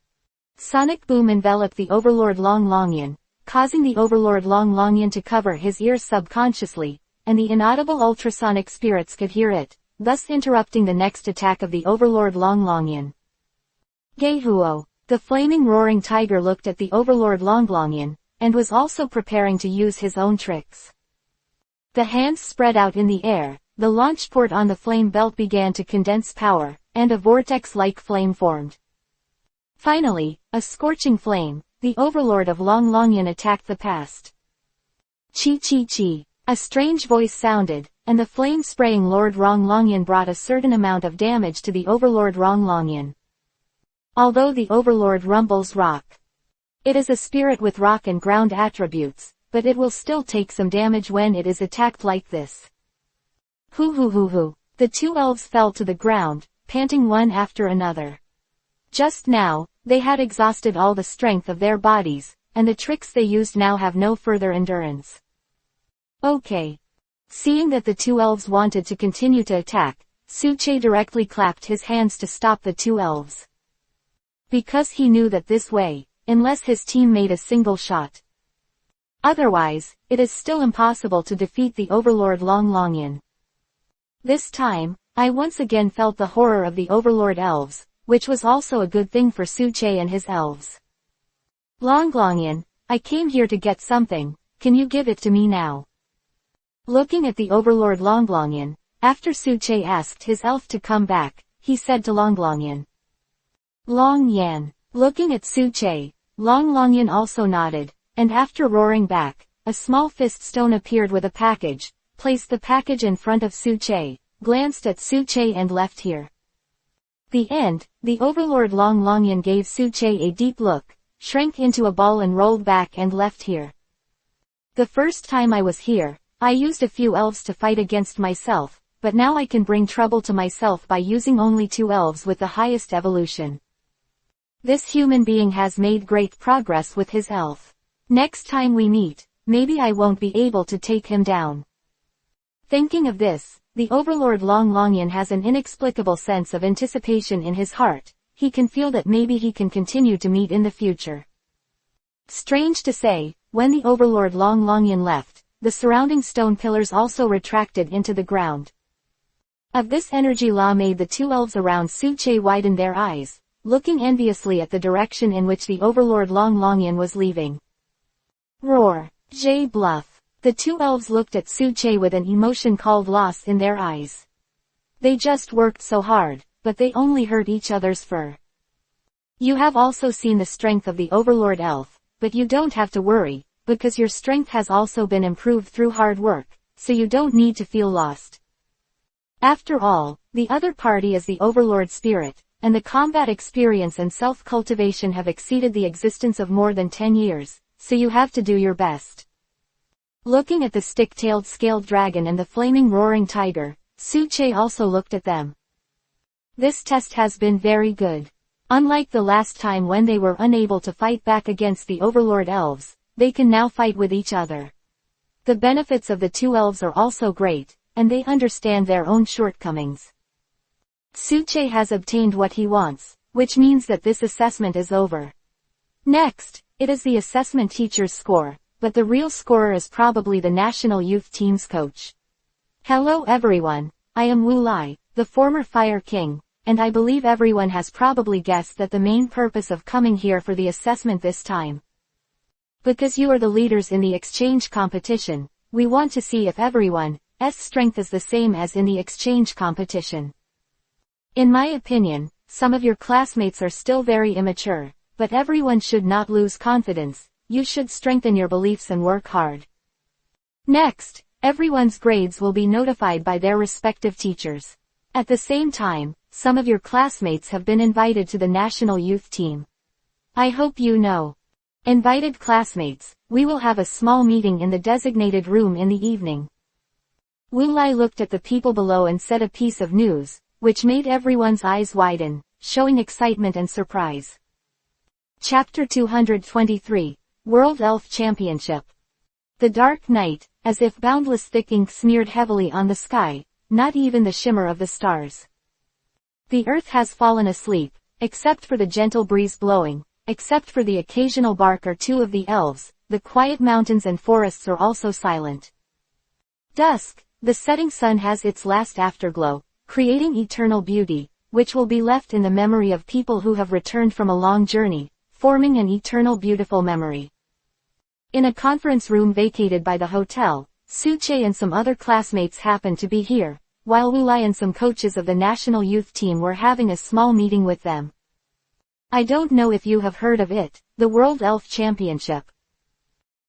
Sonic boom enveloped the overlord Long Longyan, causing the overlord Long Longyan to cover his ears subconsciously, and the inaudible ultrasonic spirits could hear it, thus interrupting the next attack of the overlord Long Longyan. Gehuo. The flaming roaring tiger looked at the overlord Long Longyan, and was also preparing to use his own tricks. The hands spread out in the air, the launch port on the flame belt began to condense power, and a vortex-like flame formed. Finally, a scorching flame, the overlord of Long Longyan attacked the past. Chi. A strange voice sounded, and the flame-spraying Lord Long Longyan brought a certain amount of damage to the overlord Long Longyan. Although the overlord rumbles rock. It is a spirit with rock and ground attributes, but it will still take some damage when it is attacked like this. Hoo. The two elves fell to the ground, panting one after another. Just now, they had exhausted all the strength of their bodies, and the tricks they used now have no further endurance. Okay. Seeing that the two elves wanted to continue to attack, Su-che directly clapped his hands to stop the two elves. Because he knew that this way, unless his team made a single shot. Otherwise, it is still impossible to defeat the overlord Long Longyan. This time, I once again felt the horror of the overlord elves, which was also a good thing for Su-che and his elves. Long Longyan, I came here to get something, can you give it to me now? Looking at the overlord Long Longyan, after Su-che asked his elf to come back, he said to Long Longyan. Long Yan. Looking at Su-che, Long Longyan also nodded, and after roaring back, a small fist stone appeared with a package, placed the package in front of Su-che, glanced at Su-che and left here. The end. The overlord Long Longyan gave Su-che a deep look, shrank into a ball and rolled back and left here. The first time I was here, I used a few elves to fight against myself, but now I can bring trouble to myself by using only 2 elves with the highest evolution. This human being has made great progress with his elf. Next time we meet, maybe I won't be able to take him down. Thinking of this, the overlord Long Longyan has an inexplicable sense of anticipation in his heart. He can feel that maybe he can continue to meet in the future. Strange to say, when the overlord Long Longyan left, the surrounding stone pillars also retracted into the ground. Of this energy law made the 2 elves around Su-che widen their eyes, looking enviously at the direction in which the overlord Long Longyan was leaving. Roar. J bluff. The 2 elves looked at Su-che with an emotion called loss in their eyes. They just worked so hard, but they only hurt each other's fur. You have also seen the strength of the Overlord Elf, but you don't have to worry, because your strength has also been improved through hard work, so you don't need to feel lost. After all, the other party is the Overlord spirit, and the combat experience and self-cultivation have exceeded the existence of more than 10 years, so you have to do your best. Looking at the stick-tailed scaled dragon and the flaming roaring tiger, Suche also looked at them. This test has been very good. Unlike the last time when they were unable to fight back against the Overlord Elves, they can now fight with each other. The benefits of the two elves are also great, and they understand their own shortcomings. Suche has obtained what he wants, which means that this assessment is over. Next, it is the assessment teacher's score, but the real scorer is probably the national youth team's coach. Hello everyone, I am Wu Lai, the former Fire King, and I believe everyone has probably guessed that the main purpose of coming here for the assessment this time. Because you are the leaders in the exchange competition, we want to see if everyone's strength is the same as in the exchange competition. In my opinion, some of your classmates are still very immature, but everyone should not lose confidence. You should strengthen your beliefs and work hard. Next, everyone's grades will be notified by their respective teachers. At the same time, some of your classmates have been invited to the national youth team. I hope you know. Invited classmates, we will have a small meeting in the designated room in the evening. Wu Lai looked at the people below and said a piece of news, which made everyone's eyes widen, showing excitement and surprise. Chapter 223, World Elf Championship. The dark night, as if boundless thick ink smeared heavily on the sky, not even the shimmer of the stars. The earth has fallen asleep, except for the gentle breeze blowing, except for the occasional bark or two of the elves, the quiet mountains and forests are also silent. Dusk, the setting sun has its last afterglow, creating eternal beauty, which will be left in the memory of people who have returned from a long journey, forming an eternal beautiful memory. In a conference room vacated by the hotel, Suche and some other classmates happened to be here, while Wu Lai and some coaches of the national youth team were having a small meeting with them. I don't know if you have heard of it, the World Elf Championship.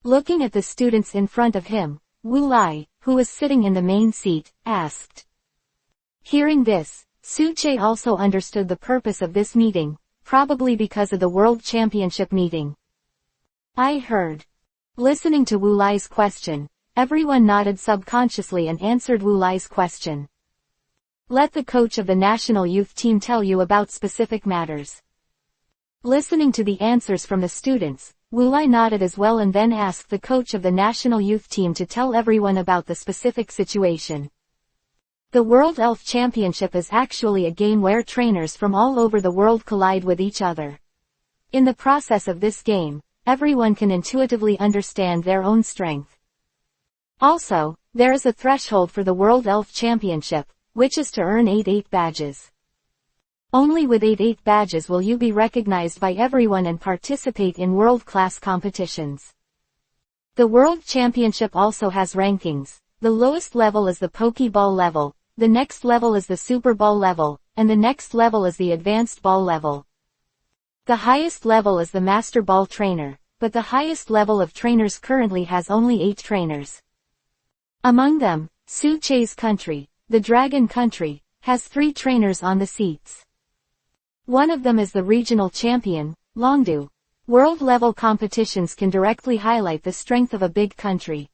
Looking at the students in front of him, Wu Lai, who was sitting in the main seat, asked. Hearing this, Suche also understood the purpose of this meeting, probably because of the World Championship meeting. I heard. Listening to Wu Lai's question, everyone nodded subconsciously and answered Wu Lai's question. Let the coach of the national youth team tell you about specific matters. Listening to the answers from the students, Wu Lai nodded as well and then asked the coach of the national youth team to tell everyone about the specific situation. The World Elf Championship is actually a game where trainers from all over the world collide with each other. In the process of this game, everyone can intuitively understand their own strength. Also, there is a threshold for the World Elf Championship, which is to earn 8 badges. Only with 8 badges will you be recognized by everyone and participate in world-class competitions. The World Championship also has rankings. The lowest level is the Pokeball level, the next level is the Super Ball level, and the next level is the Advanced Ball level. The highest level is the Master Ball Trainer, but the highest level of trainers currently has only 8 trainers. Among them, Suche's country, the Dragon Country, has 3 trainers on the seats. One of them is the regional champion, Longdu. World-level competitions can directly highlight the strength of a big country.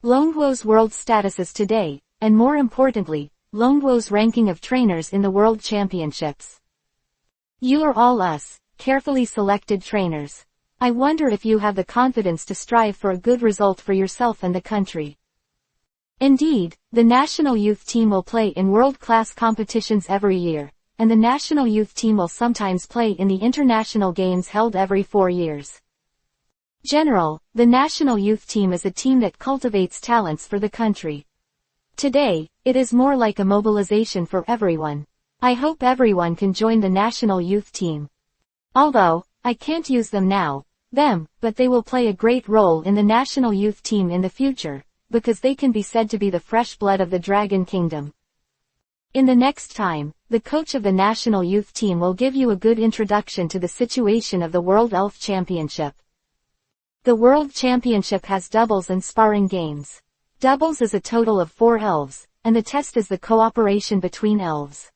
Longduo's world status is today, and more importantly, Longduo's ranking of trainers in the World Championships. You are all carefully selected trainers. I wonder if you have the confidence to strive for a good result for yourself and the country. Indeed, the national youth team will play in world-class competitions every year, and the national youth team will sometimes play in the international games held every 4 years. The national youth team is a team that cultivates talents for the country. Today, it is more like a mobilization for everyone. I hope everyone can join the national youth team. Although, I can't use them now, but they will play a great role in the national youth team in the future, because they can be said to be the fresh blood of the Dragon Kingdom. In the next time, the the coach of the national youth team will give you a good introduction to the situation of the World Elf Championship. The World Championship has doubles and sparring games. Doubles is a total of 4 elves, and the test is the cooperation between elves.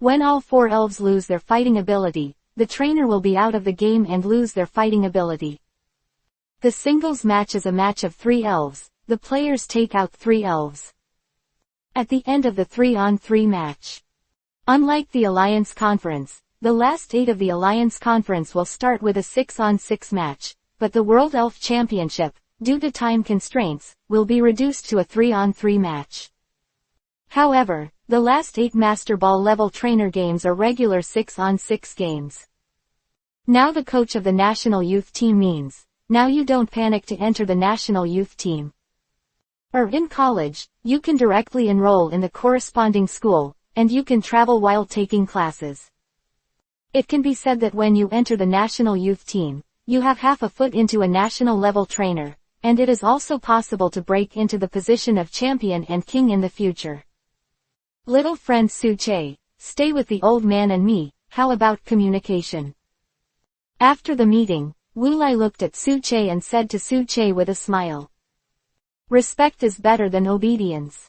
When all 4 elves lose their fighting ability, the trainer will be out of the game and lose their fighting ability. The singles match is a match of 3 elves. The players take out 3 elves at the end of the 3-on-3 match. Unlike the Alliance Conference, the last 8 of the Alliance Conference will start with a 6-on-6 match, but the World Elf Championship, due to time constraints, will be reduced to a 3-on-3 match. However, the last 8 Master Ball level trainer games are regular 6-on-6 games. Now the coach of the national youth team means, now you don't panic to enter the national youth team. Or in college, you can directly enroll in the corresponding school, and you can travel while taking classes. It can be said that when you enter the national youth team, you have half a foot into a national level trainer, and it is also possible to break into the position of champion and king in the future. Little friend Su-che, stay with the old man and me, how about communication? After the meeting, Wu-Lai looked at Su-che and said to Su-che with a smile, respect is better than obedience.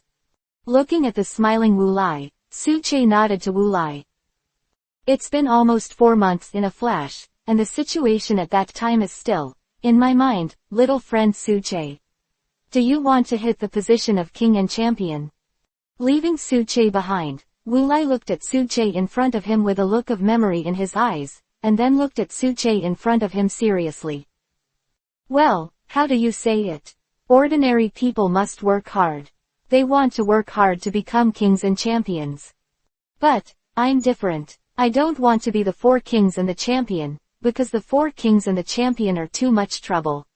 Looking at the smiling Wu-Lai, Su-che nodded to Wu-Lai. It's been almost 4 months in a flash, and the situation at that time is still, in my mind, little friend Su-che. Do you want to hit the position of king and champion? Leaving Su-che behind, Wu-Lai looked at Su-che in front of him with a look of memory in his eyes, and then looked at Su-che in front of him seriously. Well, how do you say it? Ordinary people must work hard. They want to work hard to become kings and champions. But, I'm different. I don't want to be the 4 kings and the champion, because the 4 kings and the champion are too much trouble.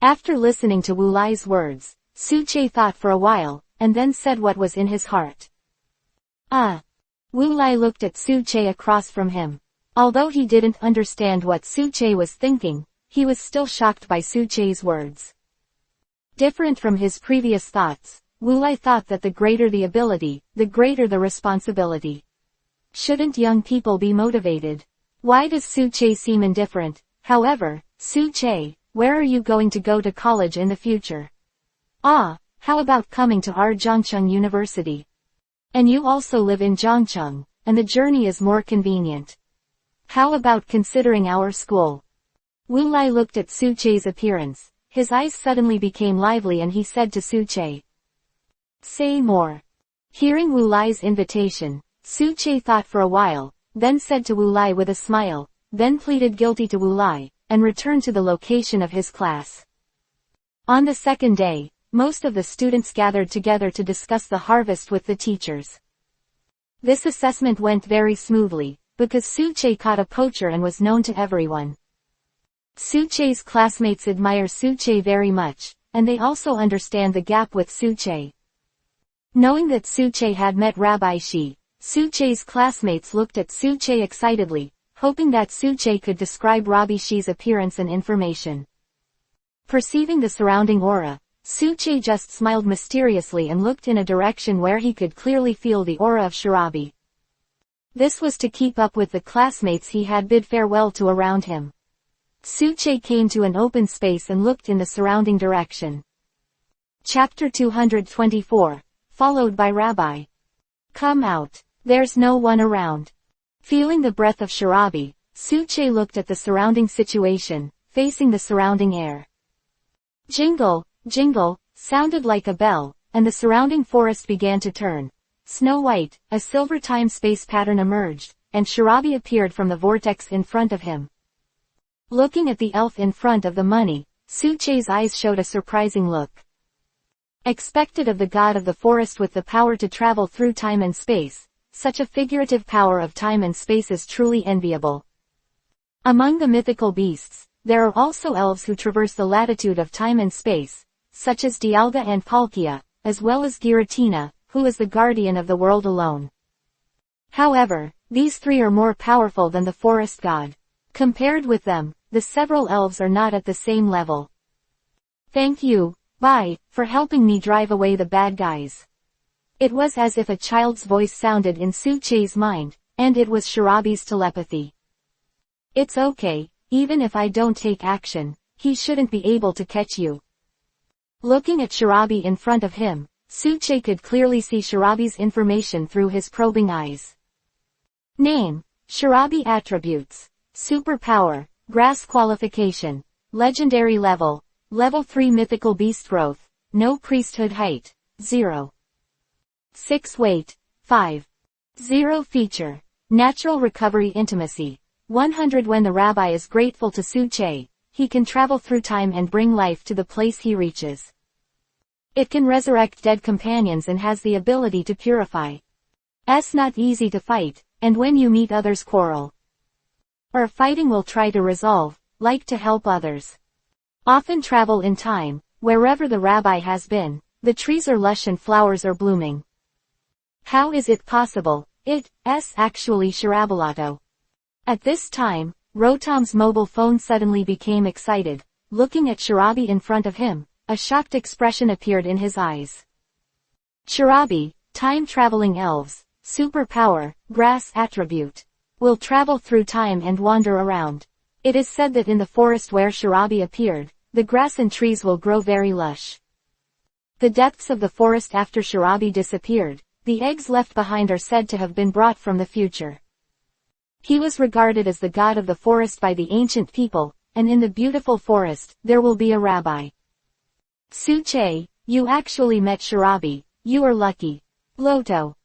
After listening to Wu-Lai's words, Su-che thought for a while, and then said what was in his heart. Wu-Lai looked at Su-che across from him. Although he didn't understand what Su-che was thinking, he was still shocked by Su-che's words. Different from his previous thoughts, Wu-Lai thought that the greater the ability, the greater the responsibility. Shouldn't young people be motivated? Why does Su-che seem indifferent? However, Su-che, where are you going to go to college in the future? How about coming to our Zhangcheng University? And you also live in Zhangcheng, and the journey is more convenient. How about considering our school? Wu-Lai looked at Su-che's appearance. His eyes suddenly became lively and he said to Su-che, say more. Hearing Wu-Lai's invitation, Su-che thought for a while, then said to Wu-Lai with a smile, then pleaded guilty to Wu-Lai, and returned to the location of his class. On the second day, most of the students gathered together to discuss the harvest with the teachers. This assessment went very smoothly, because Su-che caught a poacher and was known to everyone. Su-che's classmates admire Su-che very much, and they also understand the gap with Su-che. Knowing that Su-che had met Rabbi Shi, Su-che's classmates looked at Su-che excitedly, hoping that Su-che could describe Rabbi Shi's appearance and information. Perceiving the surrounding aura, Su-che just smiled mysteriously and looked in a direction where he could clearly feel the aura of Shirabi. This was to keep up with the classmates he had bid farewell to around him. Su-che came to an open space and looked in the surrounding direction. Chapter 224, followed by Rabbi. Come out. There's no one around. Feeling the breath of Shirabi, Su-che looked at the surrounding situation, facing the surrounding air. Jingle, jingle, sounded like a bell, and the surrounding forest began to turn. Snow White, a silver time-space pattern emerged, and Shirabi appeared from the vortex in front of him. Looking at the elf in front of the money, Su-che's eyes showed a surprising look. Expected of the god of the forest with the power to travel through time and space, such a figurative power of time and space is truly enviable. Among the mythical beasts, there are also elves who traverse the latitude of time and space, such as Dialga and Palkia, as well as Giratina, who is the guardian of the world alone. However, these 3 are more powerful than the forest god. Compared with them, the several elves are not at the same level. Thank you, Bai, for helping me drive away the bad guys. It was as if a child's voice sounded in Suche's mind, and it was Shirabi's telepathy. It's okay, even if I don't take action, he shouldn't be able to catch you. Looking at Shirabi in front of him, Suche could clearly see Shirabi's information through his probing eyes. Name, Shirabi attributes, superpower, grass qualification, legendary level, level 3 mythical beast growth, no priesthood height, 0. 6 weight, 5. 0 feature, natural recovery intimacy, 100. When the rabbi is grateful to Suche, he can travel through time and bring life to the place he reaches. It can resurrect dead companions and has the ability to purify. Not easy to fight, and when you meet others quarrel. Or fighting will try to resolve, like to help others. Often travel in time, wherever the rabbi has been, the trees are lush and flowers are blooming. How is it possible? It's actually Shirabalato. At this time, Rotom's mobile phone suddenly became excited. Looking at Shirabi in front of him, a shocked expression appeared in his eyes. Shirabi, time-traveling elves, superpower, grass attribute. Will travel through time and wander around. It is said that in the forest where Shirabi appeared, the grass and trees will grow very lush. The depths of the forest after Shirabi disappeared, the eggs left behind are said to have been brought from the future. He was regarded as the god of the forest by the ancient people, and in the beautiful forest, there will be a rabbi. Suche, you actually met Shirabi, you are lucky. Loto.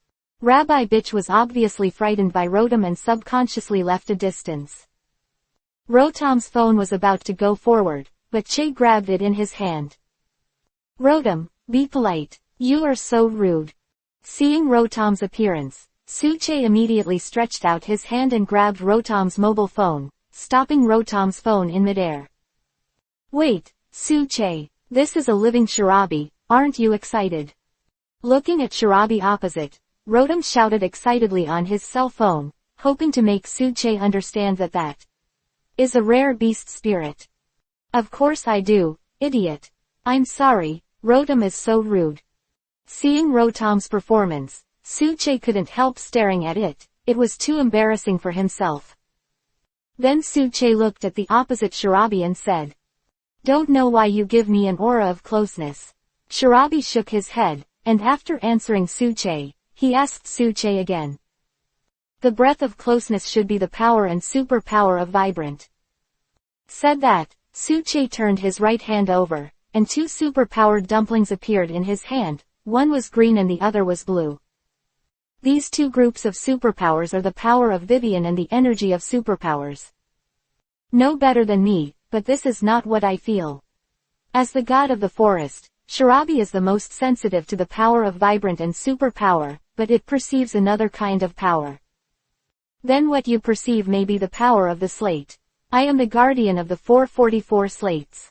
Rabbi Bitch was obviously frightened by Rotom and subconsciously left a distance. Rotom's phone was about to go forward, but Che grabbed it in his hand. Rotom, be polite, you are so rude. Seeing Rotom's appearance, Suche immediately stretched out his hand and grabbed Rotom's mobile phone, stopping Rotom's phone in midair. Wait, Suche, this is a living Shirabi, aren't you excited? Looking at Shirabi opposite, Rotom shouted excitedly on his cell phone, hoping to make Suche understand that is a rare beast spirit. Of course I do, idiot. I'm sorry, Rotom is so rude. Seeing Rotom's performance, Suche couldn't help staring at it. It was too embarrassing for himself. Then Suche looked at the opposite Shirabi and said, "Don't know why you give me an aura of closeness." Shirabi shook his head, and after answering Suche, he asked Suche again. The breath of closeness should be the power and superpower of Vibrant. Said that, Suche turned his right hand over, and 2 superpowered dumplings appeared in his hand, one was green and the other was blue. These 2 groups of superpowers are the power of Vivian and the energy of superpowers. No better than me, but this is not what I feel. As the god of the forest, Shirabi is the most sensitive to the power of Vibrant and superpower, but it perceives another kind of power. Then what you perceive may be the power of the slate. I am the guardian of the 444 slates.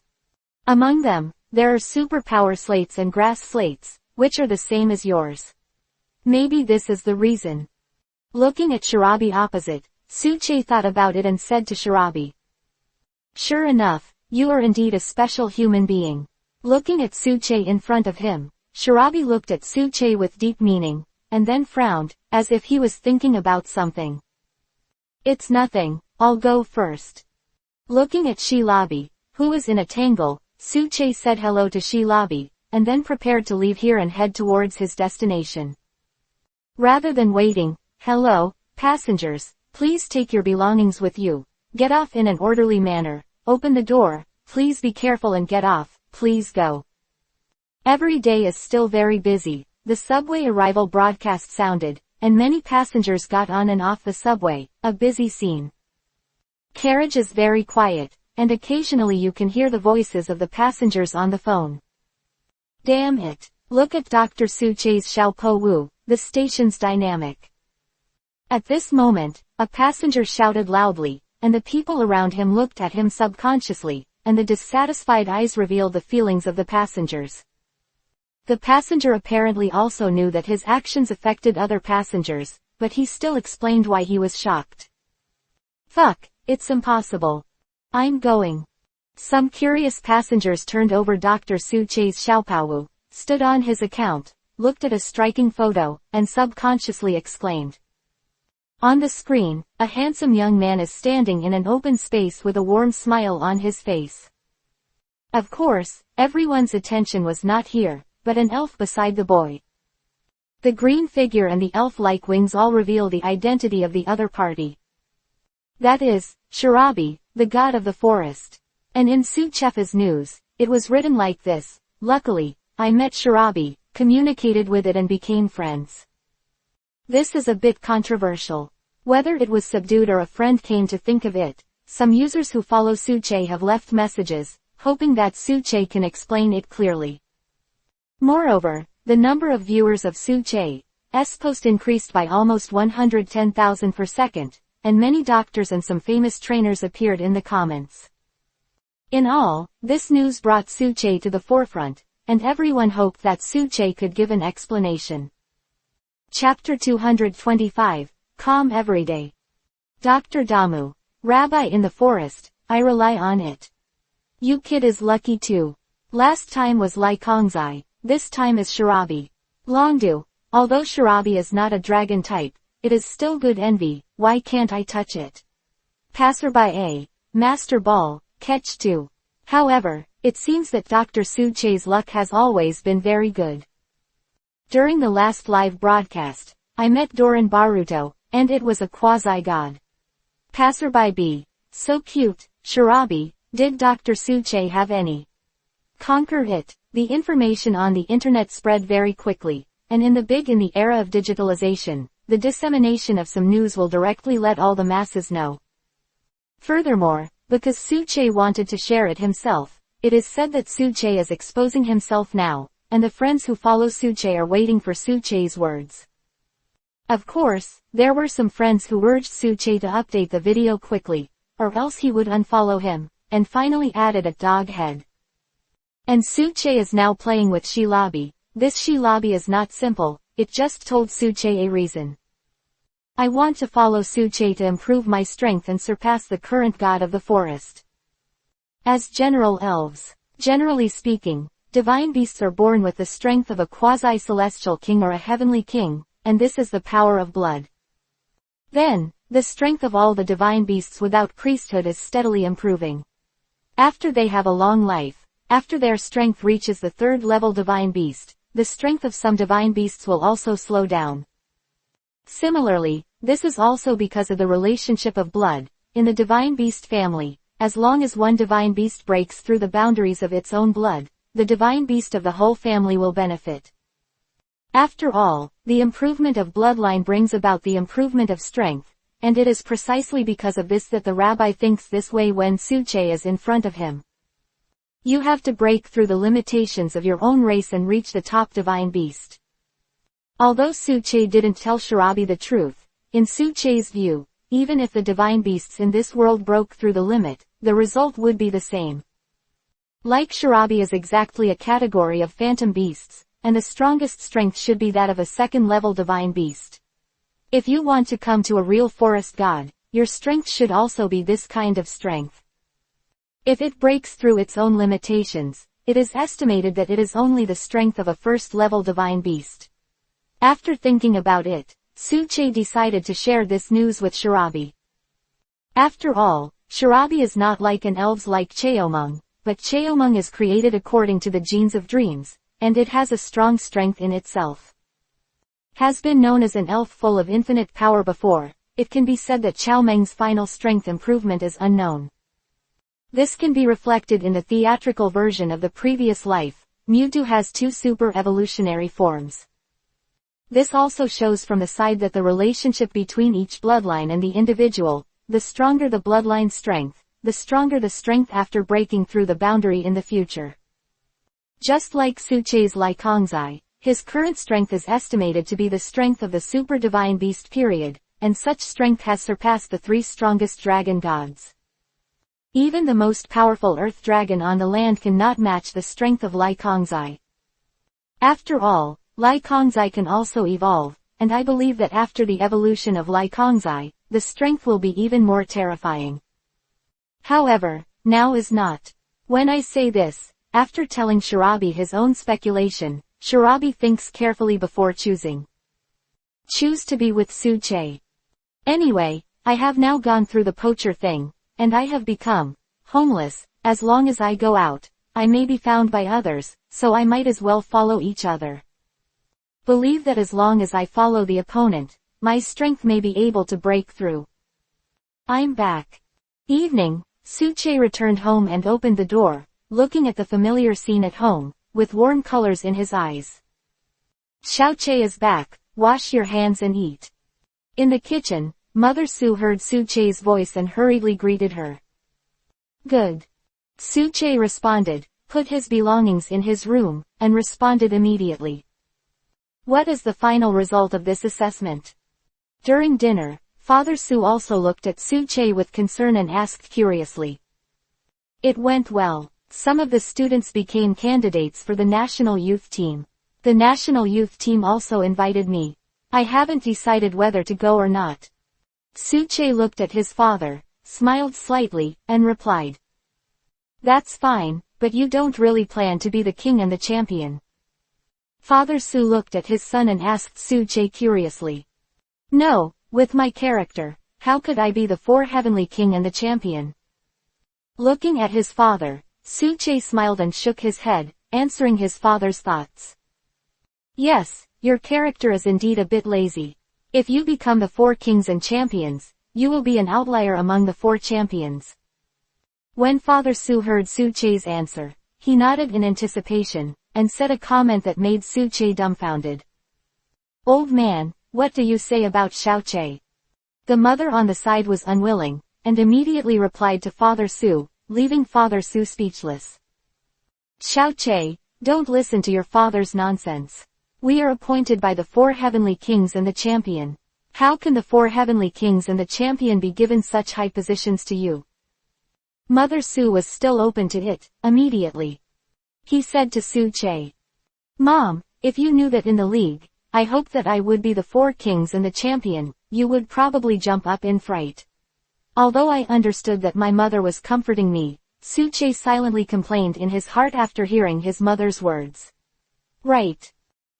Among them, there are superpower slates and grass slates, which are the same as yours. Maybe this is the reason. Looking at Shirabi opposite, Suche thought about it and said to Shirabi, "Sure enough, you are indeed a special human being." Looking at Suche in front of him, Shirabi looked at Suche with deep meaning, and then frowned, as if he was thinking about something. "It's nothing, I'll go first." Looking at Shirabi, who was in a tangle, Suche said hello to Shirabi, and then prepared to leave here and head towards his destination. Rather than waiting, "Hello, passengers, please take your belongings with you. Get off in an orderly manner, open the door, please be careful and get off, please go." Every day is still very busy. The subway arrival broadcast sounded, and many passengers got on and off the subway, a busy scene. Carriage is very quiet, and occasionally you can hear the voices of the passengers on the phone. Damn it. Look at Dr. Suche's Xiaopo Wu, the station's dynamic. At this moment, a passenger shouted loudly, and the people around him looked at him subconsciously, and the dissatisfied eyes revealed the feelings of the passengers. The passenger apparently also knew that his actions affected other passengers, but he still explained why he was shocked. Fuck, it's impossible. I'm going. Some curious passengers turned over Dr. Suche's Xiaopaowu, stood on his account, looked at a striking photo, and subconsciously exclaimed. On the screen, a handsome young man is standing in an open space with a warm smile on his face. Of course, everyone's attention was not here, but an elf beside the boy. The green figure and the elf-like wings all reveal the identity of the other party. That is, Sharabi, the god of the forest. And in Suchefa's news, it was written like this: "Luckily, I met Sharabi, communicated with it and became friends." This is a bit controversial. Whether it was subdued or a friend came to think of it, some users who follow Suche have left messages, hoping that Suche can explain it clearly. Moreover, the number of viewers of Suche's post increased by almost 110,000 per second, and many doctors and some famous trainers appeared in the comments. In all, this news brought Suche to the forefront, and everyone hoped that Suche could give an explanation. Chapter 225, Calm Everyday. Dr. Damu. Rabbi in the forest, I rely on it. You kid is lucky too. Last time was Lai Kongzai, this time is Sharabi. Longdu. Although Sharabi is not a dragon type, it is still good envy, why can't I touch it? Passerby A. Master Ball, catch 2. However, it seems that Dr. Suche's luck has always been very good. During the last live broadcast, I met Doran Baruto, and it was a quasi-god. Passerby B. So cute, Sharabi, did Dr. Suche have any? Conquer it. The information on the internet spread very quickly, and in the era of digitalization, the dissemination of some news will directly let all the masses know. Furthermore, because Suche wanted to share it himself, it is said that Suche is exposing himself now, and the friends who follow Suche are waiting for Suche's words. Of course, there were some friends who urged Suche to update the video quickly, or else he would unfollow him, and finally added a dog head. And Suche is now playing with Shilabi. This Shilabi is not simple, it just told Suche a reason. I want to follow Suche to improve my strength and surpass the current god of the forest. As general elves, generally speaking, divine beasts are born with the strength of a quasi-celestial king or a heavenly king, and this is the power of blood. Then, the strength of all the divine beasts without priesthood is steadily improving. After they have a long life, after their strength reaches the third-level divine beast, the strength of some divine beasts will also slow down. Similarly, this is also because of the relationship of blood. In the divine beast family, as long as one divine beast breaks through the boundaries of its own blood, the divine beast of the whole family will benefit. After all, the improvement of bloodline brings about the improvement of strength, and it is precisely because of this that the rabbi thinks this way when Suche is in front of him. You have to break through the limitations of your own race and reach the top divine beast. Although Suche didn't tell Sharabi the truth, in Suche's view, even if the divine beasts in this world broke through the limit, the result would be the same. Like Sharabi is exactly a category of phantom beasts, and the strongest strength should be that of a second-level divine beast. If you want to come to a real forest god, your strength should also be this kind of strength. If it breaks through its own limitations, it is estimated that it is only the strength of a first-level divine beast. After thinking about it, Suche decided to share this news with Sharabi. After all, Sharabi is not like an elves like Cheomung, but Cheomung is created according to the genes of dreams, and it has a strong strength in itself. Has been known as an elf full of infinite power before, it can be said that Chaomeng's final strength improvement is unknown. This can be reflected in the theatrical version of the previous life. Mewtwo has 2 super evolutionary forms. This also shows from the side that the relationship between each bloodline and the individual, the stronger the bloodline strength, the stronger the strength after breaking through the boundary in the future. Just like Suche's Lai Kongzai, his current strength is estimated to be the strength of the super divine beast period, and such strength has surpassed the 3 strongest dragon gods. Even the most powerful earth dragon on the land cannot match the strength of Lai Kongzai. After all, Lai Kongzai can also evolve, and I believe that after the evolution of Lai Kongzai, the strength will be even more terrifying. However, now is not. When I say this, after telling Sharabi his own speculation, Shirabi thinks carefully before choosing. Choose to be with Suche. Anyway, I have now gone through the poacher thing, and I have become homeless. As long as I go out, I may be found by others, so I might as well follow each other. Believe that as long as I follow the opponent, my strength may be able to break through. I'm back. Evening, Suche returned home and opened the door, looking at the familiar scene at home, with warm colors in his eyes. Xiaoche is back, wash your hands and eat. In the kitchen, Mother Su heard Suche's voice and hurriedly greeted her. Good. Suche responded, put his belongings in his room, and responded immediately. What is the final result of this assessment? During dinner, Father Su also looked at Suche with concern and asked curiously. It went well. Some of the students became candidates for the national youth team. The national youth team also invited me. I haven't decided whether to go or not. Suche looked at his father, smiled slightly, and replied. That's fine, but you don't really plan to be the king and the champion. Father Su looked at his son and asked Suche curiously. No, with my character, how could I be the four heavenly king and the champion? Looking at his father, Suche smiled and shook his head, answering his father's thoughts. Yes, your character is indeed a bit lazy. If you become the four kings and champions, you will be an outlier among the four champions. When Father Su heard Suche's answer, he nodded in anticipation, and said a comment that made Suche dumbfounded. Old man, what do you say about Xiaoche? The mother on the side was unwilling, and immediately replied to Father Su, leaving Father Su speechless. Xiaoche, don't listen to your father's nonsense. We are appointed by the four heavenly kings and the champion. How can the four heavenly kings and the champion be given such high positions to you? Mother Su was still open to it, immediately. He said to Suche. Mom, if you knew that in the league, I hoped that I would be the four kings and the champion, you would probably jump up in fright. Although I understood that my mother was comforting me, Suche silently complained in his heart after hearing his mother's words. Right.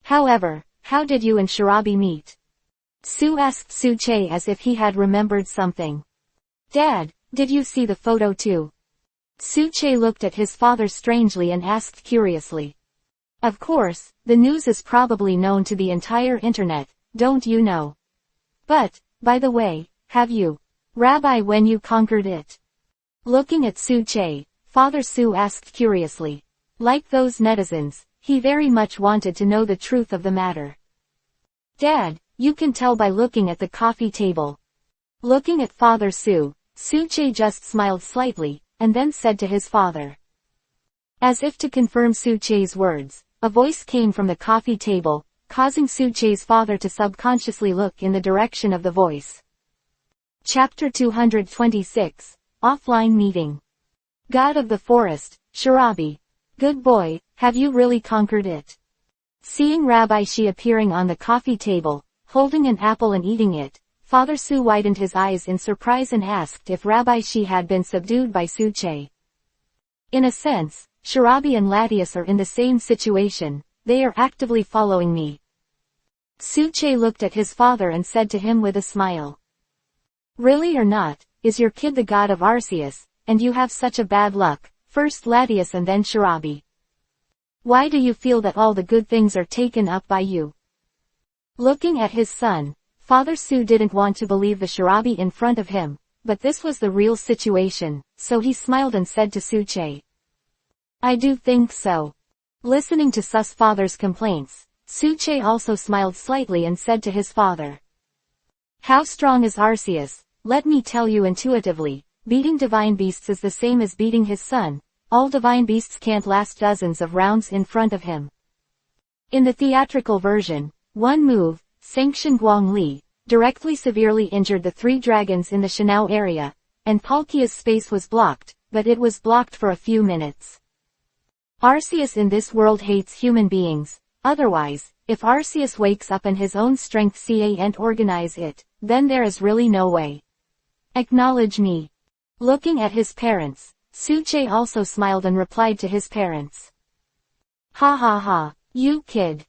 However, how did you and Shirabi meet? Su asked Suche as if he had remembered something. Dad, did you see the photo too? Suche looked at his father strangely and asked curiously. Of course, the news is probably known to the entire internet, don't you know? But, by the way, have you, Rabbi, when you conquered it? Looking at Suche, Father Su asked curiously. Like those netizens, he very much wanted to know the truth of the matter. Dad, you can tell by looking at the coffee table. Looking at Father Su, Suche just smiled slightly, and then said to his father. As if to confirm Suche's words, a voice came from the coffee table, causing Suche's father to subconsciously look in the direction of the voice. Chapter 226, Offline Meeting. God of the Forest, Shirabi. Good boy, have you really conquered it? Seeing Rabbi Shi appearing on the coffee table, holding an apple and eating it, Father Su widened his eyes in surprise and asked if Rabbi Shi had been subdued by Suche. In a sense, Shirabi and Latius are in the same situation, they are actively following me. Suche looked at his father and said to him with a smile. Really or not, is your kid the god of Arceus, and you have such a bad luck, first Latius and then Shirabi. Why do you feel that all the good things are taken up by you? Looking at his son, Father Su didn't want to believe the Shirabi in front of him, but this was the real situation, so he smiled and said to Suche. I do think so. Listening to Sus' father's complaints, Suche also smiled slightly and said to his father. How strong is Arceus? Let me tell you intuitively, beating divine beasts is the same as beating his son. All divine beasts can't last dozens of rounds in front of him. In the theatrical version, one move, Sanction Guang Li, directly severely injured the three dragons in the Shanao area, and Palkia's space was blocked, but it was blocked for a few minutes. Arceus in this world hates human beings, otherwise, if Arceus wakes up and his own strength can't organize it, then there is really no way. Acknowledge me. Looking at his parents, Suche also smiled and replied to his parents. Ha ha ha, You kid.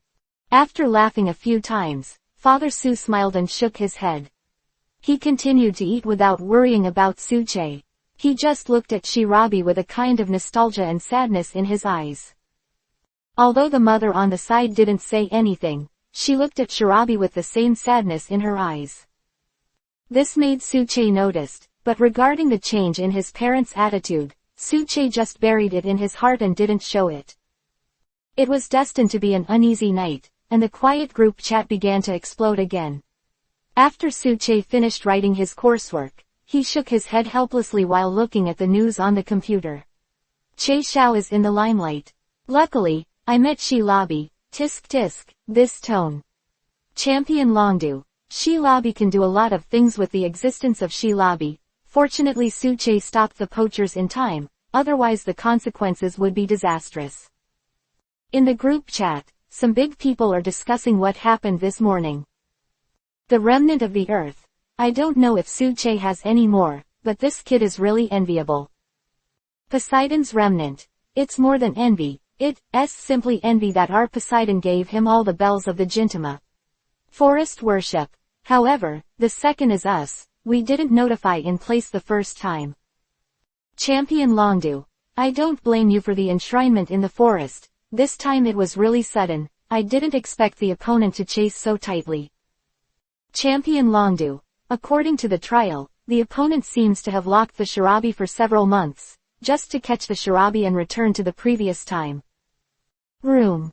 After laughing a few times, Father Su smiled and shook his head. He continued to eat without worrying about Suche. He just looked at Shirabi with a kind of nostalgia and sadness in his eyes. Although the mother on the side didn't say anything, she looked at Shirabi with the same sadness in her eyes. This made Suche noticed, but regarding the change in his parents' attitude, Suche just buried it in his heart and didn't show it. It was destined to be an uneasy night, and the quiet group chat began to explode again. After Suche finished writing his coursework, he shook his head helplessly while looking at the news on the computer. Che Xiao is in the limelight. Luckily, I met Shirabi. Tisk tisk, this tone. Champion Longdu. Shirabi can do a lot of things with the existence of Shirabi. Fortunately Suche stopped the poachers in time, otherwise the consequences would be disastrous. In the group chat, some big people are discussing what happened this morning. The remnant of the earth. I don't know if Suche has any more, but this kid is really enviable. Poseidon's remnant. It's more than envy. It's simply envy that our Poseidon gave him all the bells of the Gintama. Forest worship. However, the second is us, we didn't notify in place the first time. Champion Longdu. I don't blame you for the enshrinement in the forest, this time it was really sudden, I didn't expect the opponent to chase so tightly. Champion Longdu. According to the trial, the opponent seems to have locked the Shirabi for several months, just to catch the Shirabi and return to the previous time. Room.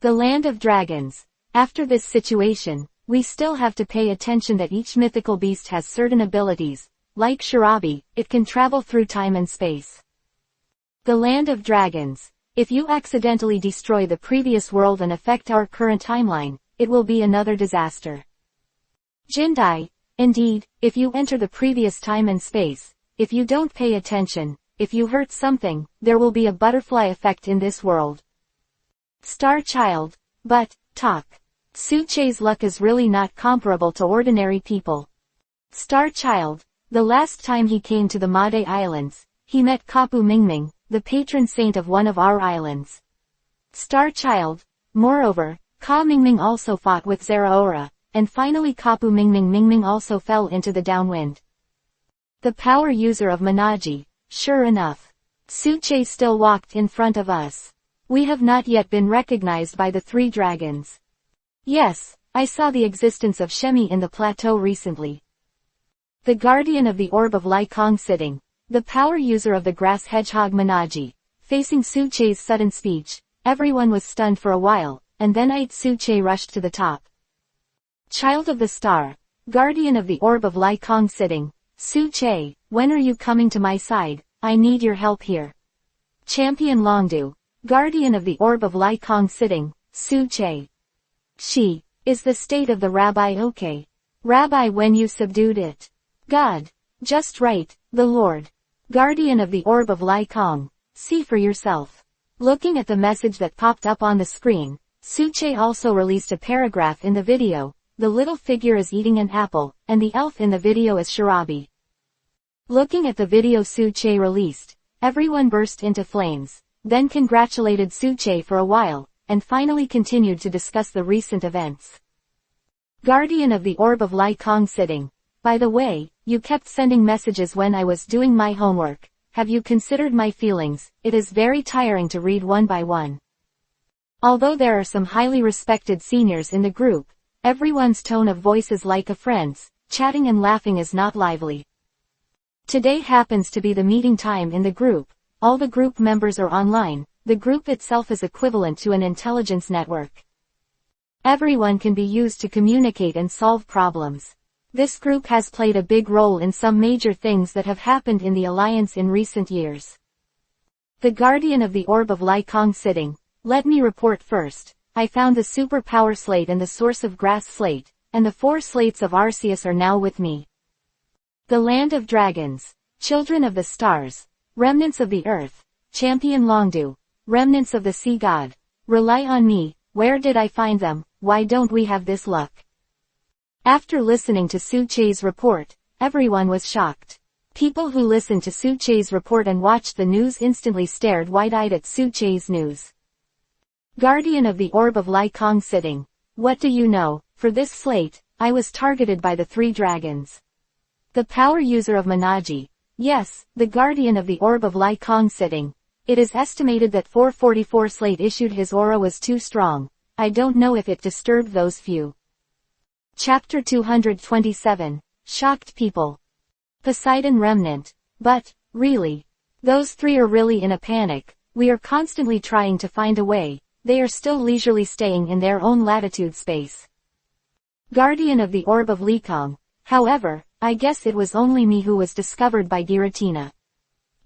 The Land of Dragons. After this situation, we still have to pay attention that each mythical beast has certain abilities. Like Shirabi, it can travel through time and space. The Land of Dragons. If you accidentally destroy the previous world and affect our current timeline, it will be another disaster. Jindai. Indeed, if you enter the previous time and space, if you don't pay attention, if you hurt something, there will be a butterfly effect in this world. Star Child. But, talk. Suche's luck is really not comparable to ordinary people. Star Child. The last time he came to the Made Islands, he met Kapu Mingming, the patron saint of one of our islands. Star Child. Moreover, Ka Mingming also fought with Zeraora, and finally Kapu Mingming also fell into the downwind. The power user of Manaji. Sure enough. Suche still walked in front of us. We have not yet been recognized by the three dragons. Yes, I saw the existence of Shemi in the plateau recently. The guardian of the orb of Lai Kong sitting, the power user of the grass hedgehog Manaji, facing Suche's sudden speech, everyone was stunned for a while, and then Suche rushed to the top. Child of the Star, guardian of the orb of Lai Kong sitting, Suche, when are you coming to my side? I need your help here. Champion Longdu, guardian of the orb of Lai Kong sitting, Suche. She, is the state of the rabbi okay? Rabbi when you subdued it. God. Just right, the Lord. Guardian of the orb of Lai Kong, see for yourself. Looking at the message that popped up on the screen, Suche also released a paragraph in the video, the little figure is eating an apple, and the elf in the video is Shirabi. Looking at the video Suche released, everyone burst into flames, then congratulated Suche for a while, and finally continued to discuss the recent events. Guardian of the orb of Lai Kong sitting. By the way, you kept sending messages when I was doing my homework. Have you considered my feelings? It is very tiring to read one by one. Although there are some highly respected seniors in the group, everyone's tone of voice is like a friend's, chatting and laughing is not lively. Today happens to be the meeting time in the group, all the group members are online, the group itself is equivalent to an intelligence network. Everyone can be used to communicate and solve problems. This group has played a big role in some major things that have happened in the Alliance in recent years. The guardian of the orb of Lai Kong sitting. Let me report first. I found the super power slate and the source of grass slate, and the 4 slates of Arceus are now with me. The Land of Dragons, Children of the Stars, Remnants of the Earth, Champion Longdu, Remnants of the Sea God. Rely on me, where did I find them, why don't we have this luck? After listening to Suche's report, everyone was shocked. People who listened to Suche's report and watched the news instantly stared wide-eyed at Suche's news. Guardian of the Orb of Lycong sitting. What do you know? For this slate, I was targeted by the 3 dragons. The power user of Manaji. Yes, the Guardian of the Orb of Lycong sitting. It is estimated that 444 slate issued his aura was too strong. I don't know if it disturbed those few. Chapter 227. Shocked people. Poseidon Remnant. But, really. Those 3 are really in a panic. We are constantly trying to find a way. They are still leisurely staying in their own latitude space. Guardian of the Orb of Lycong. However, I guess it was only me who was discovered by Giratina.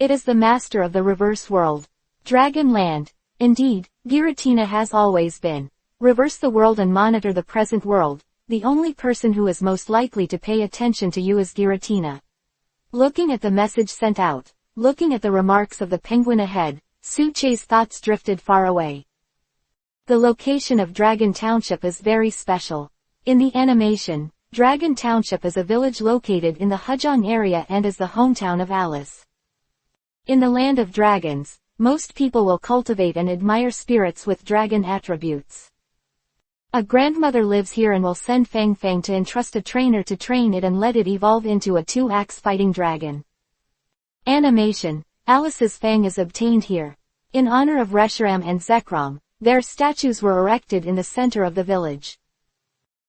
It is the master of the reverse world. Dragon Land. Indeed, Giratina has always been. Reverse the world and monitor the present world. The only person who is most likely to pay attention to you is Giratina. Looking at the message sent out, looking at the remarks of the penguin ahead, Suche's thoughts drifted far away. The location of Dragon Township is very special. In the animation, Dragon Township is a village located in the Hujong area and is the hometown of Alice. In the land of dragons, most people will cultivate and admire spirits with dragon attributes. A grandmother lives here and will send Fang Fang to entrust a trainer to train it and let it evolve into a 2-axe fighting dragon. Animation. Alice's Fang is obtained here. In honor of Reshiram and Zekrom, their statues were erected in the center of the village.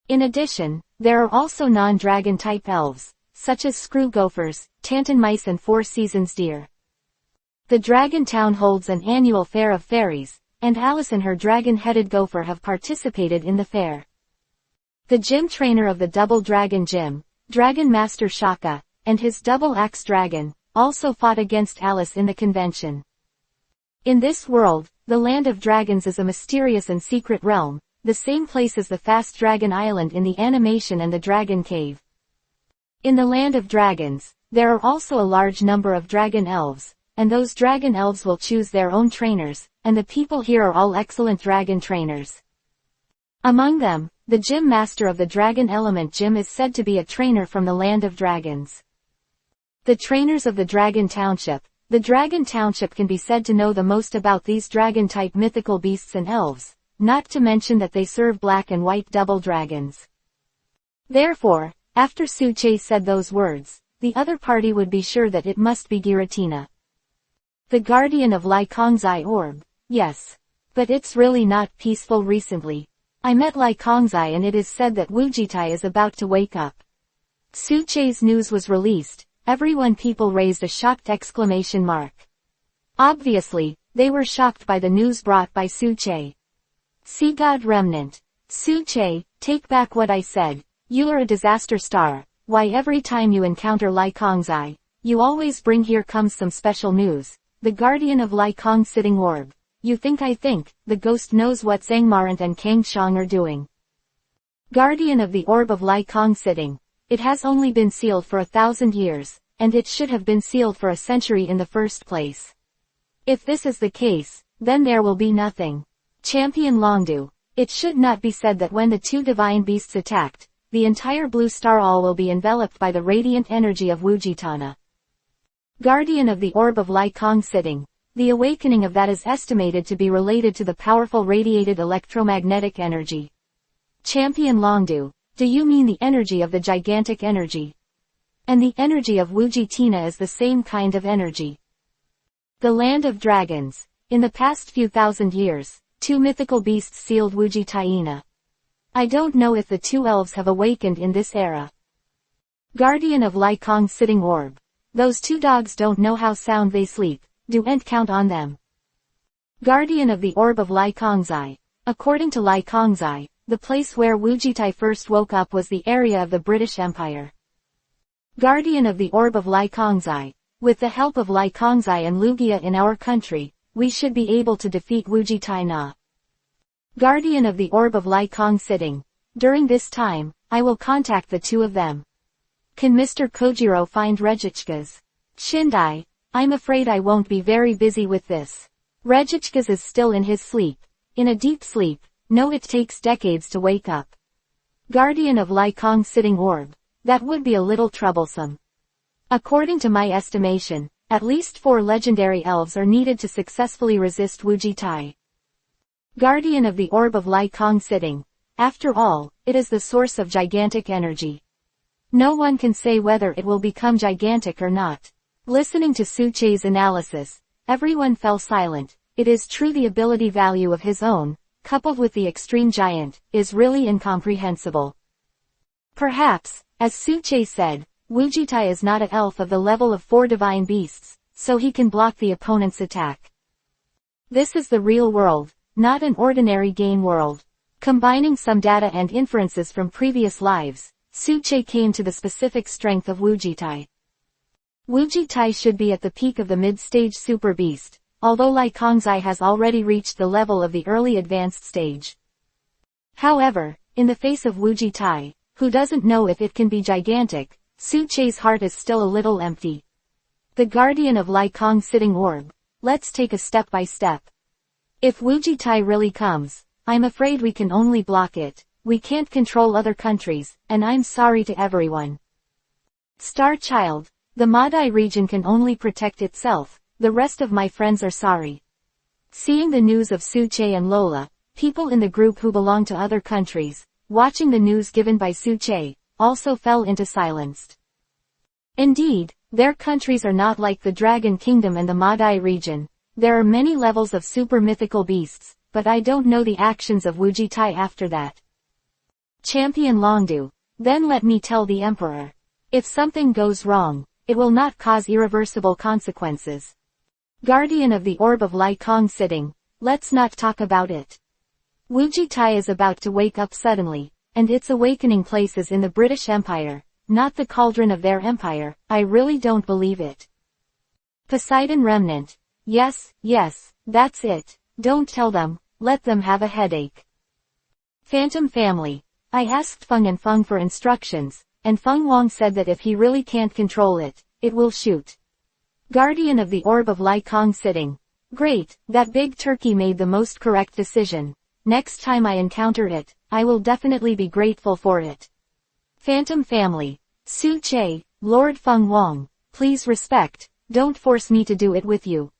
In addition, there are also non-dragon type elves, such as screw gophers, Tantan mice and 4 seasons deer. The Dragon Town holds an annual fair of fairies, and Alice and her dragon-headed gopher have participated in the fair. The gym trainer of the Double Dragon Gym, Dragon Master Shaka, and his double-axe dragon, also fought against Alice in the convention. In this world, the Land of Dragons is a mysterious and secret realm, the same place as the Fast Dragon Island in the animation and the Dragon Cave. In the Land of Dragons, there are also a large number of dragon elves, and those dragon elves will choose their own trainers, and the people here are all excellent dragon trainers. Among them, the gym master of the Dragon Element Gym is said to be a trainer from the Land of Dragons. The trainers of the Dragon Township. The Dragon Township can be said to know the most about these dragon-type mythical beasts and elves, not to mention that they serve black and white double dragons. Therefore, after Suche said those words, the other party would be sure that it must be Giratina. The Guardian of Lycong's Eye Orb. Yes. But it's really not peaceful recently. I met Lycong's Eye and it is said that Wujitai is about to wake up. Suche's news was released. People raised a shocked exclamation mark. Obviously, they were shocked by the news brought by Suche. Sea God Remnant. Suche, take back what I said. You are a disaster star. Why every time you encounter Lycong's Eye, you always bring here comes some special news. The Guardian of Lycong sitting orb. You think I think, the ghost knows what Zhangmarant and Kang Shang are doing. Guardian of the Orb of Lycong sitting. It has only been sealed for 1,000 years, and it should have been sealed for a century in the first place. If this is the case, then there will be nothing. Champion Longdu. It should not be said that when the 2 divine beasts attacked, the entire blue star all will be enveloped by the radiant energy of Wujitana. Guardian of the Orb of Lycong sitting. The awakening of that is estimated to be related to the powerful radiated electromagnetic energy. Champion Longdu. Do you mean the energy of the gigantic energy? And the energy of Wujitina is the same kind of energy. The Land of Dragons. In the past few thousand years, 2 mythical beasts sealed Wujitaina. I don't know if the 2 elves have awakened in this era. Guardian of Lycong sitting orb. Those 2 dogs don't know how sound they sleep. Don't count on them. Guardian of the Orb of Lycong's Eye. According to Lycong's Eye, the place where Wujitai first woke up was the area of the British Empire. Guardian of the Orb of Lycong's Eye. With the help of Lycong's Eye and Lugia in our country, we should be able to defeat Wujitai Na. Guardian of the Orb of Lycong sitting. During this time, I will contact the 2 of them. Can Mr. Kojiro find Regichkas? Shindai. I'm afraid I won't be very busy with this. Regichkas is still in his sleep. In a deep sleep. No, it takes decades to wake up. Guardian of Lycong sitting orb. That would be a little troublesome. According to my estimation, at least 4 legendary elves are needed to successfully resist Wujitai. Guardian of the Orb of Lai Kong sitting. After all, it is the source of gigantic energy. No one can say whether it will become gigantic or not. Listening to Suche's analysis, everyone fell silent. It is true the ability value of his own, coupled with the extreme giant, is really incomprehensible. Perhaps, as Suche said, Wujitai is not an elf of the level of 4 divine beasts, so he can block the opponent's attack. This is the real world, not an ordinary game world. Combining some data and inferences from previous lives, Suche came to the specific strength of Wujitai. Wujitai should be at the peak of the mid-stage super beast, although Lai Kongzai has already reached the level of the early advanced stage. However, in the face of Wujitai, who doesn't know if it can be gigantic, Suche's heart is still a little empty. The guardian of Lai Kong sitting orb. Let's take a step by step. If Wujitai really comes, I'm afraid we can only block it. We can't control other countries, and I'm sorry to everyone. Star Child, the Madai region can only protect itself. The rest of my friends are sorry. Seeing the news of Suche and Lola, people in the group who belong to other countries, watching the news given by Suche, also fell into silence. Indeed, their countries are not like the Dragon Kingdom and the Madai region. There are many levels of super mythical beasts, but I don't know the actions of Wujitai after that. Champion Longdu, then let me tell the Emperor. If something goes wrong, it will not cause irreversible consequences. Guardian of the Orb of Lai Kong sitting, let's not talk about it. Wujitai is about to wake up suddenly, and its awakening place is in the British Empire, not the cauldron of their empire. I really don't believe it. Poseidon Remnant. Yes, that's it. Don't tell them, let them have a headache. Phantom Family. I asked Feng and Feng for instructions, and Feng Wang said that if he really can't control it, it will shoot. Guardian of the Orb of Lai Kong sitting. Great, that big turkey made the most correct decision. Next time I encounter it, I will definitely be grateful for it. Phantom Family. Suche, Lord Feng Wang, please respect, don't force me to do it with you.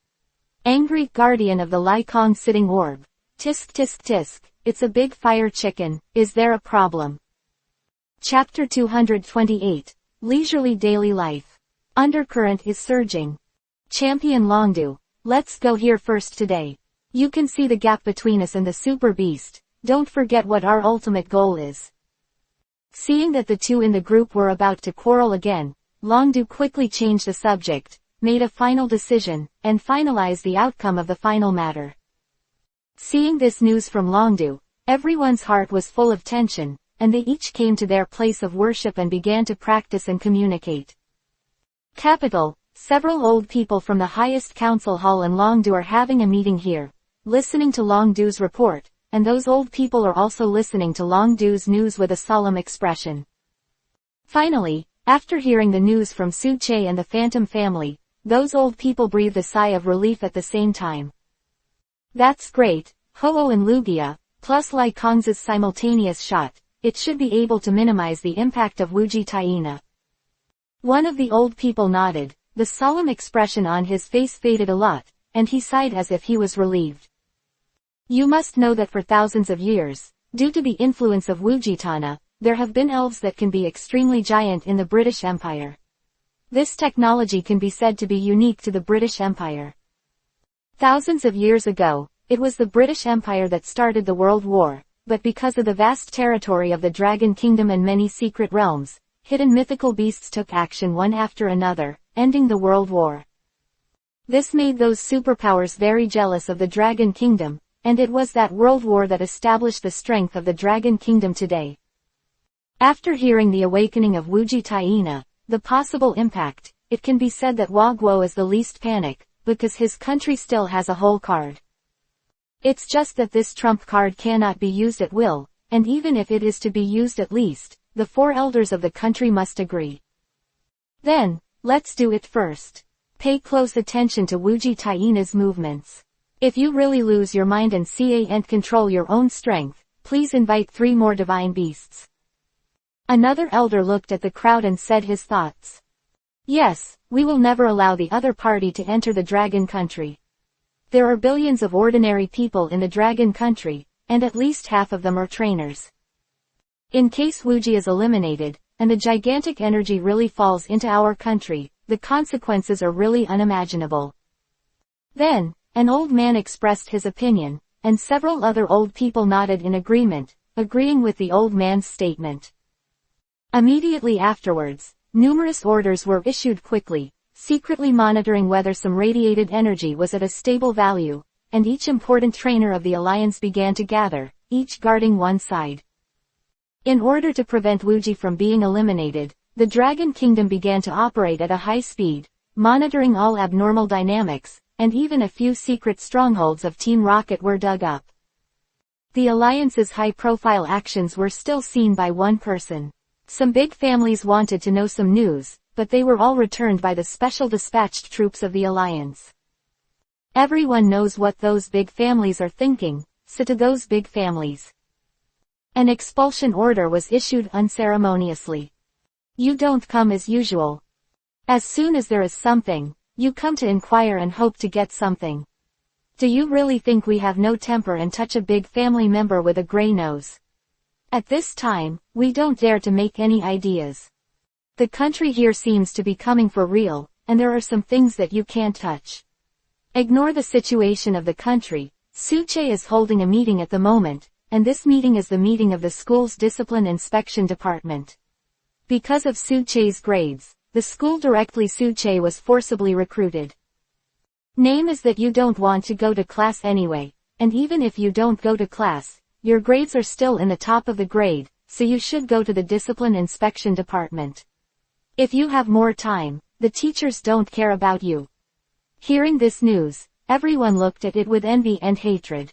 Angry Guardian of the Lai Kong sitting orb. Tisk tisk tisk, it's a big fire chicken, is there a problem? Chapter 228, Leisurely Daily Life. Undercurrent is surging. Champion Longdu, let's go here first today. You can see the gap between us and the super beast, don't forget what our ultimate goal is. Seeing that the two in the group were about to quarrel again, Longdu quickly changed the subject, made a final decision, and finalized the outcome of the final matter. Seeing this news from Longdu, everyone's heart was full of tension, and they each came to their place of worship and began to practice and communicate. Capital, several old people from the highest council hall and Longdu are having a meeting here, listening to Longdu's report, and those old people are also listening to Longdu's news with a solemn expression. Finally, after hearing the news from Suche and the Phantom Family, those old people breathed a sigh of relief at the same time. That's great, Ho-Oh and Lugia, plus Lai Kong's simultaneous shot, it should be able to minimize the impact of Wujitai. One of the old people nodded, the solemn expression on his face faded a lot, and he sighed as if he was relieved. You must know that for thousands of years, due to the influence of Wujitai, there have been elves that can be extremely giant in the British Empire. This technology can be said to be unique to the British Empire. Thousands of years ago, it was the British Empire that started the World War, but because of the vast territory of the Dragon Kingdom and many secret realms, hidden mythical beasts took action one after another, ending the World War. This made those superpowers very jealous of the Dragon Kingdom, and it was that World War that established the strength of the Dragon Kingdom today. After hearing the awakening of Wujitai, the possible impact, it can be said that Hua Guo is the least panic, because his country still has a whole card. It's just that this trump card cannot be used at will, and even if it is to be used at least, the 4 elders of the country must agree. Then, let's do it first. Pay close attention to Wujitai's movements. If you really lose your mind and can't control your own strength, please invite 3 more divine beasts. Another elder looked at the crowd and said his thoughts. Yes, we will never allow the other party to enter the dragon country. There are billions of ordinary people in the dragon country, and at least half of them are trainers. In case Wuji is eliminated, and the gigantic energy really falls into our country, the consequences are really unimaginable. Then, an old man expressed his opinion, and several other old people nodded in agreement, agreeing with the old man's statement. Immediately afterwards, numerous orders were issued quickly, secretly monitoring whether some radiated energy was at a stable value, and each important trainer of the alliance began to gather, each guarding one side. In order to prevent Wuji from being eliminated, the Dragon Kingdom began to operate at a high speed, monitoring all abnormal dynamics, and even a few secret strongholds of Team Rocket were dug up. The Alliance's high-profile actions were still seen by one person. Some big families wanted to know some news, but they were all returned by the special dispatched troops of the Alliance. Everyone knows what those big families are thinking, so to those big families, an expulsion order was issued unceremoniously. You don't come as usual. As soon as there is something, you come to inquire and hope to get something. Do you really think we have no temper and touch a big family member with a gray nose? At this time, we don't dare to make any ideas. The country here seems to be coming for real, and there are some things that you can't touch. Ignore the situation of the country. Suche is holding a meeting at the moment, and this meeting is the meeting of the school's discipline inspection department. Because of Suche's grades, the school directly Suche was forcibly recruited. Name is that you don't want to go to class anyway, and even if you don't go to class, your grades are still in the top of the grade, so you should go to the discipline inspection department. If you have more time, the teachers don't care about you. Hearing this news, everyone looked at it with envy and hatred.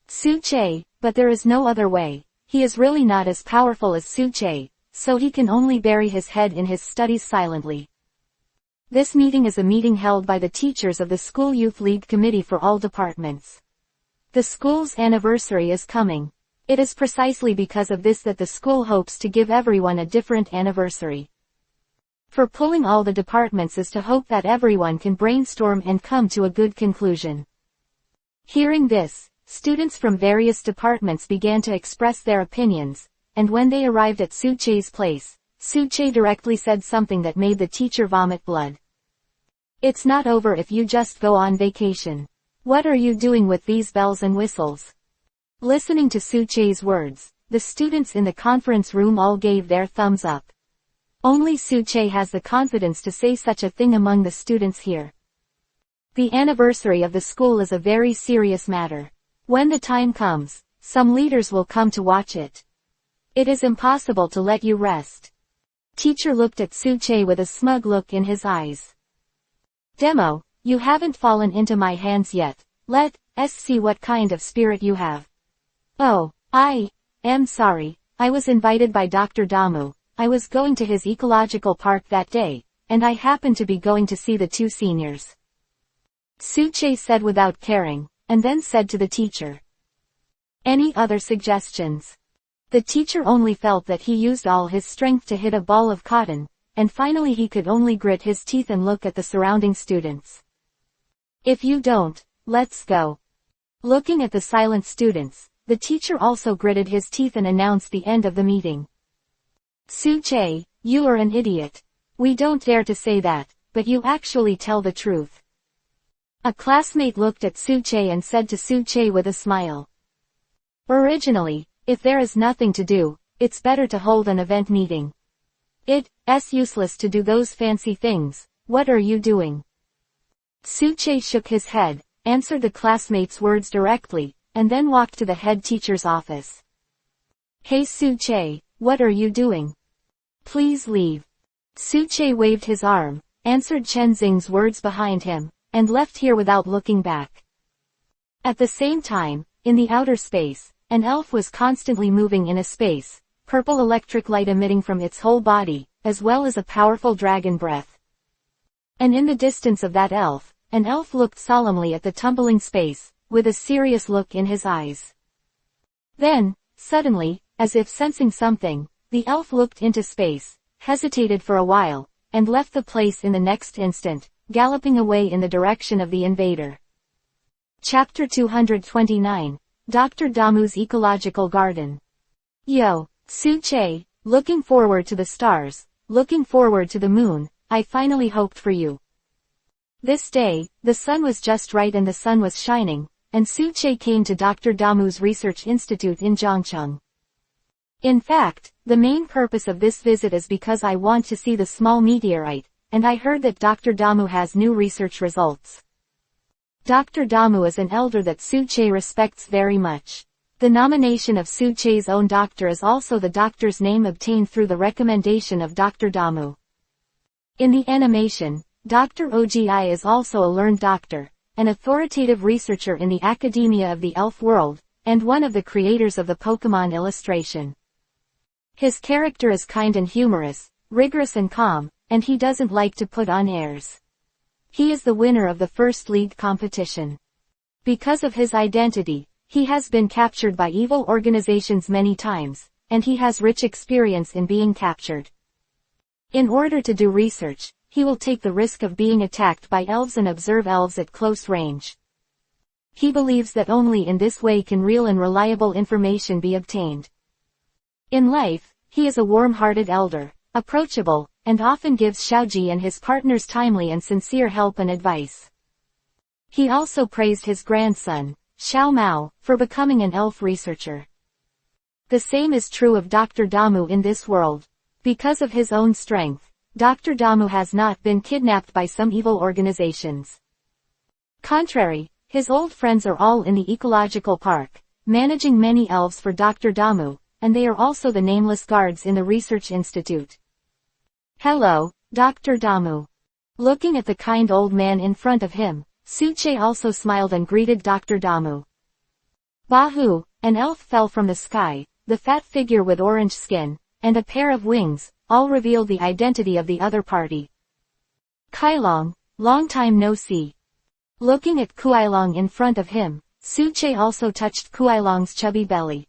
Suche, but there is no other way. He is really not as powerful as Suche, so he can only bury his head in his studies silently. This meeting is a meeting held by the teachers of the School Youth League Committee for all departments. The school's anniversary is coming. It is precisely because of this that the school hopes to give everyone a different anniversary. For pulling all the departments is to hope that everyone can brainstorm and come to a good conclusion. Hearing this, students from various departments began to express their opinions, and when they arrived at Suche's place, Suche directly said something that made the teacher vomit blood. It's not over if you just go on vacation. What are you doing with these bells and whistles? Listening to Suche's words, the students in the conference room all gave their thumbs up. Only Suche has the confidence to say such a thing among the students here. The anniversary of the school is a very serious matter. When the time comes, some leaders will come to watch it. It is impossible to let you rest. Teacher looked at Suche with a smug look in his eyes. Demo, you haven't fallen into my hands yet. Let's see what kind of spirit you have. Oh, I am sorry. I was invited by Dr. Damu. I was going to his ecological park that day, and I happened to be going to see the two seniors. Suche said without caring, and then said to the teacher. Any other suggestions? The teacher only felt that he used all his strength to hit a ball of cotton, and finally he could only grit his teeth and look at the surrounding students. If you don't, let's go. Looking at the silent students, the teacher also gritted his teeth and announced the end of the meeting. Suche, you are an idiot. We don't dare to say that, but you actually tell the truth. A classmate looked at Suche and said to Suche with a smile. Originally, if there is nothing to do, it's better to hold an event meeting. It's useless to do those fancy things. What are you doing? Suche shook his head, answered the classmate's words directly, and then walked to the head teacher's office. Hey Suche, what are you doing? Please leave. Suche waved his arm, answered Chen Xing's words behind him, and left here without looking back. At the same time, in the outer space, an elf was constantly moving in a space, purple electric light emitting from its whole body, as well as a powerful dragon breath. And in the distance of that elf, an elf looked solemnly at the tumbling space, with a serious look in his eyes. Then, suddenly, as if sensing something, the elf looked into space, hesitated for a while, and left the place in the next instant, galloping away in the direction of the invader. Chapter 229, Dr. Damu's Ecological Garden. Yo, Su-che, looking forward to the stars, looking forward to the moon, I finally hoped for you. This day, the sun was just right and the sun was shining, and Su-che came to Dr. Damu's research institute in Zhangcheng. In fact, the main purpose of this visit is because I want to see the small meteorite, and I heard that Dr. Damu has new research results. Dr. Damu is an elder that Su-che respects very much. The nomination of Su-che's own doctor is also the doctor's name obtained through the recommendation of Dr. Damu. In the animation, Dr. Ogi is also a learned doctor, an authoritative researcher in the academia of the elf world, and one of the creators of the Pokemon illustration. His character is kind and humorous, rigorous and calm, and he doesn't like to put on airs. He is the winner of the first league competition. Because of his identity, he has been captured by evil organizations many times, and he has rich experience in being captured. In order to do research, he will take the risk of being attacked by elves and observe elves at close range. He believes that only in this way can real and reliable information be obtained. In life, he is a warm-hearted elder, approachable, and often gives Xiaoji and his partners timely and sincere help and advice. He also praised his grandson, Xiao Mao, for becoming an elf researcher. The same is true of Dr. Damu in this world. Because of his own strength, Dr. Damu has not been kidnapped by some evil organizations. Contrary, his old friends are all in the ecological park, managing many elves for Dr. Damu, and they are also the nameless guards in the research institute. Hello, Dr. Damu. Looking at the kind old man in front of him, Su-che also smiled and greeted Dr. Damu. Bahu, an elf fell from the sky, the fat figure with orange skin, and a pair of wings, all revealed the identity of the other party. Kailong, long time no see. Looking at Kuailong in front of him, Su-che also touched Kuailong's chubby belly.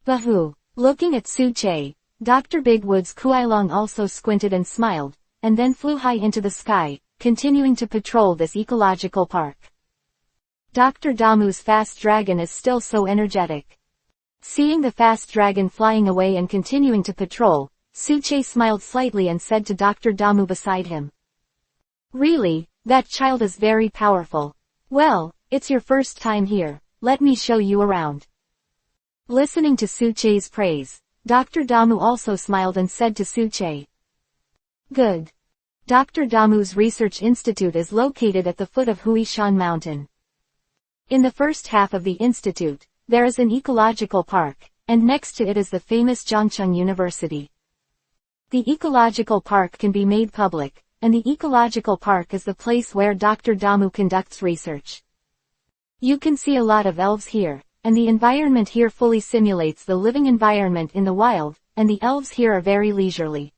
Bahu, looking at Su-che, Dr. Bigwood's Kuailong also squinted and smiled, and then flew high into the sky, continuing to patrol this ecological park. Dr. Damu's fast dragon is still so energetic. Seeing the fast dragon flying away and continuing to patrol, Su-che smiled slightly and said to Dr. Damu beside him. Really, that child is very powerful. Well, it's your first time here, let me show you around. Listening to Su-che's praise, Dr. Damu also smiled and said to Su-che. Good. Dr. Damu's research institute is located at the foot of Huishan Mountain. In the first half of the institute, there is an ecological park, and next to it is the famous Zhangcheng University. The ecological park can be made public, and the ecological park is the place where Dr. Damu conducts research. You can see a lot of elves here, and the environment here fully simulates the living environment in the wild, and the elves here are very leisurely.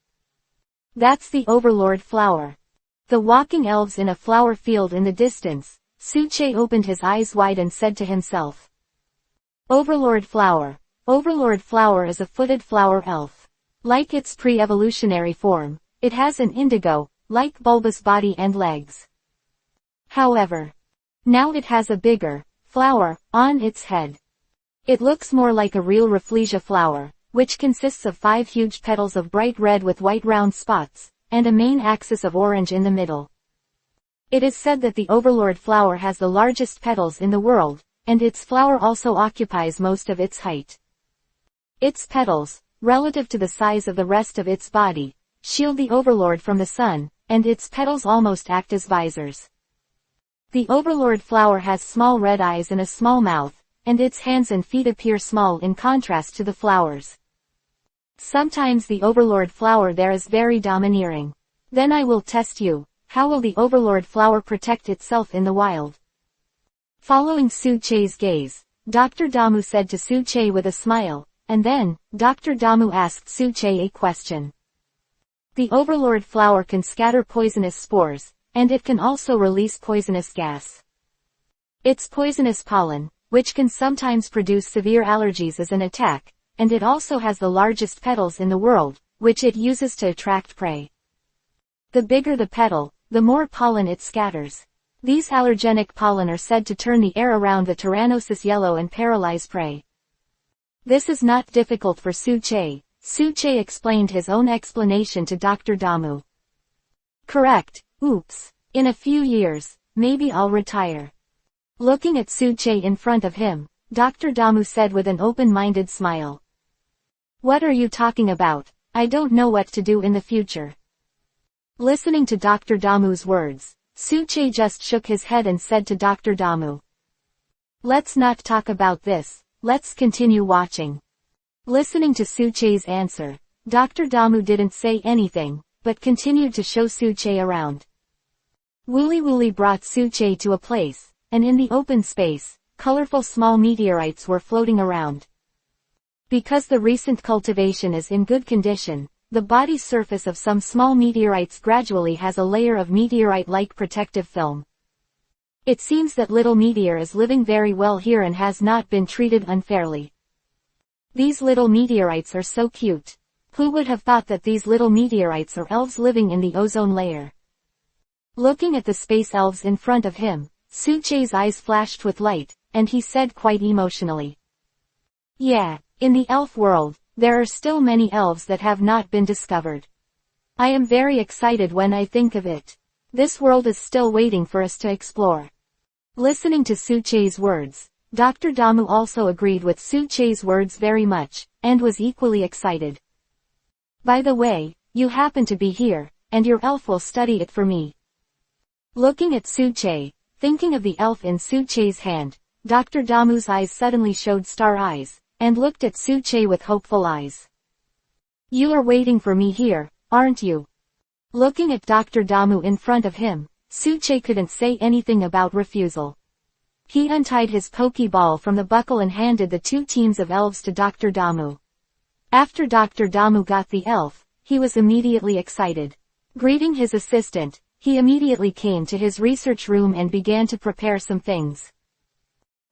That's the Overlord flower. The walking elves in a flower field in the distance. Su-che opened his eyes wide and said to himself. Overlord flower. Overlord flower is a footed flower elf. Like its pre-evolutionary form, it has an indigo-like bulbous body and legs. However, now it has a bigger flower on its head. It looks more like a real rafflesia flower, which consists of 5 huge petals of bright red with white round spots, and a main axis of orange in the middle. It is said that the Overlord flower has the largest petals in the world, and its flower also occupies most of its height. Its petals, relative to the size of the rest of its body, shield the Overlord from the sun, and its petals almost act as visors. The Overlord flower has small red eyes and a small mouth, and its hands and feet appear small in contrast to the flowers. Sometimes the Overlord flower there is very domineering. Then I will test you. How will the Overlord flower protect itself in the wild? Following Su-che's gaze, Dr. Damu said to Su-che with a smile, and then, Dr. Damu asked Su-che a question. The Overlord flower can scatter poisonous spores, and it can also release poisonous gas. Its poisonous pollen, which can sometimes produce severe allergies, is an attack, and it also has the largest petals in the world, which it uses to attract prey. The bigger the petal, the more pollen it scatters. These allergenic pollen are said to turn the air around the Tyrannosus yellow and paralyze prey. This is not difficult for Suche. Suche explained his own explanation to Dr. Damu. Correct. Oops. In a few years, maybe I'll retire. Looking at Suche in front of him, Dr. Damu said with an open-minded smile. What are you talking about? I don't know what to do in the future. Listening to Dr. Damu's words, Suche just shook his head and said to Dr. Damu. Let's not talk about this, let's continue watching. Listening to Suche's answer, Dr. Damu didn't say anything, but continued to show Suche around. Wooly Wooly brought Suche to a place, and in the open space, colorful small meteorites were floating around. Because the recent cultivation is in good condition, the body surface of some small meteorites gradually has a layer of meteorite-like protective film. It seems that little meteor is living very well here and has not been treated unfairly. These little meteorites are so cute. Who would have thought that these little meteorites are elves living in the ozone layer? Looking at the space elves in front of him, Suche's eyes flashed with light, and he said quite emotionally. Yeah, in the elf world, there are still many elves that have not been discovered. I am very excited when I think of it. This world is still waiting for us to explore. Listening to Suche's words, Dr. Damu also agreed with Suche's words very much, and was equally excited. By the way, you happen to be here, and your elf will study it for me. Looking at Suche, thinking of the elf in Suche's hand, Dr. Damu's eyes suddenly showed star eyes, and looked at Suche with hopeful eyes. You are waiting for me here, aren't you? Looking at Dr. Damu in front of him, Suche couldn't say anything about refusal. He untied his Pokeball from the buckle and handed the two teams of elves to Dr. Damu. After Dr. Damu got the elf, he was immediately excited. Greeting his assistant, he immediately came to his research room and began to prepare some things.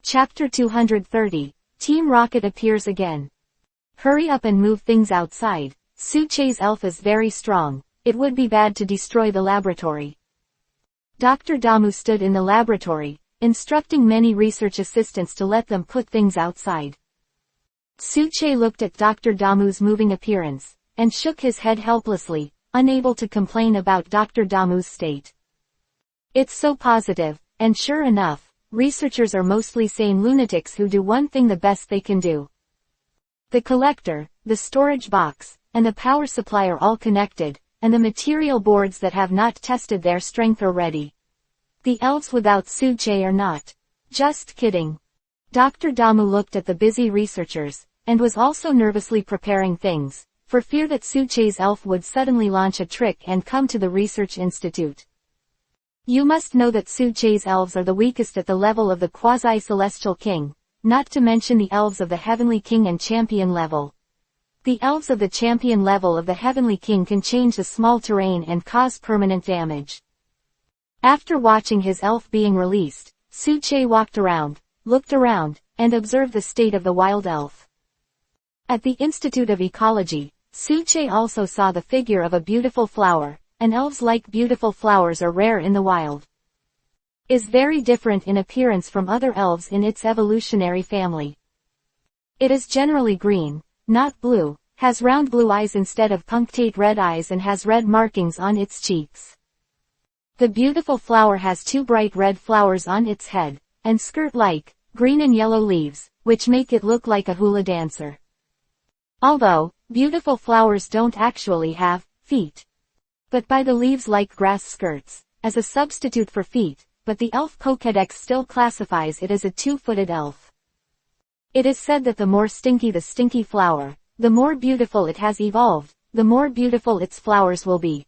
Chapter 230, Team Rocket appears again. Hurry up and move things outside. Suche's elf is very strong. It would be bad to destroy the laboratory. Dr. Damu stood in the laboratory, instructing many research assistants to let them put things outside. Suche looked at Dr. Damu's moving appearance, and shook his head helplessly, unable to complain about Dr. Damu's state. It's so positive, and sure enough, researchers are mostly sane lunatics who do one thing the best they can do. The collector, the storage box, and the power supply are all connected, and the material boards that have not tested their strength are ready. The elves without Suche are not. Just kidding. Dr. Damu looked at the busy researchers, and was also nervously preparing things, for fear that Suche's elf would suddenly launch a trick and come to the research institute. You must know that Suche's elves are the weakest at the level of the quasi-celestial king, not to mention the elves of the heavenly king and champion level. The elves of the champion level of the heavenly king can change the small terrain and cause permanent damage. After watching his elf being released, Suche walked around, looked around, and observed the state of the wild elf. At the Institute of Ecology, Suche also saw the figure of a beautiful flower, and elves like beautiful flowers are rare in the wild. Is very different in appearance from other elves in its evolutionary family. It is generally green, not blue, has round blue eyes instead of punctate red eyes and has red markings on its cheeks. The beautiful flower has two bright red flowers on its head, and skirt-like, green and yellow leaves, which make it look like a hula dancer. Although, beautiful flowers don't actually have feet. But by the leaves like grass skirts, as a substitute for feet, but the elf Pokédex still classifies it as a two-footed elf. It is said that the more stinky the stinky flower, the more beautiful it has evolved, the more beautiful its flowers will be.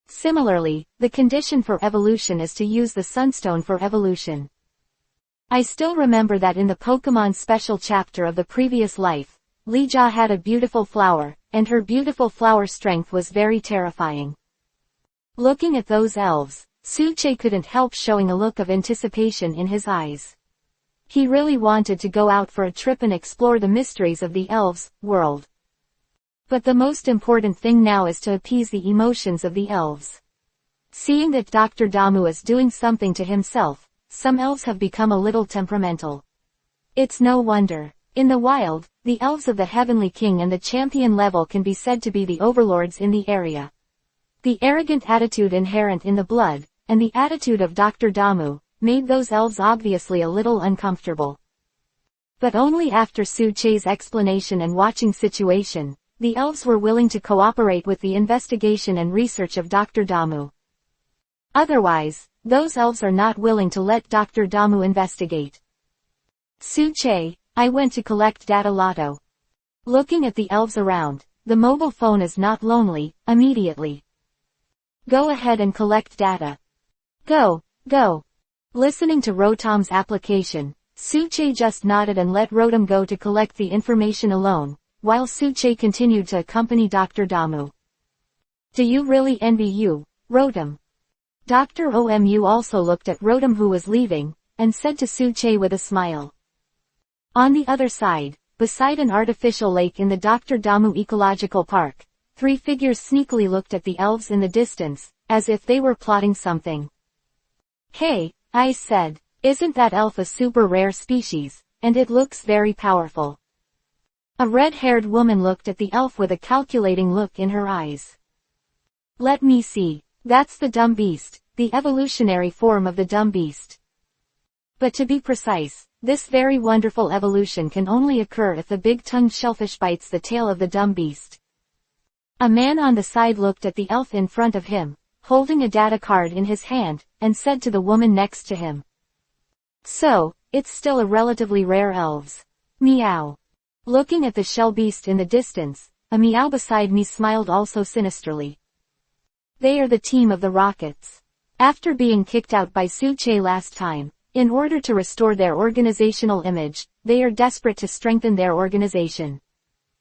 Similarly, the condition for evolution is to use the sunstone for evolution. I still remember that in the Pokemon special chapter of the previous life, Leja had a beautiful flower, and her beautiful flower strength was very terrifying. Looking at those elves, Suche couldn't help showing a look of anticipation in his eyes. He really wanted to go out for a trip and explore the mysteries of the elves' world. But the most important thing now is to appease the emotions of the elves. Seeing that Dr. Damu is doing something to himself, some elves have become a little temperamental. It's no wonder. In the wild, the elves of the Heavenly King and the champion level can be said to be the overlords in the area. The arrogant attitude inherent in the blood, and the attitude of Dr. Damu, made those elves obviously a little uncomfortable. But only after Su-Che's explanation and watching situation, the elves were willing to cooperate with the investigation and research of Dr. Damu. Otherwise, those elves are not willing to let Dr. Damu investigate. Su-Che, I went to collect data lotto. Looking at the elves around, the mobile phone is not lonely, immediately. Go ahead and collect data. Go, go. Listening to Rotom's application, Su-Che just nodded and let Rotom go to collect the information alone, while Su-Che continued to accompany Dr. Damu. Do you really envy you, Rotom? Dr. Omu also looked at Rotom who was leaving, and said to Su-Che with a smile. On the other side, beside an artificial lake in the Dr. Damu Ecological Park, three figures sneakily looked at the elves in the distance, as if they were plotting something. Hey, I said, isn't that elf a super rare species, and it looks very powerful. A red-haired woman looked at the elf with a calculating look in her eyes. Let me see. That's the dumb beast, the evolutionary form of the dumb beast. But to be precise, this very wonderful evolution can only occur if the big-tongued shellfish bites the tail of the dumb beast. A man on the side looked at the elf in front of him, holding a data card in his hand, and said to the woman next to him. So, it's still a relatively rare elves. Meow. Looking at the shell beast in the distance, a meow beside me smiled also sinisterly. They are the team of the Rockets. After being kicked out by Su-Che last time, in order to restore their organizational image, they are desperate to strengthen their organization.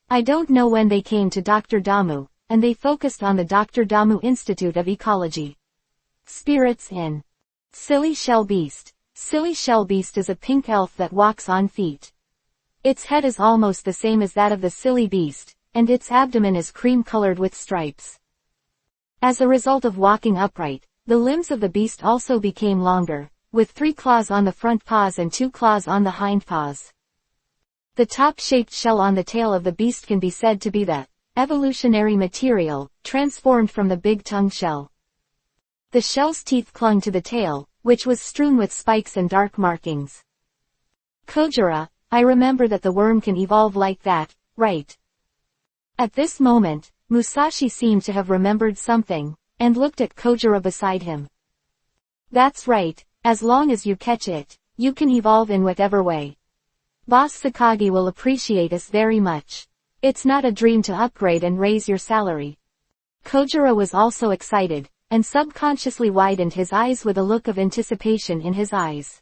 I don't know when they came to Dr. Damu, and they focused on the Dr. Damu Institute of Ecology. Spirits in. Silly Shell Beast. Silly Shell Beast is a pink elf that walks on feet. Its head is almost the same as that of the silly beast, and its abdomen is cream-colored with stripes. As a result of walking upright, the limbs of the beast also became longer, with 3 claws on the front paws and 2 claws on the hind paws. The top-shaped shell on the tail of the beast can be said to be the evolutionary material, transformed from the big-tongued shell. The shell's teeth clung to the tail, which was strewn with spikes and dark markings. Kojira, I remember that the worm can evolve like that, right? At this moment, Musashi seemed to have remembered something, and looked at Kojira beside him. That's right, as long as you catch it, you can evolve in whatever way. Boss Sakagi will appreciate us very much. It's not a dream to upgrade and raise your salary. Kojira was also excited, and subconsciously widened his eyes with a look of anticipation in his eyes.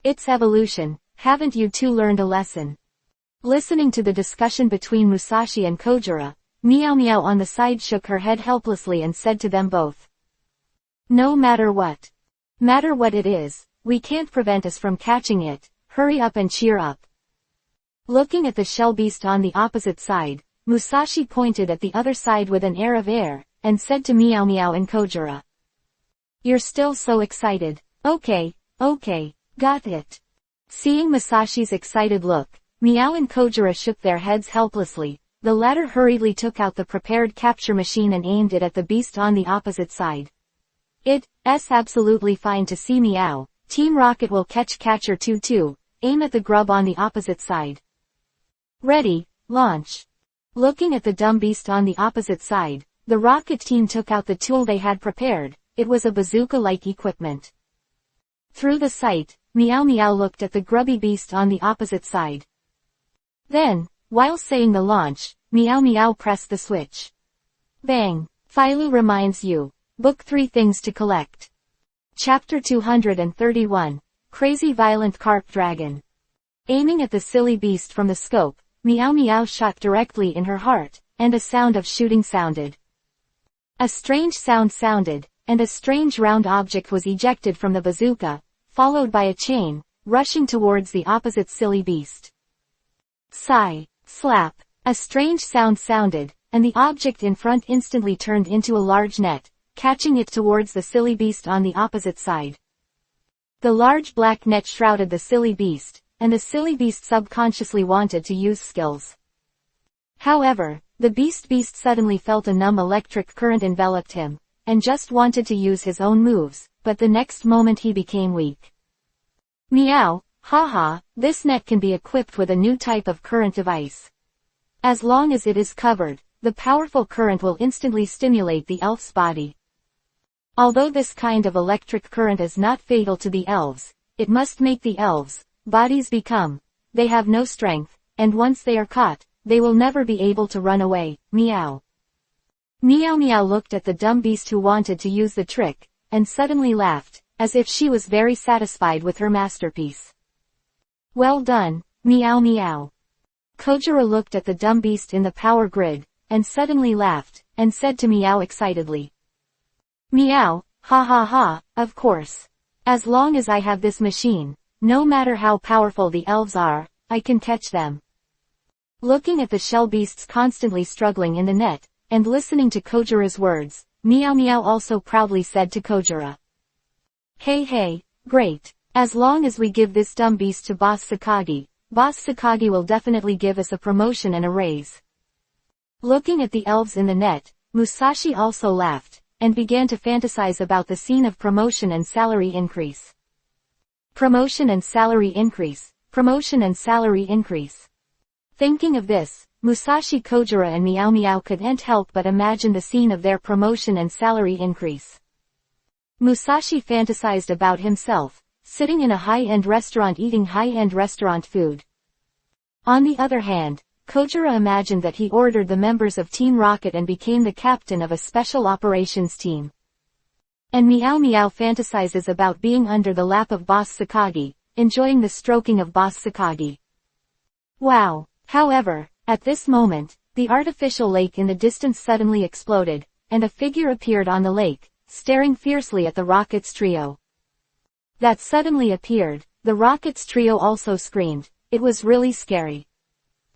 It's evolution, haven't you two learned a lesson? Listening to the discussion between Musashi and Kojira, Meow Meow on the side shook her head helplessly and said to them both. No matter what it is, we can't prevent us from catching it, hurry up and cheer up. Looking at the shell beast on the opposite side, Musashi pointed at the other side with an air of air, and said to Meow Meow and Kojira. You're still so excited. Okay, got it. Seeing Musashi's excited look, Meow and Kojira shook their heads helplessly. The latter hurriedly took out the prepared capture machine and aimed it at the beast on the opposite side. It's absolutely fine to see Meow. Team Rocket will catch Catcher 2-2, aim at the grub on the opposite side. Ready, launch. Looking at the dumb beast on the opposite side, the Rocket team took out the tool they had prepared. It was a bazooka-like equipment. Through the sight, Meow Meow looked at the grubby beast on the opposite side. Then, while saying the launch, Meow Meow pressed the switch. Bang! Philo reminds you. Book 3 Things to Collect. Chapter 231. Crazy Violent Carp Dragon. Aiming at the silly beast from the scope, Meow Meow shot directly in her heart, and a sound of shooting sounded. A strange sound sounded, and a strange round object was ejected from the bazooka, followed by a chain, rushing towards the opposite silly beast. Sigh. Slap. A strange sound sounded, and the object in front instantly turned into a large net, catching it towards the silly beast on the opposite side. The large black net shrouded the silly beast, and the silly beast subconsciously wanted to use skills. However, the beast suddenly felt a numb electric current enveloped him, and just wanted to use his own moves, but the next moment he became weak. Meow, haha, this net can be equipped with a new type of current device. As long as it is covered, the powerful current will instantly stimulate the elf's body. Although this kind of electric current is not fatal to the elves, it must make the elves' bodies become. They have no strength, and once they are caught, they will never be able to run away. Meow. Meow Meow looked at the dumb beast who wanted to use the trick, and suddenly laughed, as if she was very satisfied with her masterpiece. Well done, Meow Meow. Kojiro looked at the dumb beast in the power grid, and suddenly laughed, and said to Meow excitedly. Meow, ha ha ha, of course. As long as I have this machine, no matter how powerful the elves are, I can catch them. Looking at the shell beasts constantly struggling in the net, and listening to Kojiro's words, Meow Meow also proudly said to Kojiro. Hey, great. As long as we give this dumb beast to Boss Sakagi will definitely give us a promotion and a raise. Looking at the elves in the net, Musashi also laughed, and began to fantasize about the scene of promotion and salary increase. Promotion and salary increase. Promotion and salary increase. Thinking of this, Musashi, Kojiro and Meow Meow couldn't help but imagine the scene of their promotion and salary increase. Musashi fantasized about himself, sitting in a high-end restaurant eating high-end restaurant food. On the other hand, Kojiro imagined that he ordered the members of Team Rocket and became the captain of a special operations team. And Meow Meow fantasizes about being under the lap of Boss Sakagi, enjoying the stroking of Boss Sakagi. Wow! However, at this moment, the artificial lake in the distance suddenly exploded, and a figure appeared on the lake, staring fiercely at the Rockets trio. That suddenly appeared, the Rockets trio also screamed. It was really scary.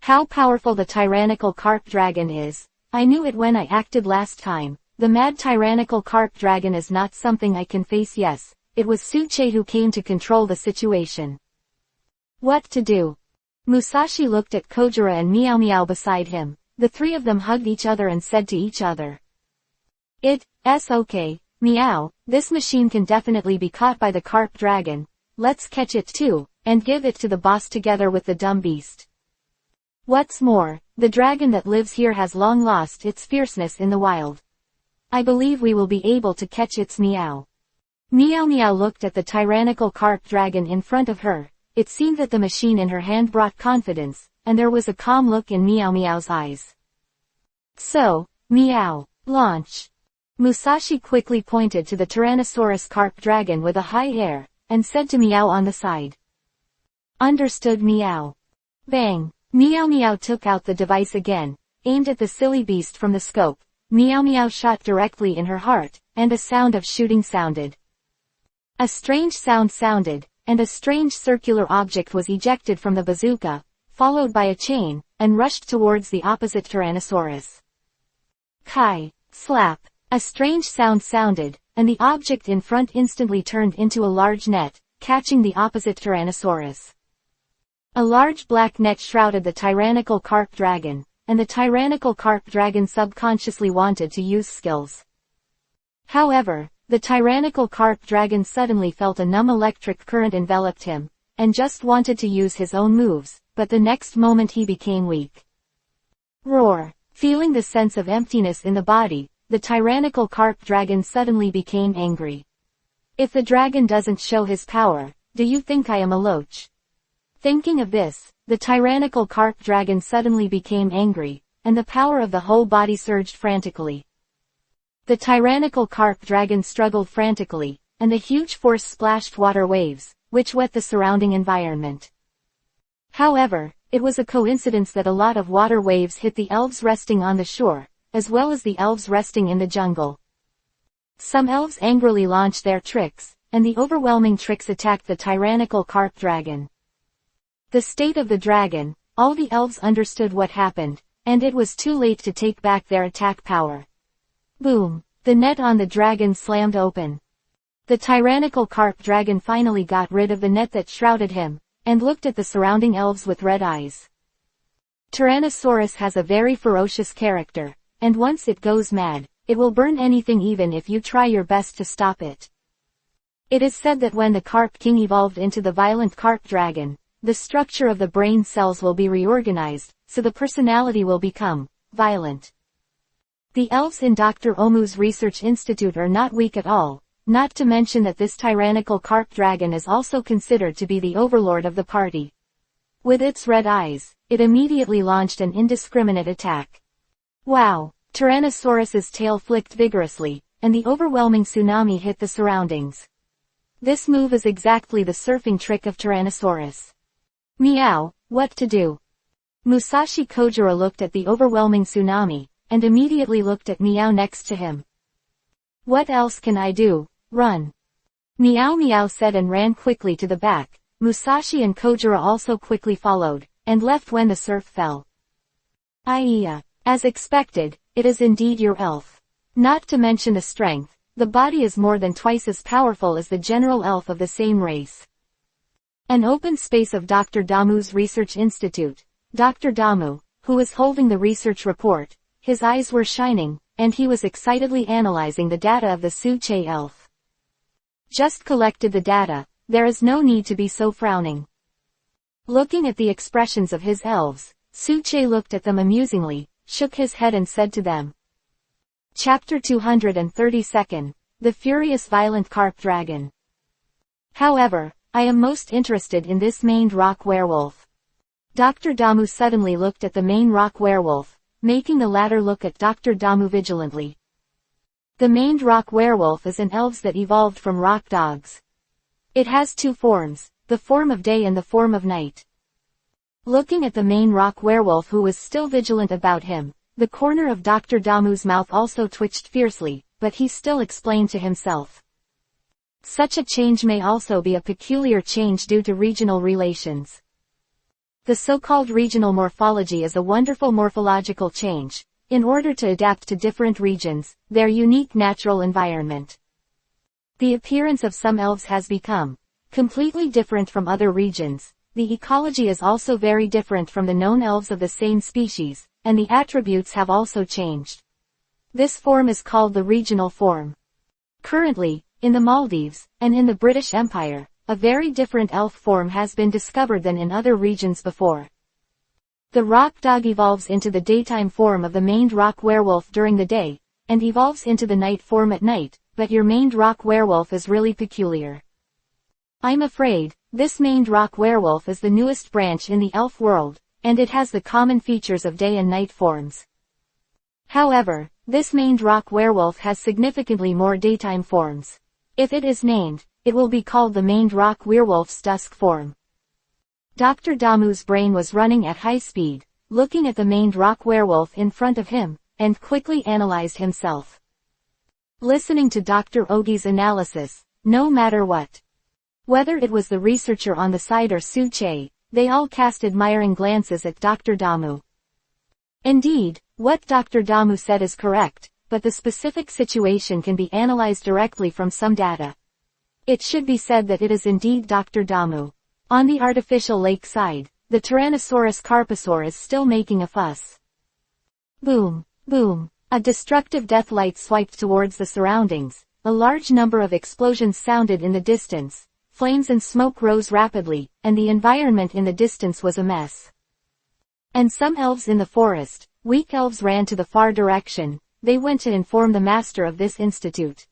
How powerful the tyrannical carp dragon is. I knew it when I acted last time. The mad tyrannical carp dragon is not something I can face. Yes, it was Suche who came to control the situation. What to do? Musashi looked at Kojiro and Meow Meow beside him. The three of them hugged each other and said to each other. It's okay, Meow, this machine can definitely be caught by the carp dragon. Let's catch it too, and give it to the boss together with the dumb beast. What's more, the dragon that lives here has long lost its fierceness in the wild. I believe we will be able to catch its Meow. Meow Meow looked at the tyrannical carp dragon in front of her. It seemed that the machine in her hand brought confidence, and there was a calm look in Meow Meow's eyes. So, Meow, launch. Musashi quickly pointed to the Tyrannosaurus carp dragon with a high air, and said to Meow on the side. Understood Meow. Bang! Meow Meow took out the device again, aimed at the silly beast from the scope. Meow Meow shot directly in her heart, and a sound of shooting sounded. A strange sound sounded, and a strange circular object was ejected from the bazooka, followed by a chain, and rushed towards the opposite Tyrannosaurus. Kai! Slap! A strange sound sounded, and the object in front instantly turned into a large net, catching the opposite Tyrannosaurus. A large black net shrouded the tyrannical carp dragon, and the tyrannical carp dragon subconsciously wanted to use skills. However, the tyrannical carp dragon suddenly felt a numb electric current enveloped him, and just wanted to use his own moves, but the next moment he became weak. Roar! Feeling the sense of emptiness in the body, the tyrannical carp dragon suddenly became angry. If the dragon doesn't show his power, do you think I am a loach? Thinking of this, the tyrannical carp dragon suddenly became angry, and the power of the whole body surged frantically. The tyrannical carp dragon struggled frantically, and the huge force splashed water waves, which wet the surrounding environment. However, it was a coincidence that a lot of water waves hit the elves resting on the shore, as well as the elves resting in the jungle. Some elves angrily launched their tricks, and the overwhelming tricks attacked the tyrannical carp dragon. The state of the dragon, all the elves understood what happened, and it was too late to take back their attack power. Boom! The net on the dragon slammed open. The tyrannical carp dragon finally got rid of the net that shrouded him, and looked at the surrounding elves with red eyes. Tyrannosaurus has a very ferocious character, and once it goes mad, it will burn anything even if you try your best to stop it. It is said that when the Carp King evolved into the violent carp dragon, the structure of the brain cells will be reorganized, so the personality will become violent. The elves in Dr. Omu's research institute are not weak at all, not to mention that this tyrannical carp dragon is also considered to be the overlord of the party. With its red eyes, it immediately launched an indiscriminate attack. Wow! Tyrannosaurus's tail flicked vigorously, and the overwhelming tsunami hit the surroundings. This move is exactly the surfing trick of Tyrannosaurus. Meow, what to do? Musashi Kojiro looked at the overwhelming tsunami, and immediately looked at Meow next to him. What else can I do? Run. Meow Meow said and ran quickly to the back. Musashi and Kojiro also quickly followed, and left when the surf fell. Aiya. As expected, it is indeed your elf. Not to mention the strength, the body is more than twice as powerful as the general elf of the same race. An open space of Dr. Damu's research institute. Dr. Damu, who was holding the research report, his eyes were shining, and he was excitedly analyzing the data of the Suche elf. Just collected the data, there is no need to be so frowning. Looking at the expressions of his elves, Suche looked at them amusingly, shook his head and said to them. Chapter 232, The Furious Violent Carp Dragon. However, I am most interested in this maned rock werewolf. Dr. Damu suddenly looked at the main rock werewolf, making the latter look at Dr. Damu vigilantly. The maned rock werewolf is an elves that evolved from rock dogs. It has two forms, the form of day and the form of night. Looking at the main rock werewolf who was still vigilant about him, the corner of Dr. Damu's mouth also twitched fiercely, but he still explained to himself. Such a change may also be a peculiar change due to regional relations. The so-called regional morphology is a wonderful morphological change, in order to adapt to different regions, their unique natural environment. The appearance of some elves has become completely different from other regions. The ecology is also very different from the known elves of the same species, and the attributes have also changed. This form is called the regional form. Currently, in the Maldives, and in the British Empire, a very different elf form has been discovered than in other regions before. The rock dog evolves into the daytime form of the maned rock werewolf during the day, and evolves into the night form at night, but your maned rock werewolf is really peculiar. I'm afraid, this maned rock werewolf is the newest branch in the elf world, and it has the common features of day and night forms. However, this maned rock werewolf has significantly more daytime forms. If it is named, it will be called the maned rock werewolf's dusk form. Dr. Damu's brain was running at high speed, looking at the maned rock werewolf in front of him, and quickly analyzed himself. Listening to Dr. Ogi's analysis, no matter what. Whether it was the researcher on the side or Suche, they all cast admiring glances at Dr. Damu. Indeed, what Dr. Damu said is correct, but the specific situation can be analyzed directly from some data. It should be said that it is indeed Dr. Damu. On the artificial lake side, the Tyrannosaurus carposaur is still making a fuss. Boom, boom, a destructive death light swiped towards the surroundings. A large number of explosions sounded in the distance. Flames and smoke rose rapidly, and the environment in the distance was a mess. And some elves in the forest, weak elves, ran to the far direction. They went to inform the master of this institute.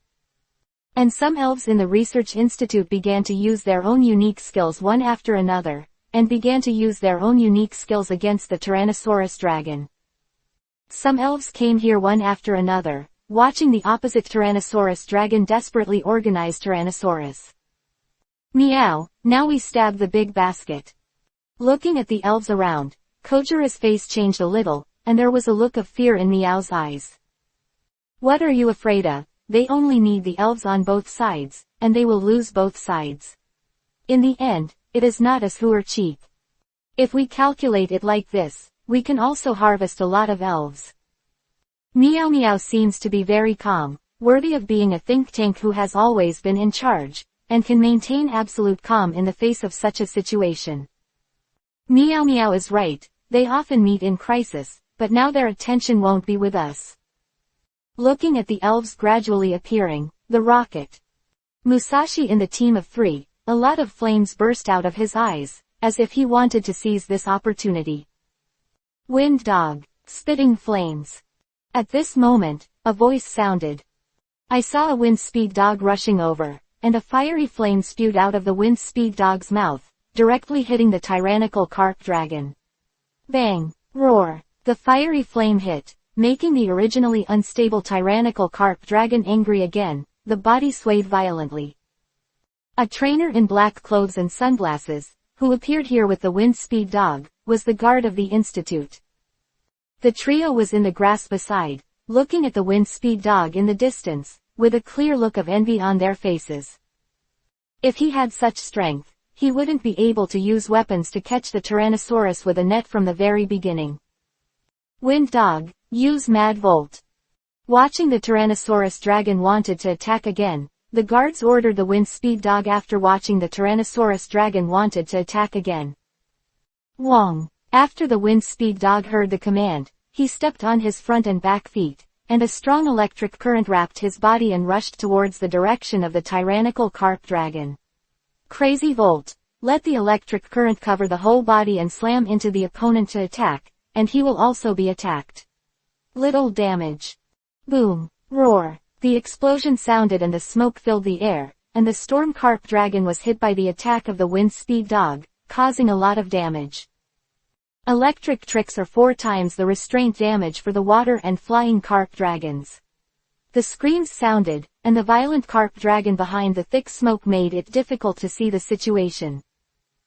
And some elves in the research institute began to use their own unique skills one after another, and began to use their own unique skills against the Tyrannosaurus dragon. Some elves came here one after another, watching the opposite Tyrannosaurus dragon desperately organize Tyrannosaurus. Meow, now we stab the big basket. Looking at the elves around, Kojira's face changed a little, and there was a look of fear in Meow's eyes. What are you afraid of? They only need the elves on both sides, and they will lose both sides. In the end, it is not us who are cheap. If we calculate it like this, we can also harvest a lot of elves. Meow Meow seems to be very calm, worthy of being a think tank who has always been in charge, and can maintain absolute calm in the face of such a situation. Meow Meow is right, they often meet in crisis, but now their attention won't be with us. Looking at the elves gradually appearing, the rocket. Musashi in the team of 3, a lot of flames burst out of his eyes, as if he wanted to seize this opportunity. Wind Dog, spitting flames. At this moment, a voice sounded. I saw a wind speed dog rushing over, and a fiery flame spewed out of the wind speed dog's mouth, directly hitting the tyrannical carp dragon. Bang! Roar! The fiery flame hit, making the originally unstable tyrannical carp dragon angry again. The body swayed violently. A trainer in black clothes and sunglasses, who appeared here with the wind speed dog, was the guard of the institute. The trio was in the grass beside, looking at the wind speed dog in the distance, with a clear look of envy on their faces. If he had such strength, he wouldn't be able to use weapons to catch the Tyrannosaurus with a net from the very beginning. Wind Dog, use Mad Volt. Watching the Tyrannosaurus dragon wanted to attack again, the guards ordered the wind speed dog after watching the Tyrannosaurus dragon wanted to attack again. Wong. After the wind speed dog heard the command, he stepped on his front and back feet, and a strong electric current wrapped his body and rushed towards the direction of the tyrannical carp dragon. Crazy Volt. Let the electric current cover the whole body and slam into the opponent to attack, and he will also be attacked. Little damage. Boom. Roar. The explosion sounded and the smoke filled the air, and the storm carp dragon was hit by the attack of the wind speed dog, causing a lot of damage. Electric tricks are 4 times the restraint damage for the water and flying carp dragons. The screams sounded, and the violent carp dragon behind the thick smoke made it difficult to see the situation.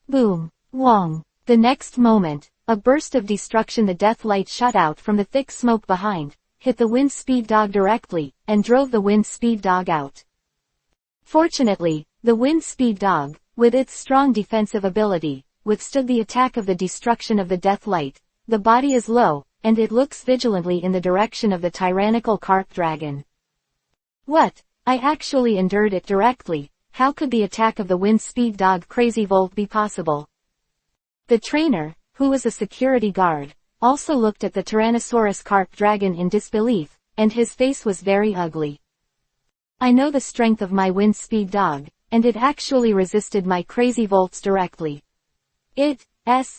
Boom. Wong. The next moment, a burst of destruction, the death light shot out from the thick smoke behind, hit the wind speed dog directly, and drove the wind speed dog out. Fortunately, the wind speed dog, with its strong defensive ability, withstood the attack of the destruction of the death light. The body is low, and it looks vigilantly in the direction of the tyrannical carp dragon. What? I actually endured it directly. How could the attack of the wind speed dog Crazy Volt be possible? The trainer, who was a security guard, also looked at the Tyrannosaurus carp dragon in disbelief, and his face was very ugly. I know the strength of my wind speed dog, and it actually resisted my Crazy Volts directly. It's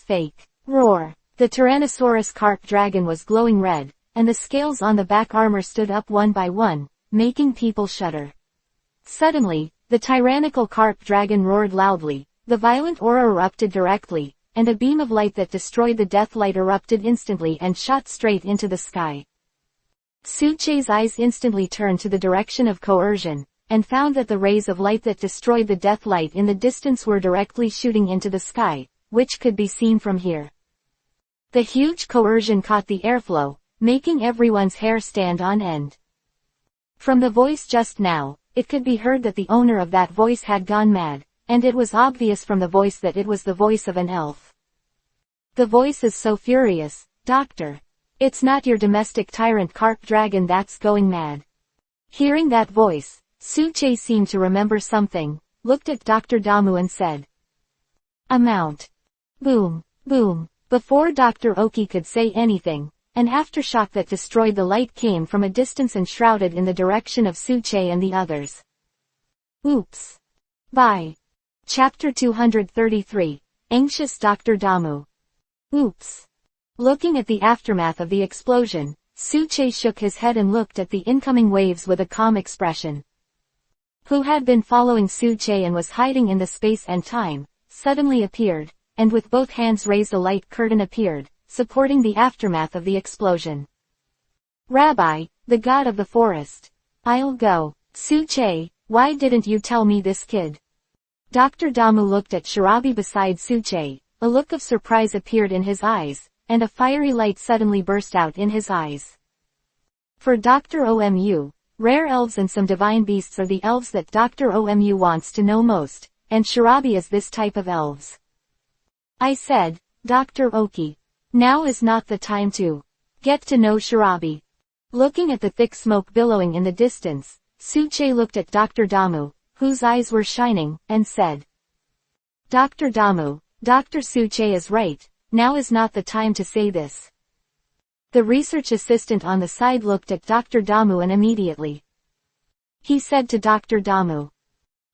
fake. Roar. The Tyrannosaurus carp dragon was glowing red, and the scales on the back armor stood up one by one, making people shudder. Suddenly, the tyrannical carp dragon roared loudly, the violent aura erupted directly, and a beam of light that destroyed the death light erupted instantly and shot straight into the sky. Suchei's eyes instantly turned to the direction of coercion, and found that the rays of light that destroyed the death light in the distance were directly shooting into the sky, which could be seen from here. The huge coercion caught the airflow, making everyone's hair stand on end. From the voice just now, it could be heard that the owner of that voice had gone mad, and it was obvious from the voice that it was the voice of an elf. The voice is so furious, Doctor. It's not your domestic tyrant carp dragon that's going mad. Hearing that voice, Suchei seemed to remember something, looked at Dr. Damu and said, "Amount." Boom, boom. Before Dr. Oki could say anything, an aftershock that destroyed the light came from a distance and shrouded in the direction of Suchei and the others. Oops. Bye. Chapter 233. Anxious Dr. Damu. Oops. Looking at the aftermath of the explosion, Suchei shook his head and looked at the incoming waves with a calm expression. Who had been following Suchei and was hiding in the space and time, suddenly appeared, and with both hands raised a light curtain appeared, supporting the aftermath of the explosion. Rabbi, the god of the forest. I'll go. Suchei, why didn't you tell me this kid? Dr. Damu looked at Shirabi beside Suchei, a look of surprise appeared in his eyes, and a fiery light suddenly burst out in his eyes. For Dr. Omu, rare elves and some divine beasts are the elves that Dr. Omu wants to know most, and Shirabi is this type of elves. I said, Dr. Oki. Now is not the time to get to know Shirabi. Looking at the thick smoke billowing in the distance, Suche looked at Dr. Damu, whose eyes were shining, and said, Dr. Damu, Dr. Suche is right, now is not the time to say this. The research assistant on the side looked at Dr. Damu and immediately. He said to Dr. Damu,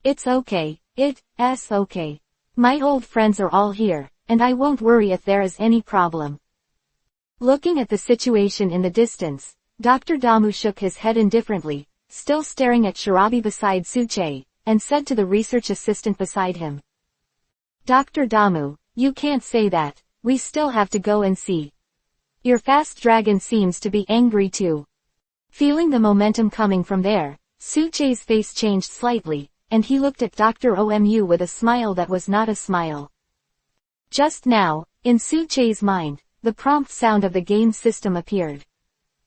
It's okay, it's okay. My old friends are all here, and I won't worry if there is any problem. Looking at the situation in the distance, Dr. Damu shook his head indifferently, still staring at Shirabi beside Suche, and said to the research assistant beside him. Dr. Damu, you can't say that, we still have to go and see. Your fast dragon seems to be angry too. Feeling the momentum coming from there, Suche's face changed slightly, and he looked at Dr. Omu with a smile that was not a smile. Just now, in Suche's mind, the prompt sound of the game system appeared.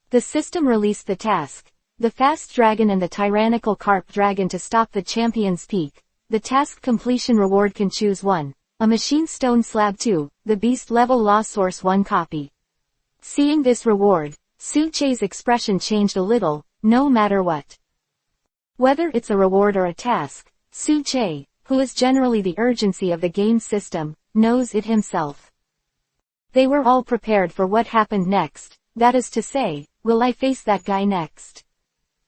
The system released the task, the fast dragon and the tyrannical carp dragon to stop the champion's peak. The task completion reward can choose 1, a machine stone slab 2, the beast level law source 1 copy. Seeing this reward, Suche's expression changed a little, no matter what. Whether it's a reward or a task, Suche, who is generally the urgency of the game system, knows it himself. They were all prepared for what happened next, that is to say, will I face that guy next?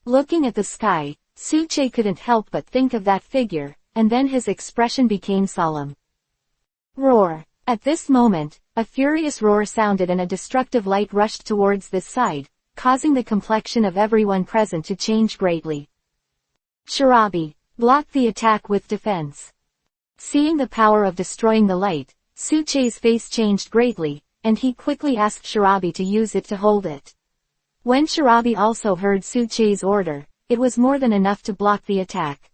Looking at the sky, Suche couldn't help but think of that figure, and then his expression became solemn. Roar! At this moment, a furious roar sounded and a destructive light rushed towards this side, causing the complexion of everyone present to change greatly. Shirabi, block the attack with defense. Seeing the power of destroying the light, Suche's face changed greatly, and he quickly asked Shirabi to use it to hold it. When Shirabi also heard Suche's order, it was more than enough to block the attack.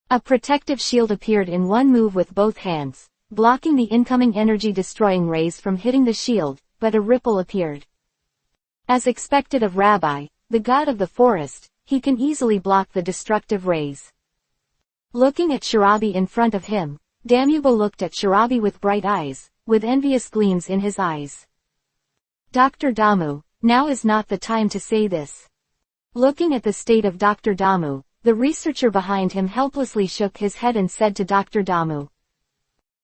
A protective shield appeared in one move with both hands, blocking the incoming energy-destroying rays from hitting the shield, but a ripple appeared. As expected of Rabbi, the god of the forest, he can easily block the destructive rays. Looking at Shirabi in front of him, Damubo looked at Shirabi with bright eyes, with envious gleams in his eyes. Dr. Damu, now is not the time to say this. Looking at the state of Dr. Damu, the researcher behind him helplessly shook his head and said to Dr. Damu.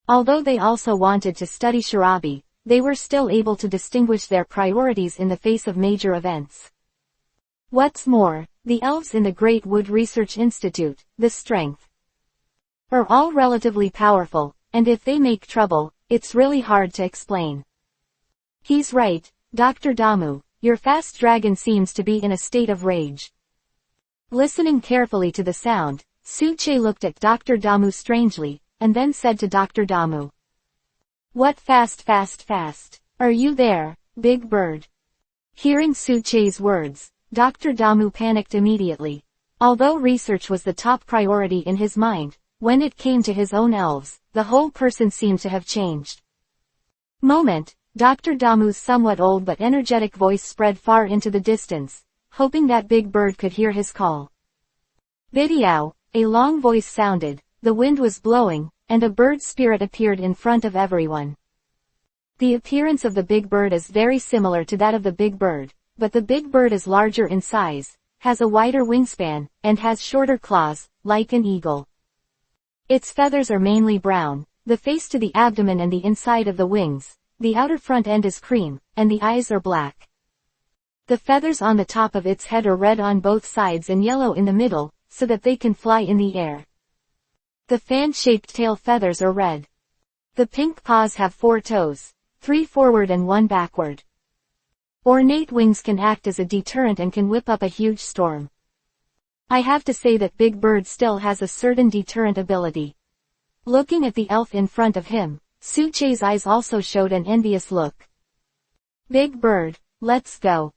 Although they also wanted to study Shirabi, they were still able to distinguish their priorities in the face of major events. What's more, the elves in the Great Wood Research Institute, the strength, are all relatively powerful, and if they make trouble, it's really hard to explain. He's right, Dr. Damu, your fast dragon seems to be in a state of rage. Listening carefully to the sound, Suche looked at Dr. Damu strangely, and then said to Dr. Damu. What fast? Are you there, big bird? Hearing Suche's words, Dr. Damu panicked immediately. Although research was the top priority in his mind, when it came to his own elves, the whole person seemed to have changed. Dr. Damu's somewhat old but energetic voice spread far into the distance, hoping that Big Bird could hear his call. Bidiao, a long voice sounded, the wind was blowing, and a bird spirit appeared in front of everyone. The appearance of the Big Bird is very similar to that of the Big Bird, but the Big Bird is larger in size, has a wider wingspan, and has shorter claws, like an eagle. Its feathers are mainly brown, the face to the abdomen and the inside of the wings, the outer front end is cream, and the eyes are black. The feathers on the top of its head are red on both sides and yellow in the middle, so that they can fly in the air. The fan-shaped tail feathers are red. The pink paws have 4 toes, 3 forward and 1 backward. Ornate wings can act as a deterrent and can whip up a huge storm. I have to say that Big Bird still has a certain deterrent ability. Looking at the elf in front of him, Suche's eyes also showed an envious look. Big Bird, let's go.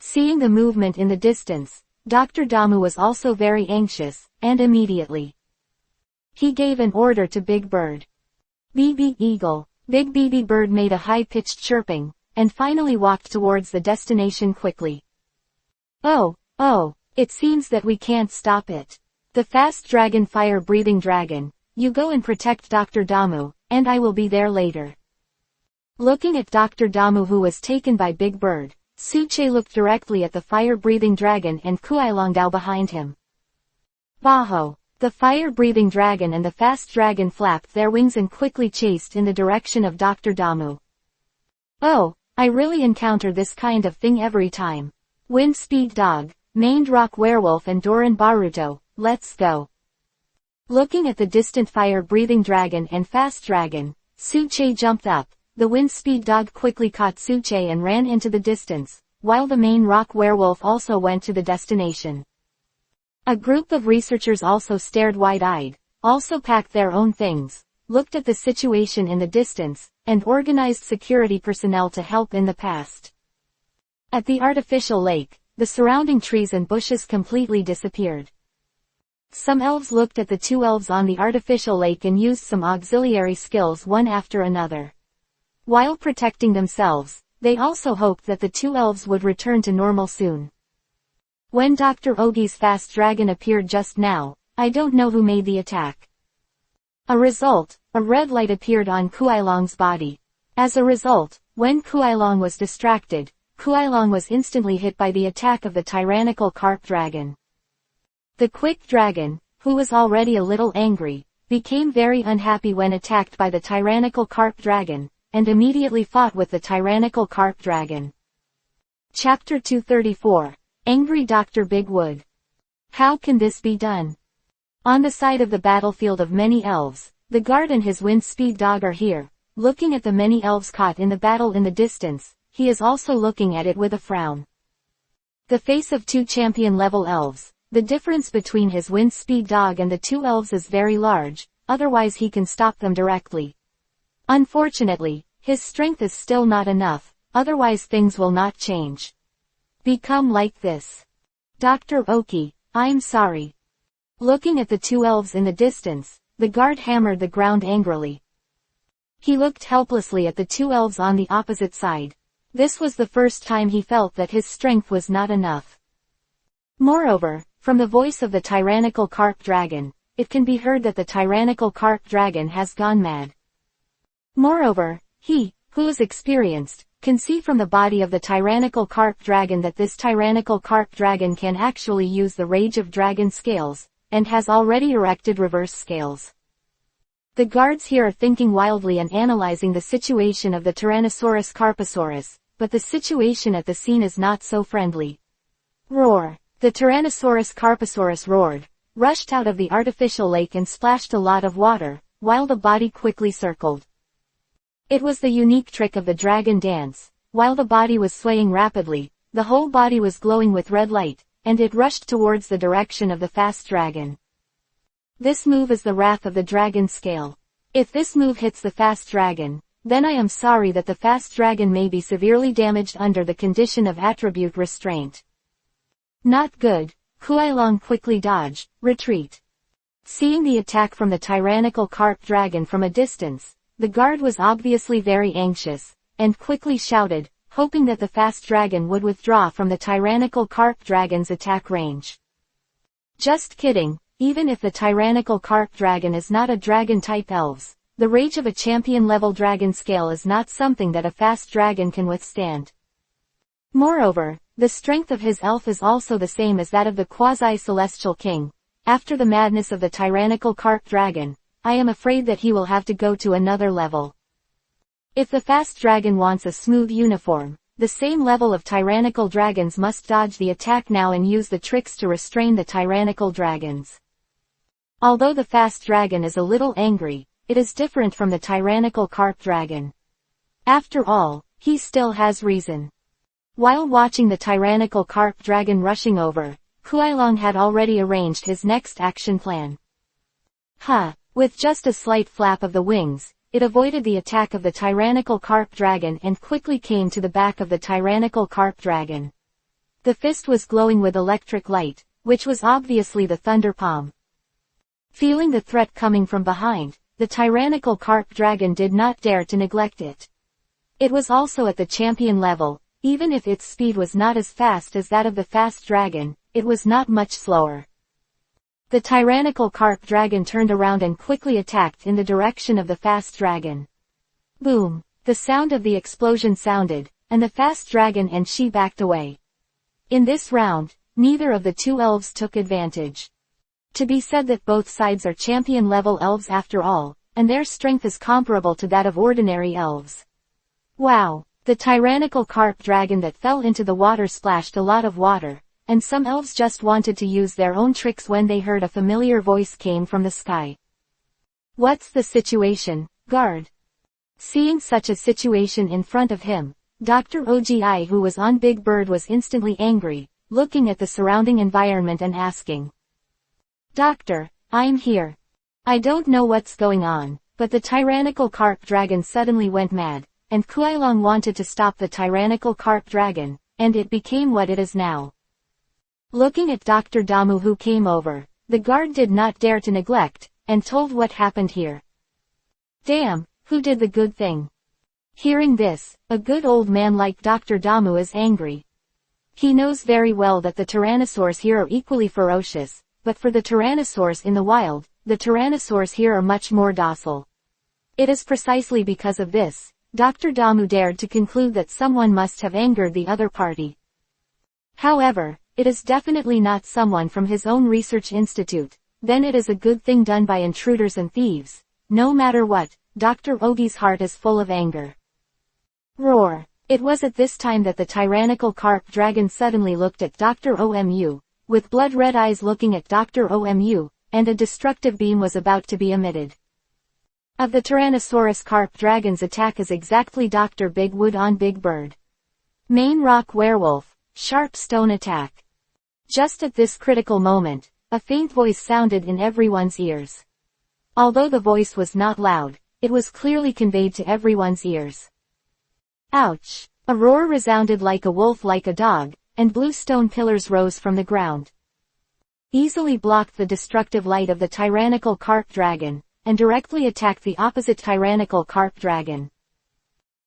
Seeing the movement in the distance, Dr. Damu was also very anxious, and immediately he gave an order to Big Bird. BB Eagle. Big BB Bird made a high-pitched chirping, and finally walked towards the destination quickly. Oh, it seems that we can't stop it. The fast dragon fire-breathing dragon, you go and protect Dr. Damu, and I will be there later. Looking at Dr. Damu who was taken by Big Bird, Suche looked directly at the fire-breathing dragon and Kuailongdao behind him, Baho! The fire-breathing dragon and the fast dragon flapped their wings and quickly chased in the direction of Dr. Damu. Oh, I really encounter this kind of thing every time. Wind Speed Dog, Maned Rock Werewolf and Doran Baruto, let's go. Looking at the distant fire-breathing dragon and fast dragon, Suche jumped up. The Wind Speed Dog quickly caught Suche and ran into the distance, while the Maned Rock Werewolf also went to the destination. A group of researchers also stared wide-eyed, also packed their own things, looked at the situation in the distance, and organized security personnel to help in the past. At the artificial lake, the surrounding trees and bushes completely disappeared. Some elves looked at the two elves on the artificial lake and used some auxiliary skills one after another. While protecting themselves, they also hoped that the two elves would return to normal soon. When Dr. Ogi's fast dragon appeared just now, I don't know who made the attack. A red light appeared on Kuailong's body. As a result, when Kuailong was distracted, Kuailong was instantly hit by the attack of the tyrannical carp dragon. The quick dragon, who was already a little angry, became very unhappy when attacked by the tyrannical carp dragon, and immediately fought with the tyrannical carp dragon. Chapter 234. Angry Dr. Bigwood. How can this be done? On the side of the battlefield of many elves, the guard and his Wind Speed Dog are here, looking at the many elves caught in the battle in the distance. He is also looking at it with a frown. The face of two champion-level elves. The difference between his Wind Speed Dog and the two elves is very large, otherwise he can stop them directly. Unfortunately, his strength is still not enough, otherwise things will not change. Become like this. Dr. Oki, I'm sorry. Looking at the two elves in the distance, the guard hammered the ground angrily. He looked helplessly at the two elves on the opposite side. This was the first time he felt that his strength was not enough. Moreover, from the voice of the tyrannical carp dragon, it can be heard that the tyrannical carp dragon has gone mad. Moreover, he, who is experienced, can see from the body of the tyrannical carp dragon that this tyrannical carp dragon can actually use the rage of dragon scales, and has already erected reverse scales. The guards here are thinking wildly and analyzing the situation of the Tyrannosaurus Carposaurus, but the situation at the scene is not so friendly. Roar! The Tyrannosaurus Carposaurus roared, rushed out of the artificial lake and splashed a lot of water, while the body quickly circled. It was the unique trick of the dragon dance. While the body was swaying rapidly, the whole body was glowing with red light, and it rushed towards the direction of the fast dragon. This move is the wrath of the dragon scale. If this move hits the fast dragon, then I am sorry that the fast dragon may be severely damaged under the condition of attribute restraint. Not good. Kuailong quickly dodge, retreat. Seeing the attack from the tyrannical carp dragon from a distance, the guard was obviously very anxious, and quickly shouted, hoping that the fast dragon would withdraw from the tyrannical carp dragon's attack range. Just kidding, even if the tyrannical carp dragon is not a dragon-type elves, the rage of a champion-level dragon scale is not something that a fast dragon can withstand. Moreover, the strength of his elf is also the same as that of the quasi-celestial king. After the madness of the tyrannical carp dragon, I am afraid that he will have to go to another level. If the fast dragon wants a smooth uniform, the same level of tyrannical dragons must dodge the attack now and use the tricks to restrain the tyrannical dragons. Although the fast dragon is a little angry, it is different from the tyrannical carp dragon. After all, he still has reason. While watching the tyrannical carp dragon rushing over, Kuailong had already arranged his next action plan. With just a slight flap of the wings, it avoided the attack of the tyrannical carp dragon and quickly came to the back of the tyrannical carp dragon. The fist was glowing with electric light, which was obviously the thunder palm. Feeling the threat coming from behind, the tyrannical carp dragon did not dare to neglect it. It was also at the champion level. Even if its speed was not as fast as that of the fast dragon, it was not much slower. The tyrannical carp dragon turned around and quickly attacked in the direction of the fast dragon. Boom! The sound of the explosion sounded, and the fast dragon and she backed away. In this round, neither of the two elves took advantage. To be said that both sides are champion-level elves after all, and their strength is comparable to that of ordinary elves. Wow! The tyrannical carp dragon that fell into the water splashed a lot of water, and some elves just wanted to use their own tricks when they heard a familiar voice came from the sky. What's the situation, guard? Seeing such a situation in front of him, Dr. Ogi, who was on Big Bird, was instantly angry, looking at the surrounding environment and asking. Doctor, I'm here. I don't know what's going on, but the tyrannical carp dragon suddenly went mad, and Kuailong wanted to stop the tyrannical carp dragon, and it became what it is now. Looking at Dr. Damu, who came over, the guard did not dare to neglect, and told what happened here. Damn, who did the good thing? Hearing this, a good old man like Dr. Damu is angry. He knows very well that the tyrannosaurs here are equally ferocious, but for the tyrannosaurs in the wild, the tyrannosaurs here are much more docile. It is precisely because of this, Dr. Damu dared to conclude that someone must have angered the other party. However, it is definitely not someone from his own research institute. Then it is a good thing done by intruders and thieves. No matter what, Dr. Ogi's heart is full of anger. Roar! It was at this time that the tyrannical carp dragon suddenly looked at Dr. Omu, with blood-red eyes looking at Dr. Omu, and a destructive beam was about to be emitted. Of the Tyrannosaurus carp dragon's attack is exactly Dr. Big Wood on Big Bird. Main Rock Werewolf, Sharp Stone Attack. Just at this critical moment, a faint voice sounded in everyone's ears. Although the voice was not loud, it was clearly conveyed to everyone's ears. Ouch! A roar resounded like a wolf, like a dog, and blue stone pillars rose from the ground. Easily blocked the destructive light of the tyrannical carp dragon, and directly attacked the opposite tyrannical carp dragon.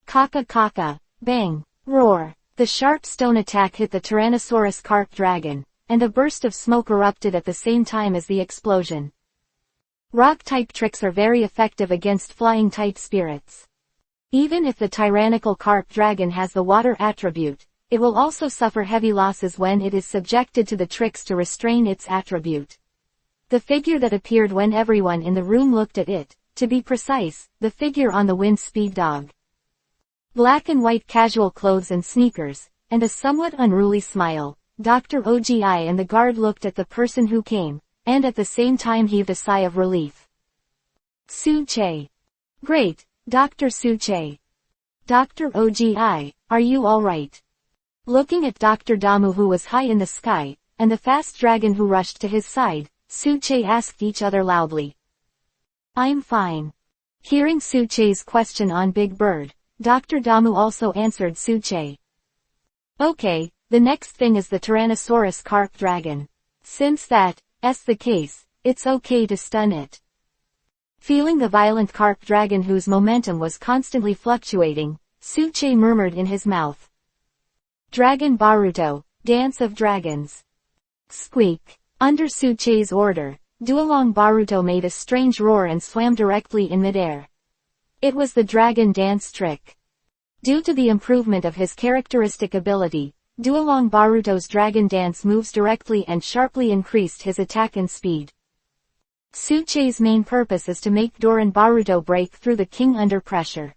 Kaka kaka, bang, roar! The sharp stone attack hit the Tyrannosaurus carp dragon, and a burst of smoke erupted at the same time as the explosion. Rock-type tricks are very effective against flying-type spirits. Even if the tyrannical carp dragon has the water attribute, it will also suffer heavy losses when it is subjected to the tricks to restrain its attribute. The figure that appeared when everyone in the room looked at it, to be precise, the figure on the wind speed dog. Black and white casual clothes and sneakers, and a somewhat unruly smile, Dr. Ogi and the guard looked at the person who came, and at the same time heaved a sigh of relief. Su-che. Great, Dr. Su-che. Dr. Ogi, are you alright? Looking at Dr. Damu, who was high in the sky, and the fast dragon who rushed to his side, Su-che asked each other loudly. I'm fine. Hearing Su-che's question on Big Bird, Dr. Damu also answered Su-che. Okay, the next thing is the Tyrannosaurus carp dragon. Since that's the case, it's okay to stun it. Feeling the violent carp dragon whose momentum was constantly fluctuating, Su-che murmured in his mouth. Dragon Baruto, Dance of Dragons. Squeak. Under Su-che's order, Duolong Baruto made a strange roar and swam directly in midair. It was the dragon dance trick. Due to the improvement of his characteristic ability, Duolong Baruto's dragon dance moves directly and sharply increased his attack and speed. Su-che's main purpose is to make Doran Baruto break through the king under pressure.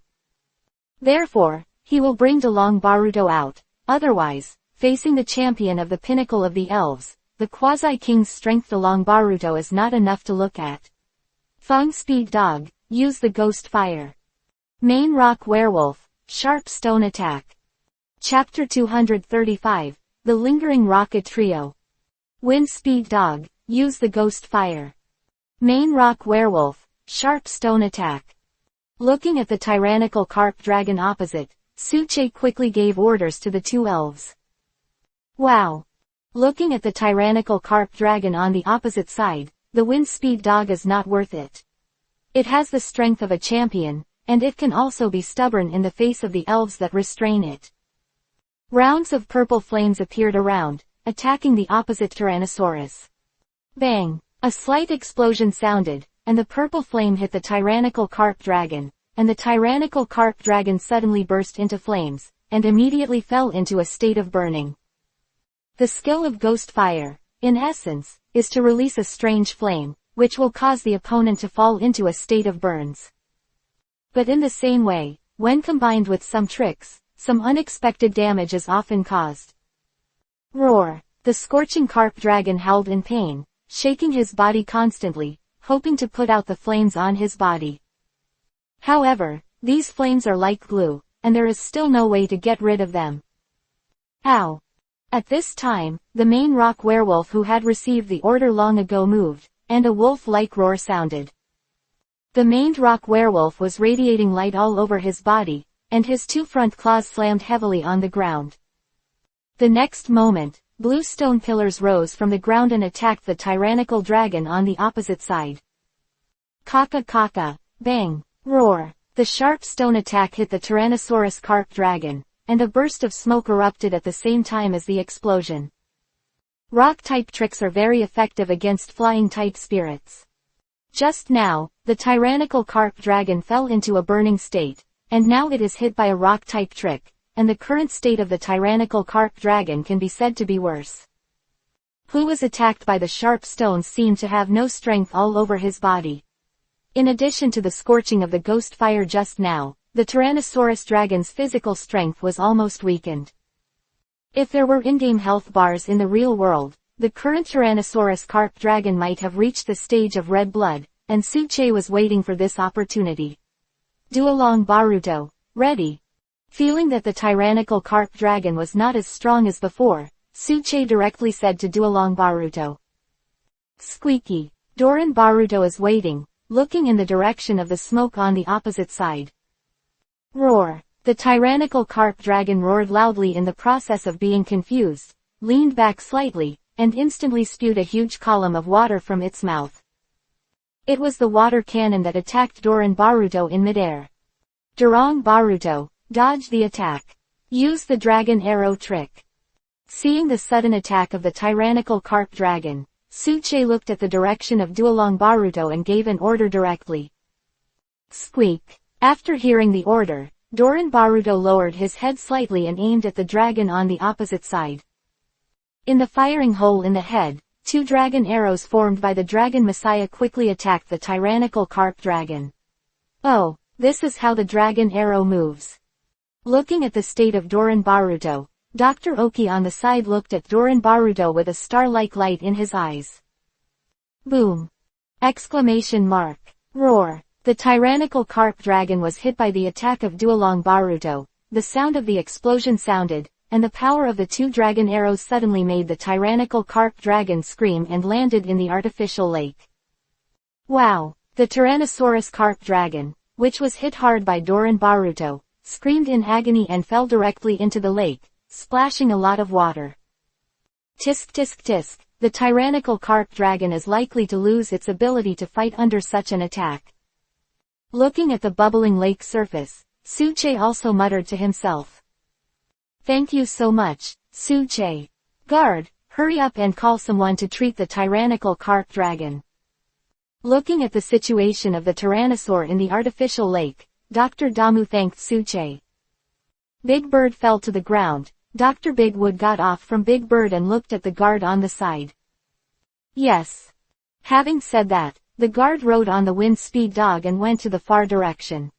Therefore, he will bring Duolong Baruto out, otherwise, facing the champion of the pinnacle of the elves, the quasi-king's strength Duolong Baruto is not enough to look at. Feng Speed Dog, use the Ghost Fire. Main Rock Werewolf, Sharp Stone Attack. Chapter 235, The Lingering Rocket Trio. Wind Speed Dog, use the Ghost Fire. Main Rock Werewolf, Sharp Stone Attack. Looking at the tyrannical carp dragon opposite, Su-che quickly gave orders to the two elves. Wow! Looking at the tyrannical carp dragon on the opposite side, the wind speed dog is not worth it. It has the strength of a champion, and it can also be stubborn in the face of the elves that restrain it. Rounds of purple flames appeared around, attacking the opposite Tyrannosaurus. Bang! A slight explosion sounded, and the purple flame hit the tyrannical carp dragon, and the tyrannical carp dragon suddenly burst into flames, and immediately fell into a state of burning. The skill of Ghost Fire, in essence, is to release a strange flame, which will cause the opponent to fall into a state of burns. But in the same way, when combined with some tricks, some unexpected damage is often caused. Roar! The scorching carp dragon howled in pain, shaking his body constantly, hoping to put out the flames on his body. However, these flames are like glue, and there is still no way to get rid of them. Ow! At this time, the main rock werewolf who had received the order long ago moved, and a wolf-like roar sounded. The maned rock werewolf was radiating light all over his body, and his two front claws slammed heavily on the ground. The next moment, blue stone pillars rose from the ground and attacked the tyrannical dragon on the opposite side. Kaka kaka, bang, roar. The sharp stone attack hit the Tyrannosaurus carp dragon, and a burst of smoke erupted at the same time as the explosion. Rock-type tricks are very effective against flying-type spirits. Just now, the tyrannical carp dragon fell into a burning state, and now it is hit by a rock-type trick, and the current state of the tyrannical carp dragon can be said to be worse. Who was attacked by the sharp stones seemed to have no strength all over his body. In addition to the scorching of the ghost fire just now, the Tyrannosaurus dragon's physical strength was almost weakened. If there were in-game health bars in the real world, the current Tyrannosaurus carp dragon might have reached the stage of red blood, and Suche was waiting for this opportunity. Duolong Baruto, ready. Feeling that the tyrannical carp dragon was not as strong as before, Suche directly said to Duolong Baruto. Squeaky. Doran Baruto is waiting, looking in the direction of the smoke on the opposite side. Roar. The tyrannical carp dragon roared loudly in the process of being confused, leaned back slightly, and instantly spewed a huge column of water from its mouth. It was the water cannon that attacked Doran Baruto in midair. Dorong Baruto, dodge the attack. Use the dragon arrow trick. Seeing the sudden attack of the tyrannical carp dragon, Suche looked at the direction of Duolong Baruto and gave an order directly. Squeak. After hearing the order, Doran Baruto lowered his head slightly and aimed at the dragon on the opposite side. In the firing hole in the head, two dragon arrows formed by the dragon messiah quickly attacked the tyrannical carp dragon. Oh, this is how the dragon arrow moves. Looking at the state of Doran Baruto, Dr. Oki on the side looked at Doran Baruto with a star-like light in his eyes. Boom! Exclamation mark. Roar. The tyrannical carp dragon was hit by the attack of Duolong Baruto. The sound of the explosion sounded, and the power of the two dragon arrows suddenly made the tyrannical carp dragon scream and landed in the artificial lake. Wow! The Tyrannosaurus carp dragon, which was hit hard by Doran Baruto, screamed in agony and fell directly into the lake, splashing a lot of water. Tisk tisk tisk, the tyrannical carp dragon is likely to lose its ability to fight under such an attack. Looking at the bubbling lake surface, Suche also muttered to himself. Thank you so much, Suche. Guard, hurry up and call someone to treat the tyrannical carp dragon. Looking at the situation of the tyrannosaur in the artificial lake, Dr. Damu thanked Suche. Big Bird fell to the ground. Dr. Big Wood got off from Big Bird and looked at the guard on the side. Yes. Having said that, the guard rode on the wind speed dog and went to the far direction.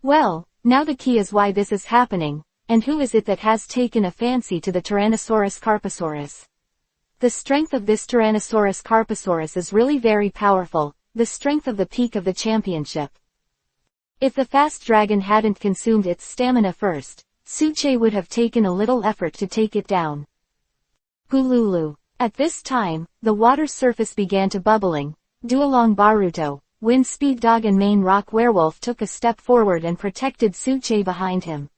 Well, now the key is why this is happening, and who is it that has taken a fancy to the Tyrannosaurus carposaurus. The strength of this Tyrannosaurus carposaurus is really very powerful, the strength of the peak of the championship. If the fast dragon hadn't consumed its stamina first, Suche would have taken a little effort to take it down. Hululu. At this time, the water's surface began to bubbling. Duolong Baruto, Wind Speed Dog and Main Rock Werewolf took a step forward and protected Suche behind him.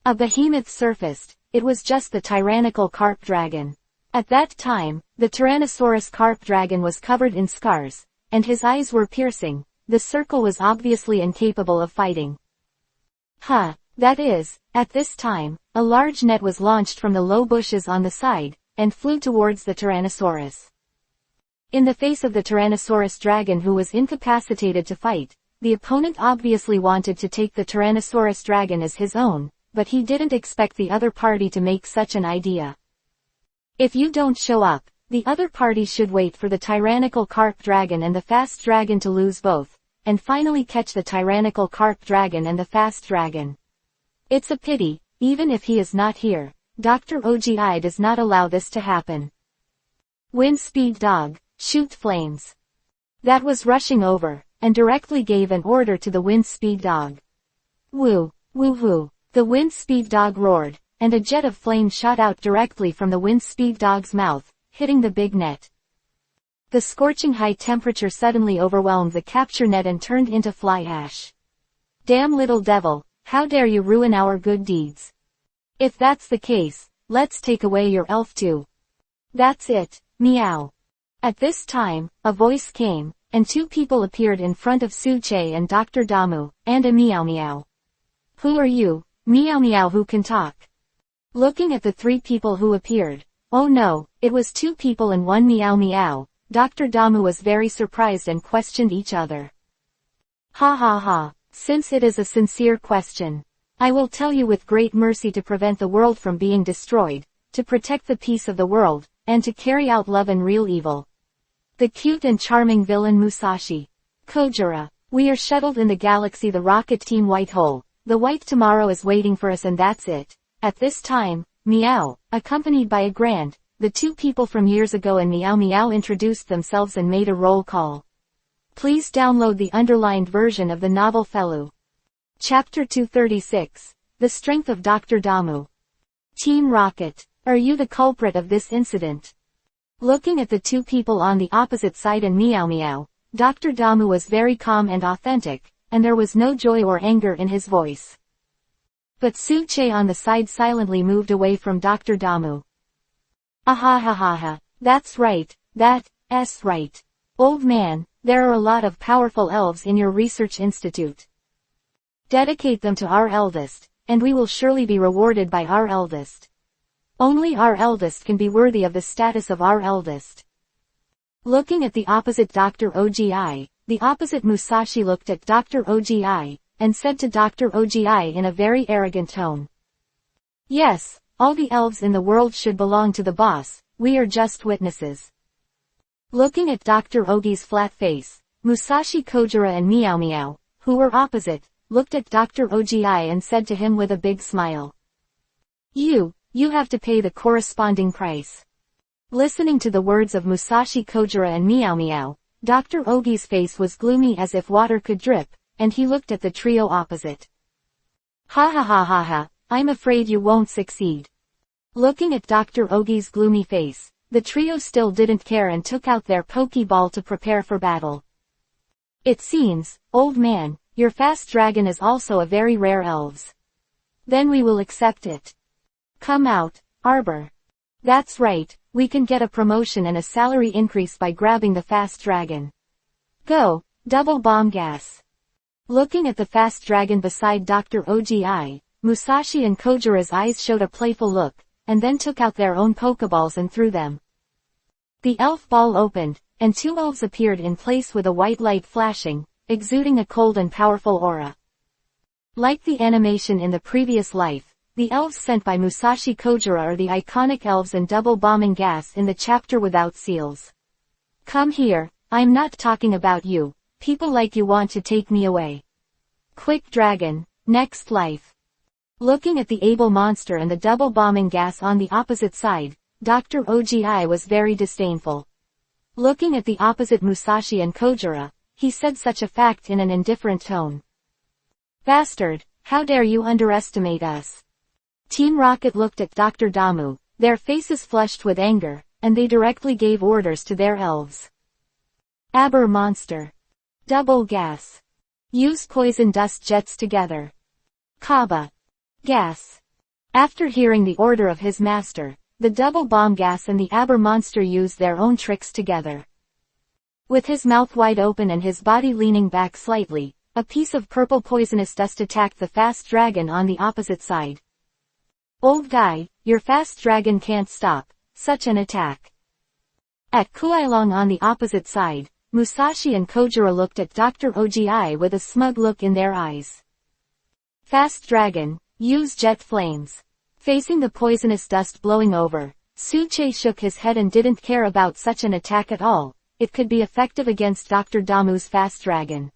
A behemoth surfaced. It was just the tyrannical carp dragon. At that time, the Tyrannosaurus carp dragon was covered in scars, and his eyes were piercing. The circle was obviously incapable of fighting. That is, at this time, a large net was launched from the low bushes on the side, and flew towards the Tyrannosaurus. In the face of the Tyrannosaurus dragon who was incapacitated to fight, the opponent obviously wanted to take the Tyrannosaurus dragon as his own, but he didn't expect the other party to make such an idea. If you don't show up, The other party should wait for the tyrannical carp dragon and the fast dragon to lose both, and finally catch the tyrannical carp dragon and the fast dragon. It's a pity, even if he is not here, Dr. Ogi does not allow this to happen. Wind speed dog, shoot flames. That was rushing over, and directly gave an order to the wind speed dog. Woo, woo woo, the wind speed dog roared, and a jet of flame shot out directly from the wind speed dog's mouth, hitting the big net. The scorching high temperature suddenly overwhelmed the capture net and turned into fly ash. Damn little devil, how dare you ruin our good deeds? If that's the case, let's take away your elf too. That's it, meow. At this time, a voice came, and two people appeared in front of Suche and Dr. Damu, and a meow meow. Who are you, meow meow who can talk? Looking at the three people who appeared, oh no, it was two people and one meow meow, Dr. Damu was very surprised and questioned each other. Ha ha ha, since it is a sincere question, I will tell you with great mercy to prevent the world from being destroyed, to protect the peace of the world, and to carry out love and real evil. The cute and charming villain Musashi. Kojira. We are shuttled in the galaxy the rocket team White Hole. The white tomorrow is waiting for us and that's it. At this time, meow, accompanied by a grand, the two people from years ago and meow meow introduced themselves and made a roll call. Please download the underlined version of the novel Felu. Chapter 236. The Strength of Dr. Damu. Team Rocket. Are you the culprit of this incident? Looking at the two people on the opposite side and meow meow, Dr. Damu was very calm and authentic, and there was no joy or anger in his voice. But Suche on the side silently moved away from Dr. Damu. Ahahaha, that's right, that's right. Old man, there are a lot of powerful elves in your research institute. Dedicate them to our eldest, and we will surely be rewarded by our eldest. Only our eldest can be worthy of the status of our eldest. Looking at the opposite Dr. Ogi, the opposite Musashi looked at Dr. Ogi, and said to Dr. Ogi in a very arrogant tone. Yes, all the elves in the world should belong to the boss, we are just witnesses. Looking at Dr. Ogi's flat face, Musashi Kojira and Meow Meow, who were opposite, looked at Dr. Ogi and said to him with a big smile. You have to pay the corresponding price. Listening to the words of Musashi Kojira and Meow Meow, Dr. Ogi's face was gloomy as if water could drip, and he looked at the trio opposite. Ha ha ha ha ha, I'm afraid you won't succeed. Looking at Dr. Ogi's gloomy face, the trio still didn't care and took out their Pokeball to prepare for battle. It seems, old man, your fast dragon is also a very rare elves. Then we will accept it. Come out, Arbor. That's right, we can get a promotion and a salary increase by grabbing the fast dragon. Go, double bomb gas. Looking at the fast dragon beside Dr. Ogi, Musashi and Kojira's eyes showed a playful look, and then took out their own Pokeballs and threw them. The elf ball opened, and two elves appeared in place with a white light flashing, exuding a cold and powerful aura. Like the animation in the previous life, the elves sent by Musashi Kojira are the iconic elves and double bombing gas in the chapter without seals. Come here, I'm not talking about you, people like you want to take me away. Quick dragon, next life. Looking at the able monster and the double bombing gas on the opposite side, Dr. Ogi was very disdainful. Looking at the opposite Musashi and Kojira, he said such a fact in an indifferent tone. Bastard, how dare you underestimate us? Team Rocket looked at Dr. Damu, their faces flushed with anger, and they directly gave orders to their elves. Aber monster. Double gas. Use poison dust jets together. Kaba. Gas. After hearing the order of his master, the double bomb gas and the Aber monster used their own tricks together. With his mouth wide open and his body leaning back slightly, a piece of purple poisonous dust attacked the fast dragon on the opposite side. Old guy, your fast dragon can't stop such an attack. At Kuailong on the opposite side, Musashi and Kojira looked at Dr. Ogi with a smug look in their eyes. Fast dragon, use jet flames. Facing the poisonous dust blowing over, Suche shook his head and didn't care about such an attack at all. It could be effective against Dr. Damu's fast dragon.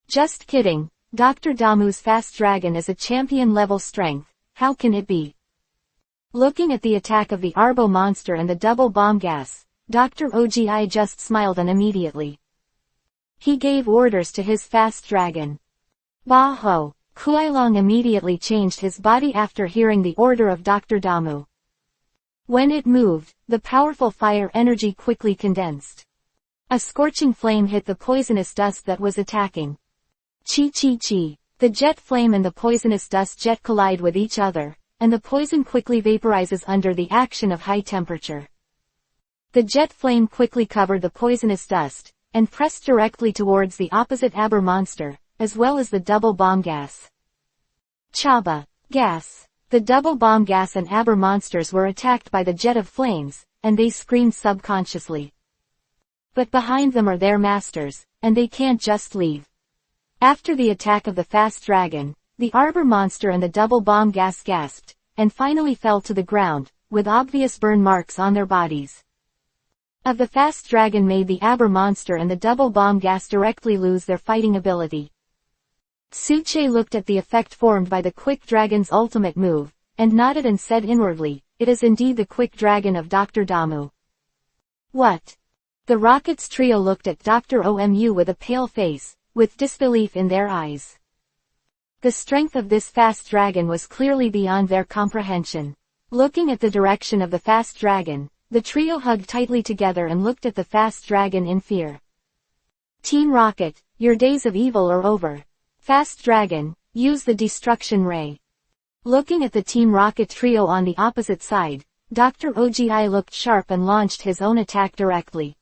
Just kidding. Dr. Damu's fast dragon is a champion level strength. How can it be? Looking at the attack of the Arbo monster and the double bomb gas, Dr. Ogi just smiled and immediately he gave orders to his fast dragon. Bah-ho! Kuailong immediately changed his body after hearing the order of Dr. Damu. When it moved, the powerful fire energy quickly condensed. A scorching flame hit the poisonous dust that was attacking. Chi. The jet flame and the poisonous dust jet collide with each other, and the poison quickly vaporizes under the action of high temperature. The jet flame quickly covered the poisonous dust, and pressed directly towards the opposite Aber monster, as well as the double bomb gas. Chaba. Gas. The double bomb gas and Aber monsters were attacked by the jet of flames, and they screamed subconsciously. But behind them are their masters, and they can't just leave. After the attack of the fast dragon, the Arbor monster and the double bomb gas gasped, and finally fell to the ground, with obvious burn marks on their bodies. Of the fast dragon made the Aber monster and the double bomb gas directly lose their fighting ability. Suche looked at the effect formed by the Quick Dragon's ultimate move, and nodded and said inwardly, "It is indeed the Quick Dragon of Dr. Damu." What? The Rockets trio looked at Dr. Omu with a pale face, with disbelief in their eyes. The strength of this fast dragon was clearly beyond their comprehension. Looking at the direction of the fast dragon, the trio hugged tightly together and looked at the fast dragon in fear. Team Rocket, your days of evil are over. Fast Dragon, use the destruction ray. Looking at the Team Rocket trio on the opposite side, Dr. Ogi looked sharp and launched his own attack directly.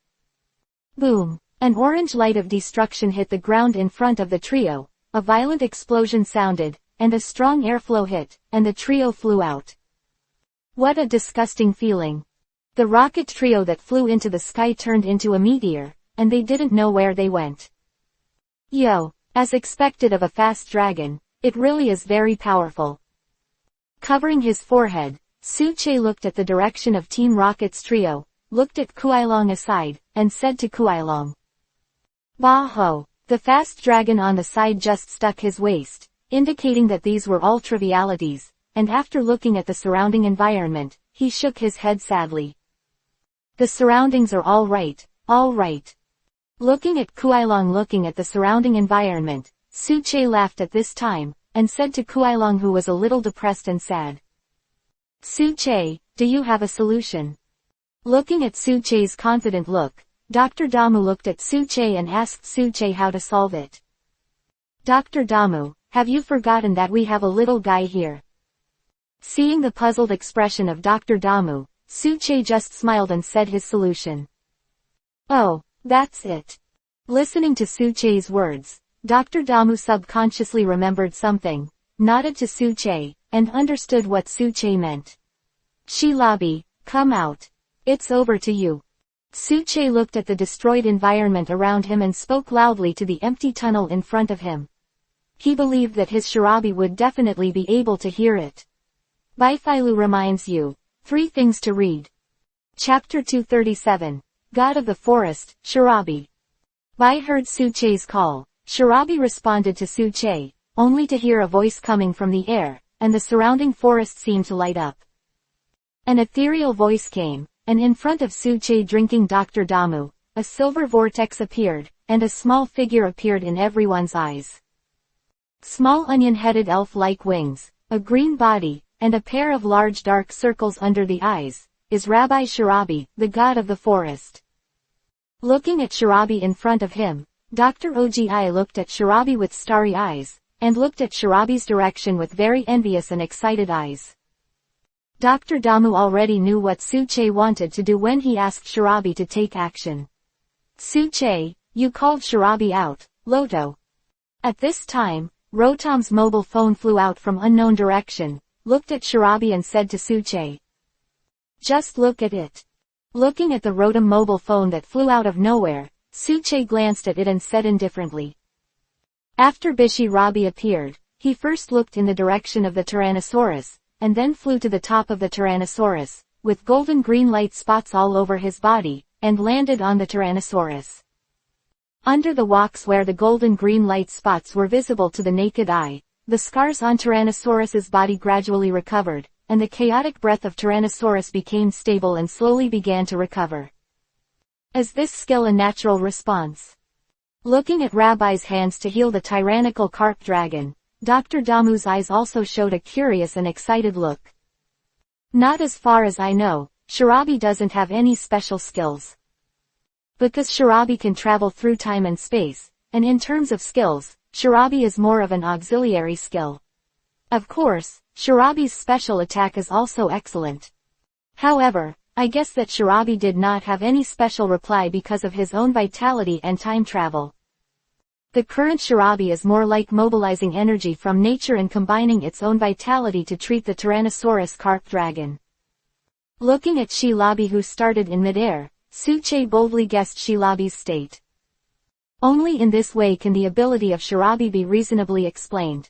Boom! An orange light of destruction hit the ground in front of the trio, a violent explosion sounded, and a strong airflow hit, and the trio flew out. What a disgusting feeling. The rocket trio that flew into the sky turned into a meteor, and they didn't know where they went. Yo! As expected of a fast dragon, it really is very powerful. Covering his forehead, Suche looked at the direction of Team Rocket's trio, looked at Kuailong aside, and said to Kuailong. Bah-ho! The fast dragon on the side just stuck his waist, indicating that these were all trivialities, and after looking at the surrounding environment, he shook his head sadly. The surroundings are all right, all right. Looking at Kuailong looking at the surrounding environment, Suche laughed at this time, and said to Kuailong who was a little depressed and sad. Suche, do you have a solution? Looking at Suche's confident look, Dr. Damu looked at Suche and asked Suche how to solve it. Dr. Damu, have you forgotten that we have a little guy here? Seeing the puzzled expression of Dr. Damu, Suche just smiled and said his solution. Oh. That's it. Listening to Suche's words, Dr. Damu subconsciously remembered something, nodded to Suche, and understood what Suche meant. Shilabi, come out. It's over to you. Suche looked at the destroyed environment around him and spoke loudly to the empty tunnel in front of him. He believed that his Shirabi would definitely be able to hear it. Baifailu reminds you, 3 things to read. Chapter 237. God of the Forest, Shirabi. Bai heard Suche's call. Shirabi responded to Suche, only to hear a voice coming from the air, and the surrounding forest seemed to light up. An ethereal voice came, and in front of Suche drinking Dr. Damu, a silver vortex appeared, and a small figure appeared in everyone's eyes. Small onion-headed elf-like wings, a green body, and a pair of large dark circles under the eyes, is Rabbi Shirabi, the god of the forest. Looking at Shirabi in front of him, Dr. Ogi looked at Shirabi with starry eyes, and looked at Shirabi's direction with very envious and excited eyes. Dr. Damu already knew what Suche wanted to do when he asked Shirabi to take action. Suche, you called Shirabi out, Loto. At this time, Rotom's mobile phone flew out from unknown direction, looked at Shirabi and said to Suche. Just look at it. Looking at the Rotom mobile phone that flew out of nowhere, Suche glanced at it and said indifferently. After Bishirabi appeared, he first looked in the direction of the Tyrannosaurus, and then flew to the top of the Tyrannosaurus, with golden green light spots all over his body, and landed on the Tyrannosaurus. Under the walks where the golden green light spots were visible to the naked eye, the scars on Tyrannosaurus's body gradually recovered, and the chaotic breath of Tyrannosaurus became stable and slowly began to recover. Is this skill a natural response? Looking at Rabbi's hands to heal the tyrannical carp dragon, Dr. Damu's eyes also showed a curious and excited look. Not as far as I know, Shirabi doesn't have any special skills. Because Shirabi can travel through time and space, and in terms of skills, Shirabi is more of an auxiliary skill. Of course, Shirabi's special attack is also excellent. However, I guess that Shirabi did not have any special reply because of his own vitality and time travel. The current Shirabi is more like mobilizing energy from nature and combining its own vitality to treat the Tyrannosaurus carp dragon. Looking at Shirabi, who started in midair, Suche boldly guessed Shirabi's state. Only in this way can the ability of Shirabi be reasonably explained.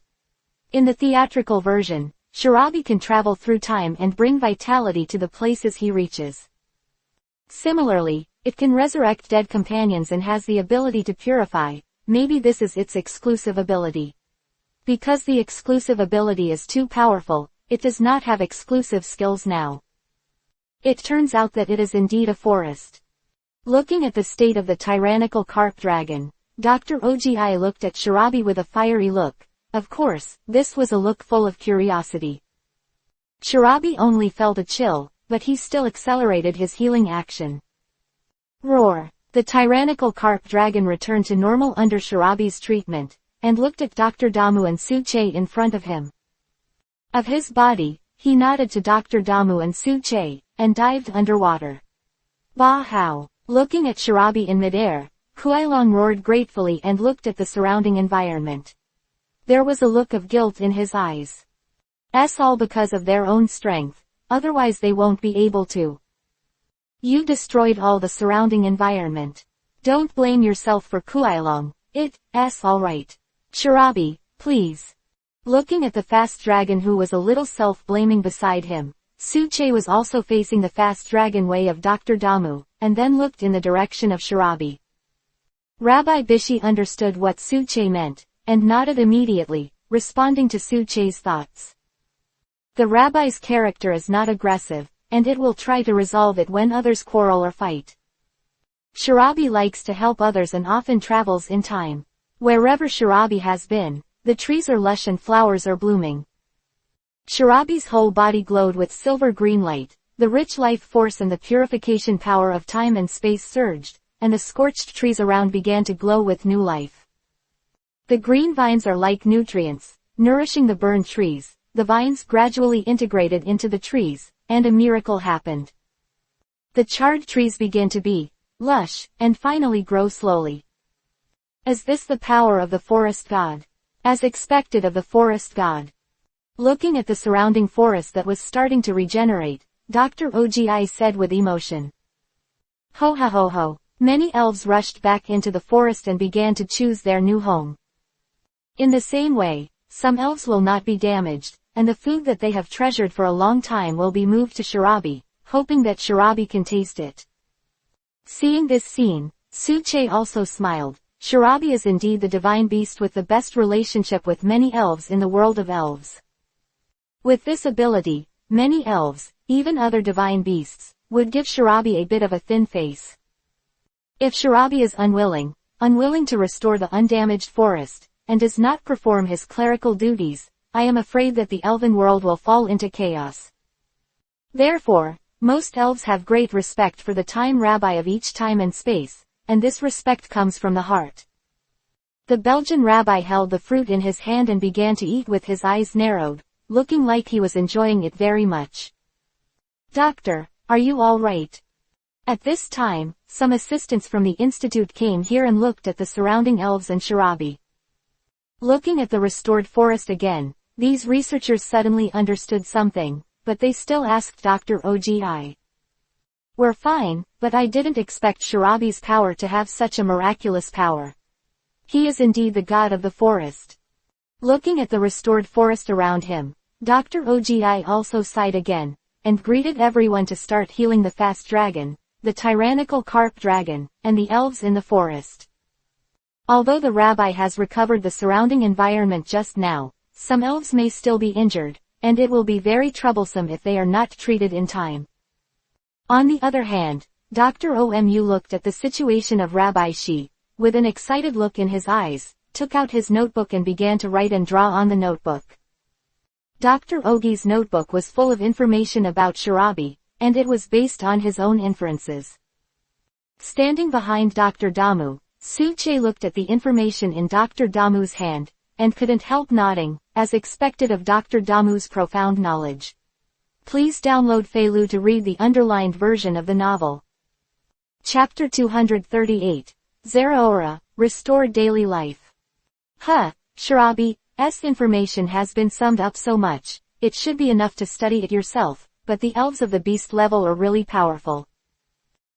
In the theatrical version, Shirabi can travel through time and bring vitality to the places he reaches. Similarly, it can resurrect dead companions and has the ability to purify. Maybe this is its exclusive ability. Because the exclusive ability is too powerful, it does not have exclusive skills now. It turns out that it is indeed a forest. Looking at the state of the tyrannical carp dragon, Dr. Ogi looked at Shirabi with a fiery look. Of course, this was a look full of curiosity. Shirabi only felt a chill, but he still accelerated his healing action. Roar! The tyrannical carp dragon returned to normal under Shirabi's treatment, and looked at Dr. Damu and Suche in front of him. Of his body, he nodded to Dr. Damu and Suche, and dived underwater. Bah how! Looking at Shirabi in midair, Kuailong roared gratefully and looked at the surrounding environment. There was a look of guilt in his eyes. All because of their own strength, otherwise they won't be able to. You destroyed all the surrounding environment. Don't blame yourself for Kuailong, it's alright. Shirabi, please. Looking at the fast dragon who was a little self-blaming beside him, Suche was also facing the fast dragon way of Dr. Damu, and then looked in the direction of Shirabi. Rabbi Bishi understood what Suche meant, and nodded immediately, responding to Suche's thoughts. The rabbi's character is not aggressive, and it will try to resolve it when others quarrel or fight. Shirabi likes to help others and often travels in time. Wherever Shirabi has been, the trees are lush and flowers are blooming. Shirabi's whole body glowed with silver green light, the rich life force and the purification power of time and space surged, and the scorched trees around began to glow with new life. The green vines are like nutrients, nourishing the burned trees. The vines gradually integrated into the trees, and a miracle happened. The charred trees began to be lush, and finally grow slowly. Is this the power of the forest god? As expected of the forest god. Looking at the surrounding forest that was starting to regenerate, Dr. Ogi said with emotion. Ho ha ho ho. Many elves rushed back into the forest and began to choose their new home. In the same way, some elves will not be damaged, and the food that they have treasured for a long time will be moved to Shirabi, hoping that Shirabi can taste it. Seeing this scene, Suche also smiled. Shirabi is indeed the divine beast with the best relationship with many elves in the world of elves. With this ability, many elves, even other divine beasts, would give Shirabi a bit of a thin face. If Shirabi is unwilling to restore the undamaged forest, and does not perform his clerical duties, I am afraid that the elven world will fall into chaos. Therefore, most elves have great respect for the time rabbi of each time and space, and this respect comes from the heart. The Belgian rabbi held the fruit in his hand and began to eat with his eyes narrowed, looking like he was enjoying it very much. Doctor, are you all right? At this time, some assistants from the institute came here and looked at the surrounding elves and Shirabi. Looking at the restored forest again, these researchers suddenly understood something, but they still asked Dr. Ogi. We're fine, but I didn't expect Shirabi's power to have such a miraculous power. He is indeed the god of the forest. Looking at the restored forest around him, Dr. Ogi also sighed again, and greeted everyone to start healing the fast dragon, the tyrannical carp dragon, and the elves in the forest. Although the rabbi has recovered the surrounding environment just now, some elves may still be injured, and it will be very troublesome if they are not treated in time. On the other hand, Dr. Omu looked at the situation of Rabbi Shi, with an excited look in his eyes, took out his notebook and began to write and draw on the notebook. Dr. Ogi's notebook was full of information about Shirabi, and it was based on his own inferences. Standing behind Dr. Damu, Suche looked at the information in Dr. Damu's hand, and couldn't help nodding, as expected of Dr. Damu's profound knowledge. Please download Feilu to read the underlined version of the novel. Chapter 238. Zeraora, Restore Daily Life. Shirabi's information has been summed up so much, it should be enough to study it yourself, but the elves of the beast level are really powerful.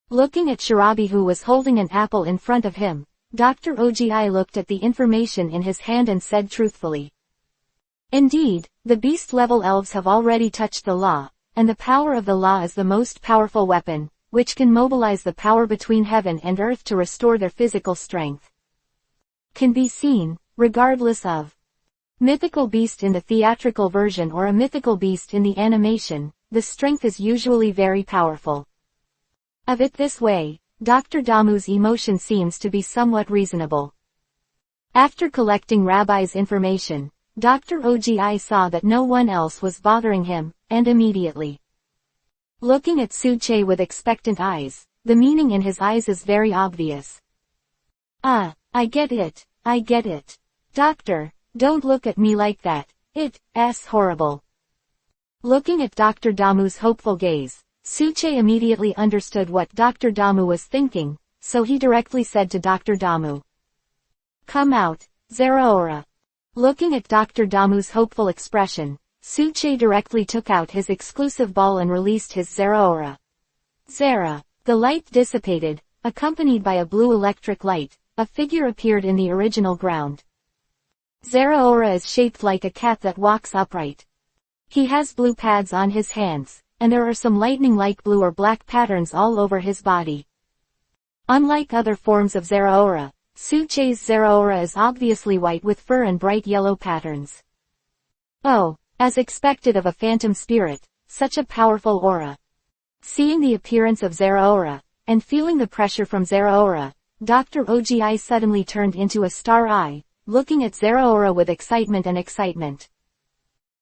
Looking at Shirabi, who was holding an apple in front of him, Dr. Ogi looked at the information in his hand and said truthfully. Indeed, the beast-level elves have already touched the law, and the power of the law is the most powerful weapon, which can mobilize the power between heaven and earth to restore their physical strength. Can be seen, regardless of mythical beast in the theatrical version or a mythical beast in the animation, the strength is usually very powerful. Of it this way, Dr. Damu's emotion seems to be somewhat reasonable. After collecting Rabbi's information, Dr. Ogi saw that no one else was bothering him, and immediately looking at Suche with expectant eyes, the meaning in his eyes is very obvious. I get it. Doctor, don't look at me like that, it's horrible. Looking at Dr. Damu's hopeful gaze, Suche immediately understood what Dr. Damu was thinking, so he directly said to Dr. Damu, "Come out, Zeraora." Looking at Dr. Damu's hopeful expression, Suche directly took out his exclusive ball and released his Zeraora. Zera. The light dissipated, accompanied by a blue electric light, a figure appeared in the original ground. Zeraora is shaped like a cat that walks upright. He has blue pads on his hands, and there are some lightning-like blue or black patterns all over his body. Unlike other forms of Zeraora, Suche's Zeraora is obviously white with fur and bright yellow patterns. Oh, as expected of a phantom spirit, such a powerful aura. Seeing the appearance of Zeraora, and feeling the pressure from Zeraora, Dr. Ogi suddenly turned into a star eye, looking at Zeraora with excitement.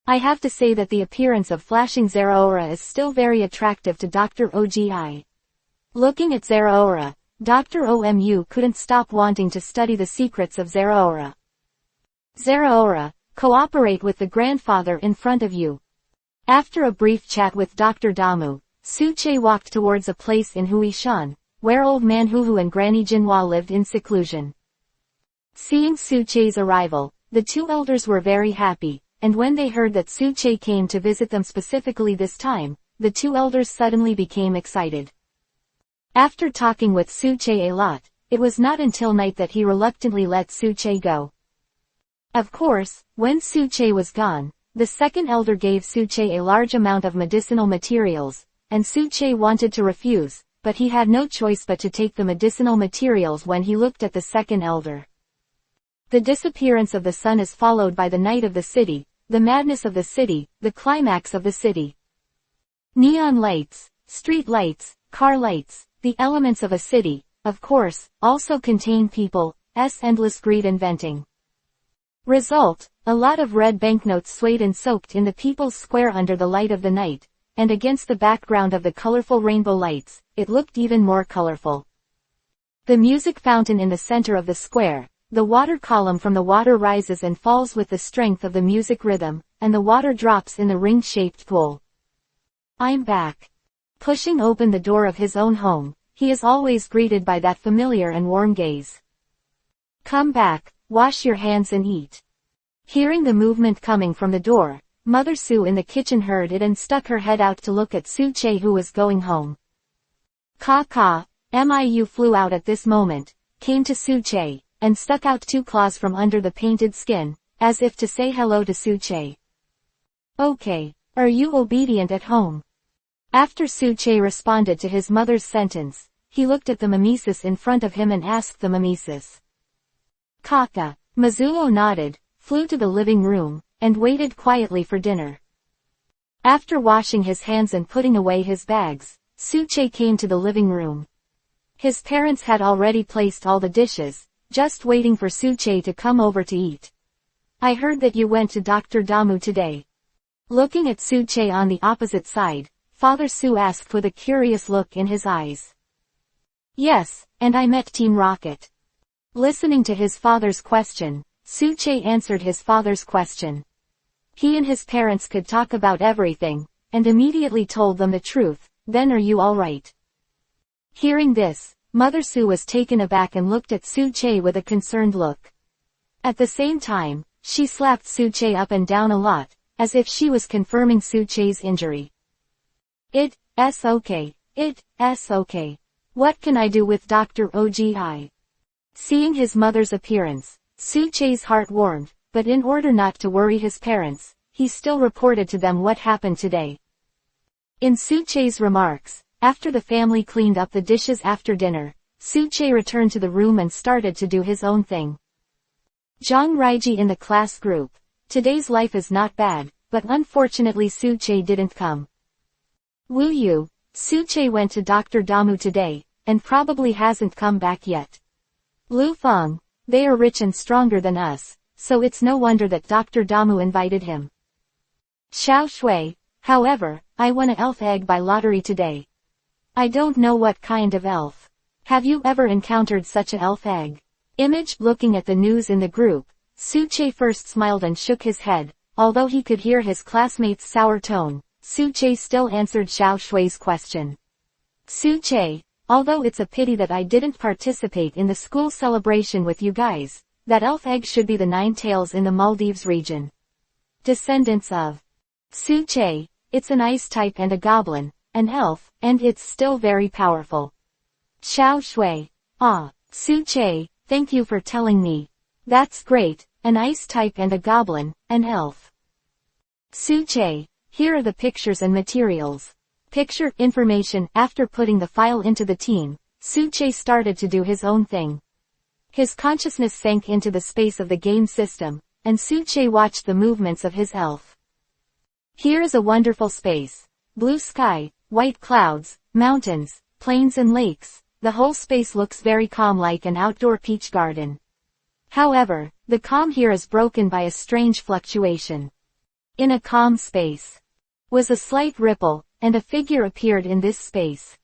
I have to say that the appearance of flashing Zeraora is still very attractive to Dr. Ogi. Looking at Zeraora, Dr. Omu couldn't stop wanting to study the secrets of Zeraora. Zeraora, cooperate with the grandfather in front of you. After a brief chat with Dr. Damu, Suche walked towards a place in Huishan, where old man Huhu and Granny Jinhua lived in seclusion. Seeing Suche's arrival, the two elders were very happy, and when they heard that Suche came to visit them specifically this time, the two elders suddenly became excited. After talking with Suche a lot, it was not until night that he reluctantly let Suche go. Of course, when Suche was gone, the second elder gave Suche a large amount of medicinal materials, and Suche wanted to refuse, but he had no choice but to take the medicinal materials when he looked at the second elder. The disappearance of the sun is followed by the night of the city, the madness of the city, the climax of the city. Neon lights, street lights, car lights, the elements of a city, of course, also contain people's endless greed and venting. Result, a lot of red banknotes swayed and soaked in the people's square under the light of the night, and against the background of the colorful rainbow lights, it looked even more colorful. The music fountain in the center of the square, the water column from the water rises and falls with the strength of the music rhythm, and the water drops in the ring-shaped pool. I'm back. Pushing open the door of his own home, he is always greeted by that familiar and warm gaze. Come back, wash your hands and eat. Hearing the movement coming from the door, Mother Sue in the kitchen heard it and stuck her head out to look at Suche, who was going home. Miu flew out at this moment, came to Suche, and stuck out two claws from under the painted skin, as if to say hello to Suche. Okay, are you obedient at home? After Suche responded to his mother's sentence, he looked at the mimesis in front of him and asked the mimesis. Kaka. Mizuho nodded, flew to the living room, and waited quietly for dinner. After washing his hands and putting away his bags, Suche came to the living room. His parents had already placed all the dishes, just waiting for Suche to come over to eat. I heard that you went to Dr. Damu today. Looking at Suche on the opposite side, Father Su asked with a curious look in his eyes. Yes, and I met Team Rocket. Listening to his father's question, Suche answered his father's question. He and his parents could talk about everything, and immediately told them the truth. Then are you alright? Hearing this, Mother Su was taken aback and looked at Suche with a concerned look. At the same time, she slapped Suche up and down a lot, as if she was confirming Suche's injury. It's okay. It's okay. What can I do with Dr. Ogi? Seeing his mother's appearance, Suche's heart warmed, but in order not to worry his parents, he still reported to them what happened today. In Suche's remarks, after the family cleaned up the dishes after dinner, Suche returned to the room and started to do his own thing. Zhang Raiji in the class group. Today's life is not bad, but unfortunately Suche didn't come. Wu Yu. Suche went to Dr. Damu today, and probably hasn't come back yet. Lu Feng. They are rich and stronger than us, so it's no wonder that Dr. Damu invited him. Xiao Shui. However, I won an elf egg by lottery today. I don't know what kind of elf. Have you ever encountered such an elf egg? Image. Looking at the news in the group, Suche first smiled and shook his head. Although he could hear his classmates' sour tone, Suche still answered Xiao Shui's question. Suche, although it's a pity that I didn't participate in the school celebration with you guys, that elf egg should be the 9 tails in the Maldives region. Descendants of Suche, it's an ice type and a goblin, an elf, and it's still very powerful. Xiao Shui. Ah, Suche, thank you for telling me. That's great, an ice type and a goblin, an elf. Suche, here are the pictures and materials. Picture information. After putting the file into the team, Suche started to do his own thing. His consciousness sank into the space of the game system, and Suche watched the movements of his elf. Here is a wonderful space. Blue sky, white clouds, mountains, plains and lakes. The whole space looks very calm like an outdoor peach garden. However, the calm here is broken by a strange fluctuation. In a calm space was a slight ripple, and a figure appeared in this space.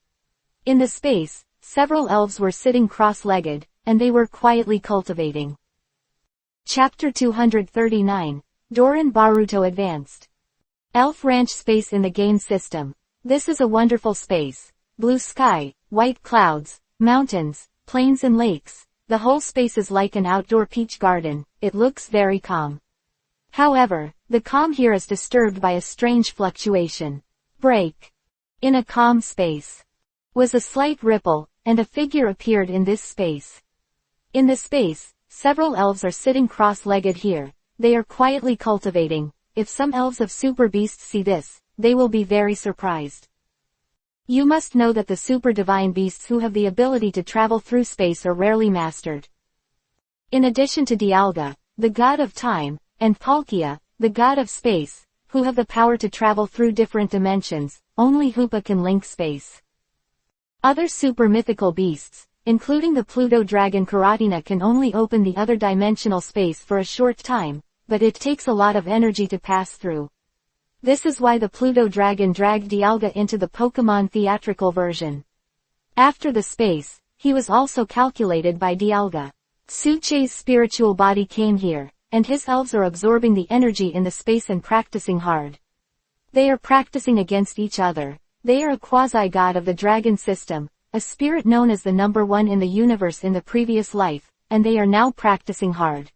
In the space, several elves were sitting cross-legged, and they were quietly cultivating. Chapter 239, Doran Baruto Advanced. Elf Ranch Space in the game system. This is a wonderful space. Blue sky, white clouds, mountains, plains and lakes. The whole space is like an outdoor peach garden. It looks very calm. However, the calm here is disturbed by a strange fluctuation. Break. In a calm space was a slight ripple, and a figure appeared in this space. In the space, several elves are sitting cross-legged here. They are quietly cultivating. If some elves of super beasts see this, they will be very surprised. You must know that the super divine beasts who have the ability to travel through space are rarely mastered. In addition to Dialga, the god of time, and Palkia, the god of space, who have the power to travel through different dimensions, only Hoopa can link space. Other super mythical beasts, including the Pluto dragon Karatina, can only open the other dimensional space for a short time, but it takes a lot of energy to pass through. This is why the Pluto dragon dragged Dialga into the Pokemon theatrical version. After the space, he was also calculated by Dialga. Suche's spiritual body came here, and his elves are absorbing the energy in the space and practicing hard. They are practicing against each other. They are a quasi-god of the dragon system, a spirit known as the #1 in the universe in the previous life, and they are now practicing hard.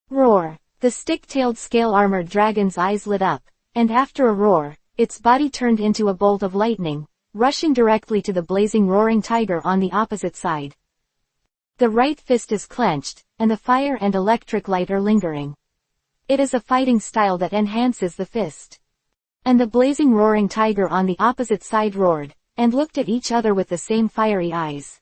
Roar. The stick-tailed scale-armored dragon's eyes lit up, and after a roar, its body turned into a bolt of lightning, rushing directly to the blazing roaring tiger on the opposite side. The right fist is clenched, and the fire and electric light are lingering. It is a fighting style that enhances the fist. And the blazing roaring tiger on the opposite side roared, and looked at each other with the same fiery eyes.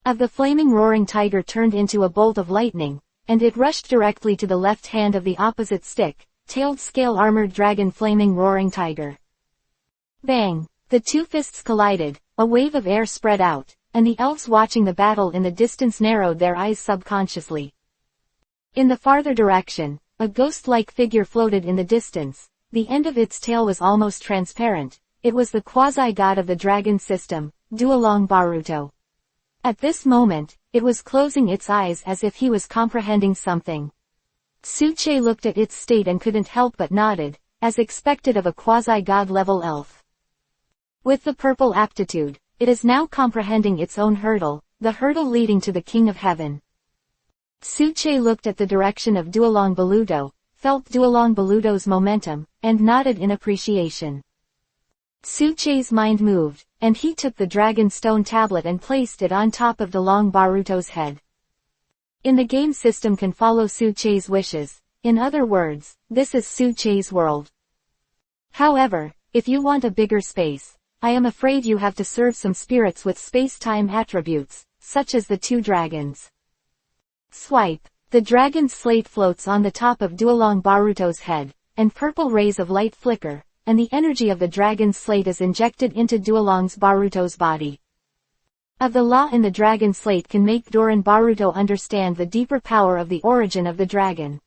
Of the flaming roaring tiger turned into a bolt of lightning, and it rushed directly to the left hand of the opposite stick-tailed scale-armored dragon flaming roaring tiger. Bang! The two fists collided, a wave of air spread out, and the elves watching the battle in the distance narrowed their eyes subconsciously. In the farther direction, a ghost-like figure floated in the distance. The end of its tail was almost transparent. It was the quasi-god of the dragon system, Duolong Baruto. At this moment, it was closing its eyes as if he was comprehending something. Suche looked at its state and couldn't help but nodded, as expected of a quasi-god level elf. With the purple aptitude, it is now comprehending its own hurdle, the hurdle leading to the King of Heaven. Suche looked at the direction of Duolong Baluto, felt Duolong Baluto's momentum, and nodded in appreciation. Suche's mind moved, and he took the dragon stone tablet and placed it on top of Duolong Baruto's head. In the game system can follow Suche's wishes. In other words, this is Suche's world. However, if you want a bigger space, I am afraid you have to serve some spirits with space-time attributes, such as the two dragons. Swipe. The dragon's slate floats on the top of Duolong Baruto's head, and purple rays of light flicker, and the energy of the dragon's slate is injected into Duolong Baruto's body. Of the law in the dragon slate can make Doran Baruto understand the deeper power of the origin of the dragon.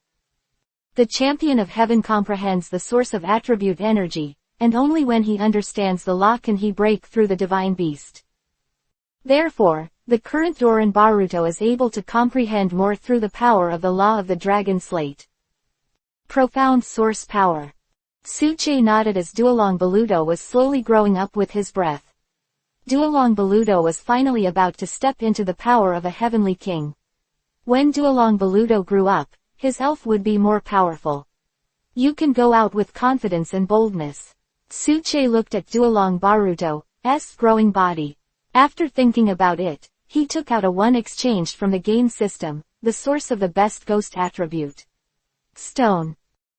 The champion of heaven comprehends the source of attribute energy, and only when he understands the law can he break through the divine beast. Therefore, the current Doran Baruto is able to comprehend more through the power of the law of the dragon slate. Profound source power. Suche nodded as Duolong Baluto was slowly growing up with his breath. Duolong Baluto was finally about to step into the power of a heavenly king. When Duolong Baluto grew up, his elf would be more powerful. You can go out with confidence and boldness. Suche looked at Duolong Baruto's growing body. After thinking about it, he took out a one exchanged from the game system, the source of the best ghost attribute. Stone.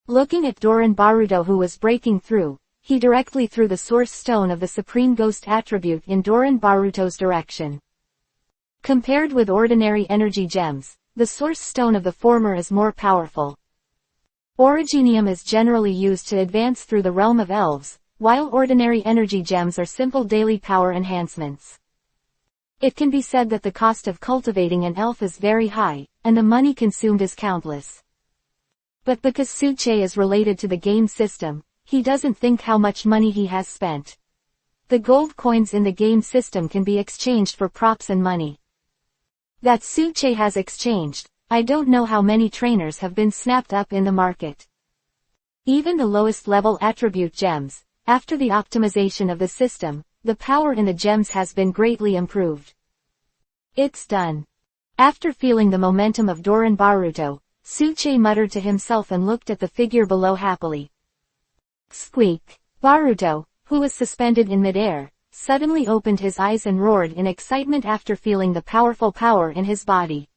Looking at Doran Baruto who was breaking through, he directly threw the source stone of the supreme ghost attribute in Doran Baruto's direction. Compared with ordinary energy gems, the source stone of the former is more powerful. Originium is generally used to advance through the realm of elves, while ordinary energy gems are simple daily power enhancements. It can be said that the cost of cultivating an elf is very high, and the money consumed is countless. But because Suche is related to the game system, he doesn't think how much money he has spent. The gold coins in the game system can be exchanged for props and money. That Suche has exchanged, I don't know how many trainers have been snapped up in the market. Even the lowest level attribute gems, after the optimization of the system, the power in the gems has been greatly improved. It's done. After feeling the momentum of Doran Baruto, Suche muttered to himself and looked at the figure below happily. Squeak. Baruto, who was suspended in midair, suddenly opened his eyes and roared in excitement after feeling the powerful power in his body.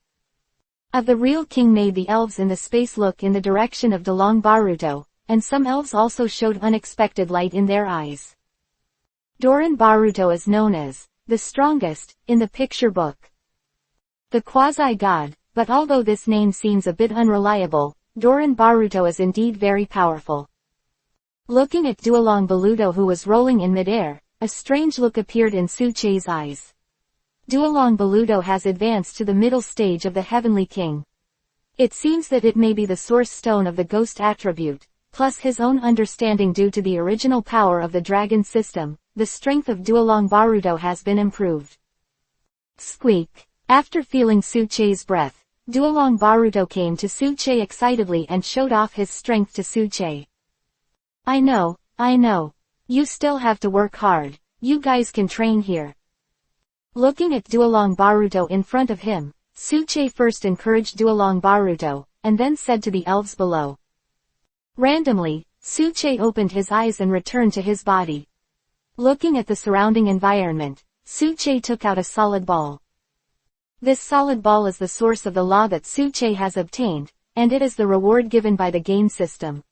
Of the real king made the elves in the space look in the direction of Duolong Baruto, and some elves also showed unexpected light in their eyes. Doran Baruto is known as the strongest in the picture book. The quasi-god, but although this name seems a bit unreliable, Doran Baruto is indeed very powerful. Looking at Duolong Baluto who was rolling in midair, a strange look appeared in Suche's eyes. Duolong Baluto has advanced to the middle stage of the Heavenly King. It seems that it may be the source stone of the ghost attribute, plus his own understanding due to the original power of the dragon system. The strength of Duolong Baruto has been improved. Squeak. After feeling Suche's breath, Duolong Baruto came to Suche excitedly and showed off his strength to Suche. I know. You still have to work hard. You guys can train here. Looking at Duolong Baruto in front of him, Suche first encouraged Duolong Baruto, and then said to the elves below. Randomly, Suche opened his eyes and returned to his body. Looking at the surrounding environment, Suche took out a solid ball. This solid ball is the source of the law that Suche has obtained, and it is the reward given by the game system.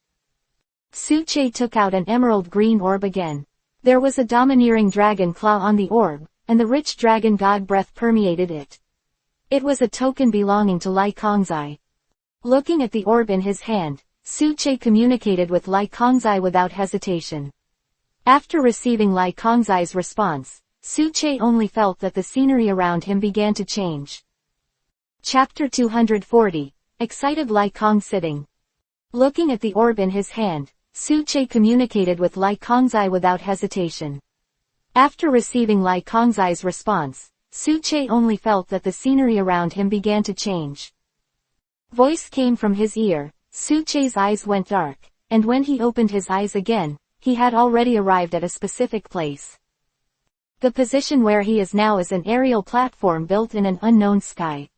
Suche took out an emerald green orb again. There was a domineering dragon claw on the orb, and the rich dragon god breath permeated it. It was a token belonging to Lai Kongzai. Looking at the orb in his hand, Suche communicated with Lai Kongzai without hesitation. After receiving Lai Kongzai's response, Suche only felt that the scenery around him began to change. Chapter 240. Excited Lai Kong sitting. Looking at the orb in his hand, Suche communicated with Lai Kongzai without hesitation. After receiving Lai Kongzai's response, Suche only felt that the scenery around him began to change. Voice came from his ear, Suche's eyes went dark, and when he opened his eyes again, he had already arrived at a specific place. The position where he is now is an aerial platform built in an unknown sky.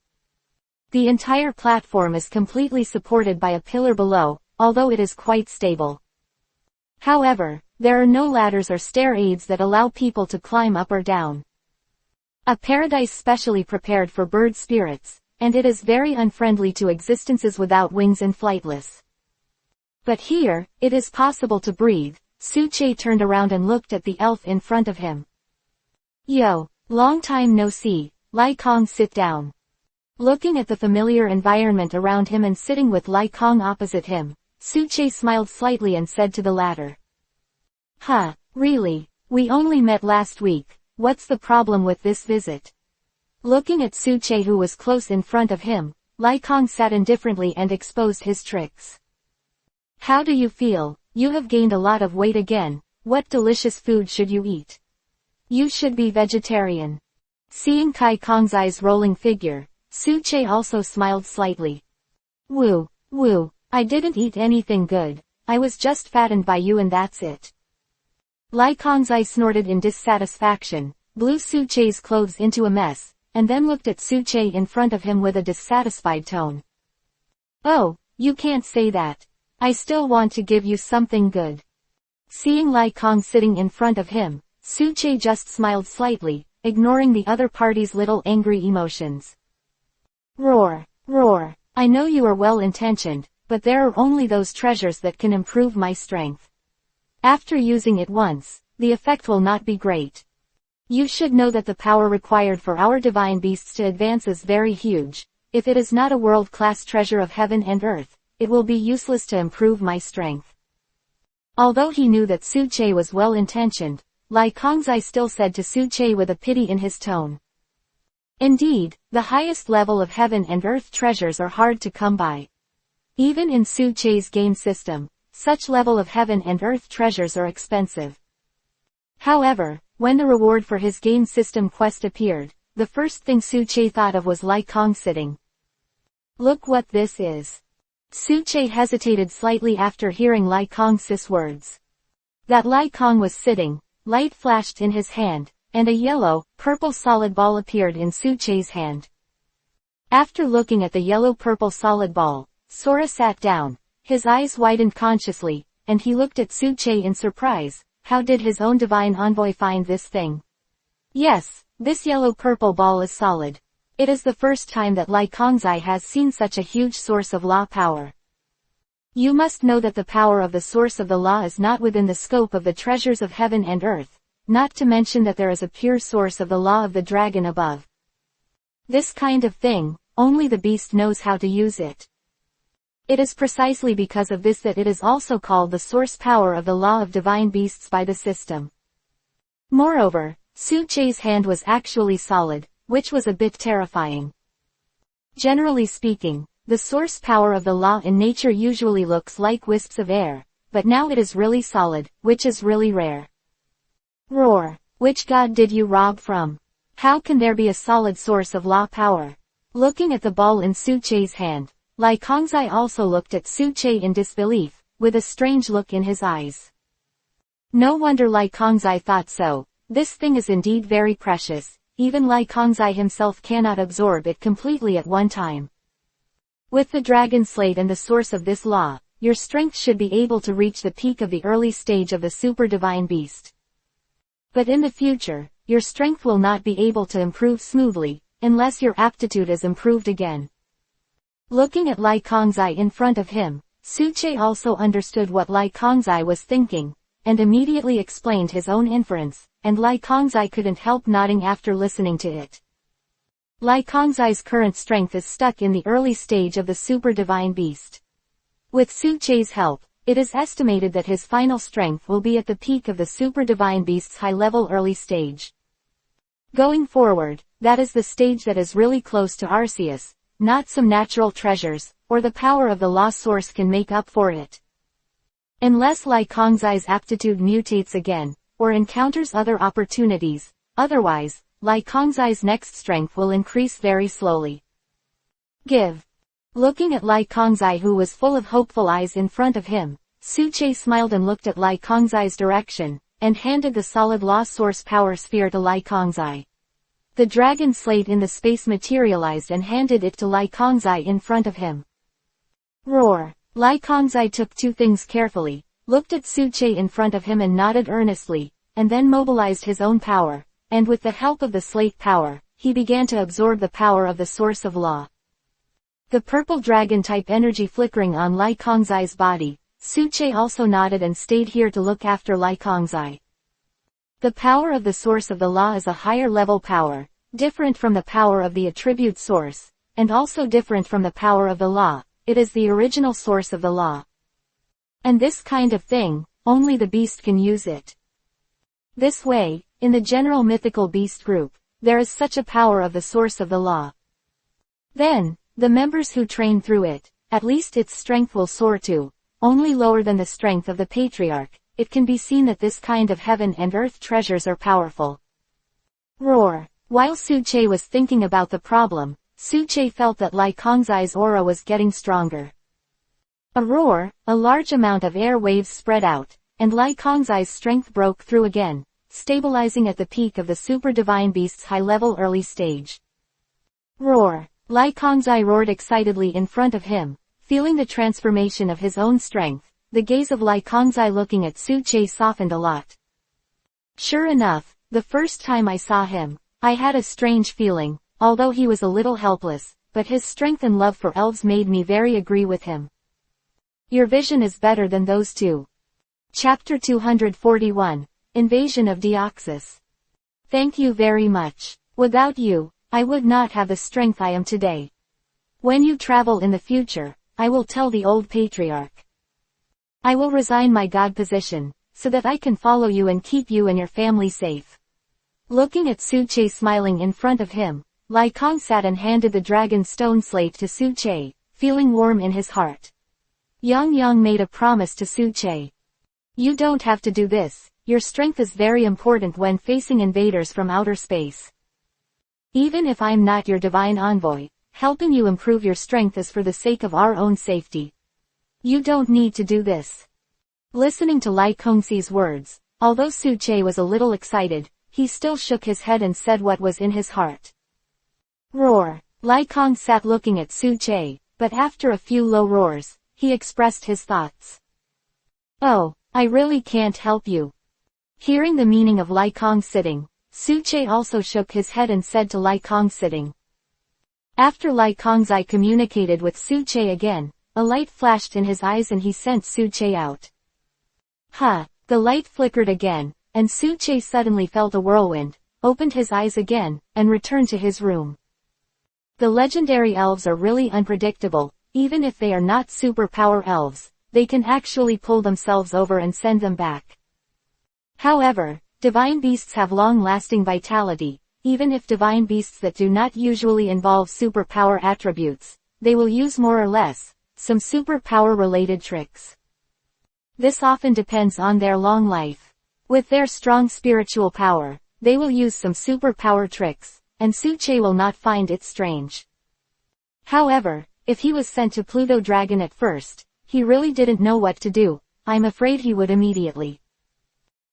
The entire platform is completely supported by a pillar below, although it is quite stable. However, there are no ladders or stair aids that allow people to climb up or down. A paradise specially prepared for bird spirits, and it is very unfriendly to existences without wings and flightless. But here, it is possible to breathe. Suche turned around and looked at the elf in front of him. Yo, long time no see, Lai Kong, sit down. Looking at the familiar environment around him and sitting with Lai Kong opposite him, Suche smiled slightly and said to the latter. Huh, really? We only met last week, what's the problem with this visit? Looking at Suche who was close in front of him, Lai Kong sat indifferently and exposed his tricks. How do you feel? You have gained a lot of weight again. What delicious food should you eat? You should be vegetarian. Seeing Kai Kongzai's rolling figure, Suche also smiled slightly. Woo, I didn't eat anything good. I was just fattened by you and that's it. Lai Kongzai snorted in dissatisfaction, blew Suche's clothes into a mess, and then looked at Suche in front of him with a dissatisfied tone. Oh, you can't say that. I still want to give you something good. Seeing Lai Kong sitting in front of him, Suche just smiled slightly, ignoring the other party's little angry emotions. Roar. I know you are well-intentioned, but there are only those treasures that can improve my strength. After using it once, the effect will not be great. You should know that the power required for our divine beasts to advance is very huge. If it is not a world-class treasure of heaven and earth, it will be useless to improve my strength. Although he knew that Suche was well-intentioned, Lai Kongzai still said to Suche with a pity in his tone. Indeed, the highest level of heaven and earth treasures are hard to come by. Even in Suche's game system, such level of heaven and earth treasures are expensive. However, when the reward for his game system quest appeared, the first thing Suche thought of was Lai Kong sitting. Look what this is. Suche hesitated slightly after hearing Lai Kong's words. That Lai Kong was sitting, light flashed in his hand, and a yellow, purple solid ball appeared in Suche's hand. After looking at the yellow-purple solid ball, Sora sat down, his eyes widened consciously, and he looked at Suche in surprise. How did his own divine envoy find this thing? Yes, this yellow-purple ball is solid. It is the first time that Lai Kongzai has seen such a huge source of law power. You must know that the power of the source of the law is not within the scope of the treasures of heaven and earth, not to mention that there is a pure source of the law of the dragon above. This kind of thing, only the beast knows how to use it. It is precisely because of this that it is also called the source power of the law of divine beasts by the system. Moreover, Suche's hand was actually solid, which was a bit terrifying. Generally speaking, the source power of the law in nature usually looks like wisps of air, but now it is really solid, which is really rare. Roar. Which god did you rob from? How can there be a solid source of law power? Looking at the ball in Suche's hand, Lai Kongzai also looked at Suche in disbelief, with a strange look in his eyes. No wonder Lai Kongzai thought so. This thing is indeed very precious. Even Lai Kongzai himself cannot absorb it completely at one time. With the dragon slate and the source of this law, your strength should be able to reach the peak of the early stage of the super divine beast. But in the future, your strength will not be able to improve smoothly, unless your aptitude is improved again. Looking at Lai Kongzai in front of him, Suche also understood what Lai Kongzai was thinking, and immediately explained his own inference, and Lai Kongzai couldn't help nodding after listening to it. Lai Kongzai's current strength is stuck in the early stage of the Super Divine Beast. With Suche's help, it is estimated that his final strength will be at the peak of the Super Divine Beast's high-level early stage. Going forward, that is the stage that is really close to Arceus, not some natural treasures, or the power of the Law Source can make up for it. Unless Lai Kongzai's aptitude mutates again, or encounters other opportunities, otherwise, Lai Kongzai's next strength will increase very slowly. Give. Looking at Lai Kongzai, who was full of hopeful eyes in front of him, Suche smiled and looked at Lai Kongzai's direction, and handed the solid Law Source power sphere to Lai Kongzai. The dragon slate in the space materialized and handed it to Lai Kongzai in front of him. Roar. Lai Kongzai took two things carefully, looked at Suche in front of him and nodded earnestly, and then mobilized his own power, and with the help of the slate power, he began to absorb the power of the source of law. The purple dragon-type energy flickering on Lai Kongzai's body, Suche also nodded and stayed here to look after Lai Kongzai. The power of the source of the law is a higher-level power, different from the power of the attribute source, and also different from the power of the law. It is the original source of the law. And this kind of thing, only the beast can use it. This way, in the general mythical beast group, there is such a power of the source of the law. Then, the members who train through it, at least its strength will soar to, only lower than the strength of the patriarch. It can be seen that this kind of heaven and earth treasures are powerful. Roar. While Suche was thinking about the problem, Suche felt that Lai Kongzai's aura was getting stronger. A roar, a large amount of air waves spread out, and Lai Kongzai's strength broke through again, stabilizing at the peak of the Super Divine Beast's high-level early stage. Roar. Lai Kongzai roared excitedly in front of him, feeling the transformation of his own strength. The gaze of Lai Kongzai looking at Suche softened a lot. Sure enough, the first time I saw him, I had a strange feeling, although he was a little helpless, but his strength and love for elves made me very agree with him. Your vision is better than those two. Chapter 241, Invasion of Deoxys. Thank you very much. Without you, I would not have the strength I am today. When you travel in the future, I will tell the old patriarch. I will resign my god position, so that I can follow you and keep you and your family safe. Looking at Suche smiling in front of him, Lai Kong sat and handed the dragon stone slate to Suche, feeling warm in his heart. Yang Yang made a promise to Suche. You don't have to do this, your strength is very important when facing invaders from outer space. Even if I'm not your divine envoy, helping you improve your strength is for the sake of our own safety. You don't need to do this. Listening to Lai Kongzi's words, although Suche was a little excited, he still shook his head and said what was in his heart. Roar. Lai Kong sat looking at Suche, but after a few low roars, he expressed his thoughts. Oh, I really can't help you. Hearing the meaning of Lai Kong sitting, Suche also shook his head and said to Lai Kong sitting. After Lai Kongzai communicated with Suche again, a light flashed in his eyes and he sent Suche out. The light flickered again, and Suche suddenly felt a whirlwind, opened his eyes again, and returned to his room. The legendary elves are really unpredictable, even if they are not superpower elves, they can actually pull themselves over and send them back. However, divine beasts have long-lasting vitality, even if divine beasts that do not usually involve superpower attributes, they will use more or less some superpower-related tricks. This often depends on their long life. With their strong spiritual power, they will use some superpower tricks, and Suche will not find it strange. However, if he was sent to Pluto Dragon at first, he really didn't know what to do. I'm afraid he would immediately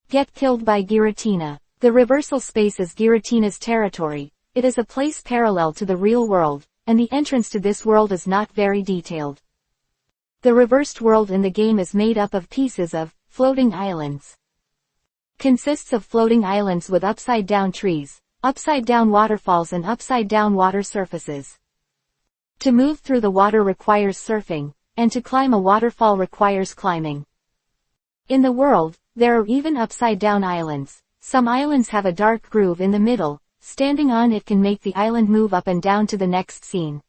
get killed by Giratina. The reversal space is Giratina's territory. It is a place parallel to the real world, and the entrance to this world is not very detailed. The reversed world in the game is made up of pieces of floating islands. Consists of floating islands with upside-down trees, upside-down waterfalls and upside-down water surfaces. To move through the water requires surfing, and to climb a waterfall requires climbing. In the world, there are even upside-down islands. Some islands have a dark groove in the middle. Standing on it can make the island move up and down to the next scene.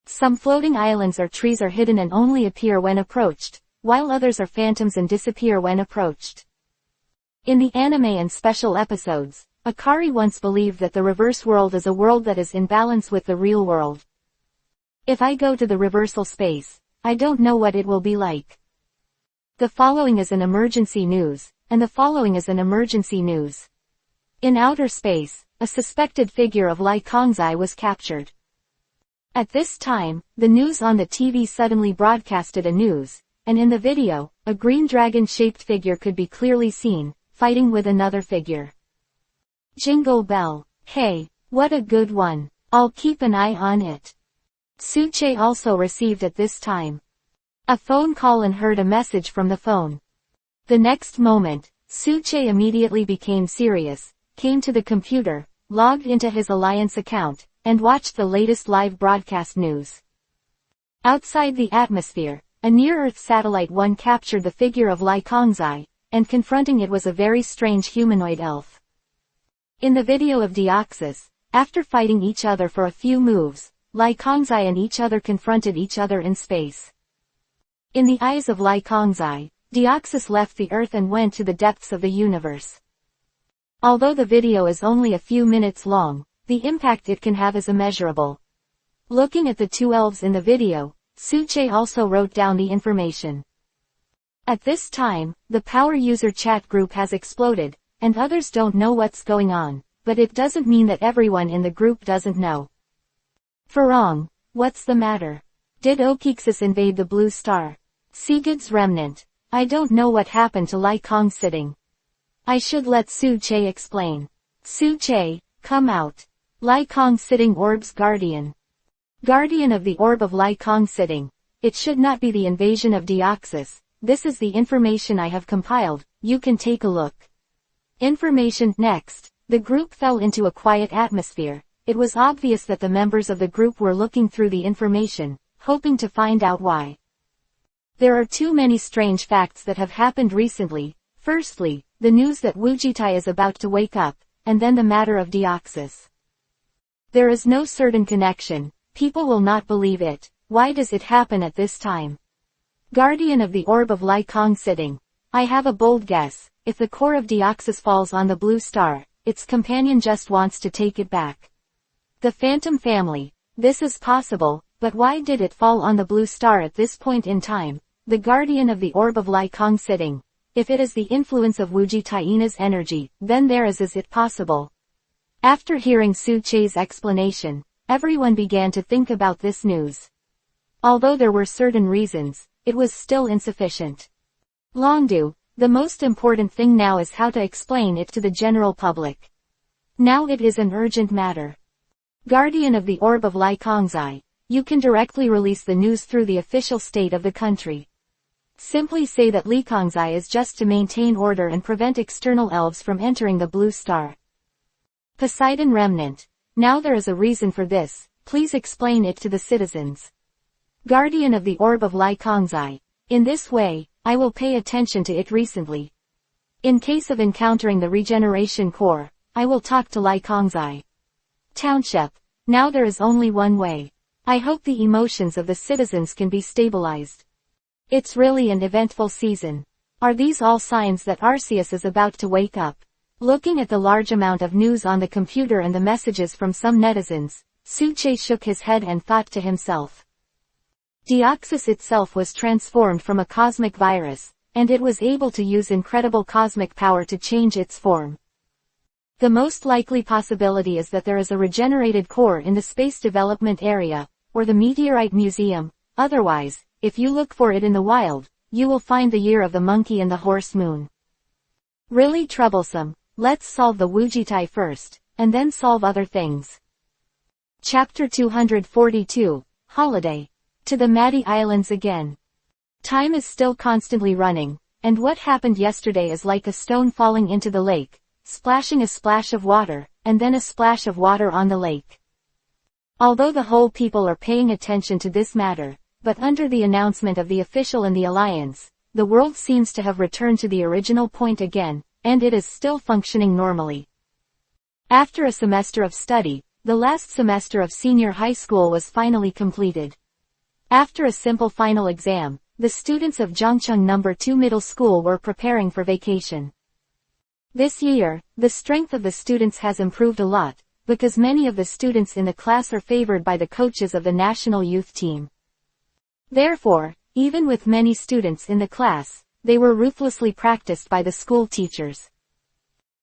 Some floating islands or trees are hidden and only appear when approached, while others are phantoms and disappear when approached. In the anime and special episodes, Akari once believed that the reverse world is a world that is in balance with the real world. If I go to the reversal space, I don't know what it will be like. The following is an emergency news, and the following is an emergency news. In outer space, a suspected figure of Lai Kongzai was captured. At this time, the news on the TV suddenly broadcasted a news, and in the video, a green dragon-shaped figure could be clearly seen, fighting with another figure. Jingle bell. Hey, what a good one. I'll keep an eye on it. Suche also received at this time a phone call and heard a message from the phone. The next moment, Suche immediately became serious, came to the computer, logged into his Alliance account, and watched the latest live broadcast news. Outside the atmosphere, a near-Earth satellite one captured the figure of Lai Kongzai, and confronting it was a very strange humanoid elf. In the video of Deoxys, after fighting each other for a few moves, Lai Kongzai and each other confronted each other in space. In the eyes of Lai Kongzai, Deoxys left the Earth and went to the depths of the universe. Although the video is only a few minutes long, the impact it can have is immeasurable. Looking at the two elves in the video, Suche also wrote down the information. At this time, the Power User chat group has exploded, and others don't know what's going on, but it doesn't mean that everyone in the group doesn't know. Farong, what's the matter? Did Okixis invade the Blue Star? Sigurd's remnant. I don't know what happened to Lai Kong sitting. I should let Suche explain. Suche, come out. Lai Kong sitting orb's guardian. Guardian of the orb of Lai Kong sitting. It should not be the invasion of Deoxys. This is the information I have compiled, you can take a look. Information. Next, the group fell into a quiet atmosphere. It was obvious that the members of the group were looking through the information, hoping to find out why. There are too many strange facts that have happened recently. Firstly, the news that Wujitai is about to wake up, and then the matter of Deoxys. There is no certain connection. People will not believe it. Why does it happen at this time? Guardian of the orb of Lai Kong sitting. I have a bold guess. If the core of Deoxys falls on the Blue Star, its companion just wants to take it back. The Phantom family. This is possible, but why did it fall on the Blue Star at this point in time? The guardian of the orb of Lai Kong sitting. If it is the influence of Wujitaiina's energy, then there is it possible. After hearing Suche's explanation, everyone began to think about this news. Although there were certain reasons, it was still insufficient. Longdu, the most important thing now is how to explain it to the general public. Now it is an urgent matter. Guardian of the orb of Lai Kongzai, you can directly release the news through the official state of the country. Simply say that Lai Kongzai is just to maintain order and prevent external elves from entering the Blue Star. Poseidon Remnant. Now there is a reason for this, please explain it to the citizens. Guardian of the orb of Lai Kongzai. In this way, I will pay attention to it recently. In case of encountering the regeneration core, I will talk to Lai Kongzai. Township. Now there is only one way. I hope the emotions of the citizens can be stabilized. It's really an eventful season. Are these all signs that Arceus is about to wake up? Looking at the large amount of news on the computer and the messages from some netizens, Suche shook his head and thought to himself. Deoxys itself was transformed from a cosmic virus, and it was able to use incredible cosmic power to change its form. The most likely possibility is that there is a regenerated core in the space development area, or the meteorite museum. Otherwise, if you look for it in the wild, you will find the year of the monkey and the horse moon. Really troublesome. Let's solve the Wujitai first, and then solve other things. Chapter 242, Holiday. To the Maddie Islands again. Time is still constantly running, and what happened yesterday is like a stone falling into the lake, splashing a splash of water, and then a splash of water on the lake. Although the whole people are paying attention to this matter, but under the announcement of the official and the alliance, the world seems to have returned to the original point again, and it is still functioning normally. After a semester of study, the last semester of senior high school was finally completed. After a simple final exam, the students of Zhangcheng No. 2 Middle School were preparing for vacation. This year, the strength of the students has improved a lot, because many of the students in the class are favored by the coaches of the national youth team. Therefore, even with many students in the class, they were ruthlessly practiced by the school teachers.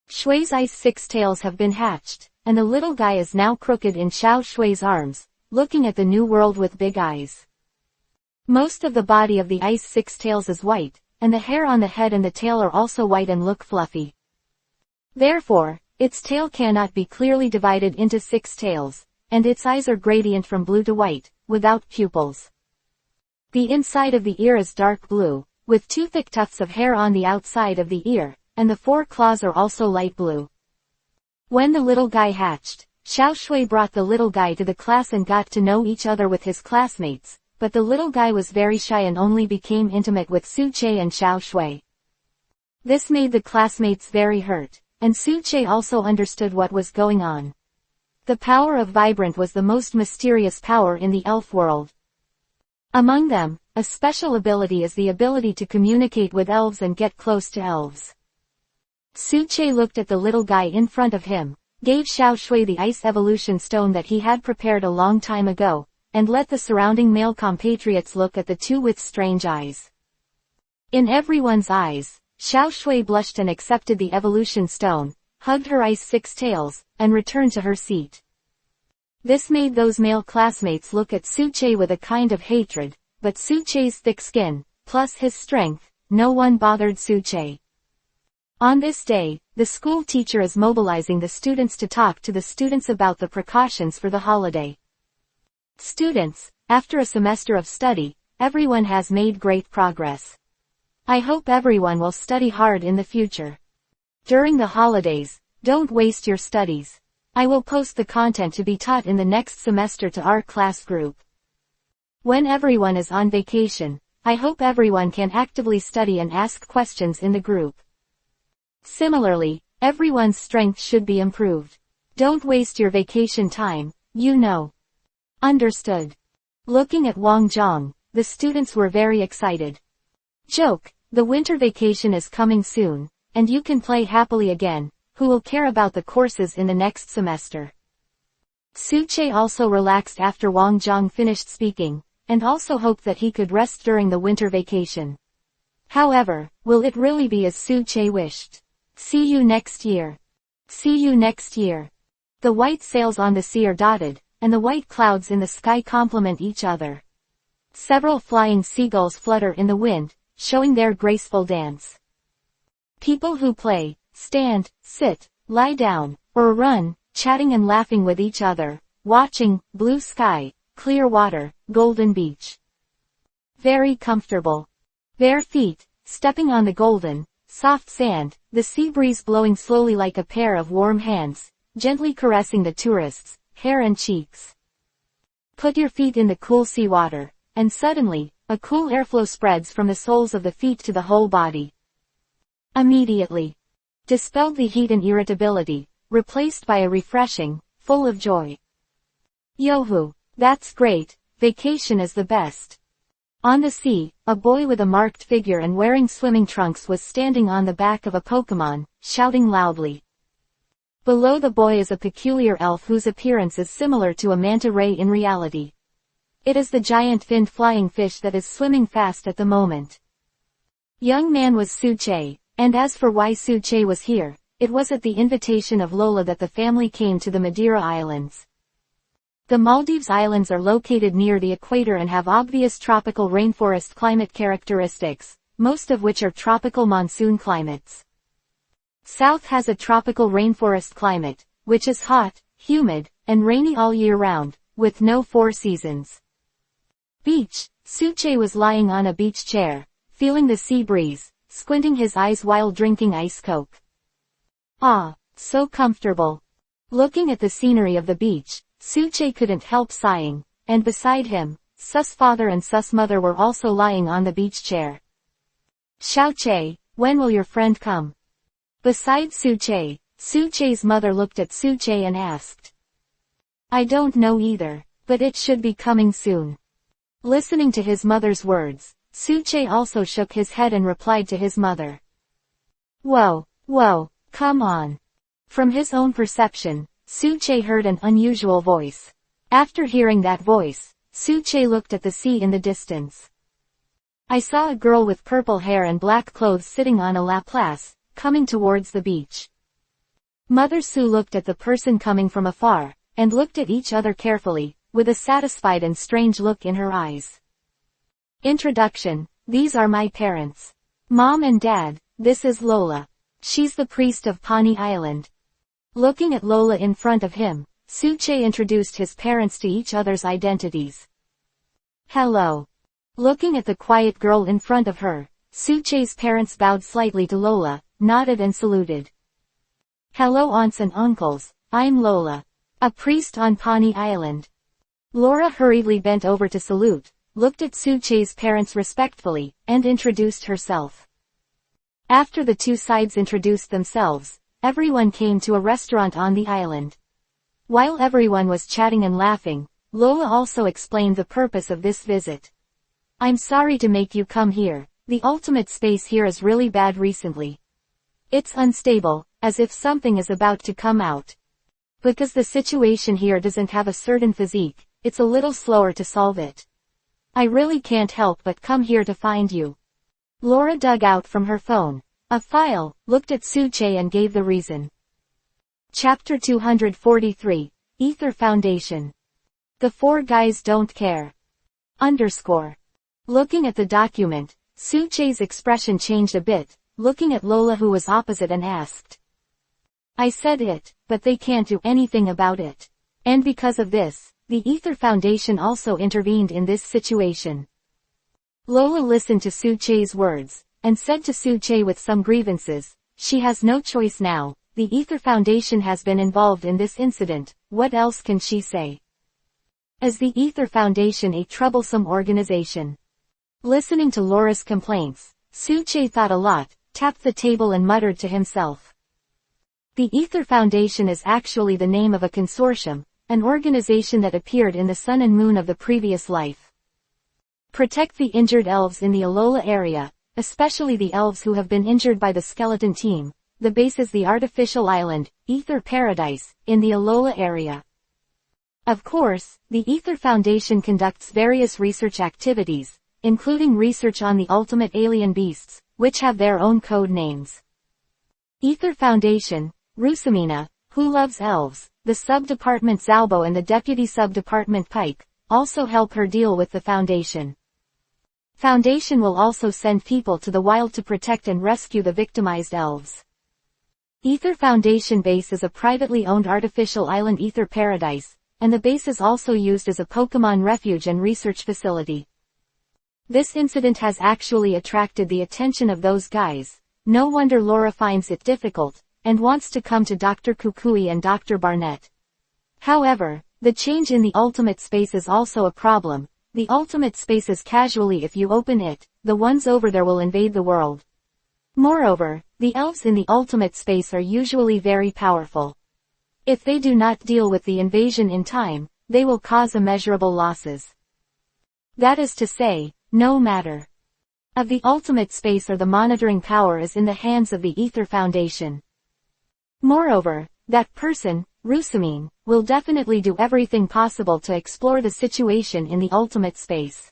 Shui's ice 6 tails have been hatched, and the little guy is now crooked in Xiao Shui's arms, looking at the new world with big eyes. Most of the body of the ice 6 tails is white, and the hair on the head and the tail are also white and look fluffy. Therefore, its tail cannot be clearly divided into 6 tails, and its eyes are gradient from blue to white, without pupils. The inside of the ear is dark blue, with 2 thick tufts of hair on the outside of the ear, and the 4 claws are also light blue. When the little guy hatched, Xiao Shui brought the little guy to the class and got to know each other with his classmates, but the little guy was very shy and only became intimate with Su Che and Xiao Shui. This made the classmates very hurt, and Su Che also understood what was going on. The power of Vibrant was the most mysterious power in the elf world. Among them, a special ability is the ability to communicate with elves and get close to elves. Su Che looked at the little guy in front of him, gave Xiao Shui the ice evolution stone that he had prepared a long time ago, and let the surrounding male compatriots look at the two with strange eyes. In everyone's eyes, Xiao Shui blushed and accepted the evolution stone, hugged her ice 6 tails, and returned to her seat. This made those male classmates look at Su Che with a kind of hatred, but Su Che's thick skin, plus his strength, no one bothered Su Che. On this day, the school teacher is mobilizing the students to talk to the students about the precautions for the holiday. Students, after a semester of study, everyone has made great progress. I hope everyone will study hard in the future. During the holidays, don't waste your studies. I will post the content to be taught in the next semester to our class group. When everyone is on vacation, I hope everyone can actively study and ask questions in the group. Similarly, everyone's strength should be improved. Don't waste your vacation time, you know. Understood. Looking at Wang Zhang, the students were very excited. Joke, the winter vacation is coming soon, and you can play happily again. Who will care about the courses in the next semester? Su Che also relaxed after Wang Zhang finished speaking, and also hoped that he could rest during the winter vacation. However, will it really be as Su Che wished? See you next year. See you next year. The white sails on the sea are dotted, and the white clouds in the sky complement each other. Several flying seagulls flutter in the wind, showing their graceful dance. People who play, stand, sit, lie down, or run, chatting and laughing with each other, watching, blue sky, clear water, golden beach. Very comfortable. Bare feet, stepping on the golden, soft sand, the sea breeze blowing slowly like a pair of warm hands, gently caressing the tourists' hair and cheeks. Put your feet in the cool sea water, and suddenly, a cool airflow spreads from the soles of the feet to the whole body. Immediately. Dispelled the heat and irritability, replaced by a refreshing, full of joy. Yohu, that's great, vacation is the best. On the sea, a boy with a marked figure and wearing swimming trunks was standing on the back of a Pokemon, shouting loudly. Below the boy is a peculiar elf whose appearance is similar to a manta ray in reality. It is the giant finned flying fish that is swimming fast at the moment. Young man was Su Che. And as for why Su Che was here, it was at the invitation of Lola that the family came to the Madeira Islands. The Maldives Islands are located near the equator and have obvious tropical rainforest climate characteristics, most of which are tropical monsoon climates. South has a tropical rainforest climate, which is hot, humid, and rainy all year round, with no 4 seasons. Beach. Su Che was lying on a beach chair, feeling the sea breeze, squinting his eyes while drinking ice coke. Ah, so comfortable. Looking at the scenery of the beach, Su Che couldn't help sighing, and beside him, Sus father and Sus mother were also lying on the beach chair. Xiao Che, when will your friend come? Besides Su Che, Su Che's mother looked at Su Che and asked. I don't know either, but it should be coming soon. Listening to his mother's words, Su Che also shook his head and replied to his mother. Whoa, come on. From his own perception, Su Che heard an unusual voice. After hearing that voice, Su Che looked at the sea in the distance. I saw a girl with purple hair and black clothes sitting on a Laplace, coming towards the beach. Mother Su looked at the person coming from afar, and looked at each other carefully, with a satisfied and strange look in her eyes. Introduction. These are my parents. Mom and Dad, this is Lola. She's the priest of Pani Island. Looking at Lola in front of him, Su Che introduced his parents to each other's identities. Hello. Looking at the quiet girl in front of her, Su Che's parents bowed slightly to Lola, nodded and saluted. Hello aunts and uncles, I'm Lola. A priest on Pani Island. Laura hurriedly bent over to salute, looked at Su Che's parents respectfully, and introduced herself. After the two sides introduced themselves, everyone came to a restaurant on the island. While everyone was chatting and laughing, Lola also explained the purpose of this visit. I'm sorry to make you come here, the ultimate space here is really bad recently. It's unstable, as if something is about to come out. Because the situation here doesn't have a certain physique, it's a little slower to solve it. I really can't help but come here to find you. Laura dug out from her phone a file, looked at Su Che and gave the reason. Chapter 243, Ether Foundation. The four guys don't care. Looking at the document, Su Che's expression changed a bit, looking at Lola who was opposite and asked. I said it, but they can't do anything about it. And because of this, the Ether Foundation also intervened in this situation. Lola listened to Su Che's words, and said to Su Che with some grievances, she has no choice now, the Ether Foundation has been involved in this incident, what else can she say? Is the Ether Foundation a troublesome organization? Listening to Laura's complaints, Su Che thought a lot, tapped the table and muttered to himself. The Ether Foundation is actually the name of a consortium, an organization that appeared in the Sun and Moon of the previous life. Protect the injured elves in the Alola area, especially the elves who have been injured by the skeleton team. The base is the artificial island, Ether Paradise, in the Alola area. Of course, the Ether Foundation conducts various research activities, including research on the ultimate alien beasts, which have their own code names. Ether Foundation, Rusamina, who loves elves, the sub-department Zalbo and the deputy sub-department Pike, also help her deal with the Foundation. Foundation will also send people to the wild to protect and rescue the victimized elves. Ether Foundation base is a privately owned artificial island Ether Paradise, and the base is also used as a Pokemon refuge and research facility. This incident has actually attracted the attention of those guys. No wonder Laura finds it difficult, and wants to come to Dr. Kukui and Dr. Barnett. However, the change in the ultimate space is also a problem. The ultimate space is casually if you open it, the ones over there will invade the world. Moreover, the elves in the ultimate space are usually very powerful. If they do not deal with the invasion in time, they will cause immeasurable losses. That is to say, no matter of the ultimate space or the monitoring power is in the hands of the Ether Foundation. Moreover, that person, Rusamine, will definitely do everything possible to explore the situation in the ultimate space.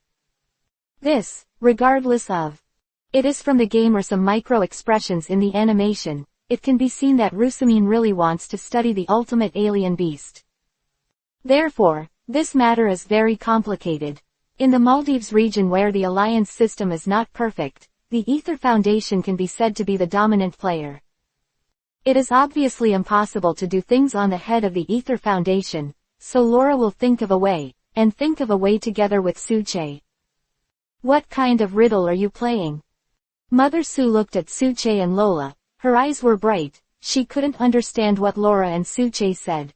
This, regardless of. It is from the game or some micro-expressions in the animation, it can be seen that Rusamine really wants to study the ultimate alien beast. Therefore, this matter is very complicated. In the Maldives region where the alliance system is not perfect, the Ether Foundation can be said to be the dominant player. It is obviously impossible to do things on the head of the Ether Foundation, so Laura will think of a way, and think of a way together with Su Che. What kind of riddle are you playing? Mother Su looked at Su Che and Lola, her eyes were bright, she couldn't understand what Laura and Su Che said.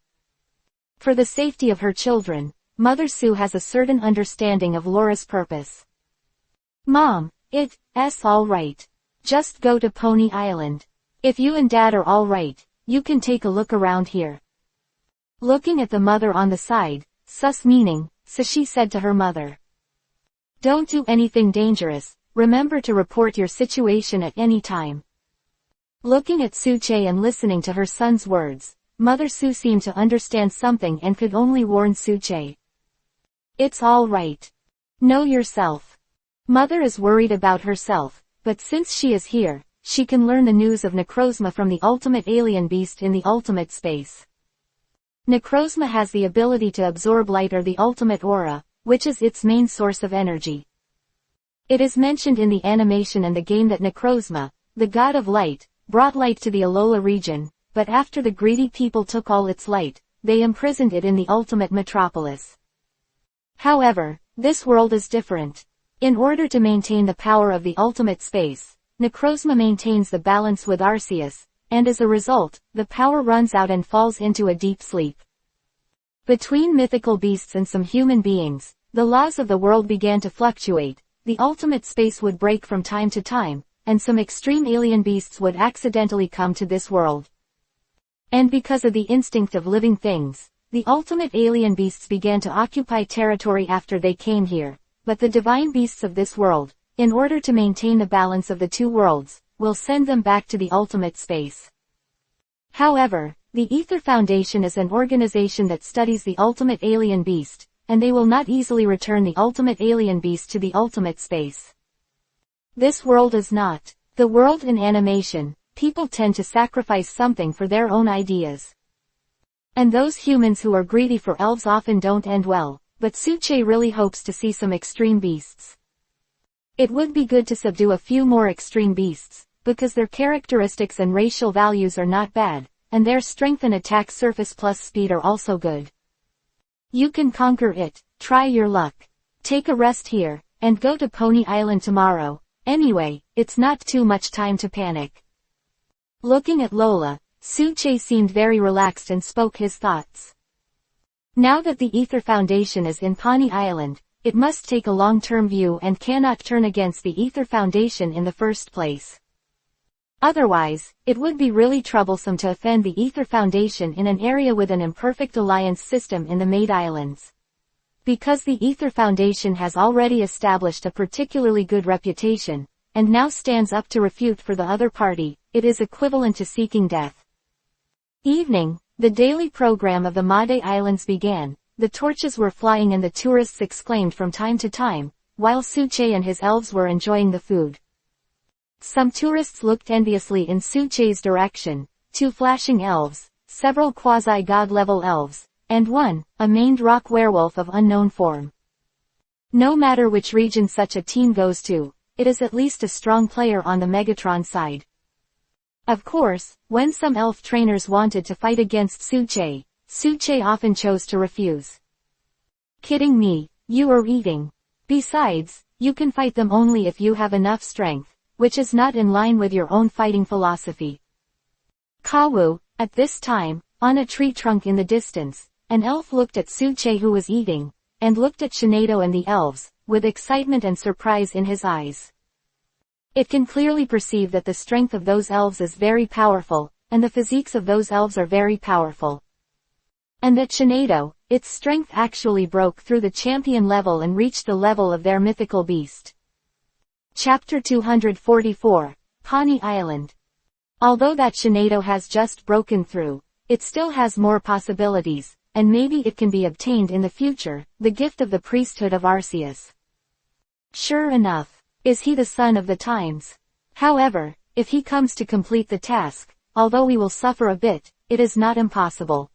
For the safety of her children, Mother Sue has a certain understanding of Laura's purpose. Mom, it's all right. Just go to Pony Island. If you and Dad are all right, you can take a look around here. Looking at the mother on the side, sus meaning, so she said to her mother. Don't do anything dangerous, remember to report your situation at any time. Looking at Suche and listening to her son's words, Mother Sue seemed to understand something and could only warn Suche. It's all right. Know yourself. Mother is worried about herself, but since she is here, she can learn the news of Necrozma from the ultimate alien beast in the ultimate space. Necrozma has the ability to absorb light or the ultimate aura, which is its main source of energy. It is mentioned in the animation and the game that Necrozma, the god of light, brought light to the Alola region, but after the greedy people took all its light, they imprisoned it in the ultimate metropolis. However, this world is different. In order to maintain the power of the ultimate space, Necrozma maintains the balance with Arceus, and as a result, the power runs out and falls into a deep sleep. Between mythical beasts and some human beings, the laws of the world began to fluctuate, the ultimate space would break from time to time, and some extreme alien beasts would accidentally come to this world. And because of the instinct of living things, the ultimate alien beasts began to occupy territory after they came here, but the divine beasts of this world, in order to maintain the balance of the two worlds, will send them back to the ultimate space. However, the Ether Foundation is an organization that studies the ultimate alien beast, and they will not easily return the ultimate alien beast to the ultimate space. This world is not the world in animation. People tend to sacrifice something for their own ideas. And those humans who are greedy for elves often don't end well, but Suche really hopes to see some extreme beasts. It would be good to subdue a few more extreme beasts, because their characteristics and racial values are not bad, and their strength and attack surface plus speed are also good. You can conquer it, try your luck. Take a rest here, and go to Pony Island tomorrow. Anyway, it's not too much time to panic. Looking at Lola, Suche seemed very relaxed and spoke his thoughts. Now that the Ether Foundation is in Pony Island, it must take a long-term view and cannot turn against the Ether Foundation in the first place. Otherwise, it would be really troublesome to offend the Ether Foundation in an area with an imperfect alliance system in the Maid Islands. Because the Ether Foundation has already established a particularly good reputation, and now stands up to refute for the other party, it is equivalent to seeking death. Evening, the daily program of the Made Islands began, the torches were flying and the tourists exclaimed from time to time, while Suche and his elves were enjoying the food. Some tourists looked enviously in Suche's direction, 2 flashing elves, several quasi-god level elves, and one, a maned rock werewolf of unknown form. No matter which region such a team goes to, it is at least a strong player on the Megatron side. Of course, when some elf trainers wanted to fight against Suche, Suche often chose to refuse. Kidding me, you are eating. Besides, you can fight them only if you have enough strength, which is not in line with your own fighting philosophy. Kawu, at this time, on a tree trunk in the distance, an elf looked at Suche who was eating, and looked at Shinado and the elves, with excitement and surprise in his eyes. It can clearly perceive that the strength of those elves is very powerful, and the physiques of those elves are very powerful. And that Shinado, its strength actually broke through the champion level and reached the level of their mythical beast. Chapter 244, Pony Island. Although that Shinado has just broken through, it still has more possibilities, and maybe it can be obtained in the future, the gift of the priesthood of Arceus. Sure enough, is he the son of the times? However, if he comes to complete the task, although we will suffer a bit, it is not impossible.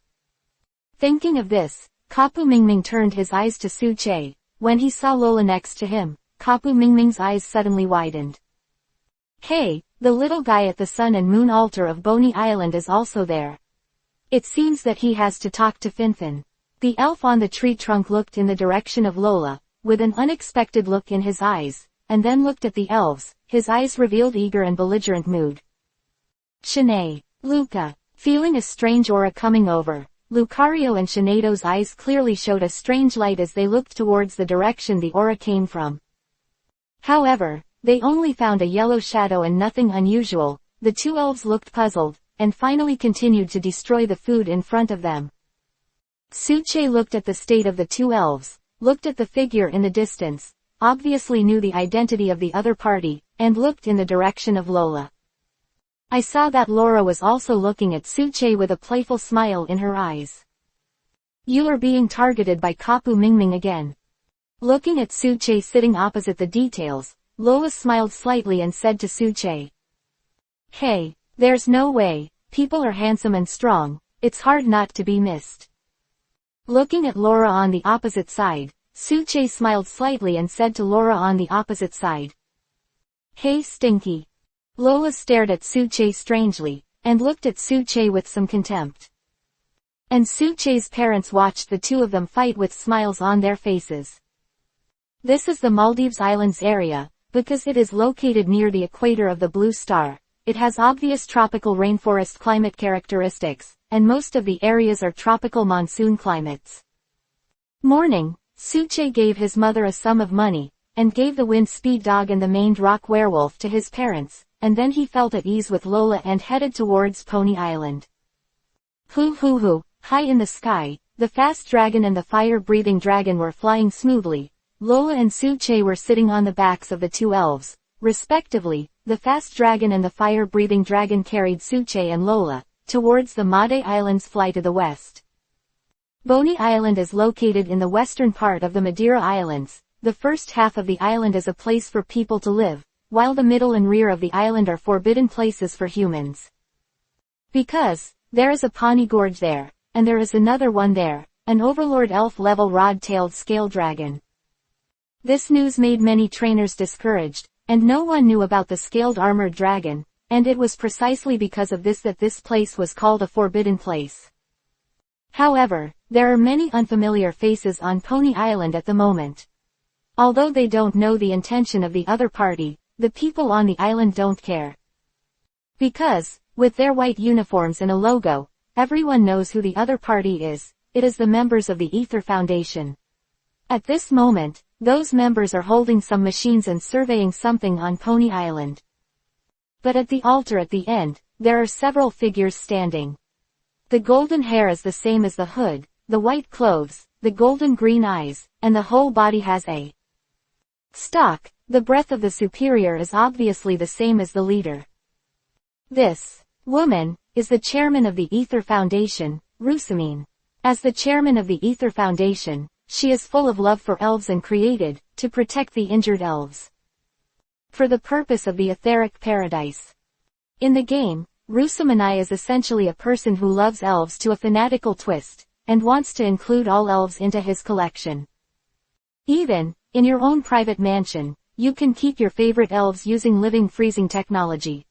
Thinking of this, Kapu Mingming turned his eyes to Suche. When he saw Lola next to him, Kapu Mingming's eyes suddenly widened. Hey, the little guy at the Sun and Moon altar of Boney Island is also there. It seems that he has to talk to Finfin. The elf on the tree trunk looked in the direction of Lola, with an unexpected look in his eyes, and then looked at the elves, his eyes revealed eager and belligerent mood. Shanae. Luca. Feeling a strange aura coming over, Lucario and Shanedo's eyes clearly showed a strange light as they looked towards the direction the aura came from. However, they only found a yellow shadow and nothing unusual. The two elves looked puzzled, and finally continued to destroy the food in front of them. Suche looked at the state of the two elves, looked at the figure in the distance, obviously knew the identity of the other party, and looked in the direction of Lola. I saw that Laura was also looking at Suche with a playful smile in her eyes. You are being targeted by Kapu Mingming again. Looking at Suche sitting opposite the details, Lola smiled slightly and said to Suche. Hey, there's no way, people are handsome and strong, it's hard not to be missed. Looking at Laura on the opposite side, Suche smiled slightly and said to Laura on the opposite side. Hey Stinky. Lola stared at Suche strangely, and looked at Suche with some contempt. And Suche's parents watched the two of them fight with smiles on their faces. This is the Maldives Islands area, because it is located near the equator of the Blue Star. It has obvious tropical rainforest climate characteristics, and most of the areas are tropical monsoon climates. Morning, Suche gave his mother a sum of money, and gave the wind speed dog and the maned rock werewolf to his parents, and then he felt at ease with Lola and headed towards Pony Island. Hoo, high in the sky, the fast dragon and the fire-breathing dragon were flying smoothly. Lola and Suche were sitting on the backs of the two elves, respectively. The fast dragon and the fire-breathing dragon carried Suche and Lola towards the Made Islands fly to the west. Bonny Island is located in the western part of the Madeira Islands. The first half of the island is a place for people to live, while the middle and rear of the island are forbidden places for humans. Because, there is a Pawnee Gorge there, and there is another one there, an overlord elf-level rod-tailed scale dragon. This news made many trainers discouraged, and no one knew about the scaled armored dragon, and it was precisely because of this that this place was called a forbidden place. However, there are many unfamiliar faces on Pony Island at the moment. Although they don't know the intention of the other party, the people on the island don't care. Because, with their white uniforms and a logo, everyone knows who the other party is. It is the members of the Ether Foundation. At this moment, those members are holding some machines and surveying something on Pony Island. But at the altar at the end, there are several figures standing. The golden hair is the same as the hood, the white clothes, the golden green eyes, and the whole body has a stalk. The breath of the superior is obviously the same as the leader. This woman is the chairman of the Ether Foundation, Rusamine. As the chairman of the Ether Foundation, she is full of love for elves and created to protect the injured elves. For the purpose of the etheric paradise. In the game, Rusamine is essentially a person who loves elves to a fanatical twist, and wants to include all elves into his collection. Even, in your own private mansion, you can keep your favorite elves using living freezing technology.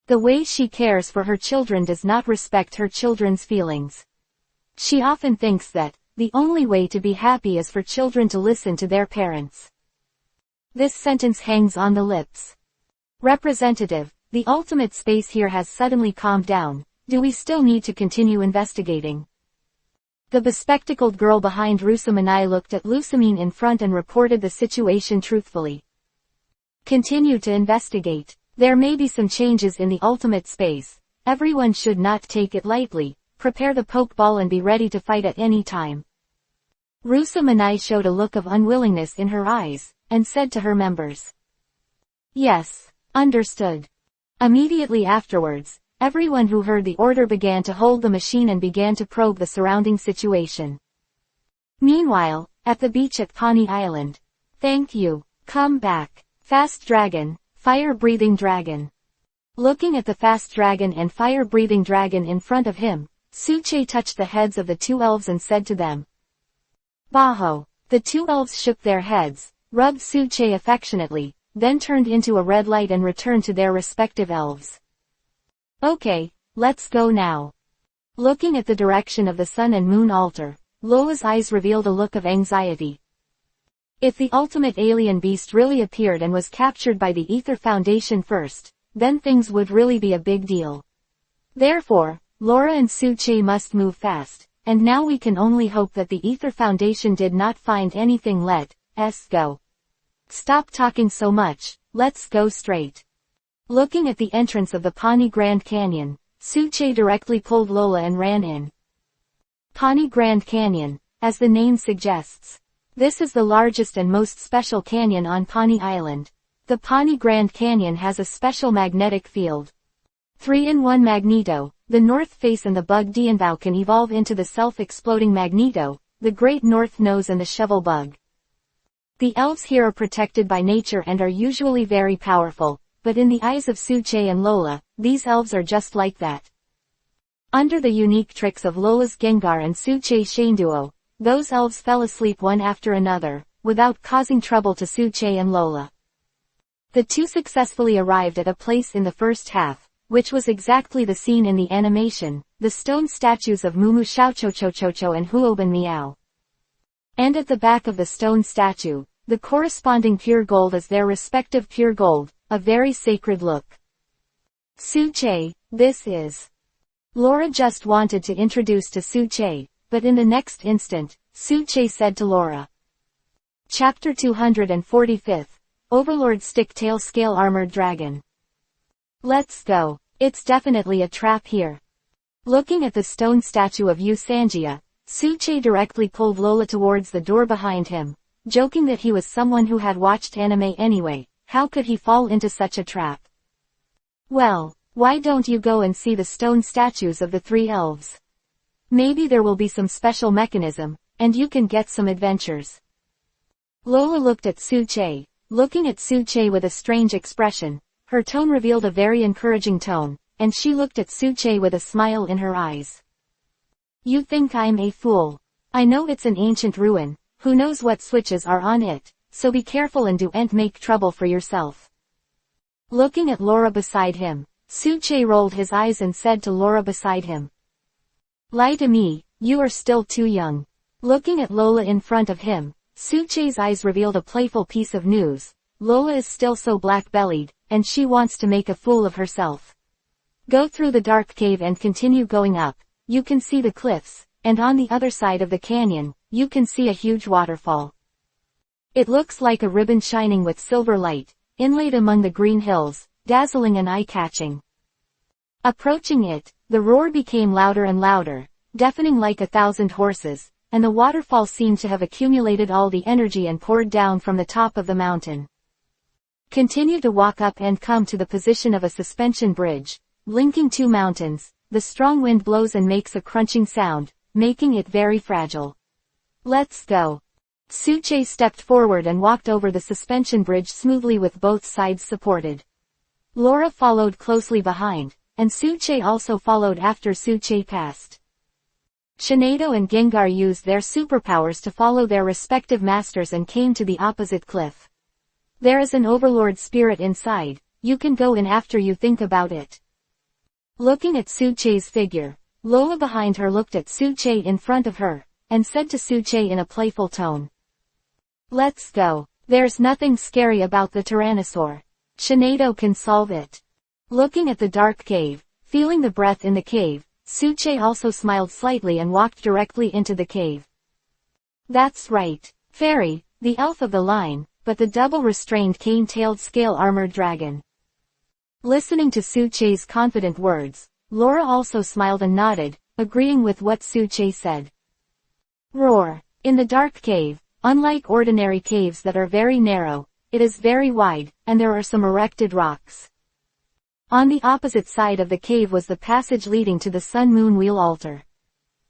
The way she cares for her children does not respect her children's feelings. She often thinks that the only way to be happy is for children to listen to their parents. This sentence hangs on the lips. Representative, the ultimate space here has suddenly calmed down. Do we still need to continue investigating? The bespectacled girl behind Rusamine looked at Lusamine in front and reported the situation truthfully. Continue to investigate. There may be some changes in the ultimate space. Everyone should not take it lightly. Prepare the pokeball and be ready to fight at any time. Rusamine showed a look of unwillingness in her eyes, and said to her members. Yes, understood. Immediately afterwards, everyone who heard the order began to hold the machine and began to probe the surrounding situation. Meanwhile, at the beach at Pawnee Island. Thank you. Come back. Fast dragon, fire-breathing dragon. Looking at the fast dragon and fire-breathing dragon in front of him, Suche touched the heads of the two elves and said to them. Baho. The two elves shook their heads, rubbed Suche affectionately, then turned into a red light and returned to their respective elves. Okay, let's go now. Looking at the direction of the sun and moon altar, Lola's eyes revealed a look of anxiety. If the ultimate alien beast really appeared and was captured by the Ether Foundation first, then things would really be a big deal. Therefore, Laura and Suche must move fast, and now we can only hope that the Ether Foundation did not find anything. Let's go. Stop talking so much, let's go straight. Looking at the entrance of the Pawnee Grand Canyon, Suche directly pulled Lola and ran in. Pawnee Grand Canyon, as the name suggests. This is the largest and most special canyon on Pawnee Island. The Pawnee Grand Canyon has a special magnetic field. 3-in-1 magneto, the north face and the bug Dianbao can evolve into the self-exploding magneto, the great north nose and the shovel bug. The elves here are protected by nature and are usually very powerful, but in the eyes of Suche and Lola, these elves are just like that. Under the unique tricks of Lola's Gengar and Suche's Shane duo, those elves fell asleep one after another, without causing trouble to Suche and Lola. The two successfully arrived at a place in the first half, which was exactly the scene in the animation, the stone statues of Mumu Xiaochochochocho and Huoban Miao. And at the back of the stone statue, the corresponding pure gold is their respective pure gold, a very sacred look. Suche, this is. Laura just wanted to introduce to Suche, but in the next instant, Suche said to Laura. Chapter 245, Overlord Stick-Tail Scale Armored Dragon. Let's go. It's definitely a trap here. Looking at the stone statue of Yu Sanjia, Suche directly pulled Lola towards the door behind him, joking that he was someone who had watched anime anyway, how could he fall into such a trap? Well, why don't you go and see the stone statues of the three elves? Maybe there will be some special mechanism, and you can get some adventures. Lola looked at Suche, looking at Suche with a strange expression. Her tone revealed a very encouraging tone, and she looked at Suche with a smile in her eyes. You think I'm a fool. I know it's an ancient ruin, who knows what switches are on it, so be careful and don't make trouble for yourself. Looking at Laura beside him, Suche rolled his eyes and said to Laura beside him. Lie to me, you are still too young. Looking at Lola in front of him, Suche's eyes revealed a playful piece of news. Lola is still so black-bellied, and she wants to make a fool of herself. Go through the dark cave and continue going up. You can see the cliffs, and on the other side of the canyon, you can see a huge waterfall. It looks like a ribbon shining with silver light, inlaid among the green hills, dazzling and eye-catching. Approaching it, the roar became louder and louder, deafening like 1,000 horses, and the waterfall seemed to have accumulated all the energy and poured down from the top of the mountain. Continue to walk up and come to the position of a suspension bridge, linking two mountains. The strong wind blows and makes a crunching sound, making it very fragile. Let's go. Suche stepped forward and walked over the suspension bridge smoothly with both sides supported. Laura followed closely behind, and Suche also followed after Suche passed. Shinado and Gengar used their superpowers to follow their respective masters and came to the opposite cliff. There is an overlord spirit inside, you can go in after you think about it. Looking at Suche's figure, Lola behind her looked at Suche in front of her, and said to Suche in a playful tone. Let's go. There's nothing scary about the Tyrannosaur. Shinado can solve it. Looking at the dark cave, feeling the breath in the cave, Suche also smiled slightly and walked directly into the cave. That's right. Fairy, the elf of the line, but the double-restrained cane-tailed scale-armored dragon. Listening to Suche's confident words, Laura also smiled and nodded, agreeing with what Suche said. Roar. In the dark cave, unlike ordinary caves that are very narrow, it is very wide, and there are some erected rocks. On the opposite side of the cave was the passage leading to the Sun-Moon Wheel altar.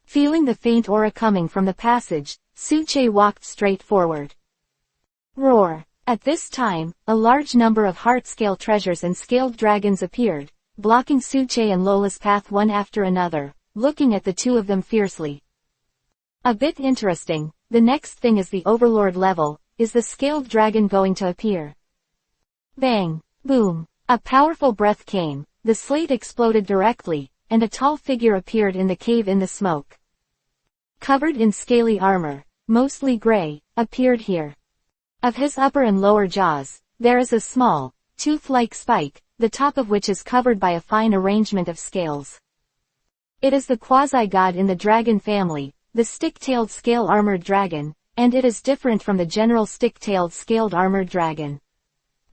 Feeling the faint aura coming from the passage, Suche walked straight forward. Roar. At this time, a large number of heart-scale treasures and scaled dragons appeared, blocking Suche and Lola's path one after another, looking at the two of them fiercely. A bit interesting, the next thing is the Overlord level. Is the scaled dragon going to appear? Bang! Boom! A powerful breath came, the slate exploded directly, and a tall figure appeared in the cave in the smoke. Covered in scaly armor, mostly gray, appeared here. Of his upper and lower jaws, there is a small, tooth-like spike, the top of which is covered by a fine arrangement of scales. It is the quasi-god in the dragon family, the stick-tailed scale-armored dragon, and it is different from the general stick-tailed scaled armored dragon.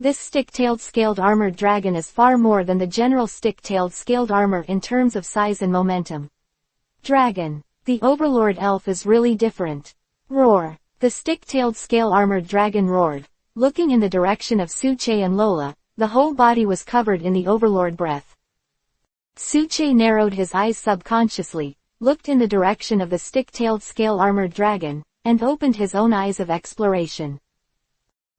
This stick-tailed scaled armored dragon is far more than the general stick-tailed scaled armor in terms of size and momentum. Dragon. The overlord elf is really different. Roar. The stick-tailed scale-armored dragon roared. Looking in the direction of Suche and Lola, the whole body was covered in the overlord breath. Suche narrowed his eyes subconsciously, looked in the direction of the stick-tailed scale-armored dragon, and opened his own eyes of exploration.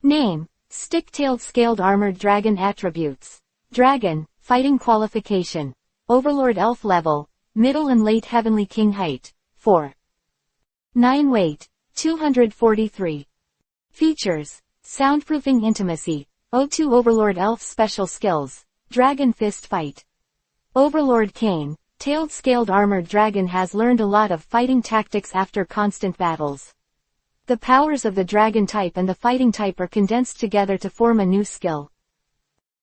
Name. Stick-tailed scaled armored dragon. Attributes. Dragon, fighting qualification. Overlord elf level, middle and late heavenly king height, 4. 9 weight, 243. Features. Soundproofing intimacy. O2 Overlord elf special skills. Dragon fist fight. Overlord Kane, tailed scaled armored dragon has learned a lot of fighting tactics after constant battles. The powers of the dragon type and the fighting type are condensed together to form a new skill.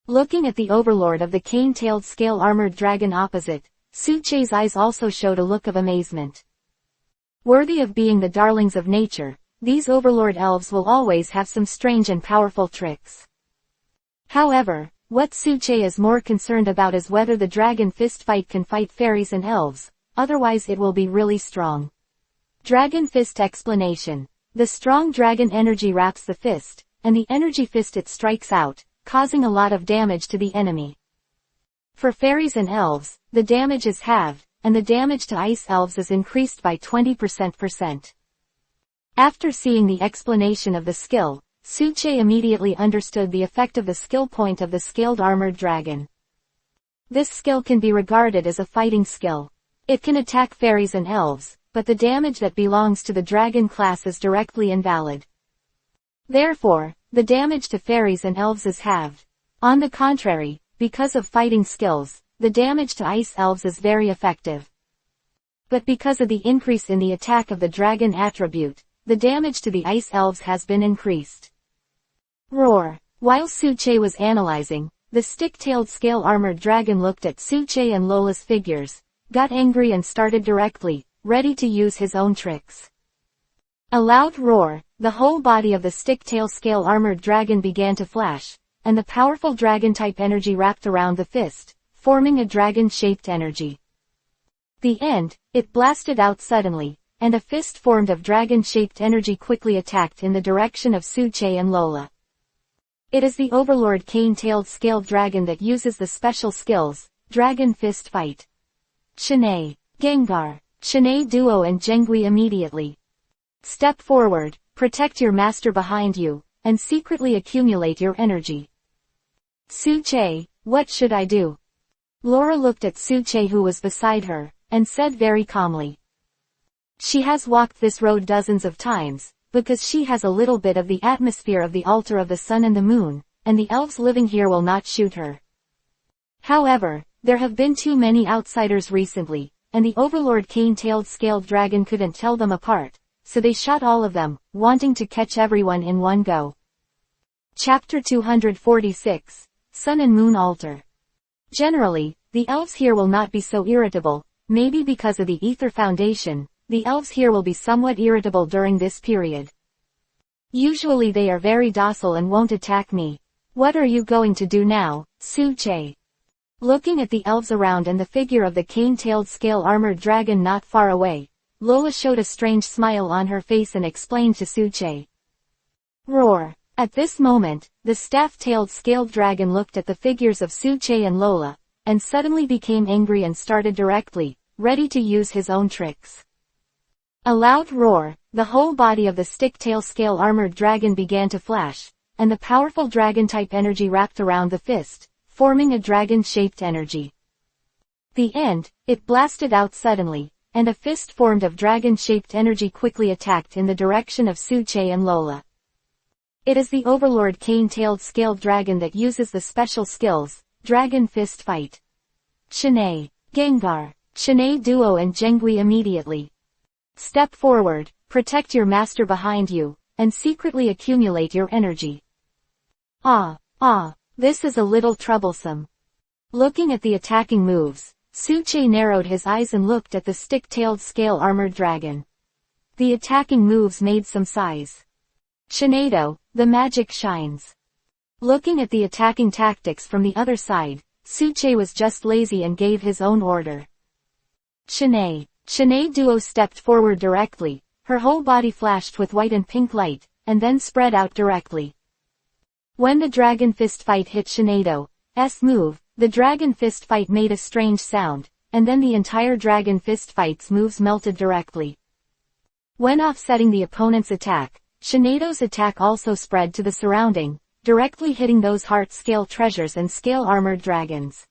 Looking at the overlord of the cane-tailed scale-armored dragon opposite, Suche's eyes also showed a look of amazement. Worthy of being the darlings of nature, these overlord elves will always have some strange and powerful tricks. However, what Suche is more concerned about is whether the dragon fist fight can fight fairies and elves, otherwise it will be really strong. Dragon fist explanation. The strong dragon energy wraps the fist, and the energy fist it strikes out, causing a lot of damage to the enemy. For fairies and elves, the damage is halved, and the damage to ice elves is increased by 20%. After seeing the explanation of the skill, Suche immediately understood the effect of the skill point of the scaled armored dragon. This skill can be regarded as a fighting skill. It can attack fairies and elves, but the damage that belongs to the dragon class is directly invalid. Therefore, the damage to fairies and elves is halved. On the contrary, because of fighting skills, the damage to ice elves is very effective. But because of the increase in the attack of the dragon attribute, the damage to the ice elves has been increased. Roar. While Suche was analyzing, the stick-tailed scale-armored dragon looked at Suche and Lola's figures, got angry and started directly, ready to use his own tricks. A loud roar, the whole body of the stick-tail scale-armored dragon began to flash, and the powerful dragon-type energy wrapped around the fist, forming a dragon-shaped energy. The end, it blasted out suddenly, and a fist formed of dragon-shaped energy quickly attacked in the direction of Suche and Lola. It is the overlord cane-tailed scaled dragon that uses the special skills, Dragon Fist Fight. Shanae, Gengar, Shanae Duo and Jengui immediately. Step forward, protect your master behind you, and secretly accumulate your energy. Suche, what should I do? Laura looked at Suche who was beside her, and said very calmly. She has walked this road dozens of times, because she has a little bit of the atmosphere of the altar of the sun and the moon, and the elves living here will not shoot her. However, there have been too many outsiders recently, and the overlord cane-tailed scaled dragon couldn't tell them apart, so they shot all of them, wanting to catch everyone in one go. Chapter 246, Sun and Moon Altar. Generally, the elves here will not be so irritable, maybe because of the Ether Foundation. The elves here will be somewhat irritable during this period. Usually they are very docile and won't attack me. What are you going to do now, Suche? Looking at the elves around and the figure of the cane-tailed scale-armored dragon not far away, Lola showed a strange smile on her face and explained to Suche. Roar. At this moment, the staff-tailed scaled dragon looked at the figures of Suche and Lola, and suddenly became angry and started directly, ready to use his own tricks. A loud roar, the whole body of the stick-tail scale-armored dragon began to flash, and the powerful dragon-type energy wrapped around the fist, forming a dragon-shaped energy. The end, it blasted out suddenly, and a fist formed of dragon-shaped energy quickly attacked in the direction of Suche and Lola. It is the overlord cane-tailed scaled dragon that uses the special skills, Dragon Fist Fight. Shanae, Gengar, Shanae Duo and Jengui immediately. Step forward, protect your master behind you, and secretly accumulate your energy. This is a little troublesome. Looking at the attacking moves, Suche narrowed his eyes and looked at the stick-tailed scale-armored dragon. The attacking moves made some sighs. Shinado, the magic shines. Looking at the attacking tactics from the other side, Suche was just lazy and gave his own order. Shine. Shine Duo stepped forward directly, her whole body flashed with white and pink light, and then spread out directly. When the Dragon Fist fight hit Shinedo's move, the Dragon Fist fight made a strange sound, and then the entire Dragon Fist fight's moves melted directly. When offsetting the opponent's attack, Shinedo's attack also spread to the surrounding, directly hitting those heart-scale treasures and scale-armored dragons.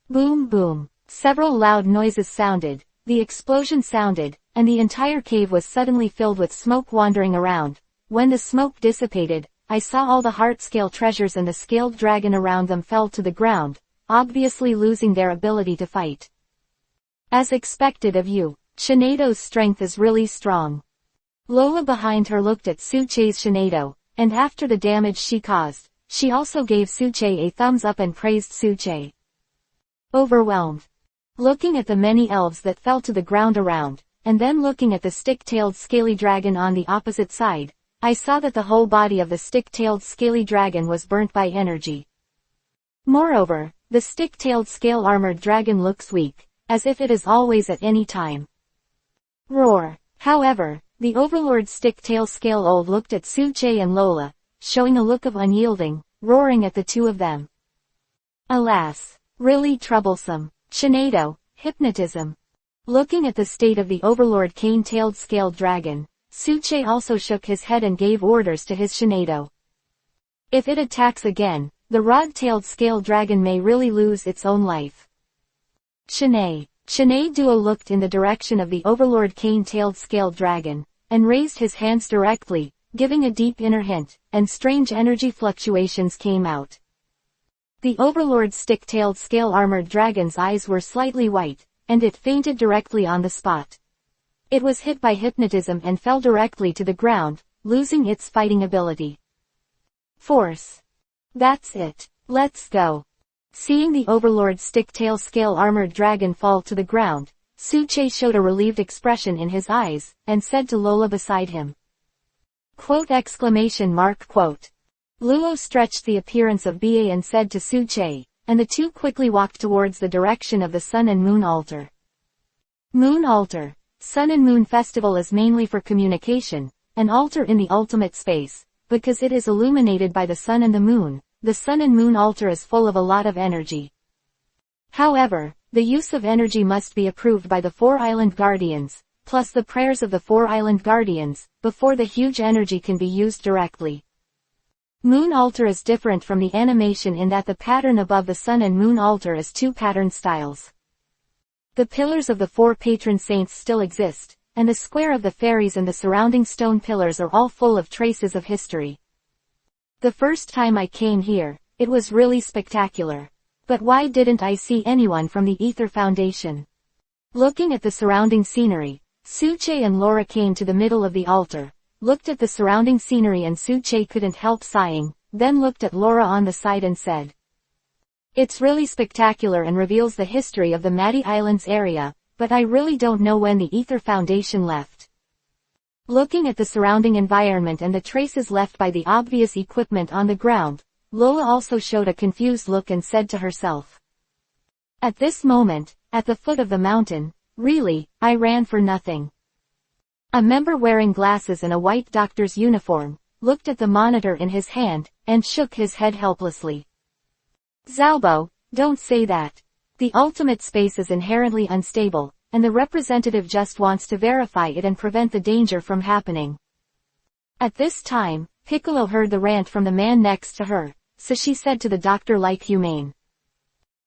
Boom boom. Several loud noises sounded, the explosion sounded, and the entire cave was suddenly filled with smoke wandering around. When the smoke dissipated, I saw all the heart-scale treasures and the scaled dragon around them fell to the ground, obviously losing their ability to fight. As expected of you, Shinedo's strength is really strong. Lola behind her looked at Suche's Shinado, and after the damage she caused, she also gave Suche a thumbs up and praised Suche. Overwhelmed. Looking at the many elves that fell to the ground around, and then looking at the stick-tailed scaly dragon on the opposite side, I saw that the whole body of the stick-tailed scaly dragon was burnt by energy. Moreover, the stick-tailed scale-armored dragon looks weak, as if it is always at any time. Roar. However, the overlord stick-tail scale-old looked at Suche and Lola, showing a look of unyielding, roaring at the two of them. Alas. Really troublesome. Shinado, hypnotism. Looking at the state of the overlord cane-tailed scaled dragon, Suche also shook his head and gave orders to his Shinado. If it attacks again, the rod-tailed scale dragon may really lose its own life. Shine Duo looked in the direction of the overlord cane-tailed scaled dragon, and raised his hands directly, giving a deep inner hint, and strange energy fluctuations came out. The overlord's stick-tailed scale-armored dragon's eyes were slightly white, and it fainted directly on the spot. It was hit by hypnotism and fell directly to the ground, losing its fighting ability. Force. That's it. Let's go. Seeing the overlord's stick-tail scale-armored dragon fall to the ground, Suche showed a relieved expression in his eyes, and said to Lola beside him. Quote. Luo stretched the appearance of Ba and said to Suche, and the two quickly walked towards the direction of the Sun and Moon altar. Moon altar. Sun and Moon festival is mainly for communication, an altar in the ultimate space, because it is illuminated by the Sun and the Moon. The Sun and Moon altar is full of a lot of energy. However, the use of energy must be approved by the 4 island guardians, plus the prayers of the 4 island guardians, before the huge energy can be used directly. Moon altar is different from the animation in that the pattern above the Sun and Moon altar is 2 pattern styles. The pillars of the 4 patron saints still exist, and the square of the fairies and the surrounding stone pillars are all full of traces of history. The first time I came here, it was really spectacular. But why didn't I see anyone from the Ether Foundation? Looking at the surrounding scenery, Suche and Laura came to the middle of the altar, looked at the surrounding scenery and Suche couldn't help sighing, then looked at Laura on the side and said, "It's really spectacular and reveals the history of the Maddie Islands area, but I really don't know when the Ether Foundation left." Looking at the surrounding environment and the traces left by the obvious equipment on the ground, Lola also showed a confused look and said to herself. At this moment, at the foot of the mountain, really, I ran for nothing. A member wearing glasses and a white doctor's uniform, looked at the monitor in his hand, and shook his head helplessly. Zalbo, don't say that. The ultimate space is inherently unstable, and the representative just wants to verify it and prevent the danger from happening. At this time, Piccolo heard the rant from the man next to her, so she said to the doctor like humane.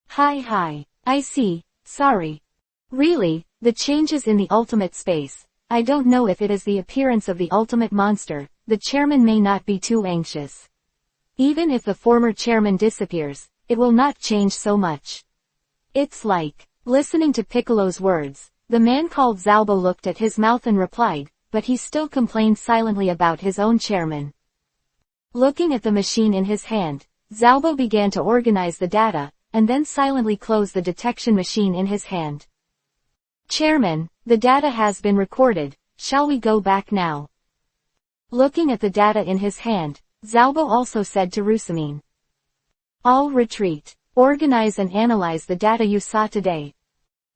Hi, I see, sorry. Really, the changes in the ultimate space, I don't know if it is the appearance of the ultimate monster, the chairman may not be too anxious. Even if the former chairman disappears, it will not change so much. It's like, listening to Piccolo's words, the man called Zalbo looked at his mouth and replied, but he still complained silently about his own chairman. Looking at the machine in his hand, Zalbo began to organize the data, and then silently closed the detection machine in his hand. Chairman, the data has been recorded, shall we go back now? Looking at the data in his hand, Zalbo also said to Rusamine. All retreat. Organize and analyze the data you saw today.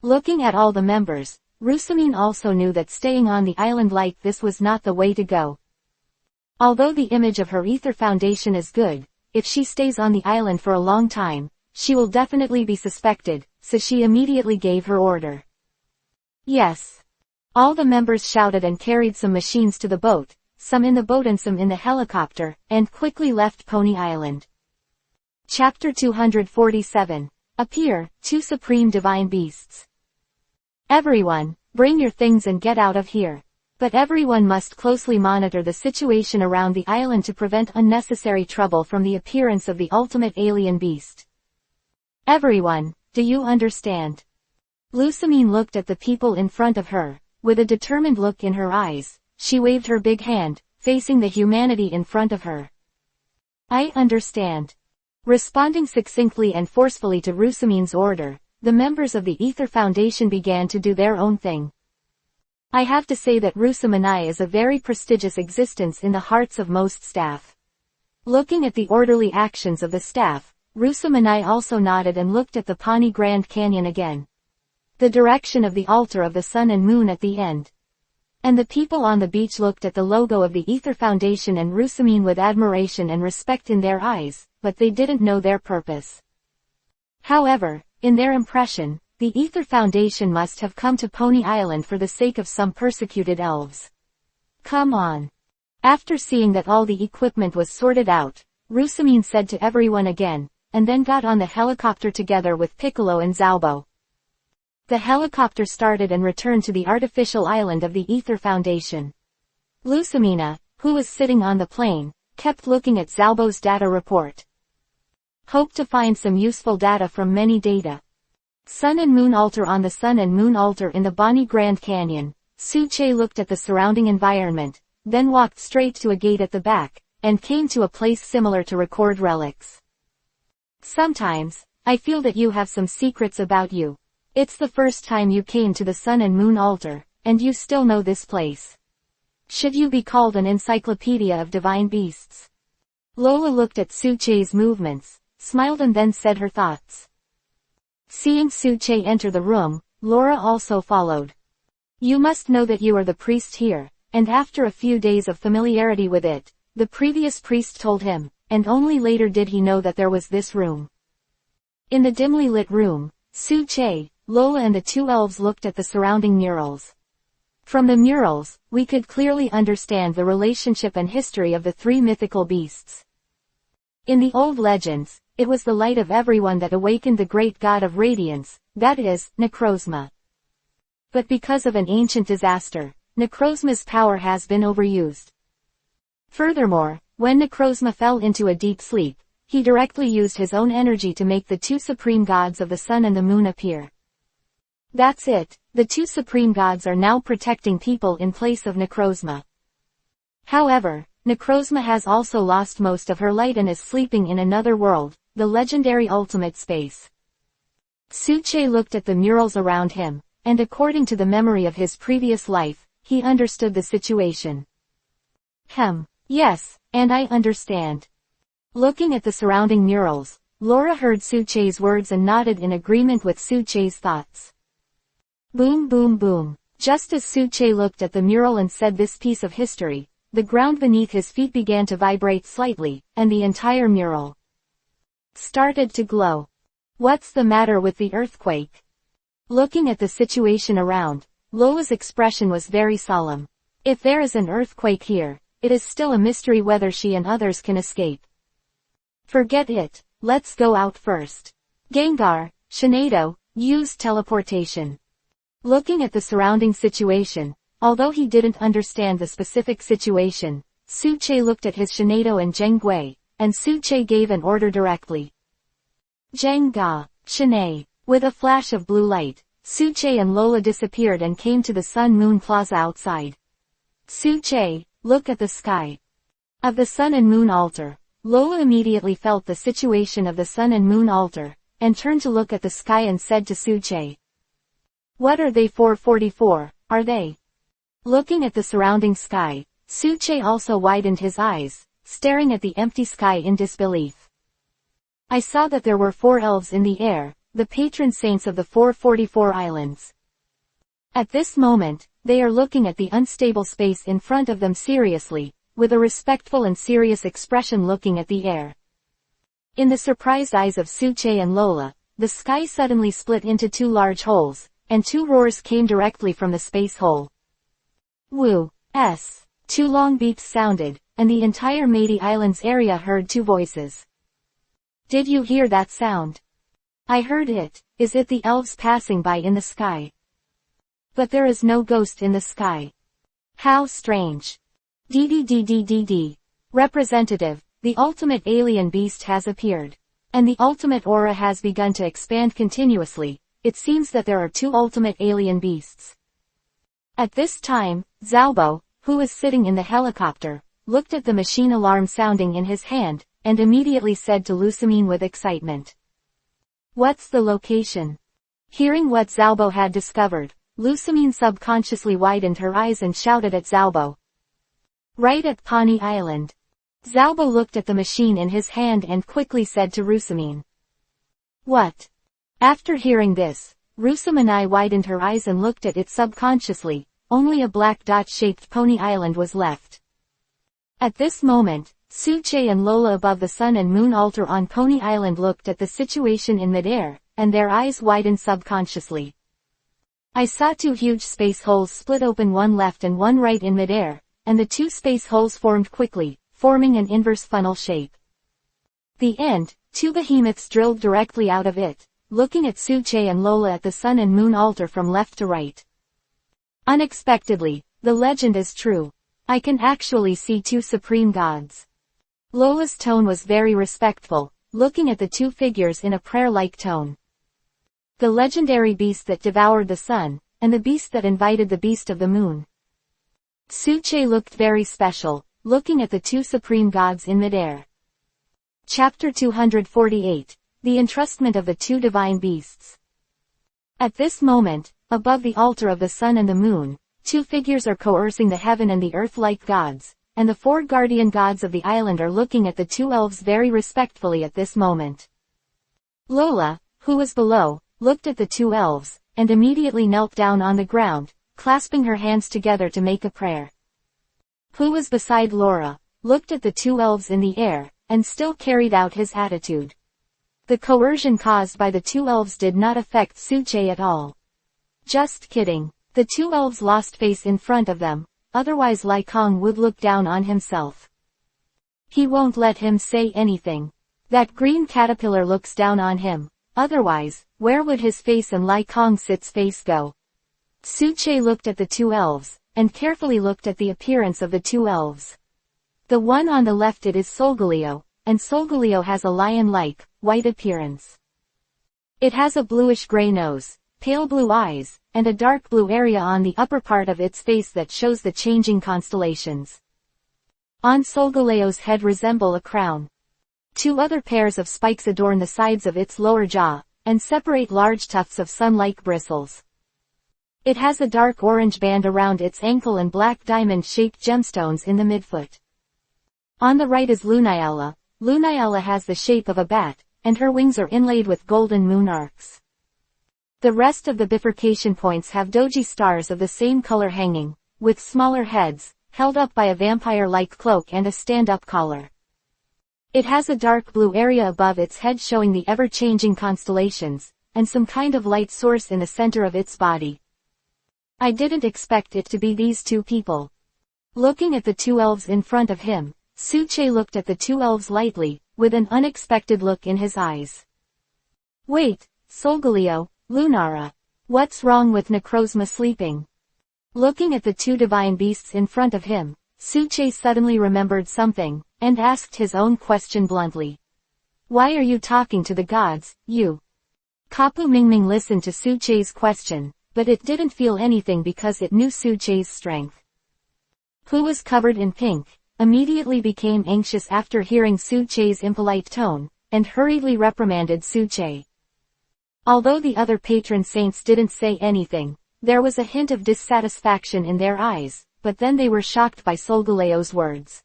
Looking at all the members, Rusamine also knew that staying on the island like this was not the way to go. Although the image of her ether foundation is good, if she stays on the island for a long time, she will definitely be suspected, so she immediately gave her order. Yes. All the members shouted and carried some machines to the boat, some in the boat and some in the helicopter, and quickly left Pony Island. Chapter 247. Appear, Two Supreme Divine Beasts. Everyone, bring your things and get out of here. But everyone must closely monitor the situation around the island to prevent unnecessary trouble from the appearance of the ultimate alien beast. Everyone, do you understand? Lusamine looked at the people in front of her. With a determined look in her eyes, she waved her big hand, facing the humanity in front of her. I understand. Responding succinctly and forcefully to Rusamine's order, the members of the Ether Foundation began to do their own thing. I have to say that Rusaminai is a very prestigious existence in the hearts of most staff. Looking at the orderly actions of the staff, Rusaminai also nodded and looked at the Pawnee Grand Canyon again. The direction of the altar of the sun and moon at the end. And the people on the beach looked at the logo of the Ether Foundation and Rusamine with admiration and respect in their eyes, but they didn't know their purpose. However, in their impression, the Ether Foundation must have come to Pony Island for the sake of some persecuted elves. Come on. After seeing that all the equipment was sorted out, Rusamine said to everyone again, and then got on the helicopter together with Piccolo and Zalbo. The helicopter started and returned to the artificial island of the Ether Foundation. Lusamina, who was sitting on the plane, kept looking at Zalbo's data report. Hope to find some useful data from many data. Sun and Moon altar. On the Sun and Moon altar in the Bonnie Grand Canyon, Suche looked at the surrounding environment, then walked straight to a gate at the back, and came to a place similar to record relics. Sometimes, I feel that you have some secrets about you. It's the first time you came to the Sun and Moon altar, and you still know this place. Should you be called an encyclopedia of divine beasts? Lola looked at Suche's movements, smiled and then said her thoughts. Seeing Suche enter the room, Laura also followed. You must know that you are the priest here, and after a few days of familiarity with it, the previous priest told him, and only later did he know that there was this room. In the dimly lit room, Suche, Lola and the two elves looked at the surrounding murals. From the murals, we could clearly understand the relationship and history of the three mythical beasts. In the old legends, it was the light of everyone that awakened the great god of radiance, that is, Necrozma. But because of an ancient disaster, Necrozma's power has been overused. Furthermore, when Necrozma fell into a deep sleep, he directly used his own energy to make the two supreme gods of the sun and the moon appear. That's it, the two supreme gods are now protecting people in place of Necrozma. However, Necrozma has also lost most of her light and is sleeping in another world, the legendary ultimate space. Suche looked at the murals around him, and according to the memory of his previous life, he understood the situation. Yes, and I understand. Looking at the surrounding murals, Laura heard Suche's words and nodded in agreement with Suche's thoughts. Boom boom boom. Just as Suche looked at the mural and said this piece of history, the ground beneath his feet began to vibrate slightly, and the entire mural started to glow. What's the matter with the earthquake? Looking at the situation around, Lola's expression was very solemn. If there is an earthquake here, it is still a mystery whether she and others can escape. Forget it, let's go out first. Gengar, Shinado, used teleportation. Looking at the surrounding situation, although he didn't understand the specific situation, Suche looked at his Shinado and Zhengwei, and Suche gave an order directly. Zhengga, Shinai. With a flash of blue light, Suche and Lola disappeared and came to the Sun-Moon Plaza outside. Suche, look at the sky. Of the Sun and Moon altar, Lola immediately felt the situation of the Sun and Moon altar, and turned to look at the sky and said to Suche. What are they 444, are they? Looking at the surrounding sky, Suche also widened his eyes, staring at the empty sky in disbelief. I saw that there were 4 elves in the air, the patron saints of the 444 islands. At this moment, they are looking at the unstable space in front of them seriously, with a respectful and serious expression looking at the air. In the surprised eyes of Suche and Lola, the sky suddenly split into 2 large holes, and 2 roars came directly from the space hole. Woo! 2 long beeps sounded, and the entire Meidi Islands area heard 2 voices. Did you hear that sound? I heard it. Is it the elves passing by in the sky? But there is no ghost in the sky. How strange. DDDDDD. Representative, the ultimate alien beast has appeared. And the ultimate aura has begun to expand continuously. It seems that there are 2 ultimate alien beasts. At this time, Zalbo, who was sitting in the helicopter, looked at the machine alarm sounding in his hand, and immediately said to Lusamine with excitement. What's the location? Hearing what Zalbo had discovered, Lusamine subconsciously widened her eyes and shouted at Zalbo. Right at Pawnee Island. Zalbo looked at the machine in his hand and quickly said to Lusamine. What? After hearing this, Lusamine widened her eyes and looked at it subconsciously. Only a black dot-shaped Pony Island was left. At this moment, Suche and Lola above the sun and moon altar on Pony Island looked at the situation in midair, and their eyes widened subconsciously. I saw 2 huge space holes split open, one left and one right in midair, and the 2 space holes formed quickly, forming an inverse funnel shape. The end, 2 behemoths drilled directly out of it, looking at Suche and Lola at the sun and moon altar from left to right. Unexpectedly, the legend is true. I can actually see 2 supreme gods. Lola's tone was very respectful, looking at the 2 figures in a prayer-like tone. The legendary beast that devoured the sun, and the beast that invited the beast of the moon. Suche looked very special, looking at the 2 supreme gods in midair. Chapter 248, The Entrustment of the 2 Divine Beasts. At this moment, above the altar of the sun and the moon, 2 figures are coercing the heaven and the earth like gods, and the 4 guardian gods of the island are looking at the 2 elves very respectfully at this moment. Lola, who was below, looked at the 2 elves, and immediately knelt down on the ground, clasping her hands together to make a prayer. Who was beside Laura, looked at the 2 elves in the air, and still carried out his attitude. The coercion caused by the 2 elves did not affect Suche at all. Just kidding. The 2 elves lost face in front of them, otherwise Lai Kong would look down on himself. He won't let him say anything. That green caterpillar looks down on him, otherwise, where would his face and Lai Kong Sit's face go? Suche looked at the 2 elves, and carefully looked at the appearance of the 2 elves. The one on the left it is Solgaleo, and Solgaleo has a lion-like, white appearance. It has a bluish-gray nose, pale blue eyes, and a dark blue area on the upper part of its face that shows the changing constellations. On Solgaleo's head resemble a crown. 2 other pairs of spikes adorn the sides of its lower jaw, and separate large tufts of sun-like bristles. It has a dark orange band around its ankle and black diamond-shaped gemstones in the midfoot. On the right is Lunayala. Lunayala has the shape of a bat, and her wings are inlaid with golden moon arcs. The rest of the bifurcation points have doji stars of the same color hanging, with smaller heads, held up by a vampire-like cloak and a stand-up collar. It has a dark blue area above its head showing the ever-changing constellations, and some kind of light source in the center of its body. I didn't expect it to be these 2 people. Looking at the 2 elves in front of him, Suche looked at the 2 elves lightly, with an unexpected look in his eyes. Wait, Solgaleo, Lunara. What's wrong with Necrozma sleeping? Looking at the 2 divine beasts in front of him, Suche suddenly remembered something, and asked his own question bluntly. Why are you talking to the gods, you? Kapu Mingming listened to Suche's question, but it didn't feel anything because it knew Suche's strength. Who was covered in pink, immediately became anxious after hearing Suche's impolite tone, and hurriedly reprimanded Suche. Although the other patron saints didn't say anything, there was a hint of dissatisfaction in their eyes, but then they were shocked by Solgaleo's words.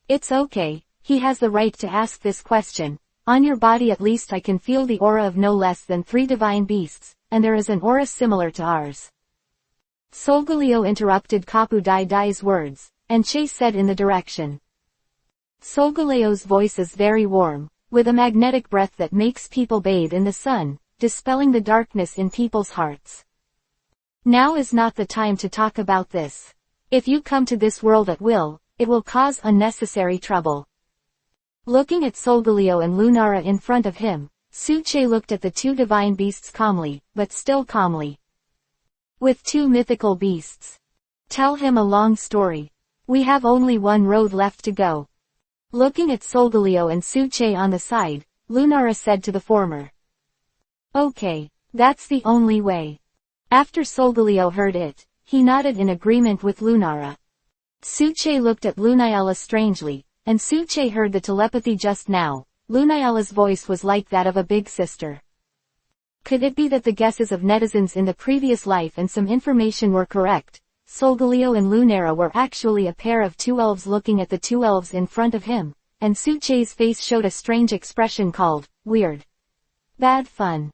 It's okay, he has the right to ask this question. On your body at least I can feel the aura of no less than 3 divine beasts, and there is an aura similar to ours. Solgaleo interrupted Kapu Dai Dai's words, and Chase said in the direction. Solgaleo's voice is very warm, with a magnetic breath that makes people bathe in the sun, dispelling the darkness in people's hearts. Now is not the time to talk about this. If you come to this world at will, it will cause unnecessary trouble. Looking at Solgaleo and Lunara in front of him, Suche looked at the 2 divine beasts calmly, but still calmly. With 2 mythical beasts. Tell him a long story. We have only one road left to go. Looking at Solgaleo and Suche on the side, Lunara said to the former. Okay, that's the only way. After Solgaleo heard it, he nodded in agreement with Lunara. Suche looked at Lunayala strangely, and Suche heard the telepathy just now. Lunayala's voice was like that of a big sister. Could it be that the guesses of netizens in the previous life and some information were correct? Solgaleo and Lunara were actually a pair of 2 elves looking at the 2 elves in front of him, and Suche's face showed a strange expression called, weird. Bad fun.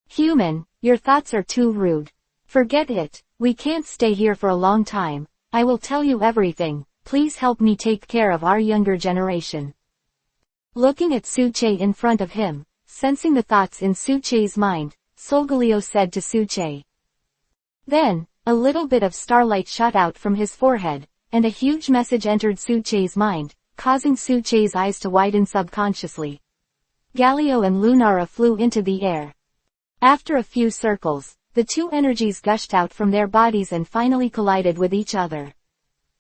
Human, your thoughts are too rude. Forget it, we can't stay here for a long time. I will tell you everything, please help me take care of our younger generation. Looking at Suche in front of him, sensing the thoughts in Suche's mind, Solgaleo said to Suche. Then, a little bit of starlight shot out from his forehead, and a huge message entered Suche's mind, causing Suche's eyes to widen subconsciously. Galileo and Lunara flew into the air. After a few circles, the 2 energies gushed out from their bodies and finally collided with each other.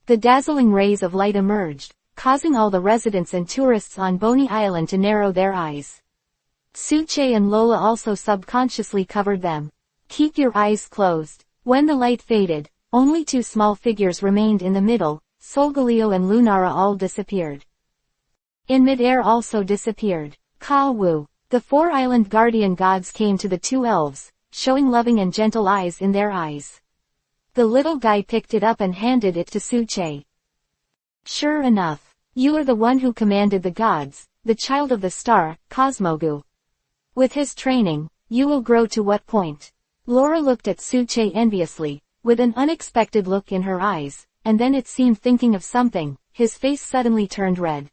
The dazzling rays of light emerged, causing all the residents and tourists on Boney Island to narrow their eyes. Suche and Lola also subconsciously covered them. Keep your eyes closed. When the light faded, only 2 small figures remained in the middle. Solgaleo and Lunara all disappeared. In midair also disappeared. Kawu. The 4 island guardian gods came to the 2 elves, showing loving and gentle eyes in their eyes. The little guy picked it up and handed it to Suche. Sure enough, you are the one who commanded the gods, the child of the star, Cosmogu. With his training, you will grow to what point? Laura looked at Suche enviously, with an unexpected look in her eyes, and then it seemed thinking of something, his face suddenly turned red.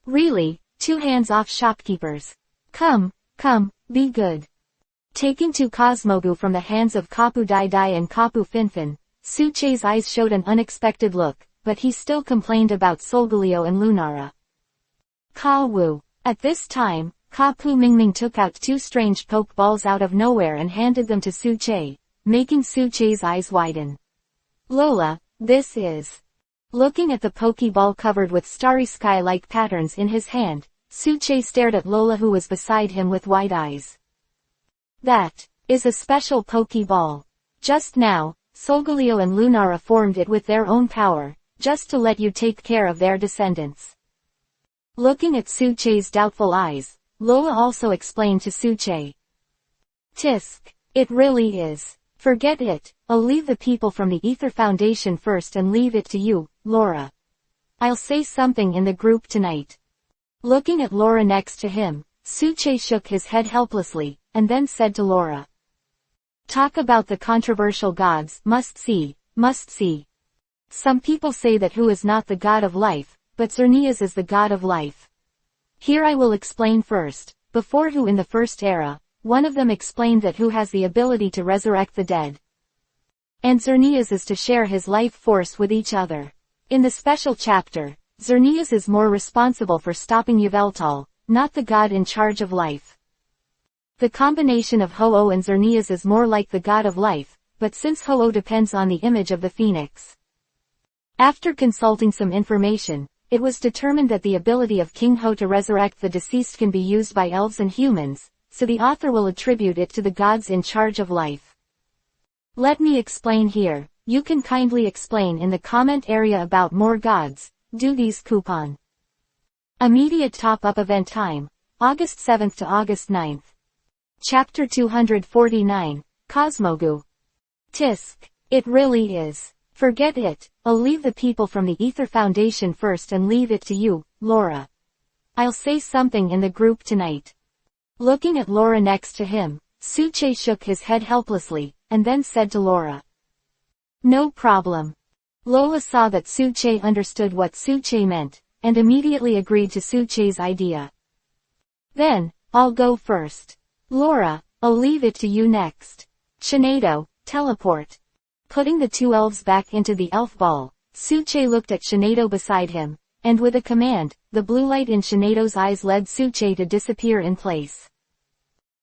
Really, 2 hands off shopkeepers. Come, be good. Taking 2 Cosmogu from the hands of Kapu Dai Dai and Kapu Finfin, Suche's eyes showed an unexpected look, but he still complained about Solgaleo and Lunara. Kawu. At this time, Kapu Mingming took out 2 strange poke balls out of nowhere and handed them to Suche, making Suche's eyes widen. Lola, this is. Looking at the pokeball covered with starry sky-like patterns in his hand, Suche stared at Lola who was beside him with wide eyes. That is a special pokeball. Just now, Solgaleo and Lunara formed it with their own power, just to let you take care of their descendants. Looking at Suche's doubtful eyes, Lola also explained to Suche. Tisk. It really is. Forget it, I'll leave the people from the Ether Foundation first and leave it to you, Laura. I'll say something in the group tonight. Looking at Laura next to him, Suche shook his head helplessly, and then said to Laura. Talk about the controversial gods, must see. Some people say that Hu is not the god of life, but Xerneas is the god of life. Here I will explain first. Before Hu in the first era, one of them explained that Hu has the ability to resurrect the dead. And Xerneas is to share his life force with each other. In the special chapter, Xerneas is more responsible for stopping Yveltal, not the god in charge of life. The combination of Ho-Oh and Xerneas is more like the god of life, but since Ho-Oh depends on the image of the phoenix. After consulting some information, it was determined that the ability of King Ho to resurrect the deceased can be used by elves and humans, so the author will attribute it to the gods in charge of life. Let me explain here. You can kindly explain in the comment area about more gods. Do these coupon. Immediate top-up event time, August 7th to August 9th. Chapter 249, Cosmogu. Tisk. It really is. Forget it. I'll leave the people from the Ether Foundation first and leave it to you, Laura. I'll say something in the group tonight. Looking at Laura next to him, Suche shook his head helplessly, and then said to Laura. No problem. Lola saw that Suche understood what Suche meant, and immediately agreed to Suche's idea. Then, I'll go first. Laura, I'll leave it to you next. Shinado, teleport. Putting the two elves back into the elf ball, Suche looked at Shinado beside him, and with a command, the blue light in Shinado's eyes led Suche to disappear in place.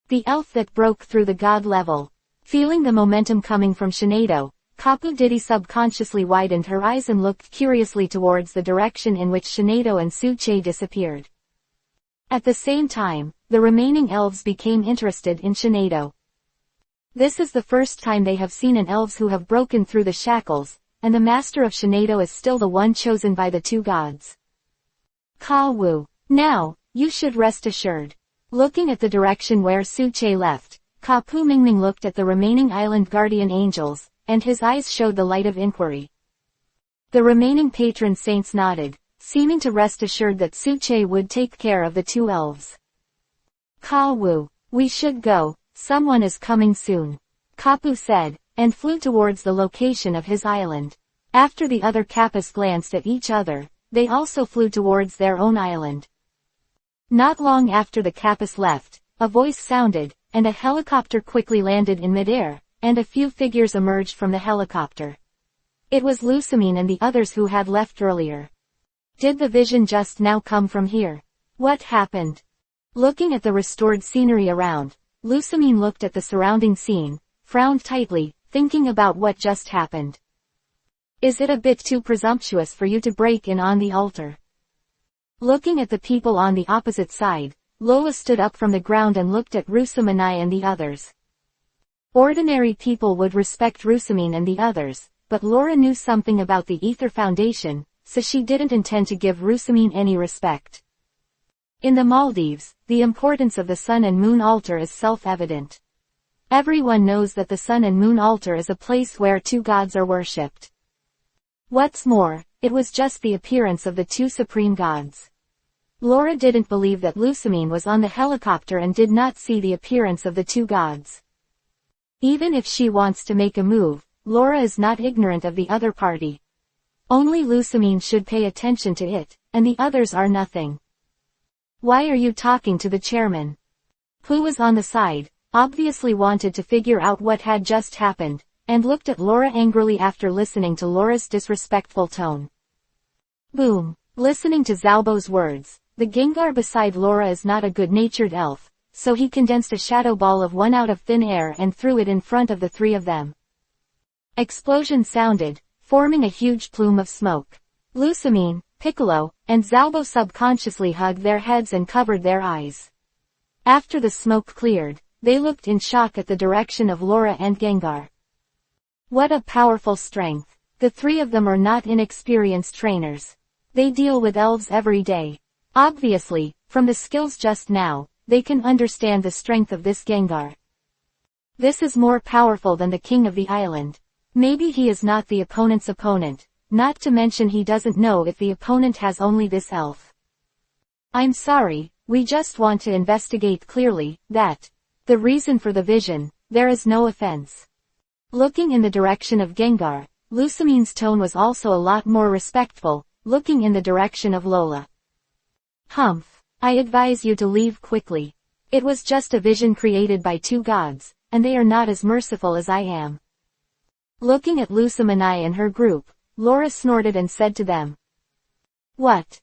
The elf that broke through the god level. Feeling the momentum coming from Shinado, Kapu Didi subconsciously widened her eyes and looked curiously towards the direction in which Shinado and Suche disappeared. At the same time, the remaining elves became interested in Shinado. This is the first time they have seen an elves who have broken through the shackles, and the master of Shinado is still the one chosen by the two gods. Kawu. Now, you should rest assured. Looking at the direction where Suche left, Kapu Mingming looked at the remaining island guardian angels, and his eyes showed the light of inquiry. The remaining patron saints nodded, seeming to rest assured that Suche would take care of the two elves. Kawu. We should go, someone is coming soon. Kapu said, and flew towards the location of his island. After the other Kappas glanced at each other, they also flew towards their own island. Not long after the Kappas left, a voice sounded, and a helicopter quickly landed in midair, and a few figures emerged from the helicopter. It was Lusamine and the others who had left earlier. Did the vision just now come from here? What happened? Looking at the restored scenery around, Lusamine looked at the surrounding scene, frowned tightly, thinking about what just happened. Is it a bit too presumptuous for you to break in on the altar? Looking at the people on the opposite side, Lola stood up from the ground and looked at Rusamanai and the others. Ordinary people would respect Rusamine and the others, but Laura knew something about the Ether Foundation, so she didn't intend to give Rusamine any respect. In the Maldives, the importance of the Sun and Moon altar is self-evident. Everyone knows that the Sun and Moon altar is a place where two gods are worshipped. What's more, it was just the appearance of the two supreme gods. Laura didn't believe that Lusamine was on the helicopter and did not see the appearance of the two gods. Even if she wants to make a move, Laura is not ignorant of the other party. Only Lusamine should pay attention to it, and the others are nothing. Why are you talking to the chairman? Who was on the side, obviously wanted to figure out what had just happened, and looked at Laura angrily after listening to Laura's disrespectful tone. Boom. Listening to Zalbo's words, the Gengar beside Laura is not a good-natured elf, so he condensed a shadow ball of one out of thin air and threw it in front of the three of them. Explosion sounded, forming a huge plume of smoke. Lusamine, Piccolo, and Zalbo subconsciously hugged their heads and covered their eyes. After the smoke cleared, they looked in shock at the direction of Laura and Gengar. What a powerful strength. The three of them are not inexperienced trainers. They deal with elves every day. Obviously, from the skills just now, they can understand the strength of this Gengar. This is more powerful than the king of the island. Maybe he is not the opponent's opponent, not to mention he doesn't know if the opponent has only this elf. I'm sorry, we just want to investigate clearly, that. The reason for the vision, there is no offense. Looking in the direction of Gengar, Lusamine's tone was also a lot more respectful, looking in the direction of Lola. Humph. I advise you to leave quickly. It was just a vision created by two gods, and they are not as merciful as I am. Looking at Lusamanai and her group, Laura snorted and said to them. What?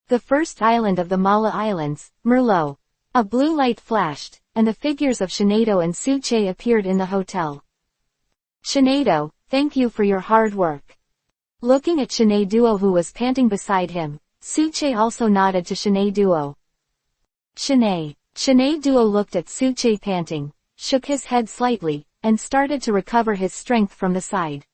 The first island of the Mala Islands, Merlot. A blue light flashed, and the figures of Shinado and Suche appeared in the hotel. Shinado, thank you for your hard work. Looking at Shineduo who was panting beside him, Suche also nodded to Shineduo. Shineduo looked at Suche panting, shook his head slightly, and started to recover his strength from the side.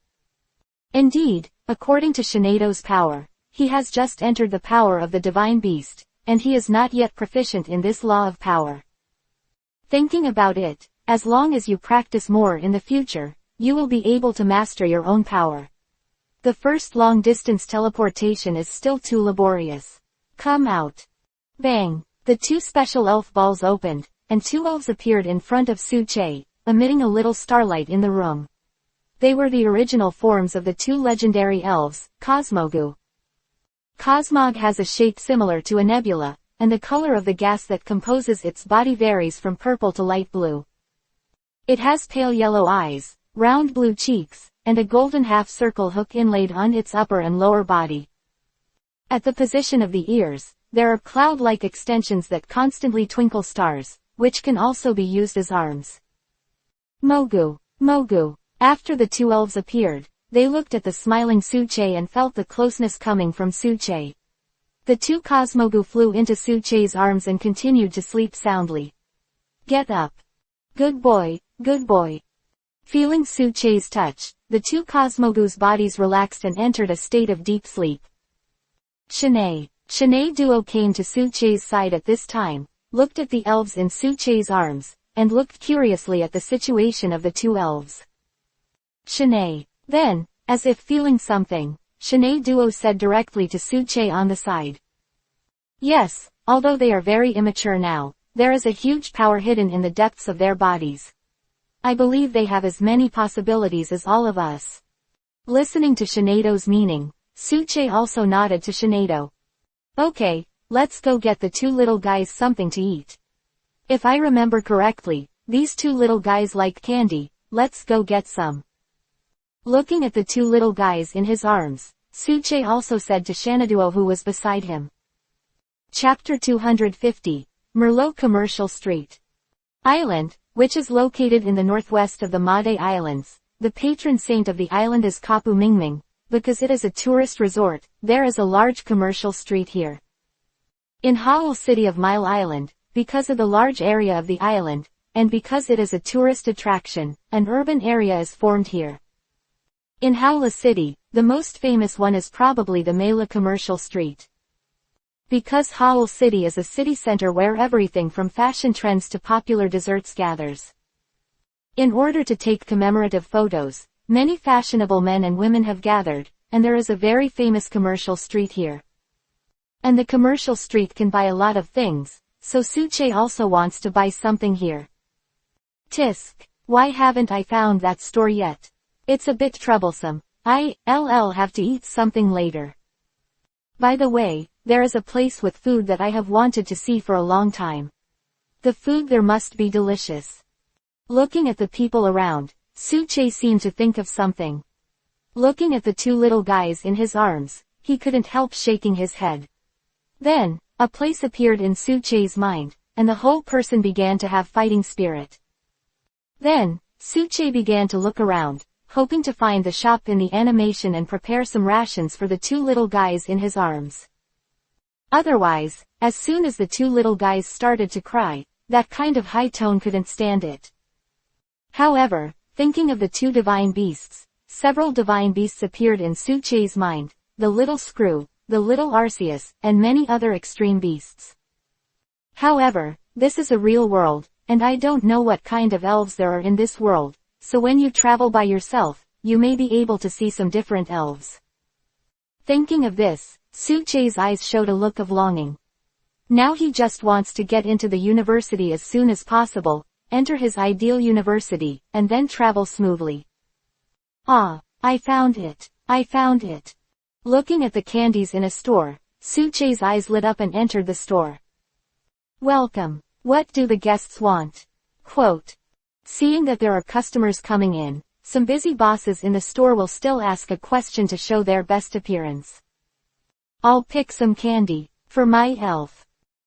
Indeed, according to Shinado's power, he has just entered the power of the divine beast, and he is not yet proficient in this law of power. Thinking about it, as long as you practice more in the future, you will be able to master your own power. The first long-distance teleportation is still too laborious. Come out. Bang! The two special elf balls opened, and two elves appeared in front of Su-Che, emitting a little starlight in the room. They were the original forms of the two legendary elves, Cosmogu. Cosmog has a shape similar to a nebula, and the color of the gas that composes its body varies from purple to light blue. It has pale yellow eyes, round blue cheeks, and a golden half-circle hook inlaid on its upper and lower body. At the position of the ears, there are cloud-like extensions that constantly twinkle stars, which can also be used as arms. Mogu. Mogu. After the two elves appeared, they looked at the smiling Su-Che and felt the closeness coming from Su-Che. The two Cosmogu flew into Su-Che's arms and continued to sleep soundly. Get up. Good boy, good boy. Feeling Su-Che's touch, the two Cosmogu's bodies relaxed and entered a state of deep sleep. Shanae Duo came to Su-Che's side at this time, looked at the elves in Su-Che's arms, and looked curiously at the situation of the two elves. Shanae. Then, as if feeling something, Shanae Duo said directly to Su-Che on the side. Yes, although they are very immature now, there is a huge power hidden in the depths of their bodies. I believe they have as many possibilities as all of us. Listening to Shanado's meaning, Su-Che also nodded to Shanado. Okay, let's go get the two little guys something to eat. If I remember correctly, these two little guys like candy, let's go get some. Looking at the two little guys in his arms, Su-Che also said to Shanaduo who was beside him. Chapter 250, Merlot Commercial Street. Island, which is located in the northwest of the Made Islands. The patron saint of the island is Kapu Mingming. Because it is a tourist resort, there is a large commercial street here. In Howell City of Mile Island, because of the large area of the island, and because it is a tourist attraction, an urban area is formed here. In Howell City, the most famous one is probably the Mela Commercial Street. Because Howell City is a city center where everything from fashion trends to popular desserts gathers. In order to take commemorative photos, many fashionable men and women have gathered, and there is a very famous commercial street here. And the commercial street can buy a lot of things, so Su-Che also wants to buy something here. Tisk, why haven't I found that store yet? It's a bit troublesome. I'll have to eat something later. By the way, there is a place with food that I have wanted to see for a long time. The food there must be delicious. Looking at the people around, Su-Che seemed to think of something. Looking at the two little guys in his arms, he couldn't help shaking his head. Then, a place appeared in Su-Che's mind, and the whole person began to have fighting spirit. Then, Su-Che began to look around, hoping to find the shop in the animation and prepare some rations for the two little guys in his arms. Otherwise, as soon as the two little guys started to cry, that kind of high tone couldn't stand it. However, thinking of the two divine beasts, several divine beasts appeared in Su-Che's mind, the little Screw, the little Arceus, and many other extreme beasts. However, this is a real world, and I don't know what kind of elves there are in this world, so when you travel by yourself, you may be able to see some different elves. Thinking of this, Su-Che's eyes showed a look of longing. Now he just wants to get into the university as soon as possible, enter his ideal university, and then travel smoothly. Ah, I found it. I found it. Looking at the candies in a store, Su-Che's eyes lit up and entered the store. Welcome. What do the guests want? Quote. Seeing that there are customers coming in, some busy bosses in the store will still ask a question to show their best appearance. I'll pick some candy, for my elf.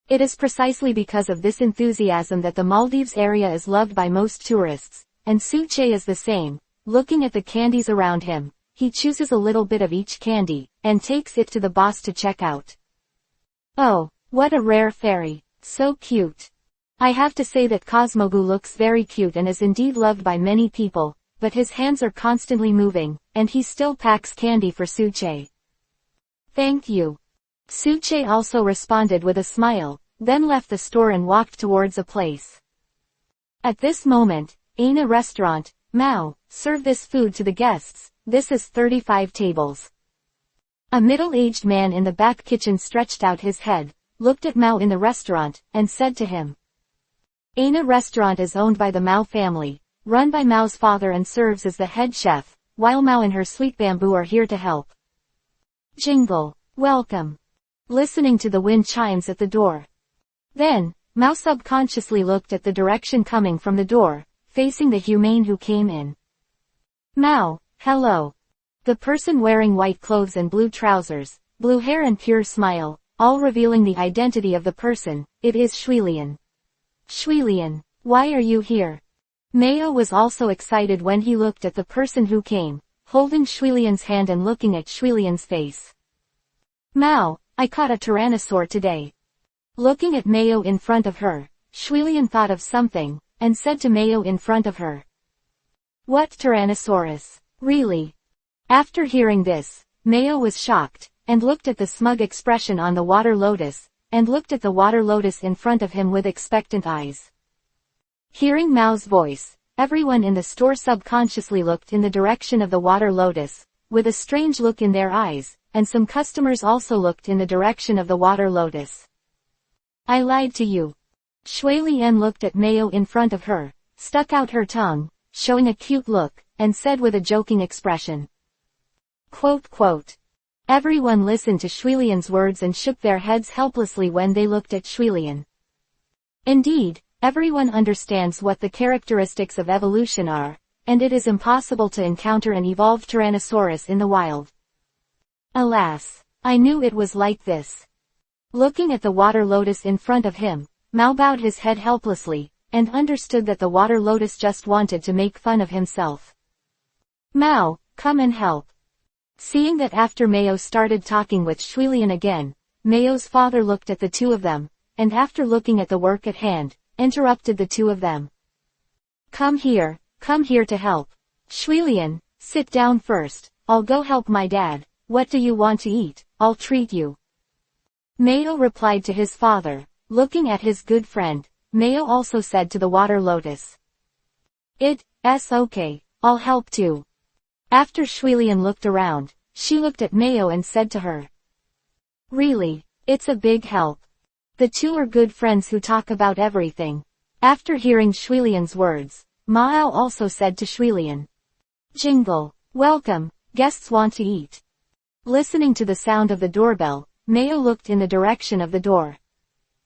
It is precisely because of this enthusiasm that the Maldives area is loved by most tourists, and Su-Che is the same. Looking at the candies around him, he chooses a little bit of each candy, and takes it to the boss to check out. Oh, what a rare fairy, so cute. I have to say that Cosmogu looks very cute and is indeed loved by many people, but his hands are constantly moving, and he still packs candy for Su-Che. Thank you. Su-Che also responded with a smile, then left the store and walked towards a place. At this moment, in a restaurant, Mao, serve this food to the guests, this is 35 tables. A middle-aged man in the back kitchen stretched out his head, looked at Mao in the restaurant, and said to him. Aina restaurant is owned by the Mao family, run by Mao's father and serves as the head chef, while Mao and her sweet bamboo are here to help. Jingle. Welcome. Listening to the wind chimes at the door. Then, Mao subconsciously looked at the direction coming from the door, facing the humane who came in. Mao, hello. The person wearing white clothes and blue trousers, blue hair and pure smile, all revealing the identity of the person, it is Shuilian. Shuilian, why are you here? Mao was also excited when he looked at the person who came, holding Shuilian's hand and looking at Shuilian's face. Mao, I caught a tyrannosaur today. Looking at Mao in front of her, Shuilian thought of something, and said to Mao in front of her. What Tyrannosaurus? Really? After hearing this, Mao was shocked, and looked at the smug expression on the water lotus, and looked at the water lotus in front of him with expectant eyes. Hearing Mao's voice, everyone in the store subconsciously looked in the direction of the water lotus, with a strange look in their eyes, and some customers also looked in the direction of the water lotus. I lied to you. Shui Lian looked at Mao in front of her, stuck out her tongue, showing a cute look, and said with a joking expression. Quote, quote. Everyone listened to Shuilian's words and shook their heads helplessly when they looked at Shuilian. Indeed, everyone understands what the characteristics of evolution are, and it is impossible to encounter an evolved Tyrannosaurus in the wild. Alas, I knew it was like this. Looking at the water lotus in front of him, Mao bowed his head helplessly, and understood that the water lotus just wanted to make fun of himself. Mao, come and help. Seeing that after Mao started talking with Shuilian again, Mao's father looked at the two of them, and after looking at the work at hand, interrupted the two of them. Come here to help. Shuilian, sit down first, I'll go help my dad. What do you want to eat? I'll treat you. Mao replied to his father, looking at his good friend. Mao also said to the water lotus. It's okay, I'll help too. After Shuilian looked around, she looked at Mao and said to her. Really, it's a big help. The two are good friends who talk about everything. After hearing Shuilian's words, Mao also said to Shuilian. Jingle, welcome, guests want to eat. Listening to the sound of the doorbell, Mao looked in the direction of the door.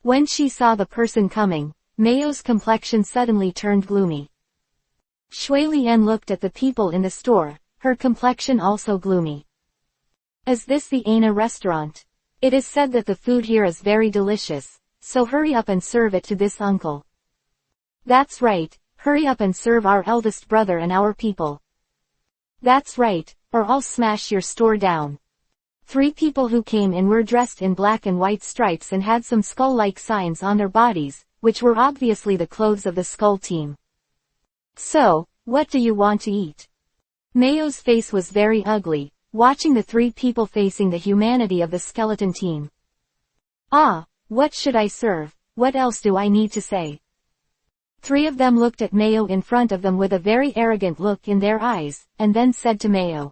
When she saw the person coming, Mao's complexion suddenly turned gloomy. Shuilian looked at the people in the store, her complexion also gloomy. Is this the Aina restaurant? It is said that the food here is very delicious, so hurry up and serve it to this uncle. That's right, hurry up and serve our eldest brother and our people. That's right, or I'll smash your store down. 3 people who came in were dressed in black and white stripes and had some skull-like signs on their bodies, which were obviously the clothes of the skull team. So, what do you want to eat? Mao's face was very ugly, watching the 3 people facing the humanity of the skeleton team. What should I serve? What else do I need to say? 3 of them looked at Mao in front of them with a very arrogant look in their eyes, and then said to Mao.